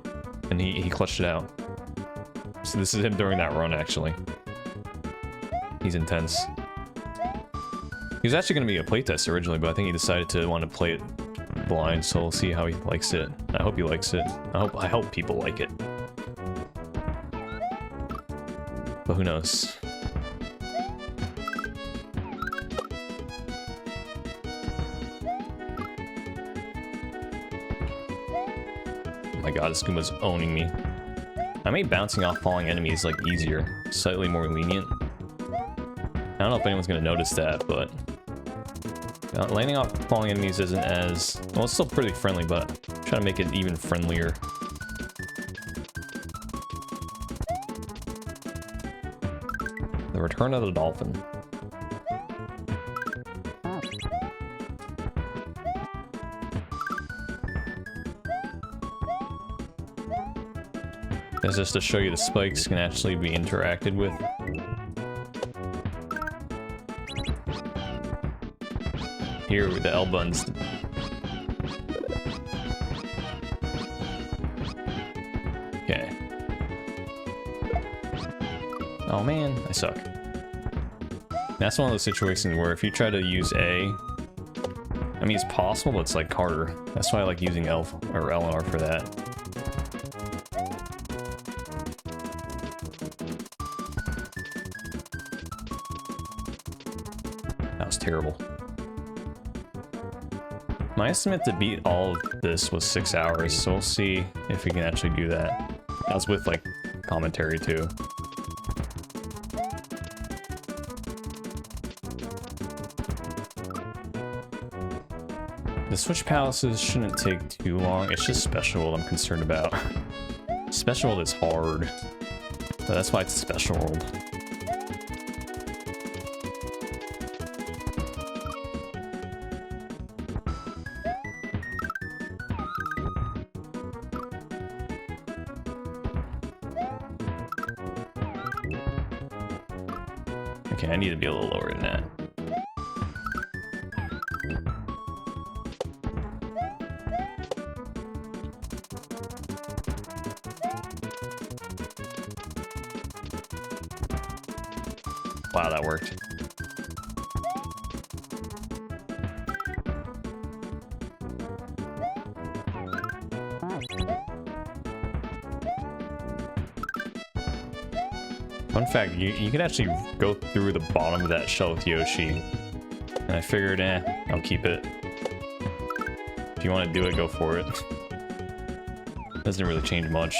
And he clutched it out. So this is him during that run, actually. He's intense. He was actually going to be a playtest originally, but I think he decided to want to play it blind, so we'll see how he likes it. I hope he likes it. I hope people like it. But who knows? Oh my god, this Goomba's owning me. I made bouncing off falling enemies like easier, slightly more lenient. I don't know if anyone's gonna notice that, but landing off falling enemies isn't as well. It's still pretty friendly, but I'm trying to make it even friendlier. The Return of the Dolphin. This is just to show you the spikes can actually be interacted with. Here with the L buttons. Okay. Oh man, I suck. That's one of those situations where if you try to use A I mean, it's possible, but it's like harder. That's why I like using L or LNR for that. That was terrible. My estimate to beat all of this was 6 hours, so we'll see if we can actually do that. That was with like commentary too. The Switch Palaces shouldn't take too long. It's just Special World I'm concerned about. Special World is hard. But that's why it's Special World. Okay, I need to be a little lower than that. Wow, that worked. Fun fact, you can actually go through the bottom of that shell with Yoshi. And I figured, I'll keep it. If you want to do it, go for it. Doesn't really change much.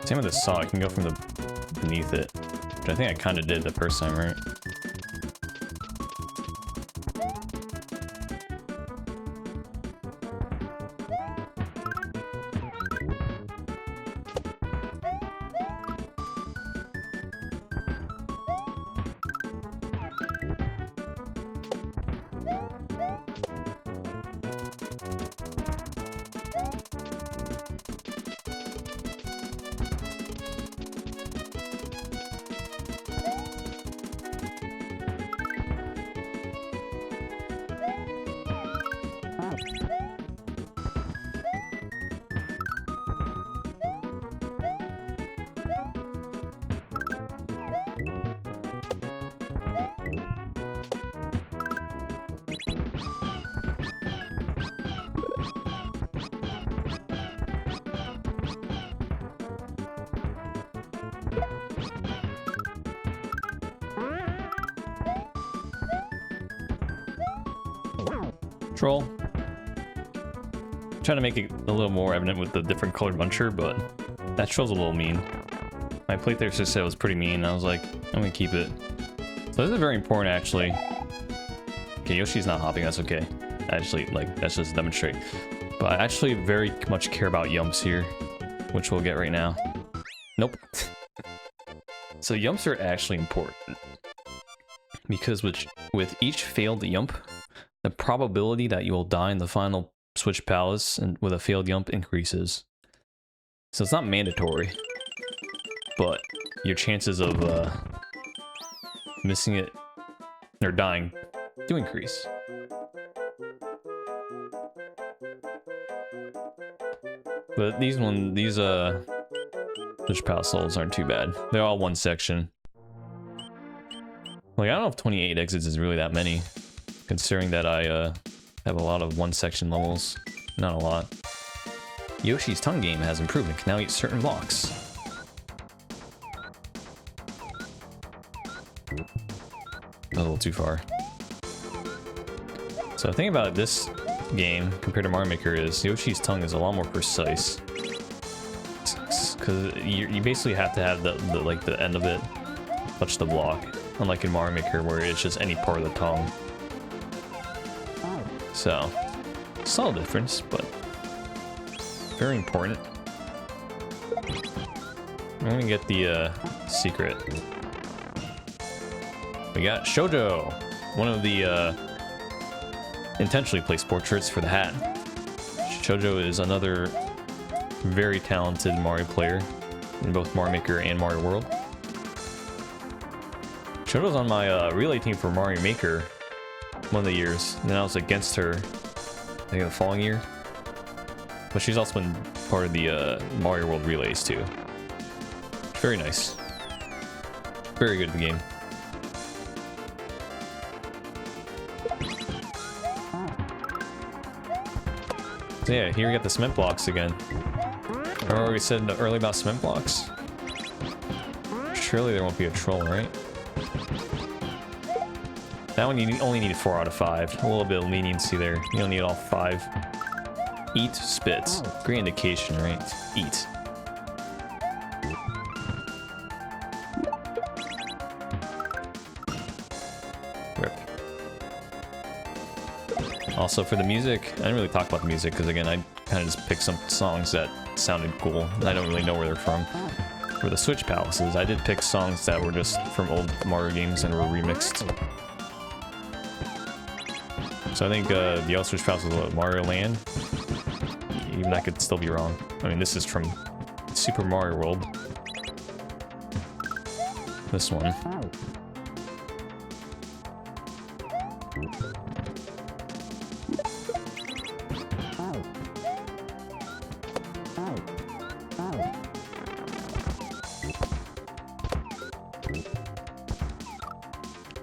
Same with the saw, I can go from the beneath it. Which I think I kind of did the first time, right? Troll. Trying to make it a little more evident with the different colored muncher, but that troll's a little mean. My playthrough just said it was pretty mean. I was like, I'm gonna keep it. So this is very important, actually. Okay, Yoshi's not hopping. That's okay. Actually, like, that's just demonstrate. But I actually very much care about yumps here, which we'll get right now. Nope. So yumps are actually important because with each failed yump, the probability that you will die in the final Switch Palace and with a failed yump increases. So it's not mandatory, but your chances of missing it or dying do increase. But these Switch Palace levels aren't too bad. They're all one section. Like, I don't know if 28 exits is really that many, considering that I have a lot of one section levels. Not a lot. Yoshi's tongue game has improved and can now eat certain blocks. A little too far. So the thing about this game compared to Mario Maker is Yoshi's tongue is a lot more precise. Because you basically have to have the end of it touch the block, unlike in Mario Maker where it's just any part of the tongue. So, subtle difference, but very important. I'm gonna get the secret. We got Shoujo, one of the intentionally placed portraits for the hat. Shoujo is another very talented Mario player in both Mario Maker and Mario World. Shoujo's on my relay team for Mario Maker one of the years, and then I was against her, I think the following year. But she's also been part of the Mario World relays too. Very nice. Very good game. So yeah, here we got the cement blocks again. Remember what we said earlier about cement blocks? Surely there won't be a troll, right? That one you only need 4 out of 5. A little bit of leniency there. You don't need all 5. Eat spits. Great indication, right? Eat. Rip. Also for the music, I didn't really talk about the music because again, I kind of just picked some songs that sounded cool. I don't really know where they're from. For the Switch Palaces, I did pick songs that were just from old Mario games and were remixed. So I think the other Switch Palace was what, Mario Land? Even I could still be wrong. I mean, this is from Super Mario World. This one.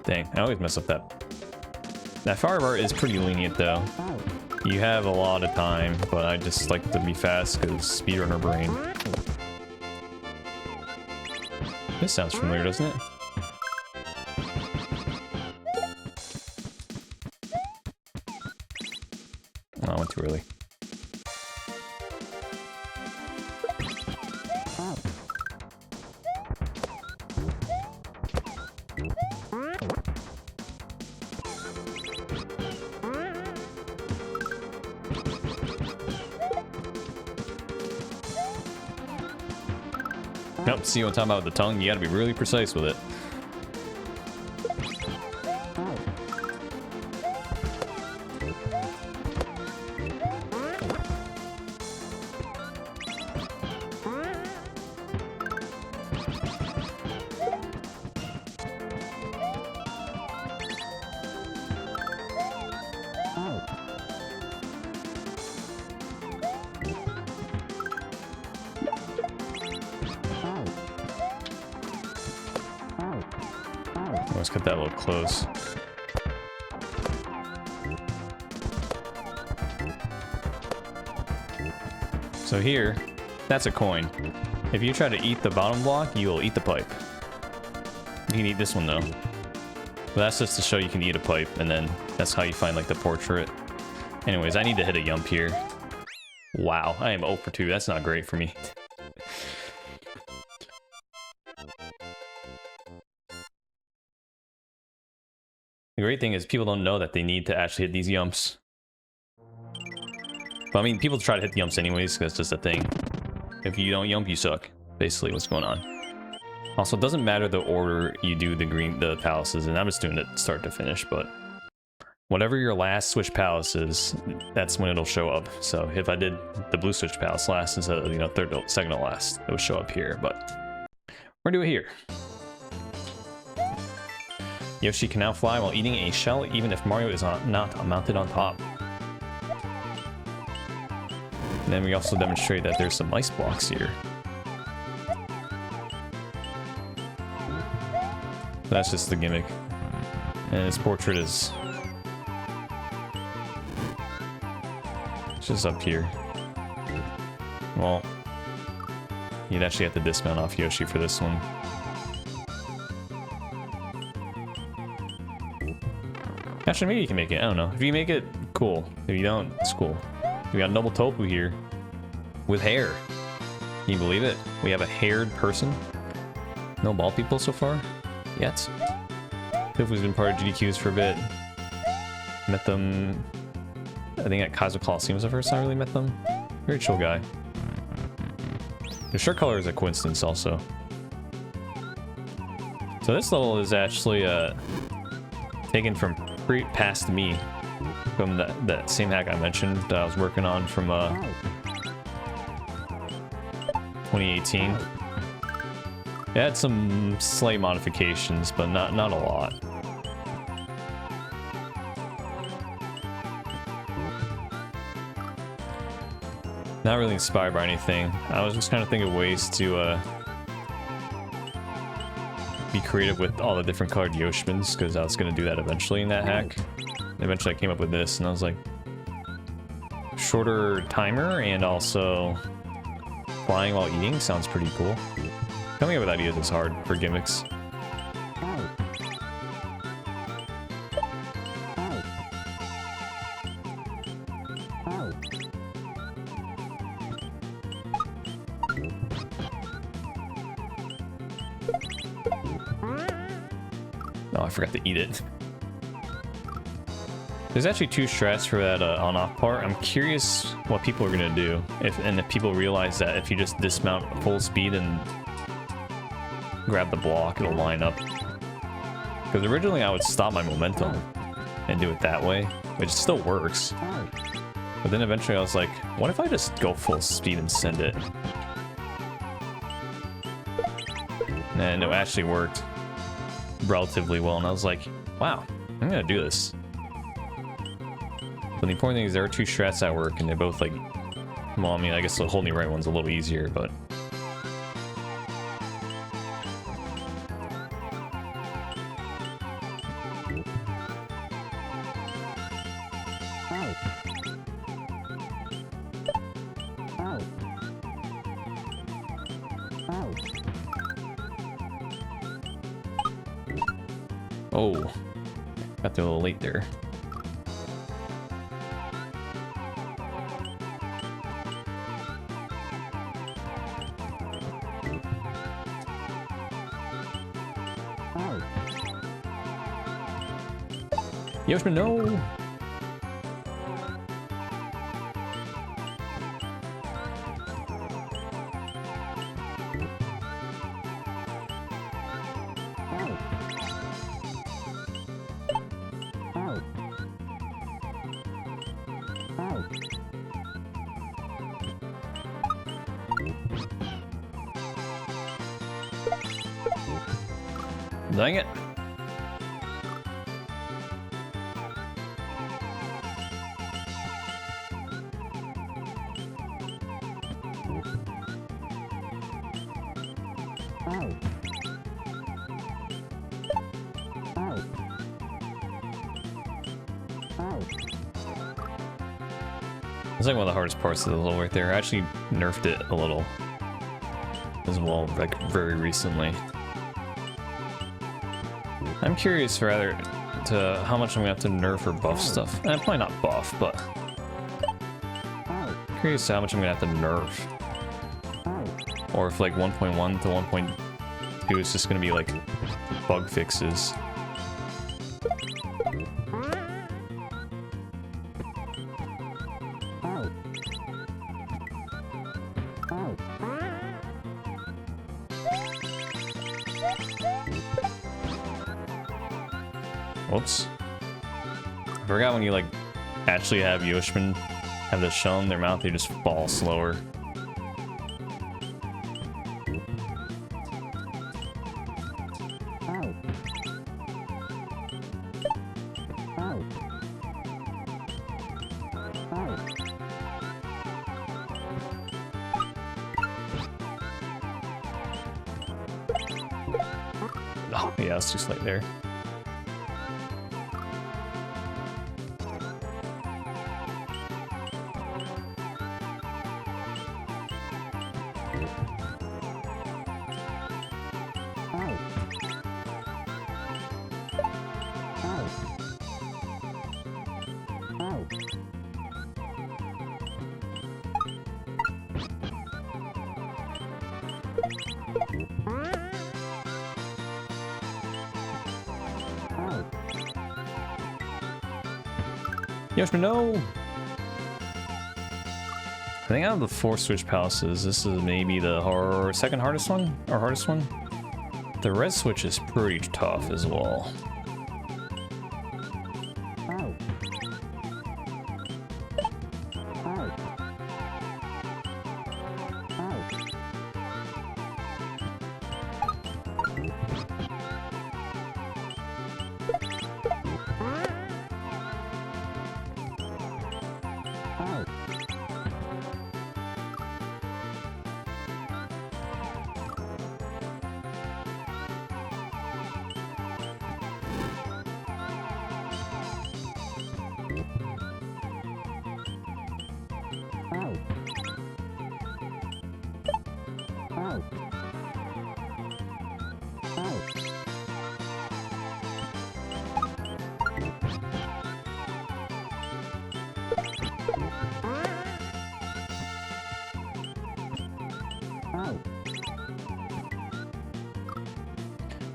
Dang, I always mess up that. That fire bar is pretty lenient though. You have a lot of time, but I just like to be fast because speedrunner brain. This sounds familiar, doesn't it? Oh, I went too early. Nope, see what I'm talking about with the tongue? You gotta be really precise with it. Let's cut that a little close. So here, that's a coin. If you try to eat the bottom block, you will eat the pipe. You can eat this one though. But that's just to show you can eat a pipe, and then that's how you find like the portrait. Anyways, I need to hit a yump here. Wow, I am 0 for 2. That's not great for me. The great thing is people don't know that they need to actually hit these yumps. But I mean, people try to hit the yumps anyways, because it's just a thing. If you don't yump, you suck. Basically what's going on. Also, it doesn't matter the order you do the palaces, and I'm just doing it start to finish, but whatever your last Switch Palace is, that's when it'll show up. So if I did the blue Switch Palace last instead of, you know, second to last, it would show up here, but we're gonna do it here. Yoshi can now fly while eating a shell, even if Mario is not mounted on top. And then we also demonstrate that there's some ice blocks here. That's just the gimmick. And his portrait is just up here. Well, you'd actually have to dismount off Yoshi for this one. Actually, maybe you can make it. I don't know. If you make it, cool. If you don't, it's cool. We got double tofu here with hair. Can you believe it? We have a haired person. No bald people so far yet. Tofu's been part of GDQs for a bit. Met them, I think at Kaiser Coliseum was the first time I really met them. Very chill guy. The shirt color is a coincidence also. So this level is actually taken from past me, from that same hack I mentioned that I was working on from 2018. It had some slight modifications, but not a lot. Not really inspired by anything. I was just trying to think of ways to be creative with all the different colored Yoshimins, because I was going to do that eventually in that hack. Eventually I came up with this, and I was like, shorter timer and also flying while eating sounds pretty cool. Coming up with ideas is hard for gimmicks. Oh, I forgot to eat it. There's actually 2 strats for that on-off part. I'm curious what people are gonna do if people realize that if you just dismount full speed and grab the block, it'll line up. Because originally I would stop my momentum and do it that way, which still works. But then eventually I was like, what if I just go full speed and send it? And it actually worked relatively well, and I was like, wow, I'm gonna do this. But the important thing is there are 2 strats that work, and they're both like, well, I mean, I guess the holding right one's a little easier, but oh, got there a little late there. Yoshima, no! Dang it. It's like one of the hardest parts of the level right there. I actually nerfed it a little as well, like very recently. I'm curious rather to how much I'm gonna have to nerf or buff stuff. Probably not buff, but curious to how much I'm gonna have to nerf. Or if like 1.1 to 1.2 is just gonna be like bug fixes. Whoops. I forgot when you like actually have Yoshimin have the shell in their mouth, they just fall slower. Oh yeah, it's just like there. Yoshima, no! I think out of the 4 Switch Palaces, this is maybe the second hardest one? Or hardest one? The red switch is pretty tough as well.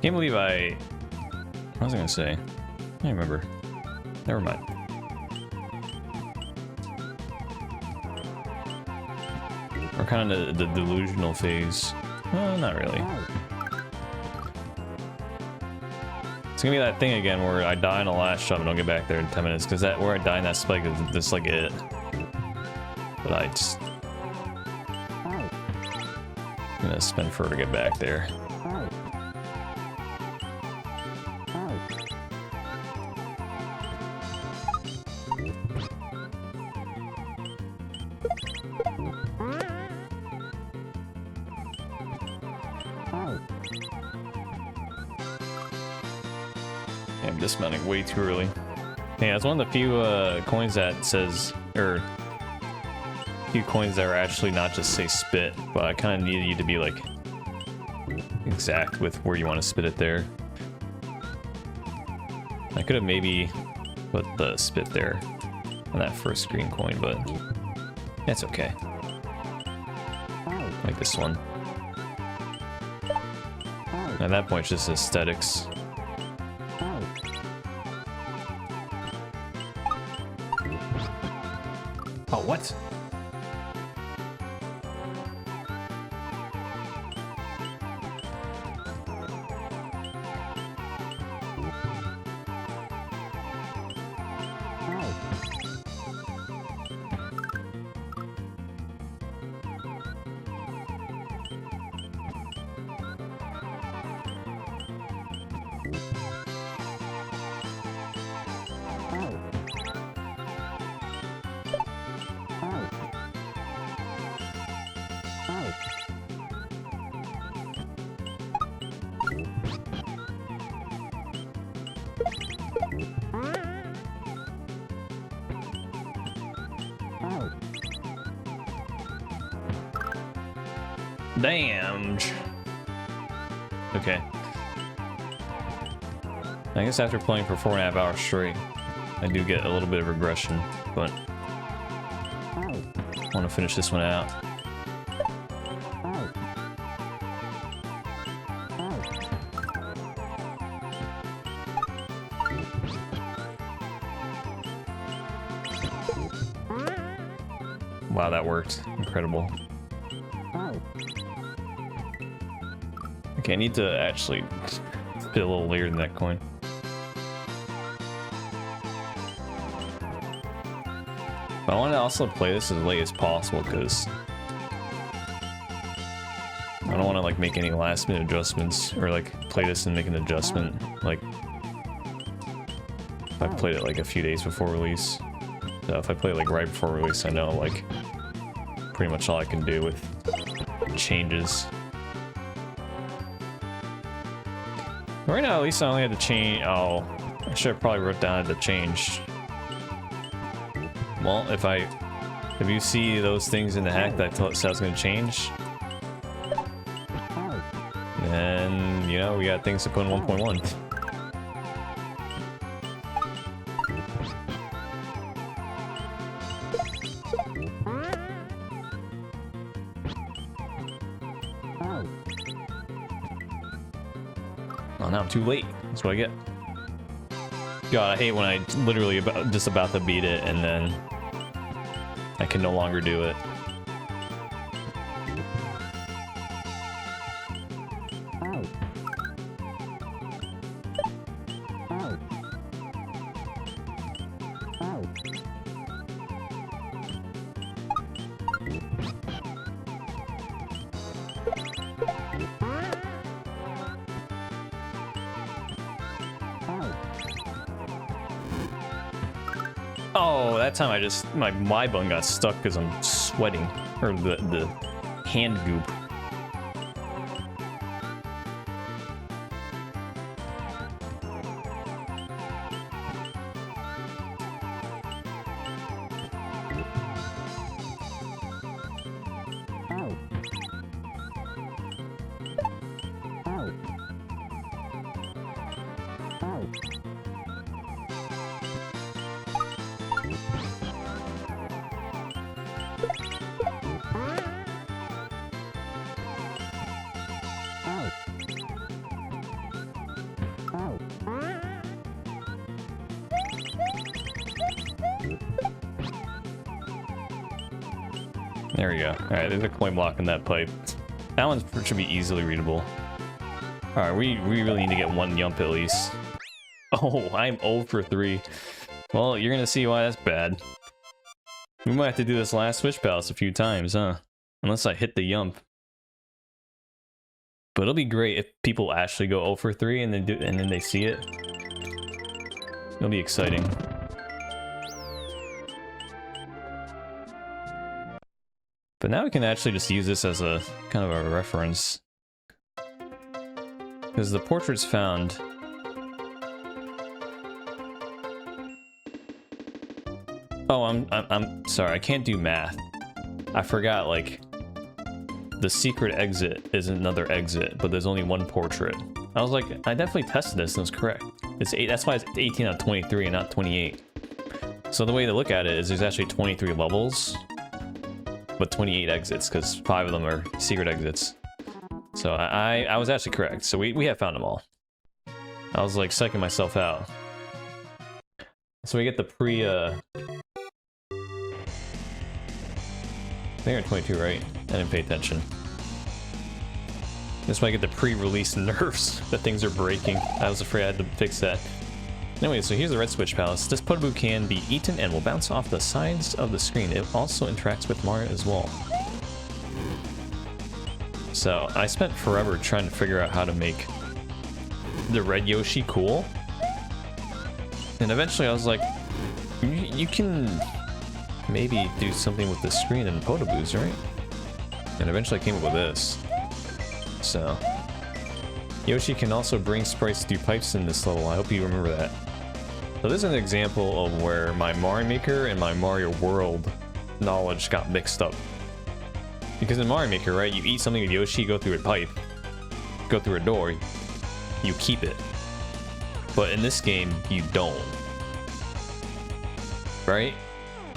Can't believe what was I gonna say? I can't remember. Never mind. We're kind of the delusional phase. Well, not really. It's gonna be that thing again where I die in the last shot and don't get back there in 10 minutes, because that where I die in that spike is just like it. But I'm gonna spend forever to get back there. I'm dismounting way too early. Yeah, it's one of the few coins that says, or few coins that are actually not just say spit, but I kind of needed you to be like exact with where you want to spit it there. I could have maybe put the spit there on that first green coin, but that's okay. Like this one. At that point, it's just aesthetics. Oh, what? Damn. Okay. I guess after playing for 4.5 hours straight, I do get a little bit of regression, but I want to finish this one out. Wow, that worked. Incredible. Okay, I need to actually spit a little later than that coin. But I want to also play this as late as possible because I don't want to like make any last minute adjustments or like play this and make an adjustment like if I played it like a few days before release. So if I play it like right before release, I know like pretty much all I can do with changes. Right now, at least I only had to change. Oh, I should have probably wrote down the change. Well, if you see those things in the hack that said I was going to change, then you know we got things to put in 1.1. Oh, now I'm too late. That's what I get. God, I hate when I literally just about to beat it and then I can no longer do it. Oh, that time I just, my button got stuck because I'm sweating, or the hand goop. There we go. Alright, there's a coin block in that pipe. That one should be easily readable. Alright, we really need to get one yump at least. Oh, I'm 0 for 3. Well, you're gonna see why that's bad. We might have to do this last switch palace a few times, huh? Unless I hit the yump. But it'll be great if people actually go 0 for 3 and then they see it. It'll be exciting. But now we can actually just use this as a kind of a reference. Because the portraits found... Oh, I'm sorry, I can't do math. I forgot, like, the secret exit is another exit, but there's only one portrait. I was like, I definitely tested this and it was correct. It's 8, that's why it's 18 out of 23 and not 28. So the way to look at it is there's actually 23 levels, but 28 exits, because 5 of them are secret exits. So I was actually correct. So we have found them all. I was like psyching myself out. So we get the pre they're 22, right? I didn't pay attention. This might get the pre-release nerfs that things are breaking. I was afraid I had to fix that. Anyway, so here's the red switch palace. This Powerup can be eaten and will bounce off the sides of the screen. It also interacts with Mario as well. So I spent forever trying to figure out how to make the red Yoshi cool. And eventually I was like, you can maybe do something with the screen and Powerups, right? And eventually I came up with this. So Yoshi can also bring sprites through pipes in this level. I hope you remember that. So this is an example of where my Mario Maker and my Mario World knowledge got mixed up. Because in Mario Maker, right, you eat something with Yoshi, go through a pipe, go through a door, you keep it. But in this game, you don't. Right?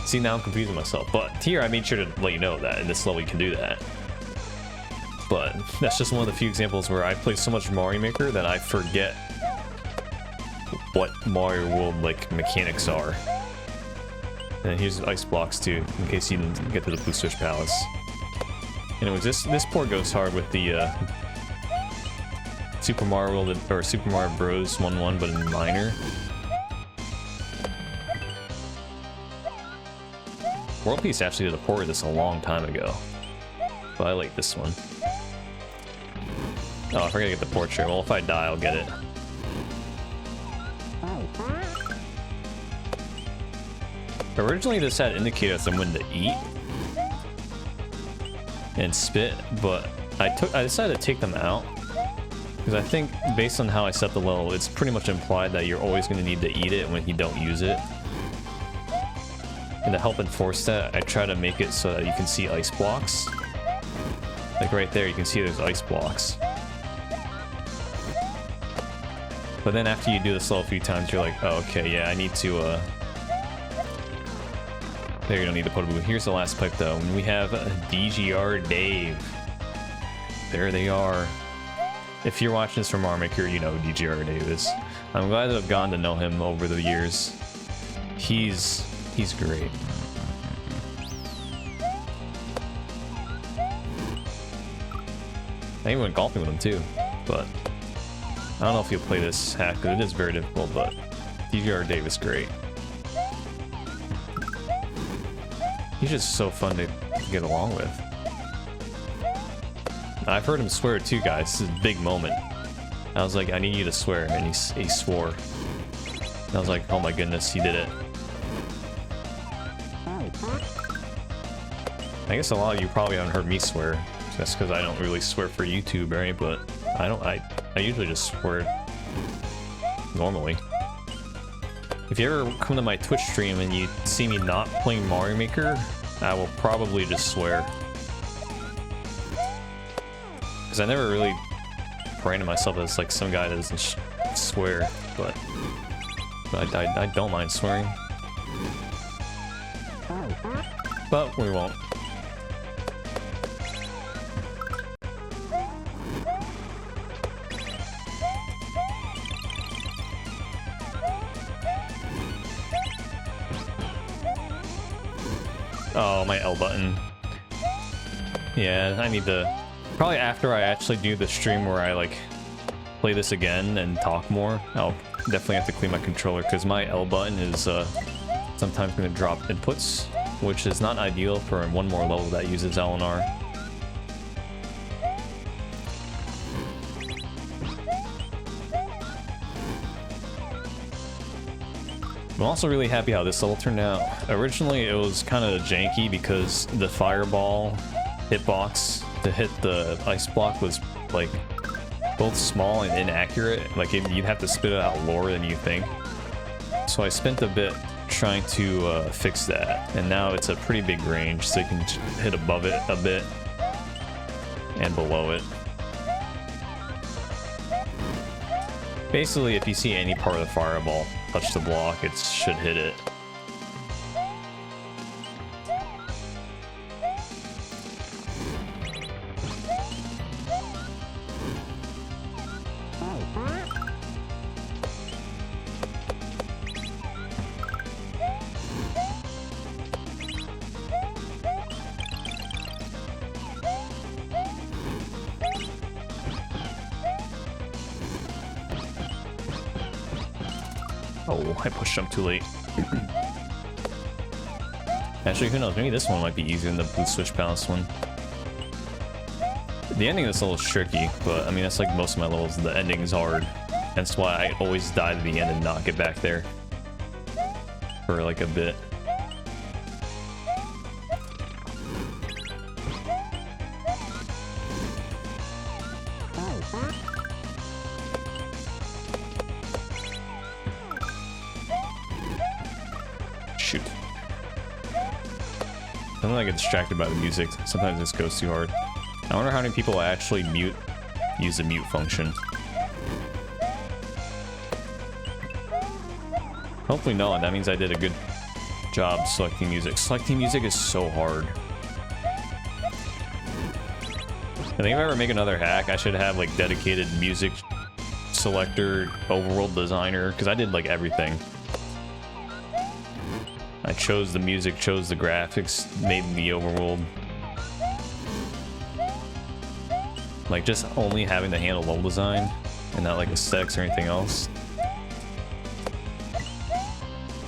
See, now I'm confusing myself. But here, I made sure to let you know that in this level you can do that. But that's just one of the few examples where I play so much Mario Maker that I forget what Mario World, like, mechanics are. And here's ice blocks too, in case you didn't get to the Blue Switch Palace. Anyways, this port goes hard with the Super Mario World, or Super Mario Bros. 1-1, but in minor. World Peace actually did a port of this a long time ago, but I like this one. Oh, I forgot to get the portrait. Well, if I die, I'll get it. Originally, this had indicators on when to eat and spit, but I decided to take them out because I think based on how I set the level, it's pretty much implied that you're always going to need to eat it when you don't use it. And to help enforce that, I try to make it so that you can see ice blocks. Like right there, you can see there's ice blocks. But then after you do this level a few times, you're like, oh, okay, yeah, I need to, there, you don't need the Powerup. Here's the last pipe, though. We have DGR Dave. There they are. If you're watching this from Mario Maker, you know who DGR Dave is. I'm glad to have gotten to know him over the years. He's great. I even went golfing with him too, but I don't know if you'll play this hack, because it is very difficult, but DGR Dave is great. He's just so fun to get along with. I've heard him swear too, guys. This is a big moment. I was like, I need you to swear, and he swore. And I was like, oh my goodness, he did it. I guess a lot of you probably haven't heard me swear. That's because I don't really swear for YouTube, right? But I usually just swear normally. If you ever come to my Twitch stream and you see me not playing Mario Maker, I will probably just swear. Because I never really branded myself as like some guy that doesn't swear, but I don't mind swearing. But we won't. Oh, my L button. Yeah, I need to... Probably after I actually do the stream where I, like, play this again and talk more, I'll definitely have to clean my controller, because my L button is sometimes going to drop inputs, which is not ideal for one more level that uses L and R. I'm also really happy how this level turned out. Originally, it was kind of janky because the fireball hitbox to hit the ice block was, like, both small and inaccurate. Like, you'd have to spit it out lower than you think. So I spent a bit trying to fix that, and now it's a pretty big range, so you can hit above it a bit and below it. Basically, if you see any part of the fireball touch the block, it should hit it. Oh, I pushed jump too late. Actually, who knows? Maybe this one might be easier than the blue switch balance one. The ending of this level is tricky, but I mean, that's like most of my levels. The ending is hard. That's why I always die to the end and not get back there for like a bit. Shoot. Sometimes I get distracted by the music. Sometimes this goes too hard. I wonder how many people actually use the mute function. Hopefully not. That means I did a good job selecting music. Selecting music is so hard. I think if I ever make another hack, I should have like dedicated music selector, overworld designer, because I did like everything. I chose the music, chose the graphics, made the overworld. Like just only having to handle level design and not like aesthetics or anything else.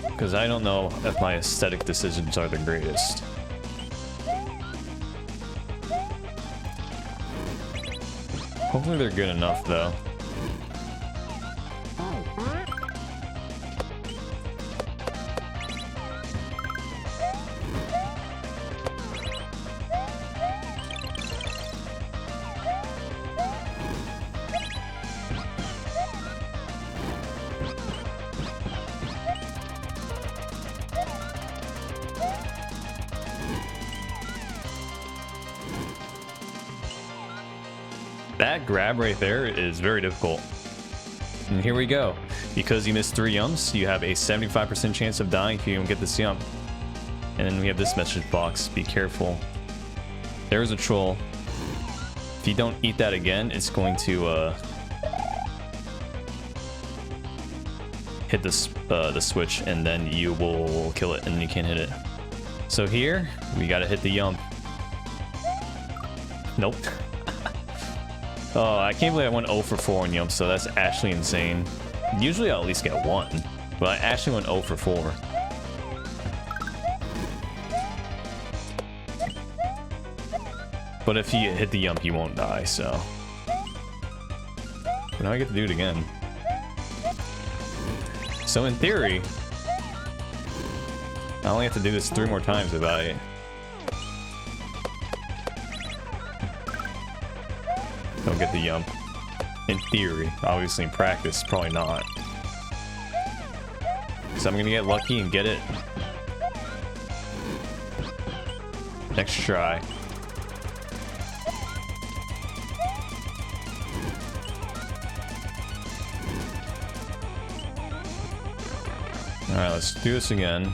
Because I don't know if my aesthetic decisions are the greatest. Hopefully they're good enough though. That grab right there is very difficult. And here we go. Because you missed 3 yumps, you have a 75% chance of dying if you don't get this yump. And then we have this message box. Be careful. There's a troll. If you don't eat that again, it's going to hit the switch, and then you will kill it, and you can't hit it. So here, we gotta hit the yump. Nope. Oh, I can't believe I went 0 for 4 on yumps, so that's actually insane. Usually I'll at least get 1, but I actually went 0 for 4. But if you hit the yump, you won't die, so. But now I get to do it again. So in theory, I only have to do this 3 more times if I... don't get the yump. In theory. Obviously in practice, probably not. So I'm gonna get lucky and get it. Next try. Alright, let's do this again.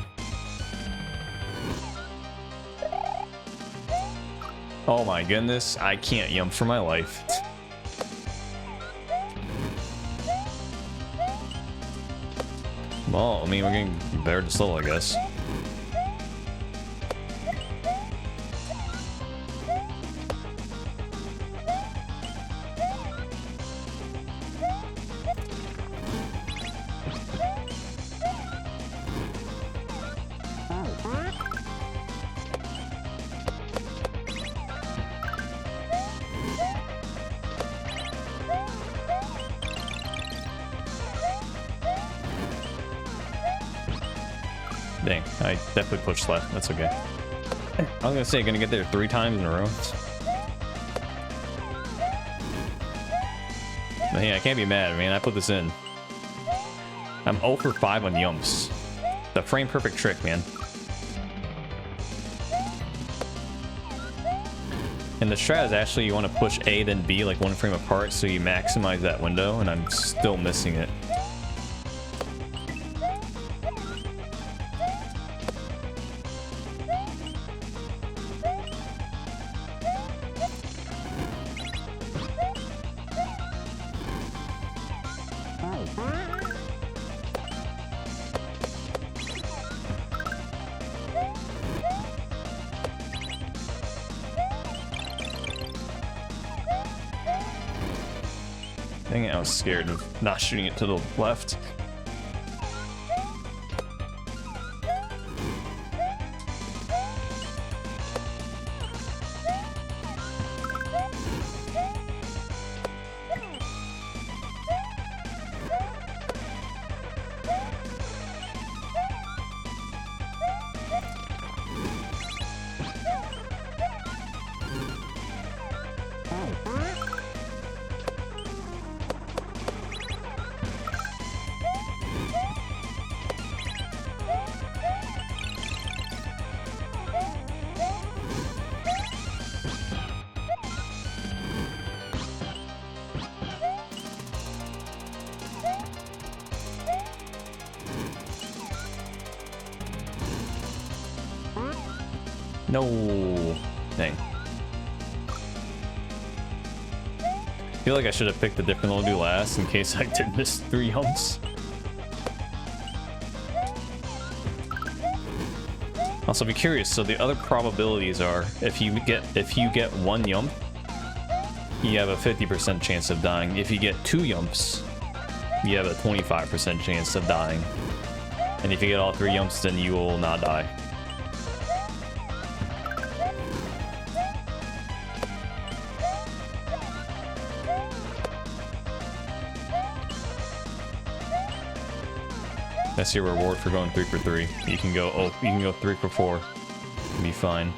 Oh my goodness, I can't yump for my life. Well, I mean, we're getting better this level, I guess. Dang, I definitely pushed left. That's okay. I was gonna say, gonna get there 3 times in a row. But hey, I can't be mad, man. I put this in. I'm 0 for 5 on yumps. The frame perfect trick, man. And the strat is actually you want to push A then B like 1 frame apart so you maximize that window, and I'm still missing it. Dang it, I was scared of not shooting it to the left. No. Dang. I feel like I should have picked the different one to do last in case I did miss 3 humps. Also be curious, so the other probabilities are if you get 1 yump, you have a 50% chance of dying. If you get 2 yumps, you have a 25% chance of dying. And if you get all 3 yumps, then you will not die. That's your reward for going 3 for 3. You can go 3 for 4. You'll be fine.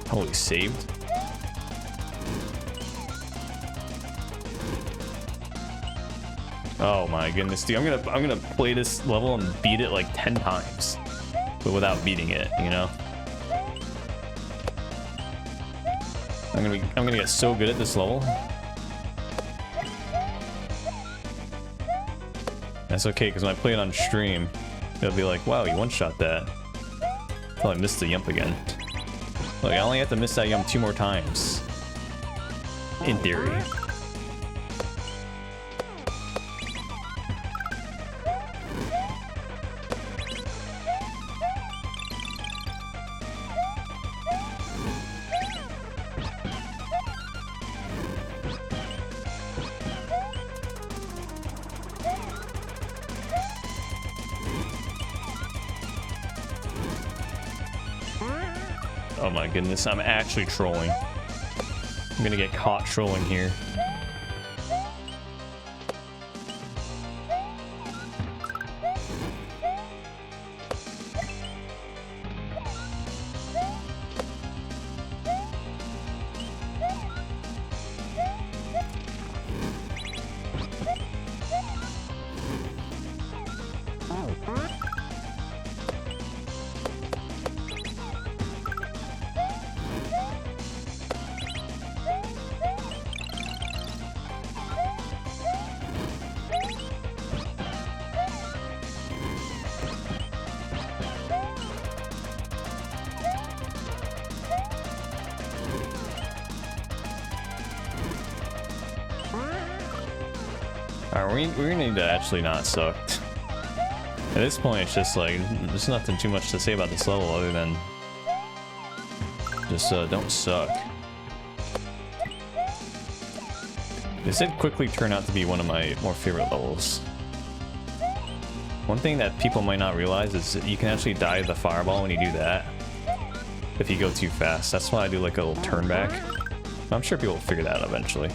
Holy, saved. Oh my goodness, dude! I'm gonna play this level and beat it like 10 times, but without beating it, you know. I'm gonna get so good at this level. That's okay, because when I play it on stream, it'll be like, wow, you one-shot that. Oh, I missed the yump again. Look, I only have to miss that yump 2 more times. In theory. Oh my goodness, I'm actually trolling. I'm gonna get caught trolling here. Alright, we're gonna need to actually not suck. At this point, it's just like, there's nothing too much to say about this level other than just don't suck. This did quickly turn out to be one of my more favorite levels. One thing that people might not realize is that you can actually die to the fireball when you do that. If you go too fast. That's why I do like a little turn back. I'm sure people will figure that out eventually.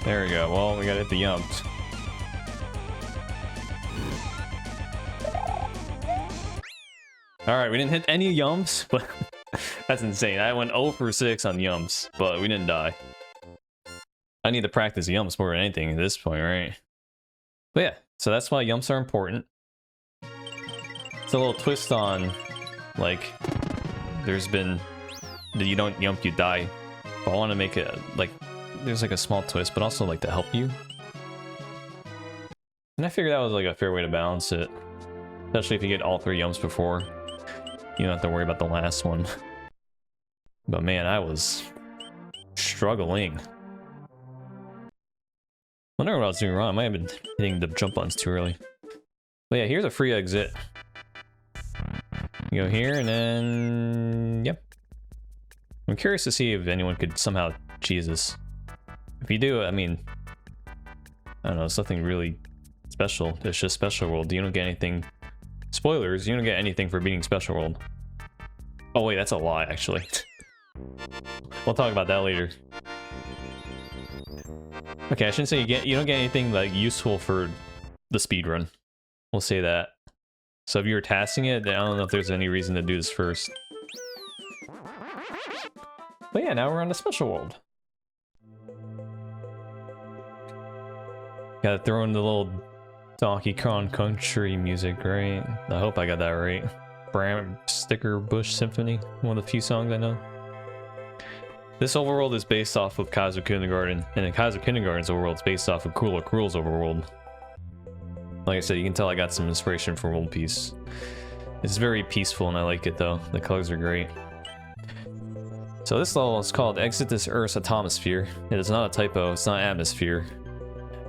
There we go. Well, we gotta hit the yumps. Alright, we didn't hit any yumps, but that's insane. I went 0 for 6 on yumps, but we didn't die. I need to practice yumps more than anything at this point, right? But yeah, so that's why yumps are important. It's a little twist on, like, there's been, you don't yump, you die. But I want to make it, like, there's like a small twist, but also like to help you. And I figured that was like a fair way to balance it. Especially if you get all 3 yumps before. You don't have to worry about the last one. But man, I was struggling. I wonder what I was doing wrong. I might have been hitting the jump buttons too early. But yeah, here's a free exit. You go here and then... Yep. I'm curious to see if anyone could somehow cheese this. If you do, I mean, I don't know, it's nothing really special. It's just Special World. You don't get anything. Spoilers, you don't get anything for beating Special World. Oh wait, that's a lie, actually. We'll talk about that later. Okay, I shouldn't say you don't get anything like useful for the speedrun. We'll say that. So if you were tasking it, then I don't know if there's any reason to do this first. But yeah, now we're on the Special World. Gotta throw in the little Donkey Kong country music, right? I hope I got that right. Bram Sticker Bush Symphony, one of the few songs I know. This overworld is based off of Kaiser Kindergarten, and in Kaiser Kindergarten's overworld is based off of Cooler Cruel's overworld. Like I said, you can tell I got some inspiration from World Peace. It's very peaceful and I like it though. The colors are great. So this level is called Exit This Earth's Atomosphere. It is not a typo, it's not atmosphere.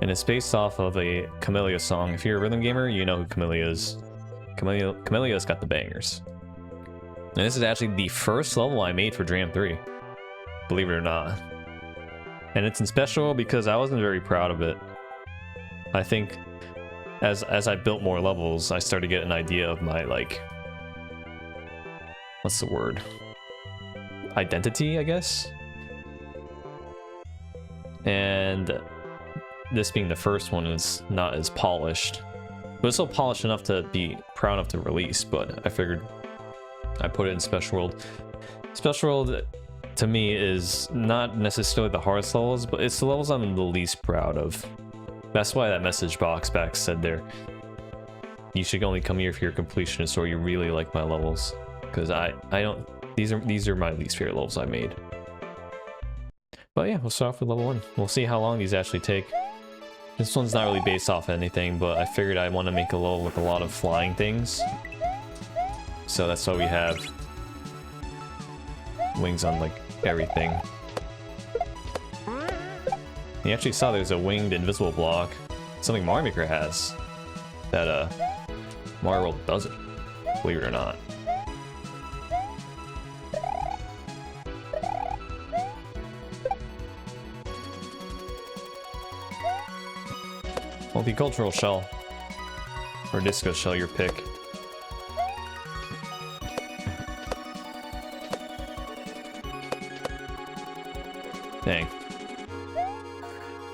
And it's based off of a Camellia song. If you're a rhythm gamer, you know who Camellia is. Camelia's got the bangers. And this is actually the first level I made for Dram 3. Believe it or not. And it's in special because I wasn't very proud of it. I think as I built more levels, I started to get an idea of my, like... What's the word? Identity, I guess? And... this being the first one is not as polished, but it's still polished enough to be proud enough to release. But I figured I put it in Special World. Special World to me is not necessarily the hardest levels, but it's the levels I'm the least proud of. That's why that message box back said there, you should only come here if you're a completionist or you really like my levels, because I don't, these are my least favorite levels I made. But yeah, we'll start off with level 1. We'll see how long these actually take. This one's not really based off anything, but I figured I want to make a level with a lot of flying things. So that's why we have wings on, like, everything. You actually saw there's a winged invisible block. Something Mario Maker has. That, Mario World doesn't. Believe it or not. Multicultural shell. Or disco shell, your pick. Dang.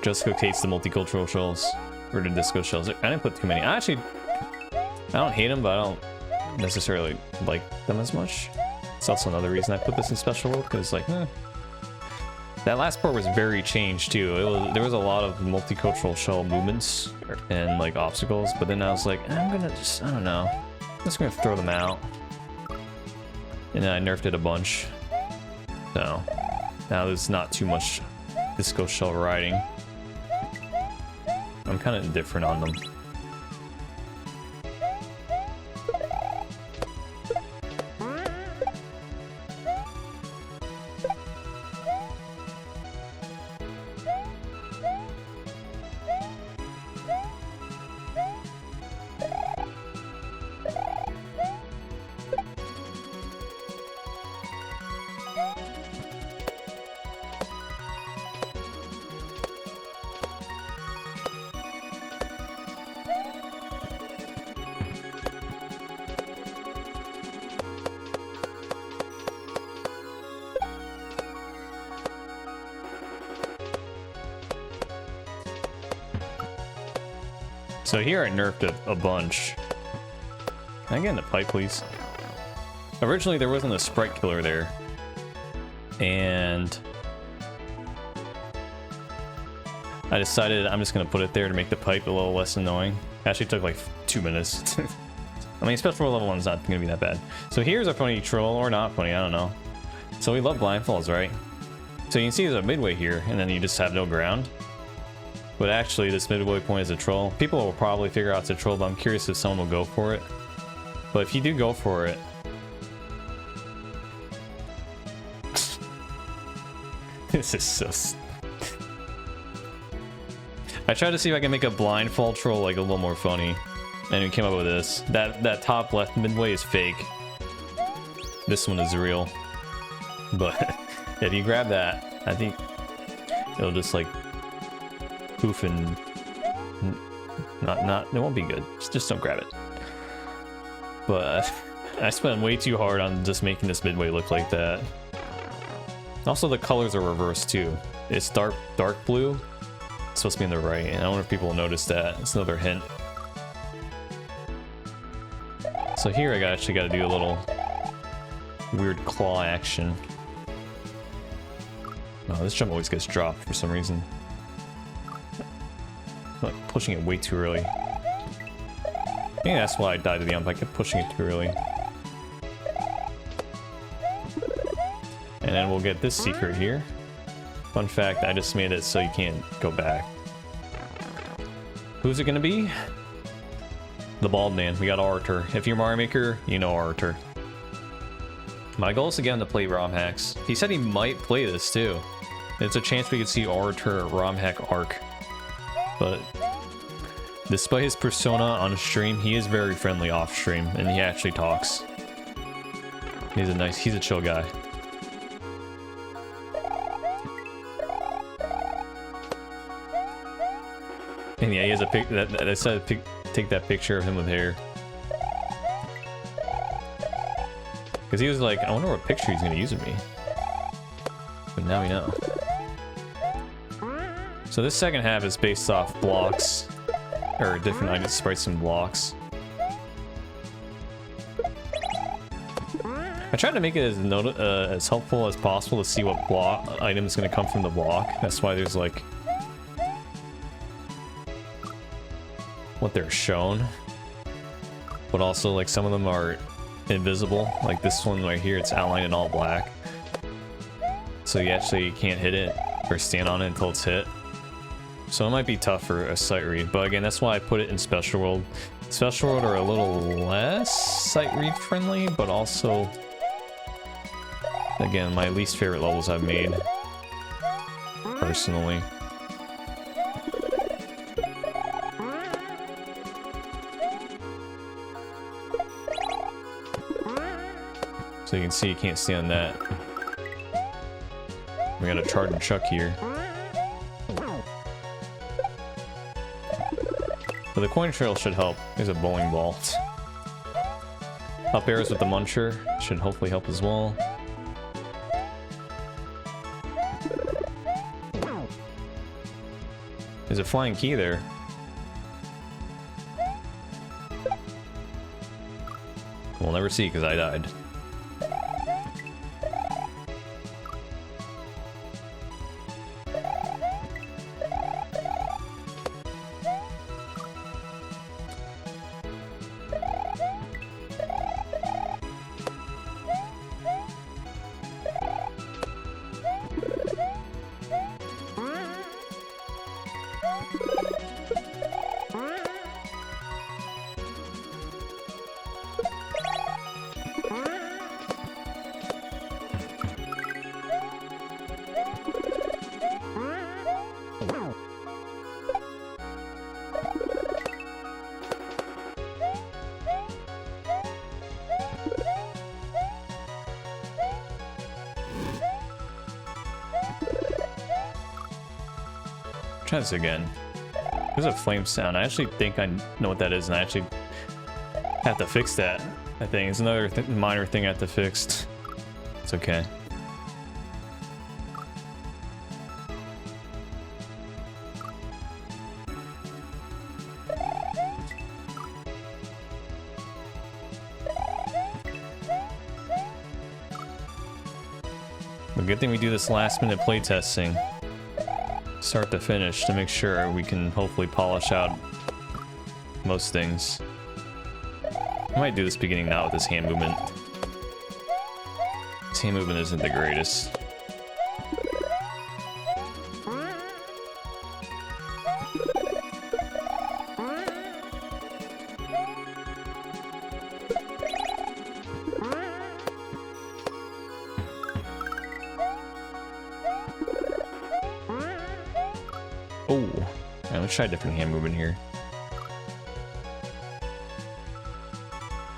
Jessica hates the multicultural shells. Or the disco shells. I didn't put too many. I actually I don't hate them, but I don't necessarily like them as much. It's also another reason I put this in special world, because like, that last part was very changed too. There was a lot of multicultural shell movements and like obstacles, but then I was like, I'm gonna just, I don't know, I'm just gonna throw them out. And then I nerfed it a bunch. So now there's not too much disco shell riding. I'm kind of indifferent on them. So here I nerfed a bunch. Can I get in the pipe, please? Originally there wasn't a sprite killer there. And I decided I'm just gonna put it there to make the pipe a little less annoying. Actually took like 2 minutes. I mean, special level 1's not gonna be that bad. So here's a funny troll, or not funny, I don't know. So we love blindfolds, right? So you can see there's a midway here, and then you just have no ground. But actually, this midway point is a troll. People will probably figure out it's a troll, but I'm curious if someone will go for it. But if you do go for it... This is so... I tried to see if I can make a blindfold troll like a little more funny. And we came up with this. That top left midway is fake. This one is real. But if you grab that, I think it'll just like... poof and it won't be good. Just don't grab it. But I spent way too hard on just making this midway look like that. Also, the colors are reversed too. It's dark blue. It's supposed to be on the right, and I wonder if people will notice that. It's another hint. So here I actually got to do a little weird claw action. Oh, this jump always gets dropped for some reason. I'm like pushing it way too early. I think that's why I died to the ump. I kept pushing it too early. And then we'll get this secret here. Fun fact, I just made it so you can't go back. Who's it gonna be? The bald man. We got Orator. If you're Mario Maker, you know Orator. My goal is to get him to play ROM hacks. He said he might play this too. It's a chance we could see Orator ROM hack arc. But despite his persona on stream, he is very friendly off stream, and he actually talks. He's a chill guy. And yeah, he has a pic that I said take that picture of him with hair. Because he was like, I wonder what picture he's gonna use of me. But now we know. So this second half is based off blocks, or different items, sprites and blocks. I tried to make it as helpful as possible to see what block item is going to come from the block. That's why there's like what they're shown, but also like some of them are invisible. Like this one right here, it's outlined in all black, so you actually can't hit it or stand on it until it's hit. So it might be tough for a sight read, but again, that's why I put it in Special World. Special World are a little less sight read friendly, but also, again, my least favorite levels I've made, personally. So you can see you can't stand that. We got a charge and chuck here. But the coin trail should help. There's a bowling ball. Up airs with the muncher should hopefully help as well. There's a flying key there. We'll never see because I died. Try this again. There's a flame sound. I actually think I know what that is, and I actually have to fix that. I think it's another minor thing I have to fix. It's okay. But good thing we do this last minute playtesting. Start to finish to make sure we can hopefully polish out most things. I might do this beginning now with this hand movement. This hand movement isn't the greatest. Oh, let's try a different hand movement here.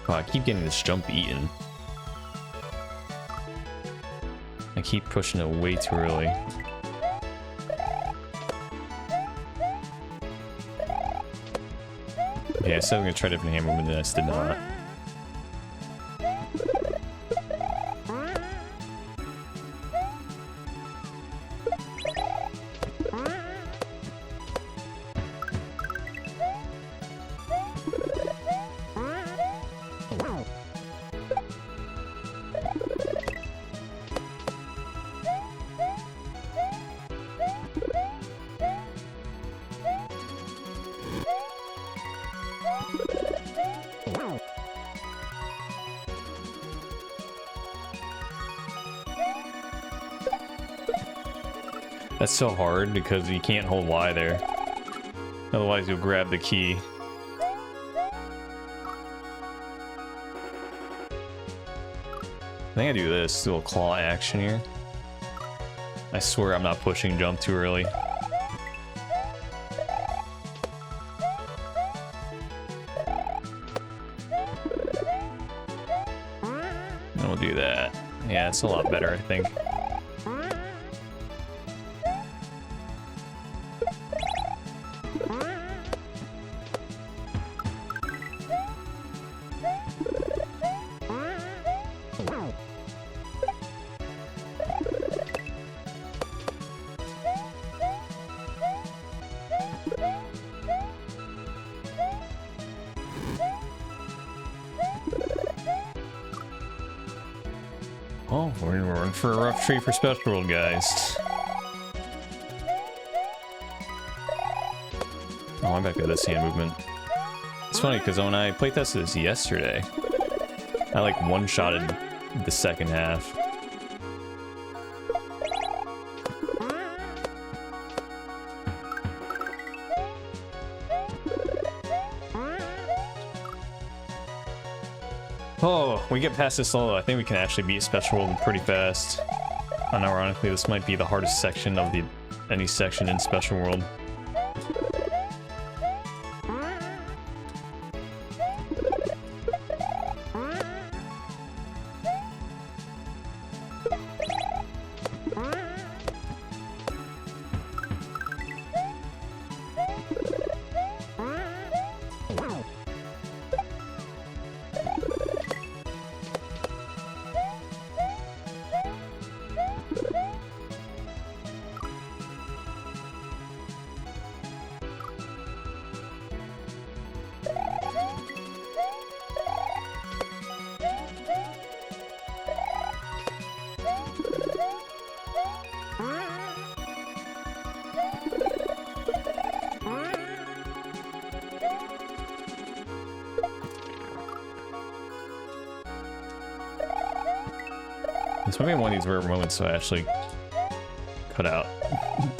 Oh, I keep getting this jump eaten. I keep pushing it way too early. Yeah, I said I'm gonna try a different hand movement and I still did not. That's so hard because you can't hold Y there. Otherwise you'll grab the key. I think I do this little claw action here. I swear I'm not pushing jump too early. And we'll do that. Yeah, it's a lot better, I think. Oh, we're in for a rough treat for Special World, guys. Oh, I'm back to this hand movement. It's funny because when I playtested this yesterday, I like one-shotted the second half. Oh, we get past this level, I think we can actually beat Special World pretty fast. Unironically, this might be the hardest section of any section in Special World. This might be one of these rare moments, so I actually cut out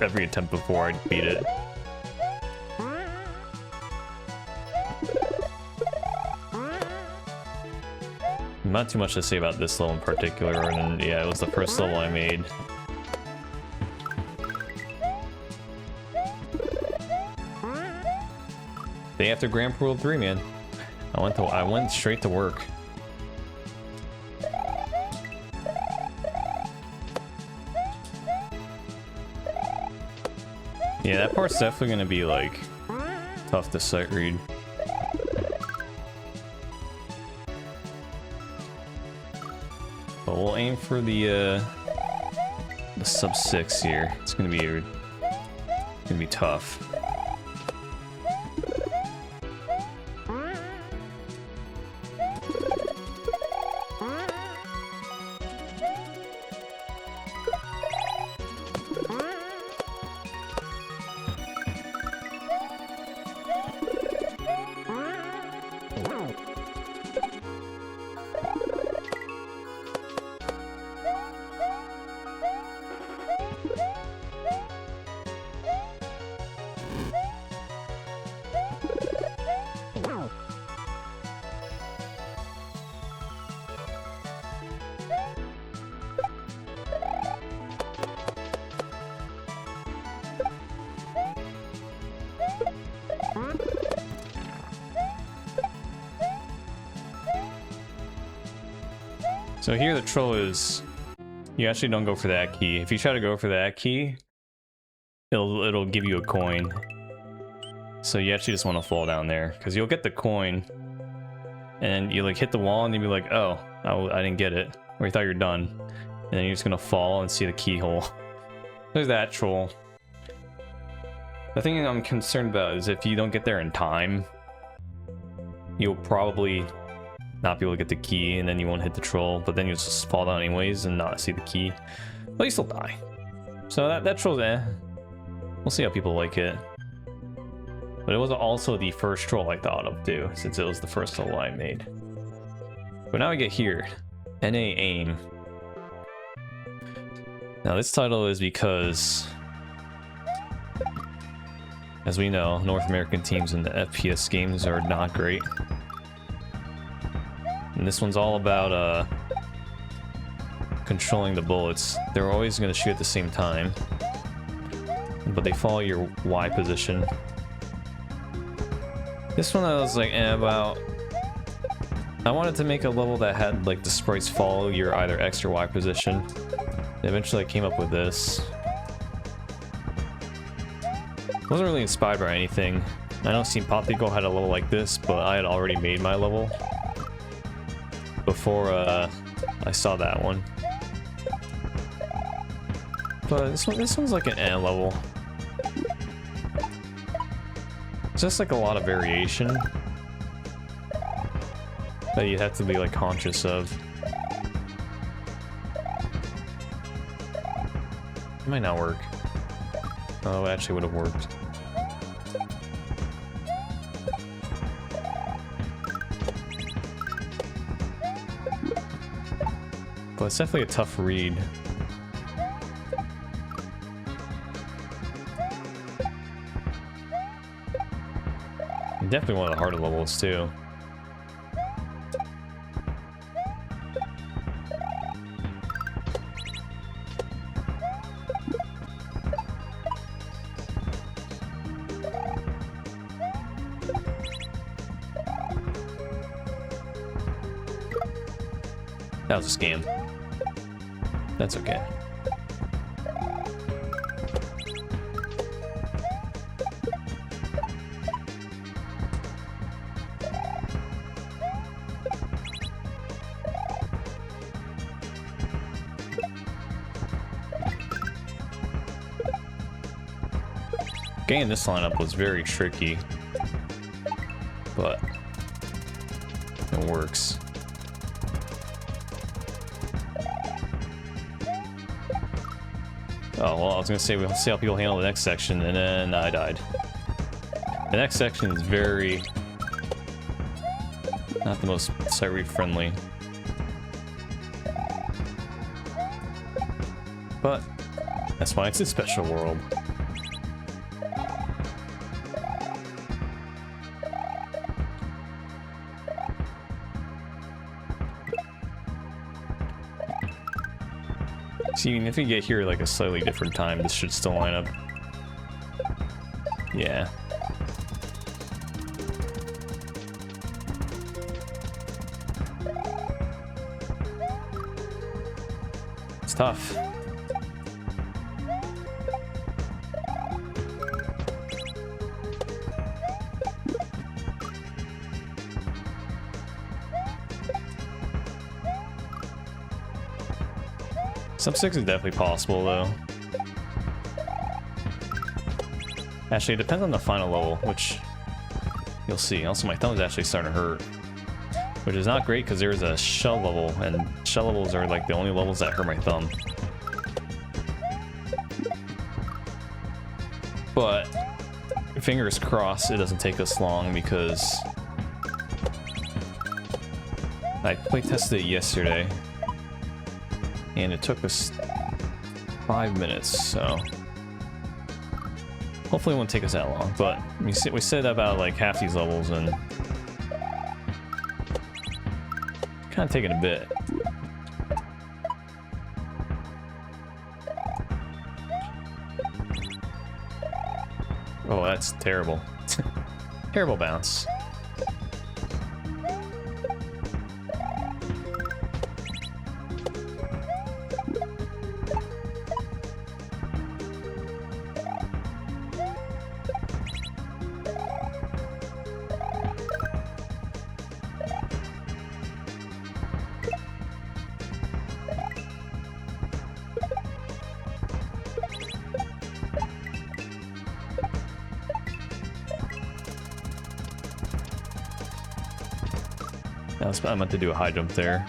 every attempt before I beat it. Not too much to say about this level in particular, and yeah, it was the first level I made. Day after Grand Prix World 3, man. I went straight to work. Yeah, that part's definitely gonna be like tough to sight read. But we'll aim for the sub 6 here. It's gonna be tough. So here the troll is, you actually don't go for that key. If you try to go for that key, it'll give you a coin. So you actually just want to fall down there, because you'll get the coin, and you like hit the wall and you'll be like, oh, I didn't get it, or you thought you're done, and then you're just gonna fall and see the keyhole. There's that troll. The thing I'm concerned about is if you don't get there in time, you'll probably not be able to get the key, and then you won't hit the troll, but then you'll just fall down anyways and not see the key. But you still die. So that troll's We'll see how people like it. But it was also the first troll I thought of too, since it was the first level I made. But now we get here. NA AIM. Now this title is because, as we know, North American teams in the FPS games are not great. And this one's all about controlling the bullets. They're always going to shoot at the same time, but they follow your Y position. This one I was like, about. I wanted to make a level that had like the sprites follow your either X or Y position. And eventually I came up with this. Wasn't really inspired by anything. I know Simpatico had a level like this, but I had already made my level before I saw that one. But this one's like an level. It's just like a lot of variation that you have to be like conscious of. It might not work. Oh, it actually would have worked. But it's definitely a tough read. And definitely one of the harder levels too. That was a scam. That's okay. Getting this lineup was very tricky, but it works. Oh, well, I was gonna say we'll see how people handle the next section, and then I died. The next section is very... not the most sight read friendly. But that's why it's a special world. See, even if you get here like a slightly different time, this should still line up. Yeah. It's tough. Sub 6 is definitely possible, though. Actually, it depends on the final level, which you'll see. Also, my thumb's actually starting to hurt, which is not great because there's a shell level, and shell levels are like the only levels that hurt my thumb. But fingers crossed it doesn't take us long, because I playtested it yesterday. And it took us 5 minutes, so hopefully it won't take us that long. But we said about like half these levels, and kind of taking a bit. Oh, that's terrible. Terrible bounce. I meant to do a high jump there.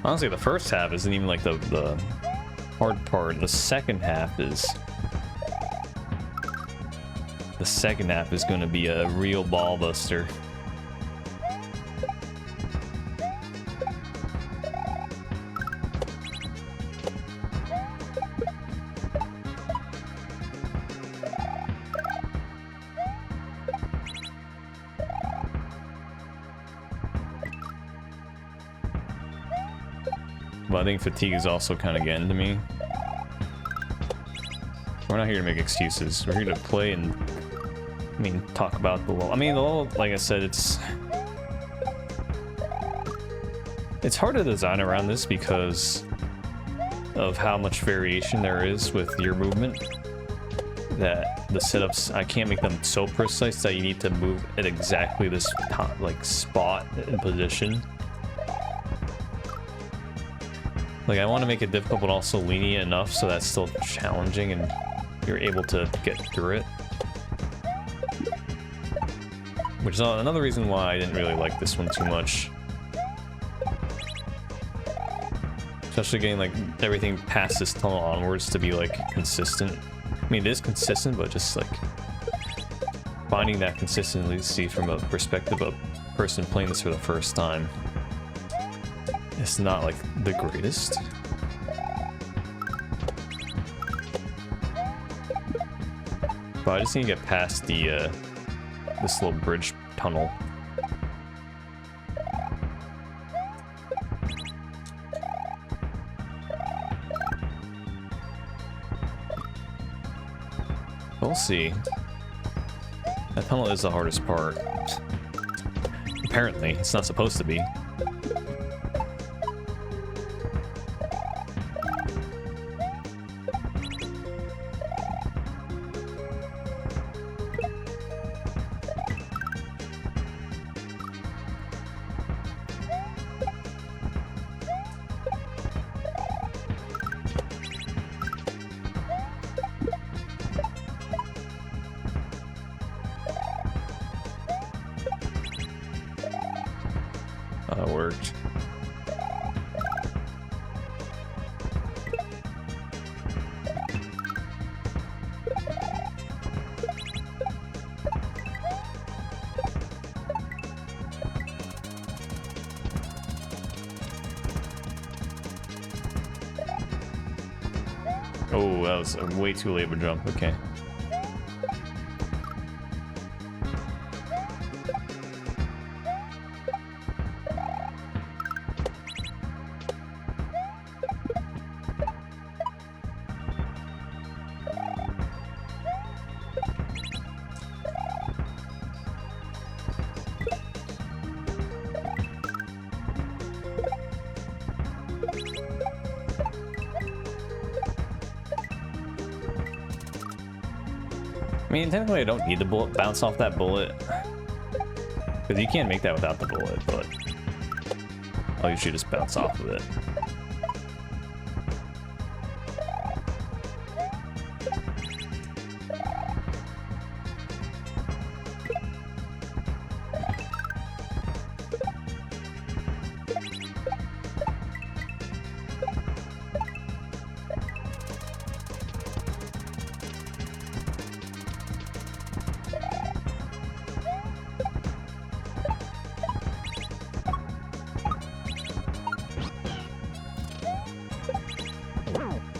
Honestly, the first half isn't even like the hard part. The second half is going to be a real ball buster. But I think fatigue is also kind of getting to me. We're not here to make excuses. We're here to play and, I mean, talk about the level. I mean, the level, like I said, it's hard to design around this because of how much variation there is with your movement. That the setups, I can't make them so precise that you need to move at exactly this top, like, spot and position. Like, I want to make it difficult, but also lenient enough so that's still challenging and you're able to get through it. Which is another reason why I didn't really like this one too much. Especially getting, like, everything past this tunnel onwards to be, like, consistent. I mean, it is consistent, but just, like, finding that consistency from a perspective of a person playing this for the first time. It's not, like, the greatest. But I just need to get past the, this little bridge tunnel. We'll see. That tunnel is the hardest part. Apparently, it's not supposed to be. Worked. Oh, that was way too late of a jump. Okay. I mean, technically I don't need the bullet bounce off that bullet. Because you can't make that without the bullet, but I'll usually just bounce off of it.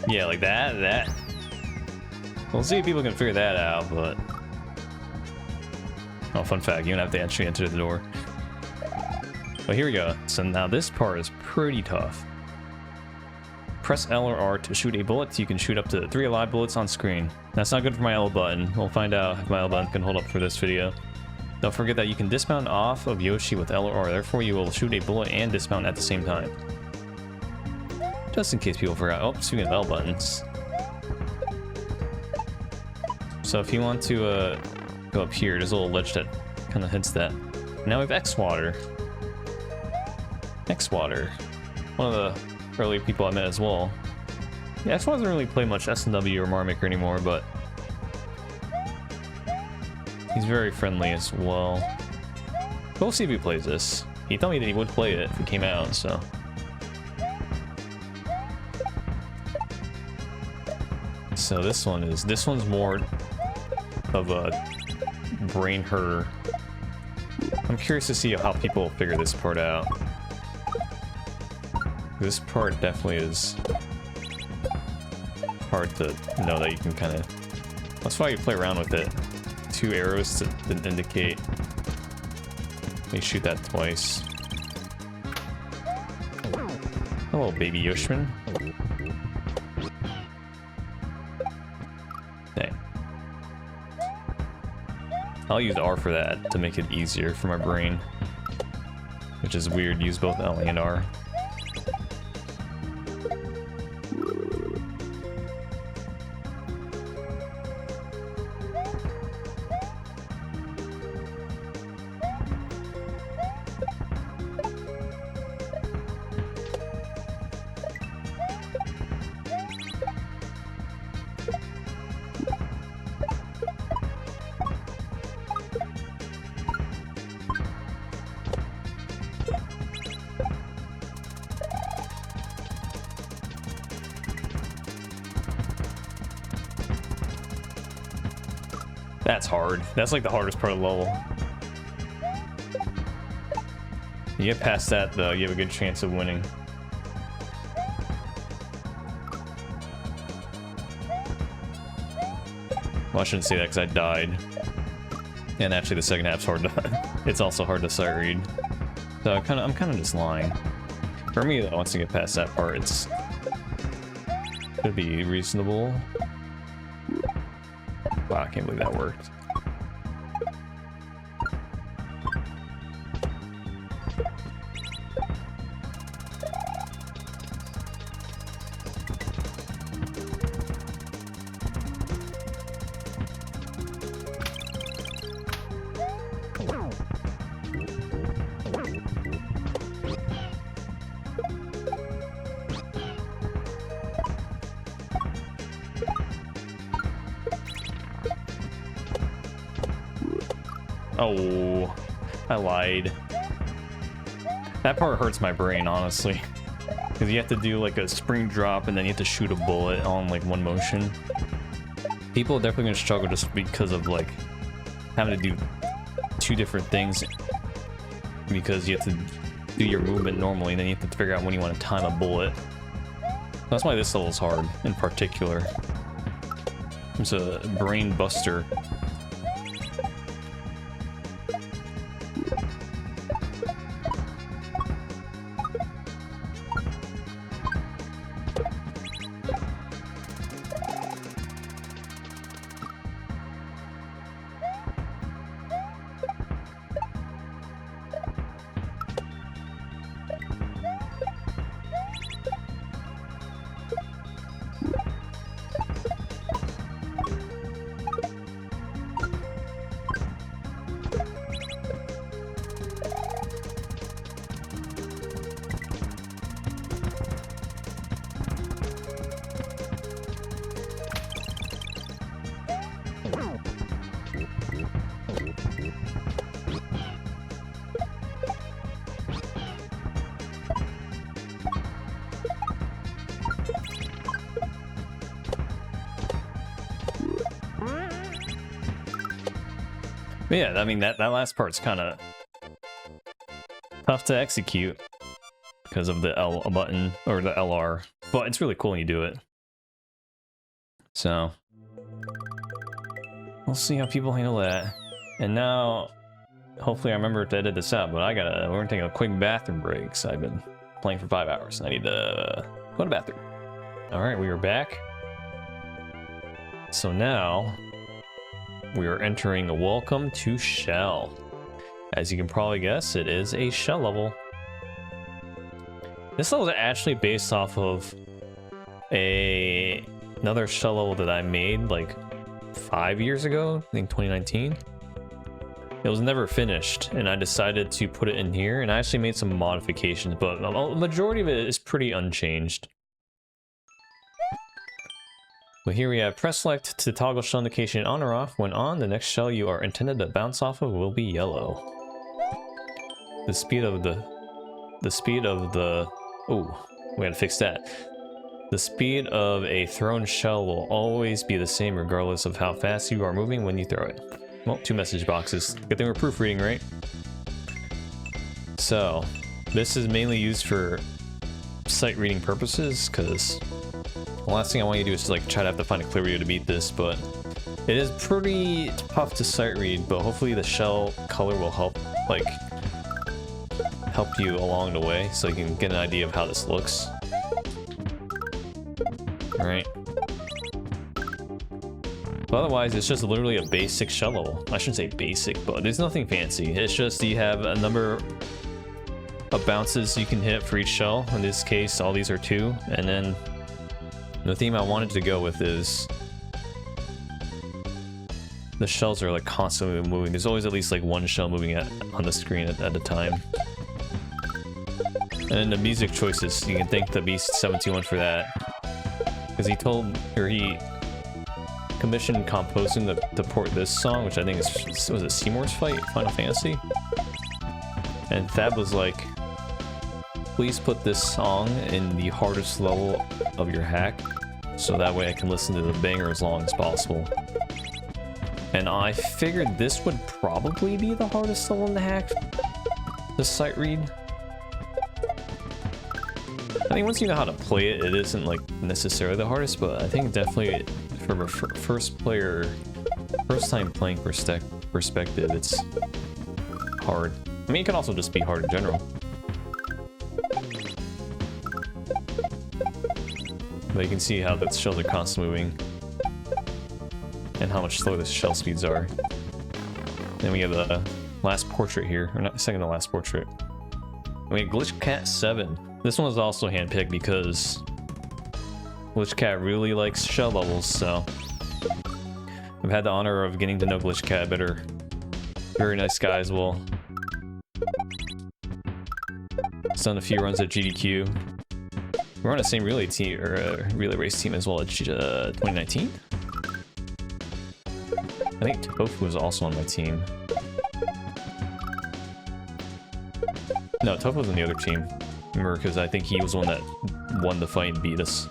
Yeah, like that. We'll see if people can figure that out, but... Oh, fun fact, you don't have to actually enter the door. But here we go. So now this part is pretty tough. Press L or R to shoot a bullet. You can shoot up to 3 alive bullets on screen. That's not good for my L button. We'll find out if my L button can hold up for this video. Don't forget that you can dismount off of Yoshi with L or R. Therefore, you will shoot a bullet and dismount at the same time. Just in case people forgot. Oh, speaking of L buttons. So if you want to go up here, there's a little ledge that kind of hits that. Now we have X-Water. X-Water. One of the early people I met as well. Yeah, X doesn't really play much SNW or Mario Maker anymore, but he's very friendly as well. We'll see if he plays this. He told me that he would play it if it came out, so... So this one's more of a brain hurter. I'm curious to see how people figure this part out. This part definitely is hard to know that you can kind of... That's why you play around with it. 2 arrows to indicate. Let me shoot that twice. Hello, baby Yoshman. I'll use R for that to make it easier for my brain. Which is weird, use both L and R. That's hard. That's like the hardest part of the level. You get past that though, you have a good chance of winning. Well, I shouldn't say that because I died. And actually the second half's hard to... It's also hard to sight read. So I'm kind of just lying. For me though, once you get past that part, it's... Could be reasonable. Wow, I can't believe that worked. Oh, I lied. That part hurts my brain, honestly. Because you have to do like a spring drop and then you have to shoot a bullet all in like one motion. People are definitely going to struggle just because of like having to do 2 different things. Because you have to do your movement normally and then you have to figure out when you want to time a bullet. That's why this level's hard, in particular. It's a brain buster. But yeah, I mean, that last part's kind of tough to execute because of the L button, or the LR, but it's really cool when you do it. So, we'll see how people handle that. And now, hopefully I remember to edit this out, but we're gonna take a quick bathroom break, because I've been playing for 5 hours, and I need to go to the bathroom. Alright, we are back. So now, we are entering a Welcome to Shell. As you can probably guess, it is a Shell level. This level is actually based off of another Shell level that I made like 5 years ago, I think 2019. It was never finished, and I decided to put it in here, and I actually made some modifications, but the majority of it is pretty unchanged. But here we have press select to toggle shell indication on or off. When on, the next shell you are intended to bounce off of will be yellow. The speed of the oh, we gotta fix that. The speed of a thrown shell will always be the same regardless of how fast you are moving when you throw it. Well, 2 message boxes. Good thing we're proofreading, right? So, this is mainly used for sight reading purposes, because the last thing I want you to do is like try to have to find a clear video to beat this, but it is pretty tough to sight read, but hopefully the shell color will help you along the way so you can get an idea of how this looks. Alright. But otherwise, it's just literally a basic shell level. I shouldn't say basic, but there's nothing fancy. It's just you have a number of bounces you can hit for each shell. In this case, all these are 2, and then the theme I wanted to go with is the shells are like constantly moving. There's always at least like 1 shell moving on the screen at a time. And then the music choices, you can thank the Beast71 for that, because he commissioned composing to port this song, which I think was it Seymour's Fight, Final Fantasy? And Thab was like, please put this song in the hardest level of your hack, so that way I can listen to the banger as long as possible. And I figured this would probably be the hardest level in the hack, the sight read. I think once you know how to play it, it isn't like necessarily the hardest, but I think definitely from a first time playing perspective, it's hard. I mean, it can also just be hard in general. But you can see how the shells are constantly moving, and how much slower the shell speeds are. Then we have the last portrait here, or not, second to last portrait. And we have Glitch Cat 7. This one was also handpicked because Glitch Cat really likes shell levels, so I've had the honor of getting to know Glitch Cat better. Very nice guy as well. He's done a few runs at GDQ. We're on the same relay team, or relay race team as well at 2019. I think Tofu was also on my team. No, Tofu was on the other team. Remember, because I think he was the one that won the fight and beat us.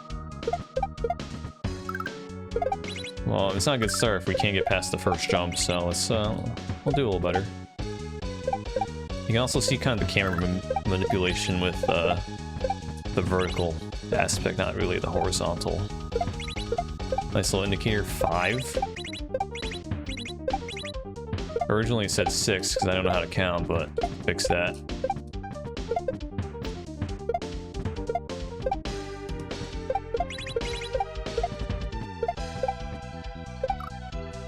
Well, it's not a good start if we can't get past the first jump, so let's we'll do a little better. You can also see kind of the camera manipulation with the vertical aspect, not really the horizontal. Nice little indicator, 5. Originally it said 6 because I don't know how to count, but fix that.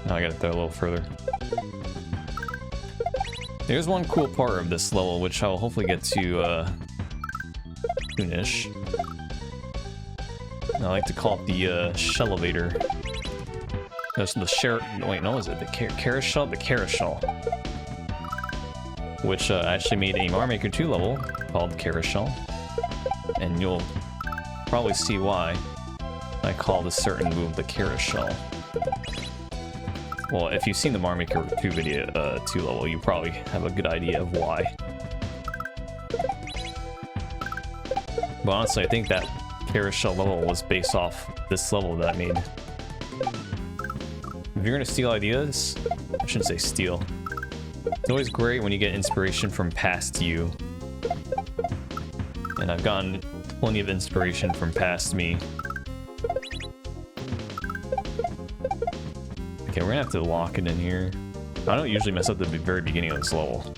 Now I gotta throw a little further. There's one cool part of this level, which I will hopefully get to soonish. I like to call it the Shellevator. There's the wait, no, is it the carousel? The carousel. Which actually made a Mario Maker 2 level called Carousel. And you'll probably see why I call this certain move the Carousel. Well, if you've seen the Mario Maker 2 video, 2 level, you probably have a good idea of why. But honestly, I think that Carousel level was based off this level that I made. If you're gonna steal ideas, I shouldn't say steal. It's always great when you get inspiration from past you. And I've gotten plenty of inspiration from past me. Okay, we're gonna have to lock it in here. I don't usually mess up the very beginning of this level.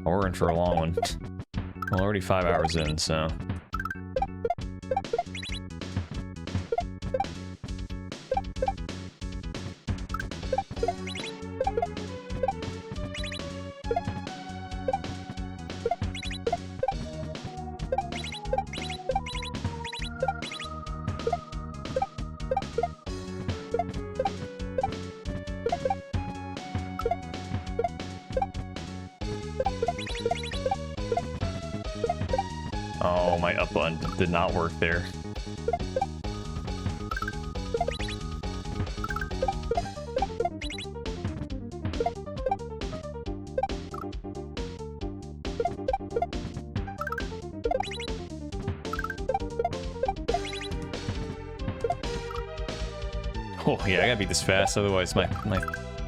We're in for a long one. Well, already 5 hours in, so. Oh, my up button did not work there. Oh yeah, I gotta beat this fast, otherwise my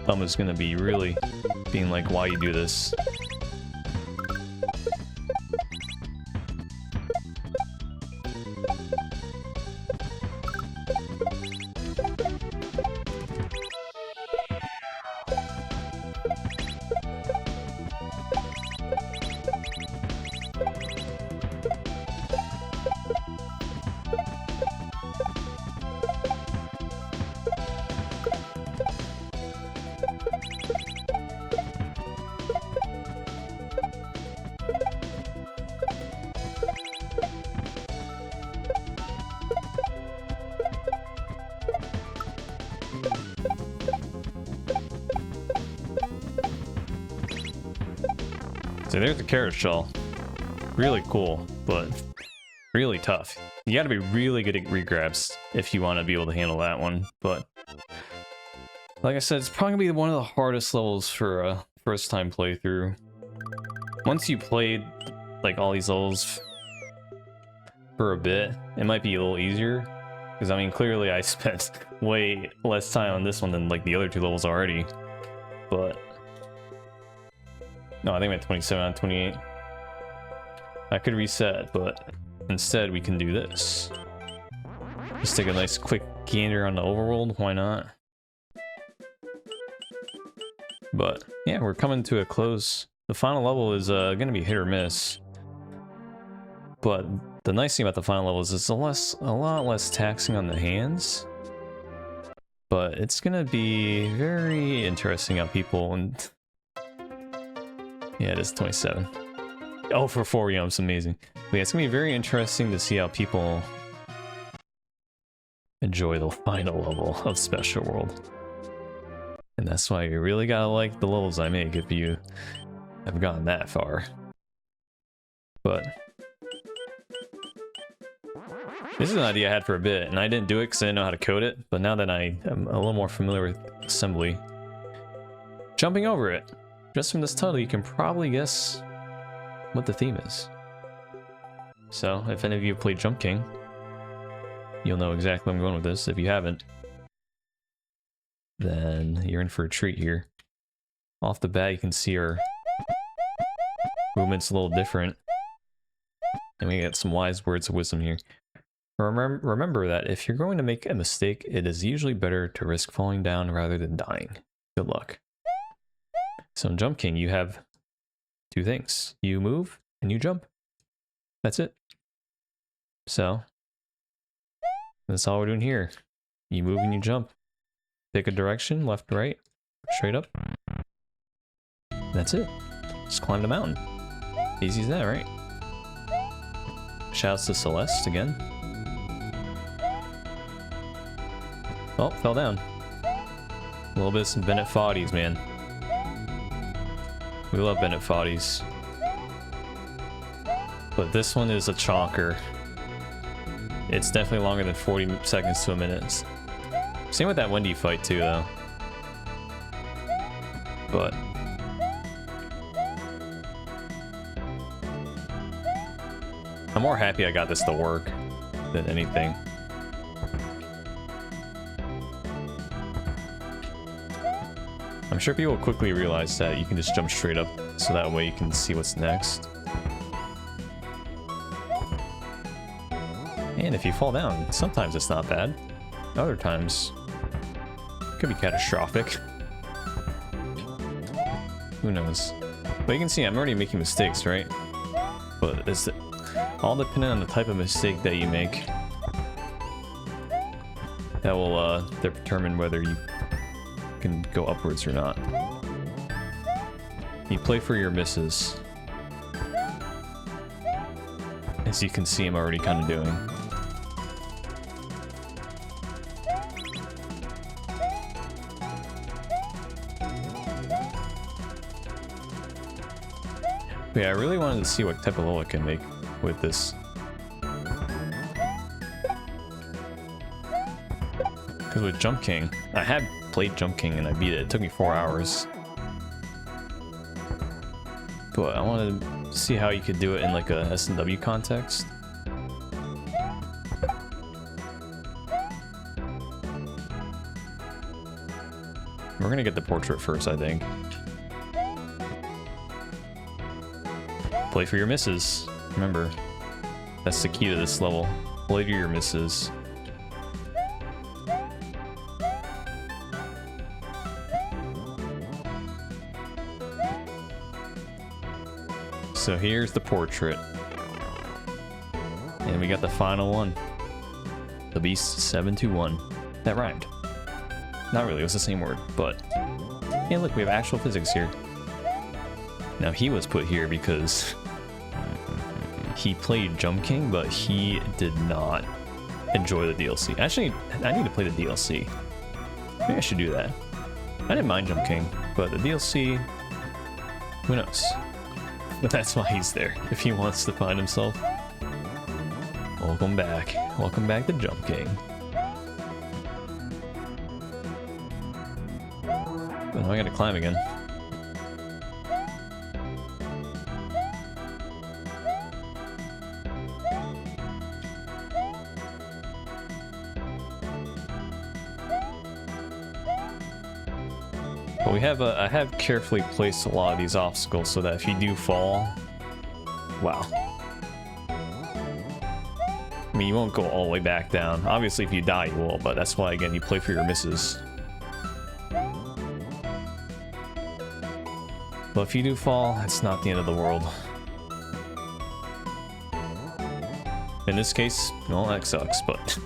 thumb is gonna be really being like, why you do this? So there's the carousel. Really cool, but really tough. You gotta be really good at regrabs if you want to be able to handle that one. But like I said, it's probably gonna be one of the hardest levels for a first time playthrough. Once you played like all these levels for a bit, it might be a little easier. Because I mean, clearly I spent way less time on this one than like the other 2 levels already. But no, I think I'm at 27 out of 28. I could reset, but instead we can do this. Just take a nice quick gander on the overworld, why not? But yeah, we're coming to a close. The final level is gonna be hit or miss. But the nice thing about the final level is it's a lot less taxing on the hands. But it's gonna be very interesting how people and yeah, it is 27. Oh, for 4 yums, amazing. But yeah, it's gonna be very interesting to see how people enjoy the final level of Special World. And that's why you really gotta like the levels I make if you have gotten that far. But this is an idea I had for a bit, and I didn't do it because I didn't know how to code it, but now that I am a little more familiar with assembly, jumping over it. Just from this title, you can probably guess what the theme is. So, if any of you have played Jump King, you'll know exactly where I'm going with this. If you haven't, then you're in for a treat here. Off the bat, you can see our movement's a little different. And we get some wise words of wisdom here. Remember that if you're going to make a mistake, it is usually better to risk falling down rather than dying. Good luck. So in Jump King, you have two things. You move and you jump. That's it. So that's all we're doing here. You move and you jump. Pick a direction, left, right, straight up. That's it. Just climb the mountain. Easy as that, right? Shouts to Celeste again. Oh, fell down. A little bit of some Bennett Foddies, man. We love Bennett Foddies. But this one is a chonker. It's definitely longer than 40 seconds to a minute. Same with that Wendy fight too, though. But I'm more happy I got this to work than anything. I'm sure people quickly realize that you can just jump straight up, so that way you can see what's next. And if you fall down, sometimes it's not bad. Other times, it could be catastrophic. Who knows? But you can see I'm already making mistakes, right? But it's all depending on the type of mistake that you make. That will determine whether you can go upwards or not. You play for your misses. As you can see, I'm already kind of doing. But yeah, I really wanted to see what type of level I can make with this. Because with Jump King, I had played Jump King and I beat it. It took me 4 hours. But I wanted to see how you could do it in like a S&W context. We're gonna get the portrait first, I think. Play for your misses. Remember, that's the key to this level. Play to your misses. So here's the portrait. And we got the final one. The Beast 721. That rhymed. Not really, it was the same word, but... Yeah, look, we have actual physics here. Now he was put here because... he played Jump King, but he did not enjoy the DLC. Actually, I need to play the DLC. Maybe I should do that. I didn't mind Jump King, but the DLC... who knows? But that's why he's there, if he wants to find himself. Welcome back. Welcome back to Jump King. Oh, I gotta climb again. But we have I have carefully placed a lot of these obstacles so that if you do fall, wow. I mean, you won't go all the way back down. Obviously, if you die, you will, but that's why, again, you play for your misses. But if you do fall, it's not the end of the world. In this case, well, that sucks, but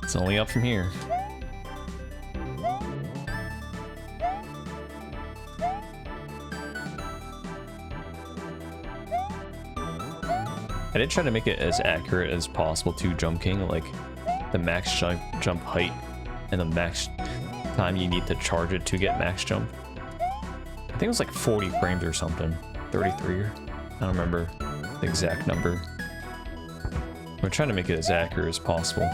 it's only up from here. I did try to make it as accurate as possible to Jump King, like the max jump height and the max time you need to charge it to get max jump. I think it was like 40 frames or something, 33, I don't remember the exact number. We're trying to make it as accurate as possible.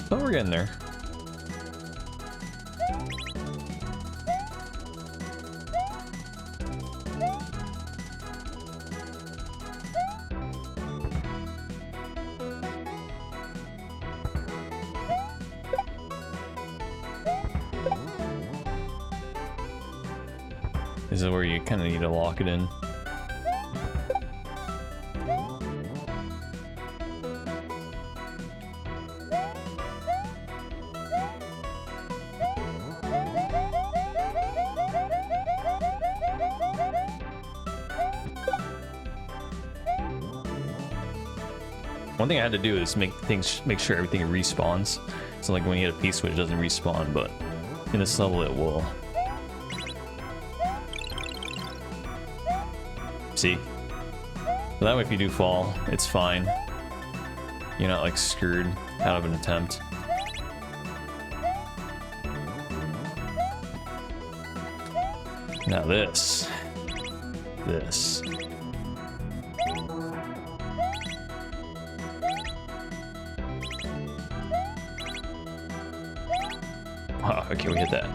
But we're getting there. This is where you kind of need to lock it in. One thing I had to do is make sure everything respawns. So like when you hit a P-switch, it doesn't respawn, but in this level it will. See? So that way if you do fall, it's fine. You're not like screwed out of an attempt. Now this. Oh, okay, we hit that.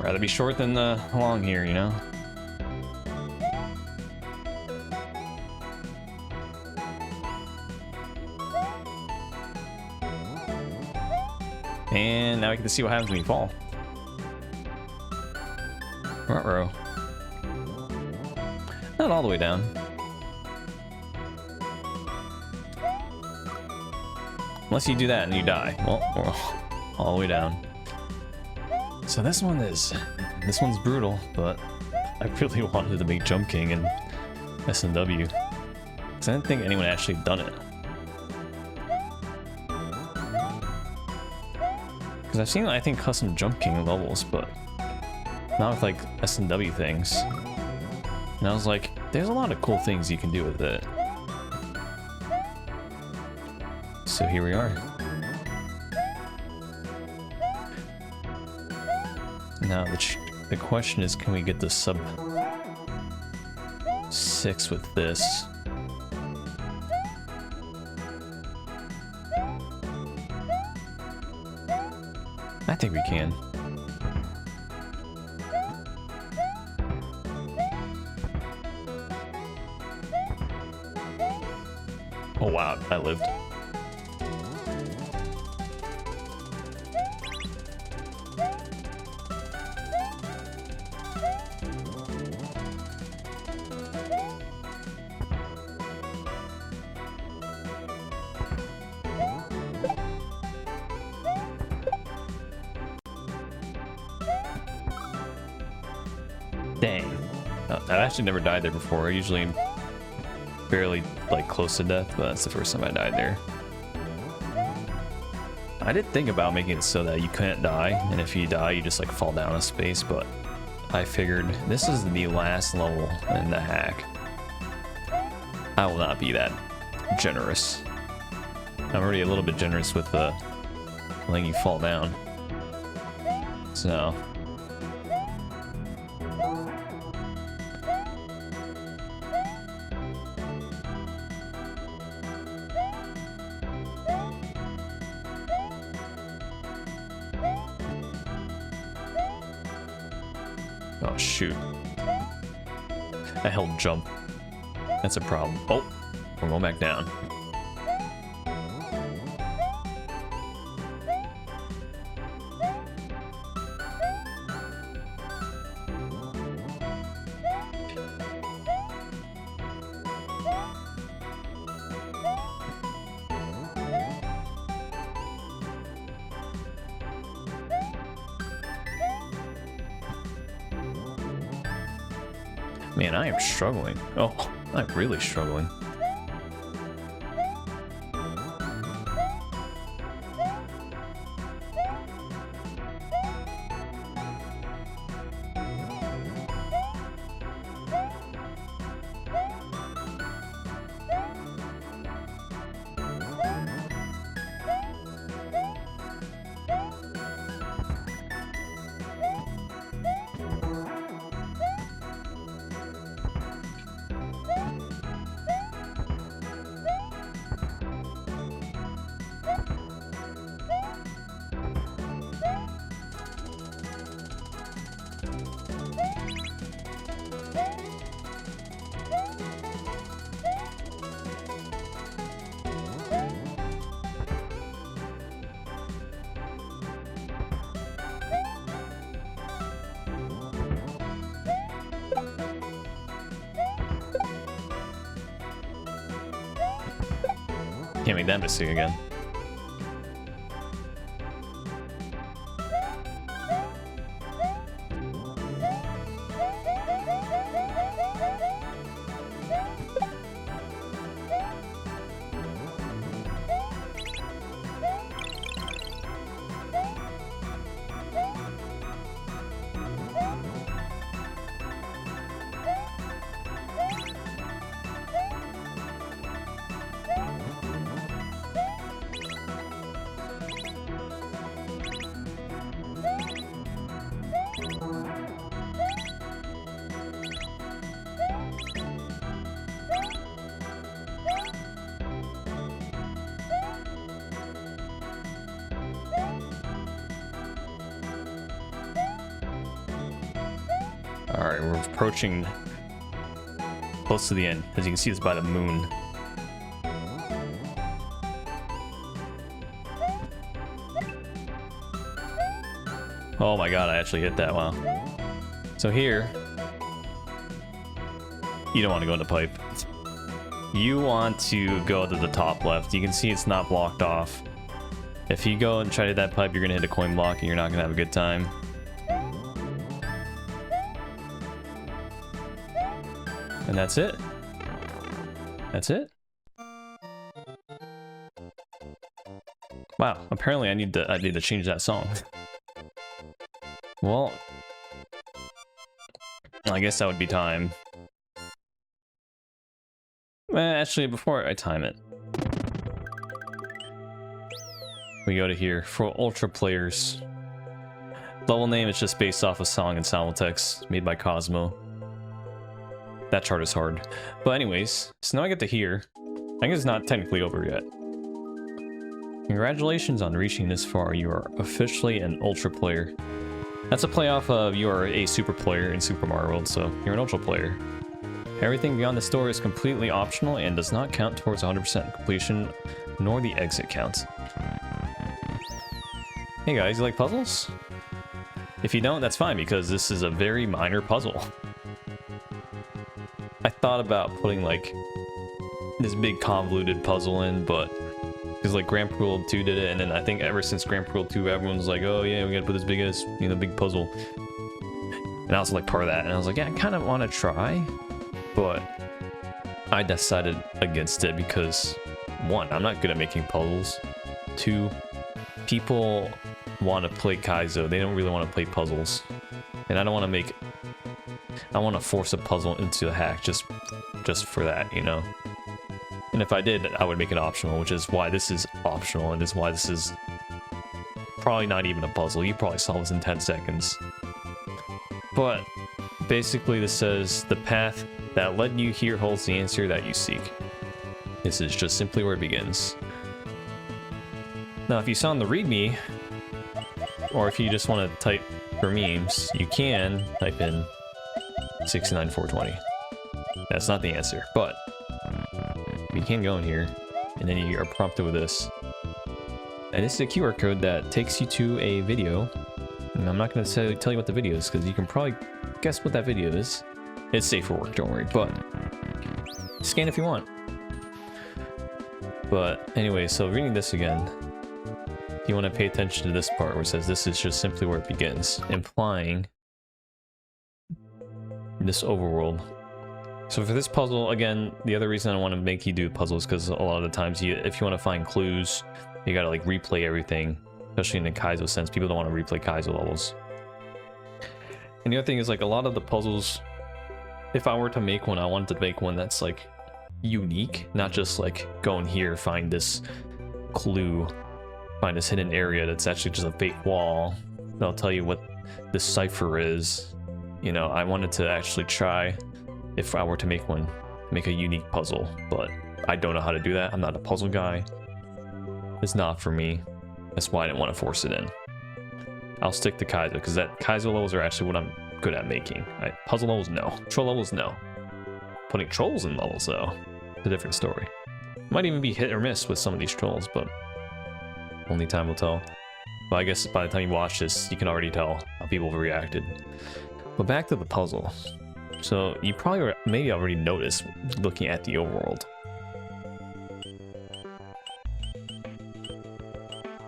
Rather be short than long here, you know? And now we get to see what happens when you fall. Ruh-roh. Not all the way down. Unless you do that and you die. Well, we're all the way down. So this one's brutal, but I really wanted to make Jump King and SNW. Because I didn't think anyone actually done it. Because I've seen, I think, custom Jump King levels, but not with like SNW things. And I was like, there's a lot of cool things you can do with it. So here we are. Now the question is, can we get the sub 6 with this? I think we can. Oh wow, I lived. Dang. I've actually never died there before. I usually barely like close to death, but that's the first time I died there. I did think about making it so that you couldn't die, and if you die, you just like fall down a space, but I figured this is the last level in the hack. I will not be that generous. I'm already a little bit generous with letting you fall down. So oh shoot. I held jump. That's a problem. Oh, we're going back down. Man, I am struggling. Oh, I'm really struggling. Can't make that mistake again. Alright, we're approaching close to the end. As you can see, it's by the moon. Oh my god, I actually hit that, wow. So here, you don't want to go in the pipe. You want to go to the top left. You can see it's not blocked off. If you go and try to hit that pipe, you're going to hit a coin block and you're not going to have a good time. And that's it. That's it. Wow, apparently I need to change that song. Well, I guess that would be time. Actually, before I time it, we go to here for ultra players. Level name is just based off a song in Simultext made by Cosmo. That chart is hard. But anyways, so now I get to here. I guess it's not technically over yet. Congratulations on reaching this far. You are officially an ultra player. That's a play off of you are a super player in Super Mario World, so you're an ultra player. Everything beyond the store is completely optional and does not count towards 100% completion, nor the exit count. Hey guys, you like puzzles? If you don't, that's fine, because this is a very minor puzzle. I thought about putting like this big convoluted puzzle in, but because like Grand Prix World 2 did it, and then I think ever since Grand Prix World 2 everyone's like, oh yeah, we gotta put this big ass, you know, big puzzle. And I was like part of that, and I was like, yeah, I kind of want to try, but I decided against it because 1, I'm not good at making puzzles. 2, people want to play Kaizo, they don't really want to play puzzles, and I don't want to make. I want to force a puzzle into a hack just for that, you know? And if I did, I would make it optional, which is why this is optional, and is why this is probably not even a puzzle. You probably solve this in 10 seconds. But basically this says, the path that led you here holds the answer that you seek. This is just simply where it begins. Now, if you saw in the README, or if you just want to type for memes, you can type in 69420. That's not the answer, but you can go in here, and then you are prompted with this. And this is a QR code that takes you to a video. And I'm not going to tell you what the video is, because you can probably guess what that video is. It's safe for work, don't worry, but scan if you want. But anyway, so reading this again, you want to pay attention to this part where it says this is just simply where it begins, implying this overworld. So for this puzzle, again, the other reason I want to make you do puzzles is because a lot of the times if you want to find clues, you gotta like replay everything, especially in the Kaizo sense. People don't want to replay Kaizo levels. And the other thing is, like, a lot of the puzzles, if I were to make one, I wanted to make one that's like unique, not just like go in here, find this clue, find this hidden area that's actually just a fake wall that'll tell you what this cipher is. You know, I wanted to actually try, if I were to make one, make a unique puzzle, but I don't know how to do that. I'm not a puzzle guy. It's not for me. That's why I didn't want to force it in. I'll stick to Kaizo, because that Kaizo levels are actually what I'm good at making. Puzzle levels, no. Troll levels, no. Putting trolls in levels, though, it's a different story. Might even be hit or miss with some of these trolls, but only time will tell. But I guess by the time you watch this, you can already tell how people have reacted. But back to the puzzle. So you probably maybe already noticed looking at the overworld.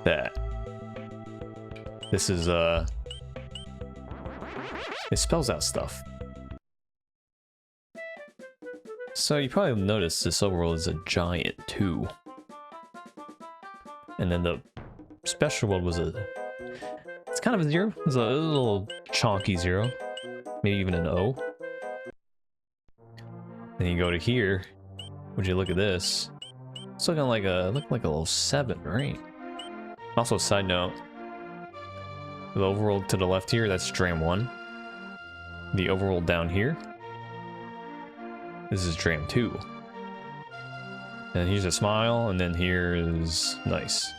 that. This is, it spells out stuff. So you probably noticed this overworld is a giant 2. And then the special world was it's kind of a 0. It's a little chonky 0. Maybe even an O. Then you go to here. Would you look at this? It's looking like a little 7, right? Also, side note, the overworld to the left here, that's Dram 1. The overworld down here, this is Dram 2. And here's a smile, and then here is nice.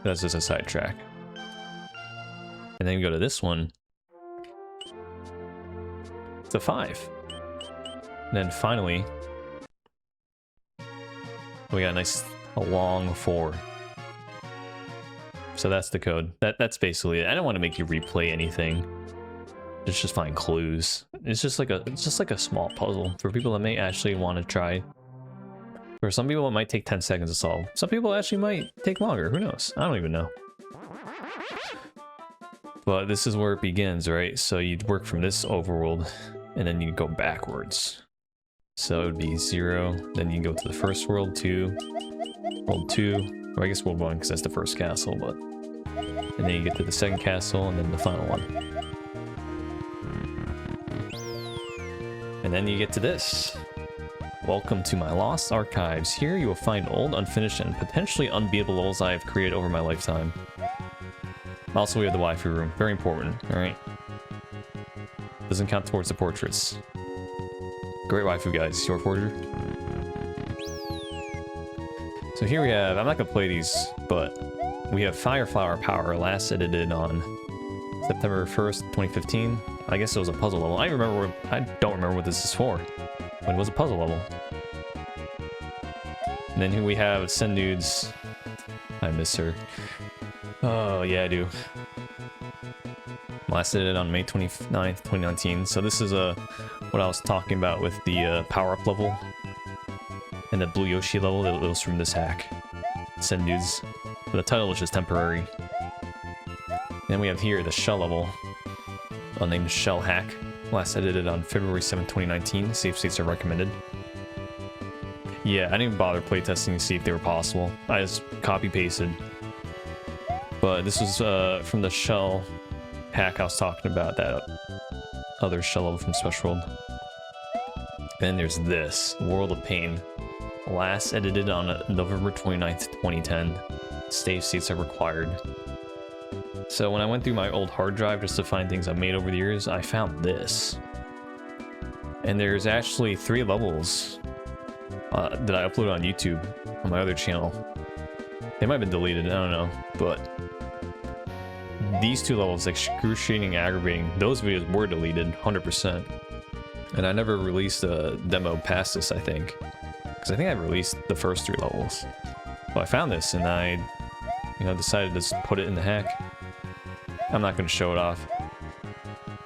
That's just a sidetrack. And then you go to this one. It's a 5. And then finally, we got a long 4. So that's the code. That's basically it. I don't want to make you replay anything. Just find clues. It's just like a small puzzle for people that may actually want to try. For some people, it might take 10 seconds to solve. Some people actually might take longer. Who knows? I don't even know. But this is where it begins, right? So you'd work from this overworld, and then you go backwards. So it would be 0. Then you go to the first world, 2, world 2, or I guess world 1 because that's the first castle. But and then you get to the second castle, and then the final one. And then you get to this. Welcome to my lost archives. Here you will find old, unfinished, and potentially unbeatable levels I have created over my lifetime. Also, we have the waifu room. Very important, alright? Doesn't count towards the portraits. Great waifu, guys. Your forger. So here we have, I'm not gonna play these, but we have Fireflower Power, last edited on September 1st, 2015. I guess it was a puzzle level. I don't remember what this is for, but it was a puzzle level. And then here we have Sendude's. I miss her. Oh, yeah, I do. Last edited on May 29th, 2019. So this is what I was talking about with the Powerup level. And the Blue Yoshi level that was from this hack. Sendude's. But the title was just temporary. Then we have here the Shell level. Unnamed Shell hack. Last edited on February 7th, 2019. Save states are recommended. Yeah, I didn't even bother playtesting to see if they were possible. I just copy-pasted. But this was from the Shell hack I was talking about, that other Shell level from Special World. Then there's this, World of Pain. Last edited on November 29th, 2010. Save states are required. So when I went through my old hard drive just to find things I've made over the years, I found this. And there's actually 3 levels that I uploaded on YouTube on my other channel. They might have been deleted, I don't know, but these 2 levels, excruciating, aggravating, those videos were deleted 100%. And I never released a demo past this, I think, because I think I released the first 3 levels. So I found this and I, decided to just put it in the hack. I'm not going to show it off.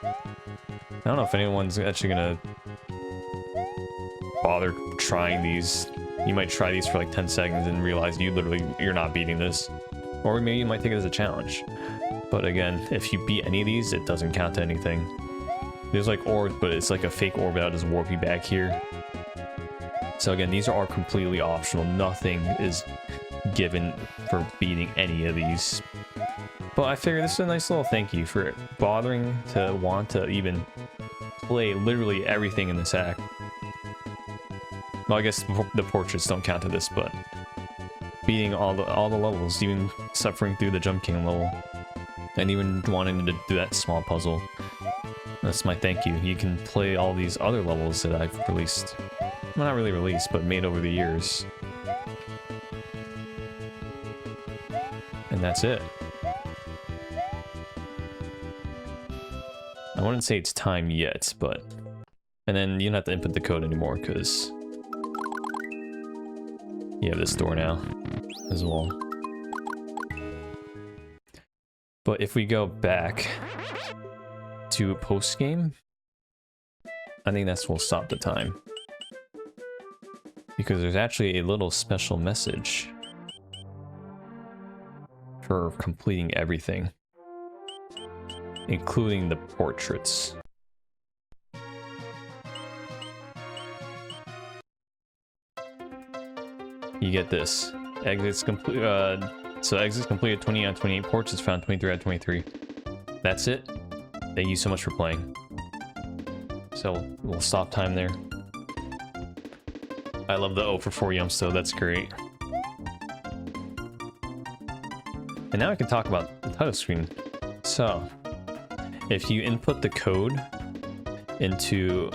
I don't know if anyone's actually going to bother trying these. You might try these for like 10 seconds and realize you're not beating this. Or maybe you might take it as a challenge. But again, if you beat any of these, it doesn't count to anything. There's like orbs, but it's like a fake orb that'll just warp you back here. So again, these are all completely optional. Nothing is given for beating any of these. But I figure this is a nice little thank you for bothering to want to even play literally everything in this hack. Well, I guess the portraits don't count to this, but beating all the levels, even suffering through the Jump King level, and even wanting to do that small puzzle. That's my thank you. You can play all these other levels that I've released. Well, not really released, but made over the years. And that's it. I wouldn't say it's time yet, but... And then you don't have to input the code anymore, because... you have this door now, as well. But if we go back to post-game, I think that's what will stop the time. Because there's actually a little special message. for completing everything, including the portraits. You get this. Exits complete. So exits completed 20 out of 28. Portraits found 23 out of 23. That's it. Thank you so much for playing. So we'll stop time there. I love the 0 for 4 yumps though. That's great. And now I can talk about the title screen. So if you input the code into,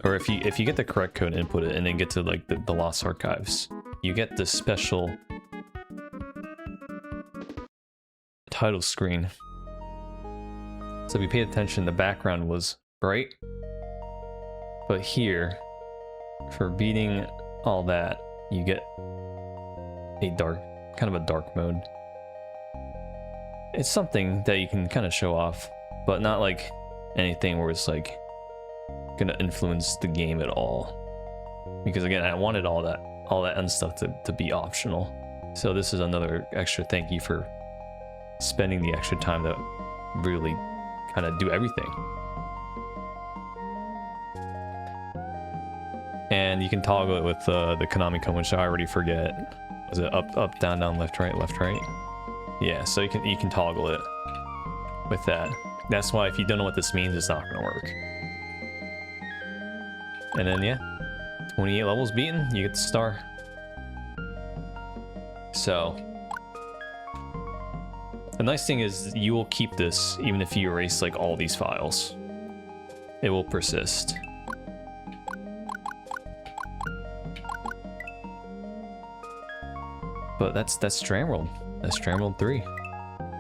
or if you get the correct code, input it, and then get to like the Lost Archives, you get this special title screen. So if you paid attention, the background was bright, but here, for beating all that, you get a dark, kind of a dark mode. It's something that you can kind of show off, but not like anything where it's like gonna influence the game at all. Because again, I wanted all that and stuff to be optional. So this is another extra thank you for spending the extra time to really kind of do everything. And you can toggle it with the Konami code, which I already forget. Is it up, down, left, right? Yeah, so you can toggle it with that. That's why if you don't know what this means, it's not gonna work. And then yeah, 28 levels beaten, you get the star. So the nice thing is you will keep this even if you erase like all these files. It will persist. But that's Dram World. That's Dram World 3.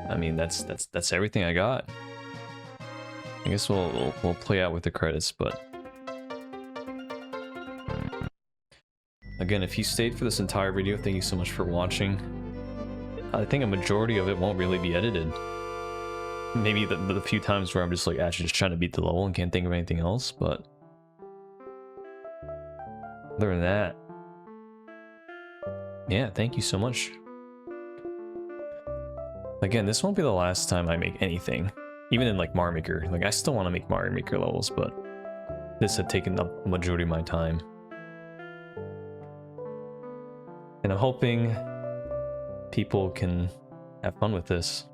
I mean, that's everything I got. I guess we'll play out with the credits, but again, if you stayed for this entire video, thank you so much for watching. I think a majority of it won't really be edited. Maybe the few times where I'm just like actually just trying to beat the level and can't think of anything else, but other than that, yeah, thank you so much. Again, this won't be the last time I make anything. Even in like Mario Maker. Like I still want to make Mario Maker levels, but this had taken up the majority of my time. And I'm hoping people can have fun with this.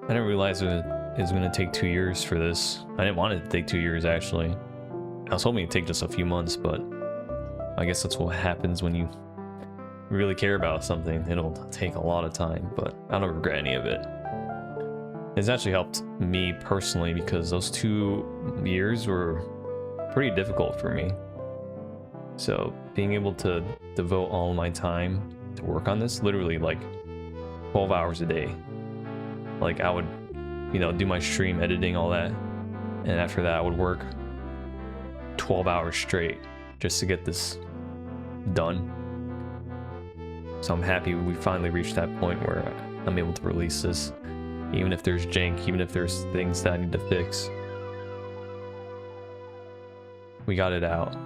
I didn't realize it was going to take 2 years for this. I didn't want it to take 2 years actually. I was hoping it'd take just a few months, but I guess that's what happens when you really care about something. It'll take a lot of time, but I don't regret any of it. It's actually helped me personally because those 2 years were pretty difficult for me. So being able to devote all my time to work on this, literally like 12 hours a day. Like I would, you know, do my stream, editing, all that. And after that I would work 12 hours straight just to get this done. So I'm happy we finally reached that point where I'm able to release this. Even if there's jank, even if there's things that I need to fix. We got it out.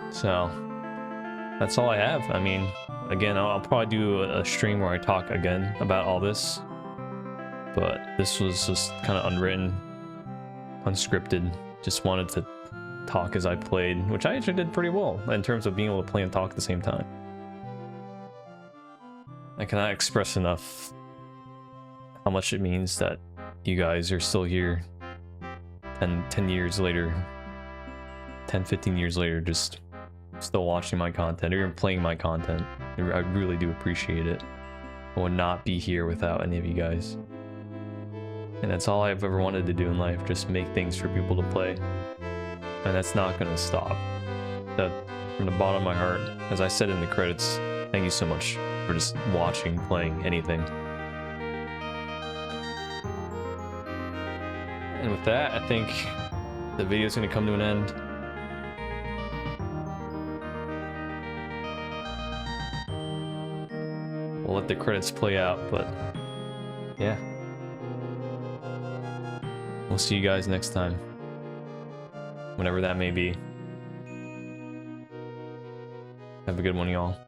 So that's all I have. I mean, again, I'll probably do a stream where I talk again about all this. But this was just kind of unwritten, unscripted. Just wanted to talk as I played, which I actually did pretty well in terms of being able to play and talk at the same time. I cannot express enough how much it means that you guys are still here 10 years later, 10-15 years later, just still watching my content or even playing my content. I really do appreciate it. I would not be here without any of you guys. And that's all I've ever wanted to do in life, just make things for people to play. And that's not gonna stop. That, from the bottom of my heart, as I said in the credits, thank you so much for just watching, playing, anything. And with that, I think the video is gonna come to an end. We'll let the credits play out, but yeah. We'll see you guys next time. Whenever that may be. Have a good one, y'all.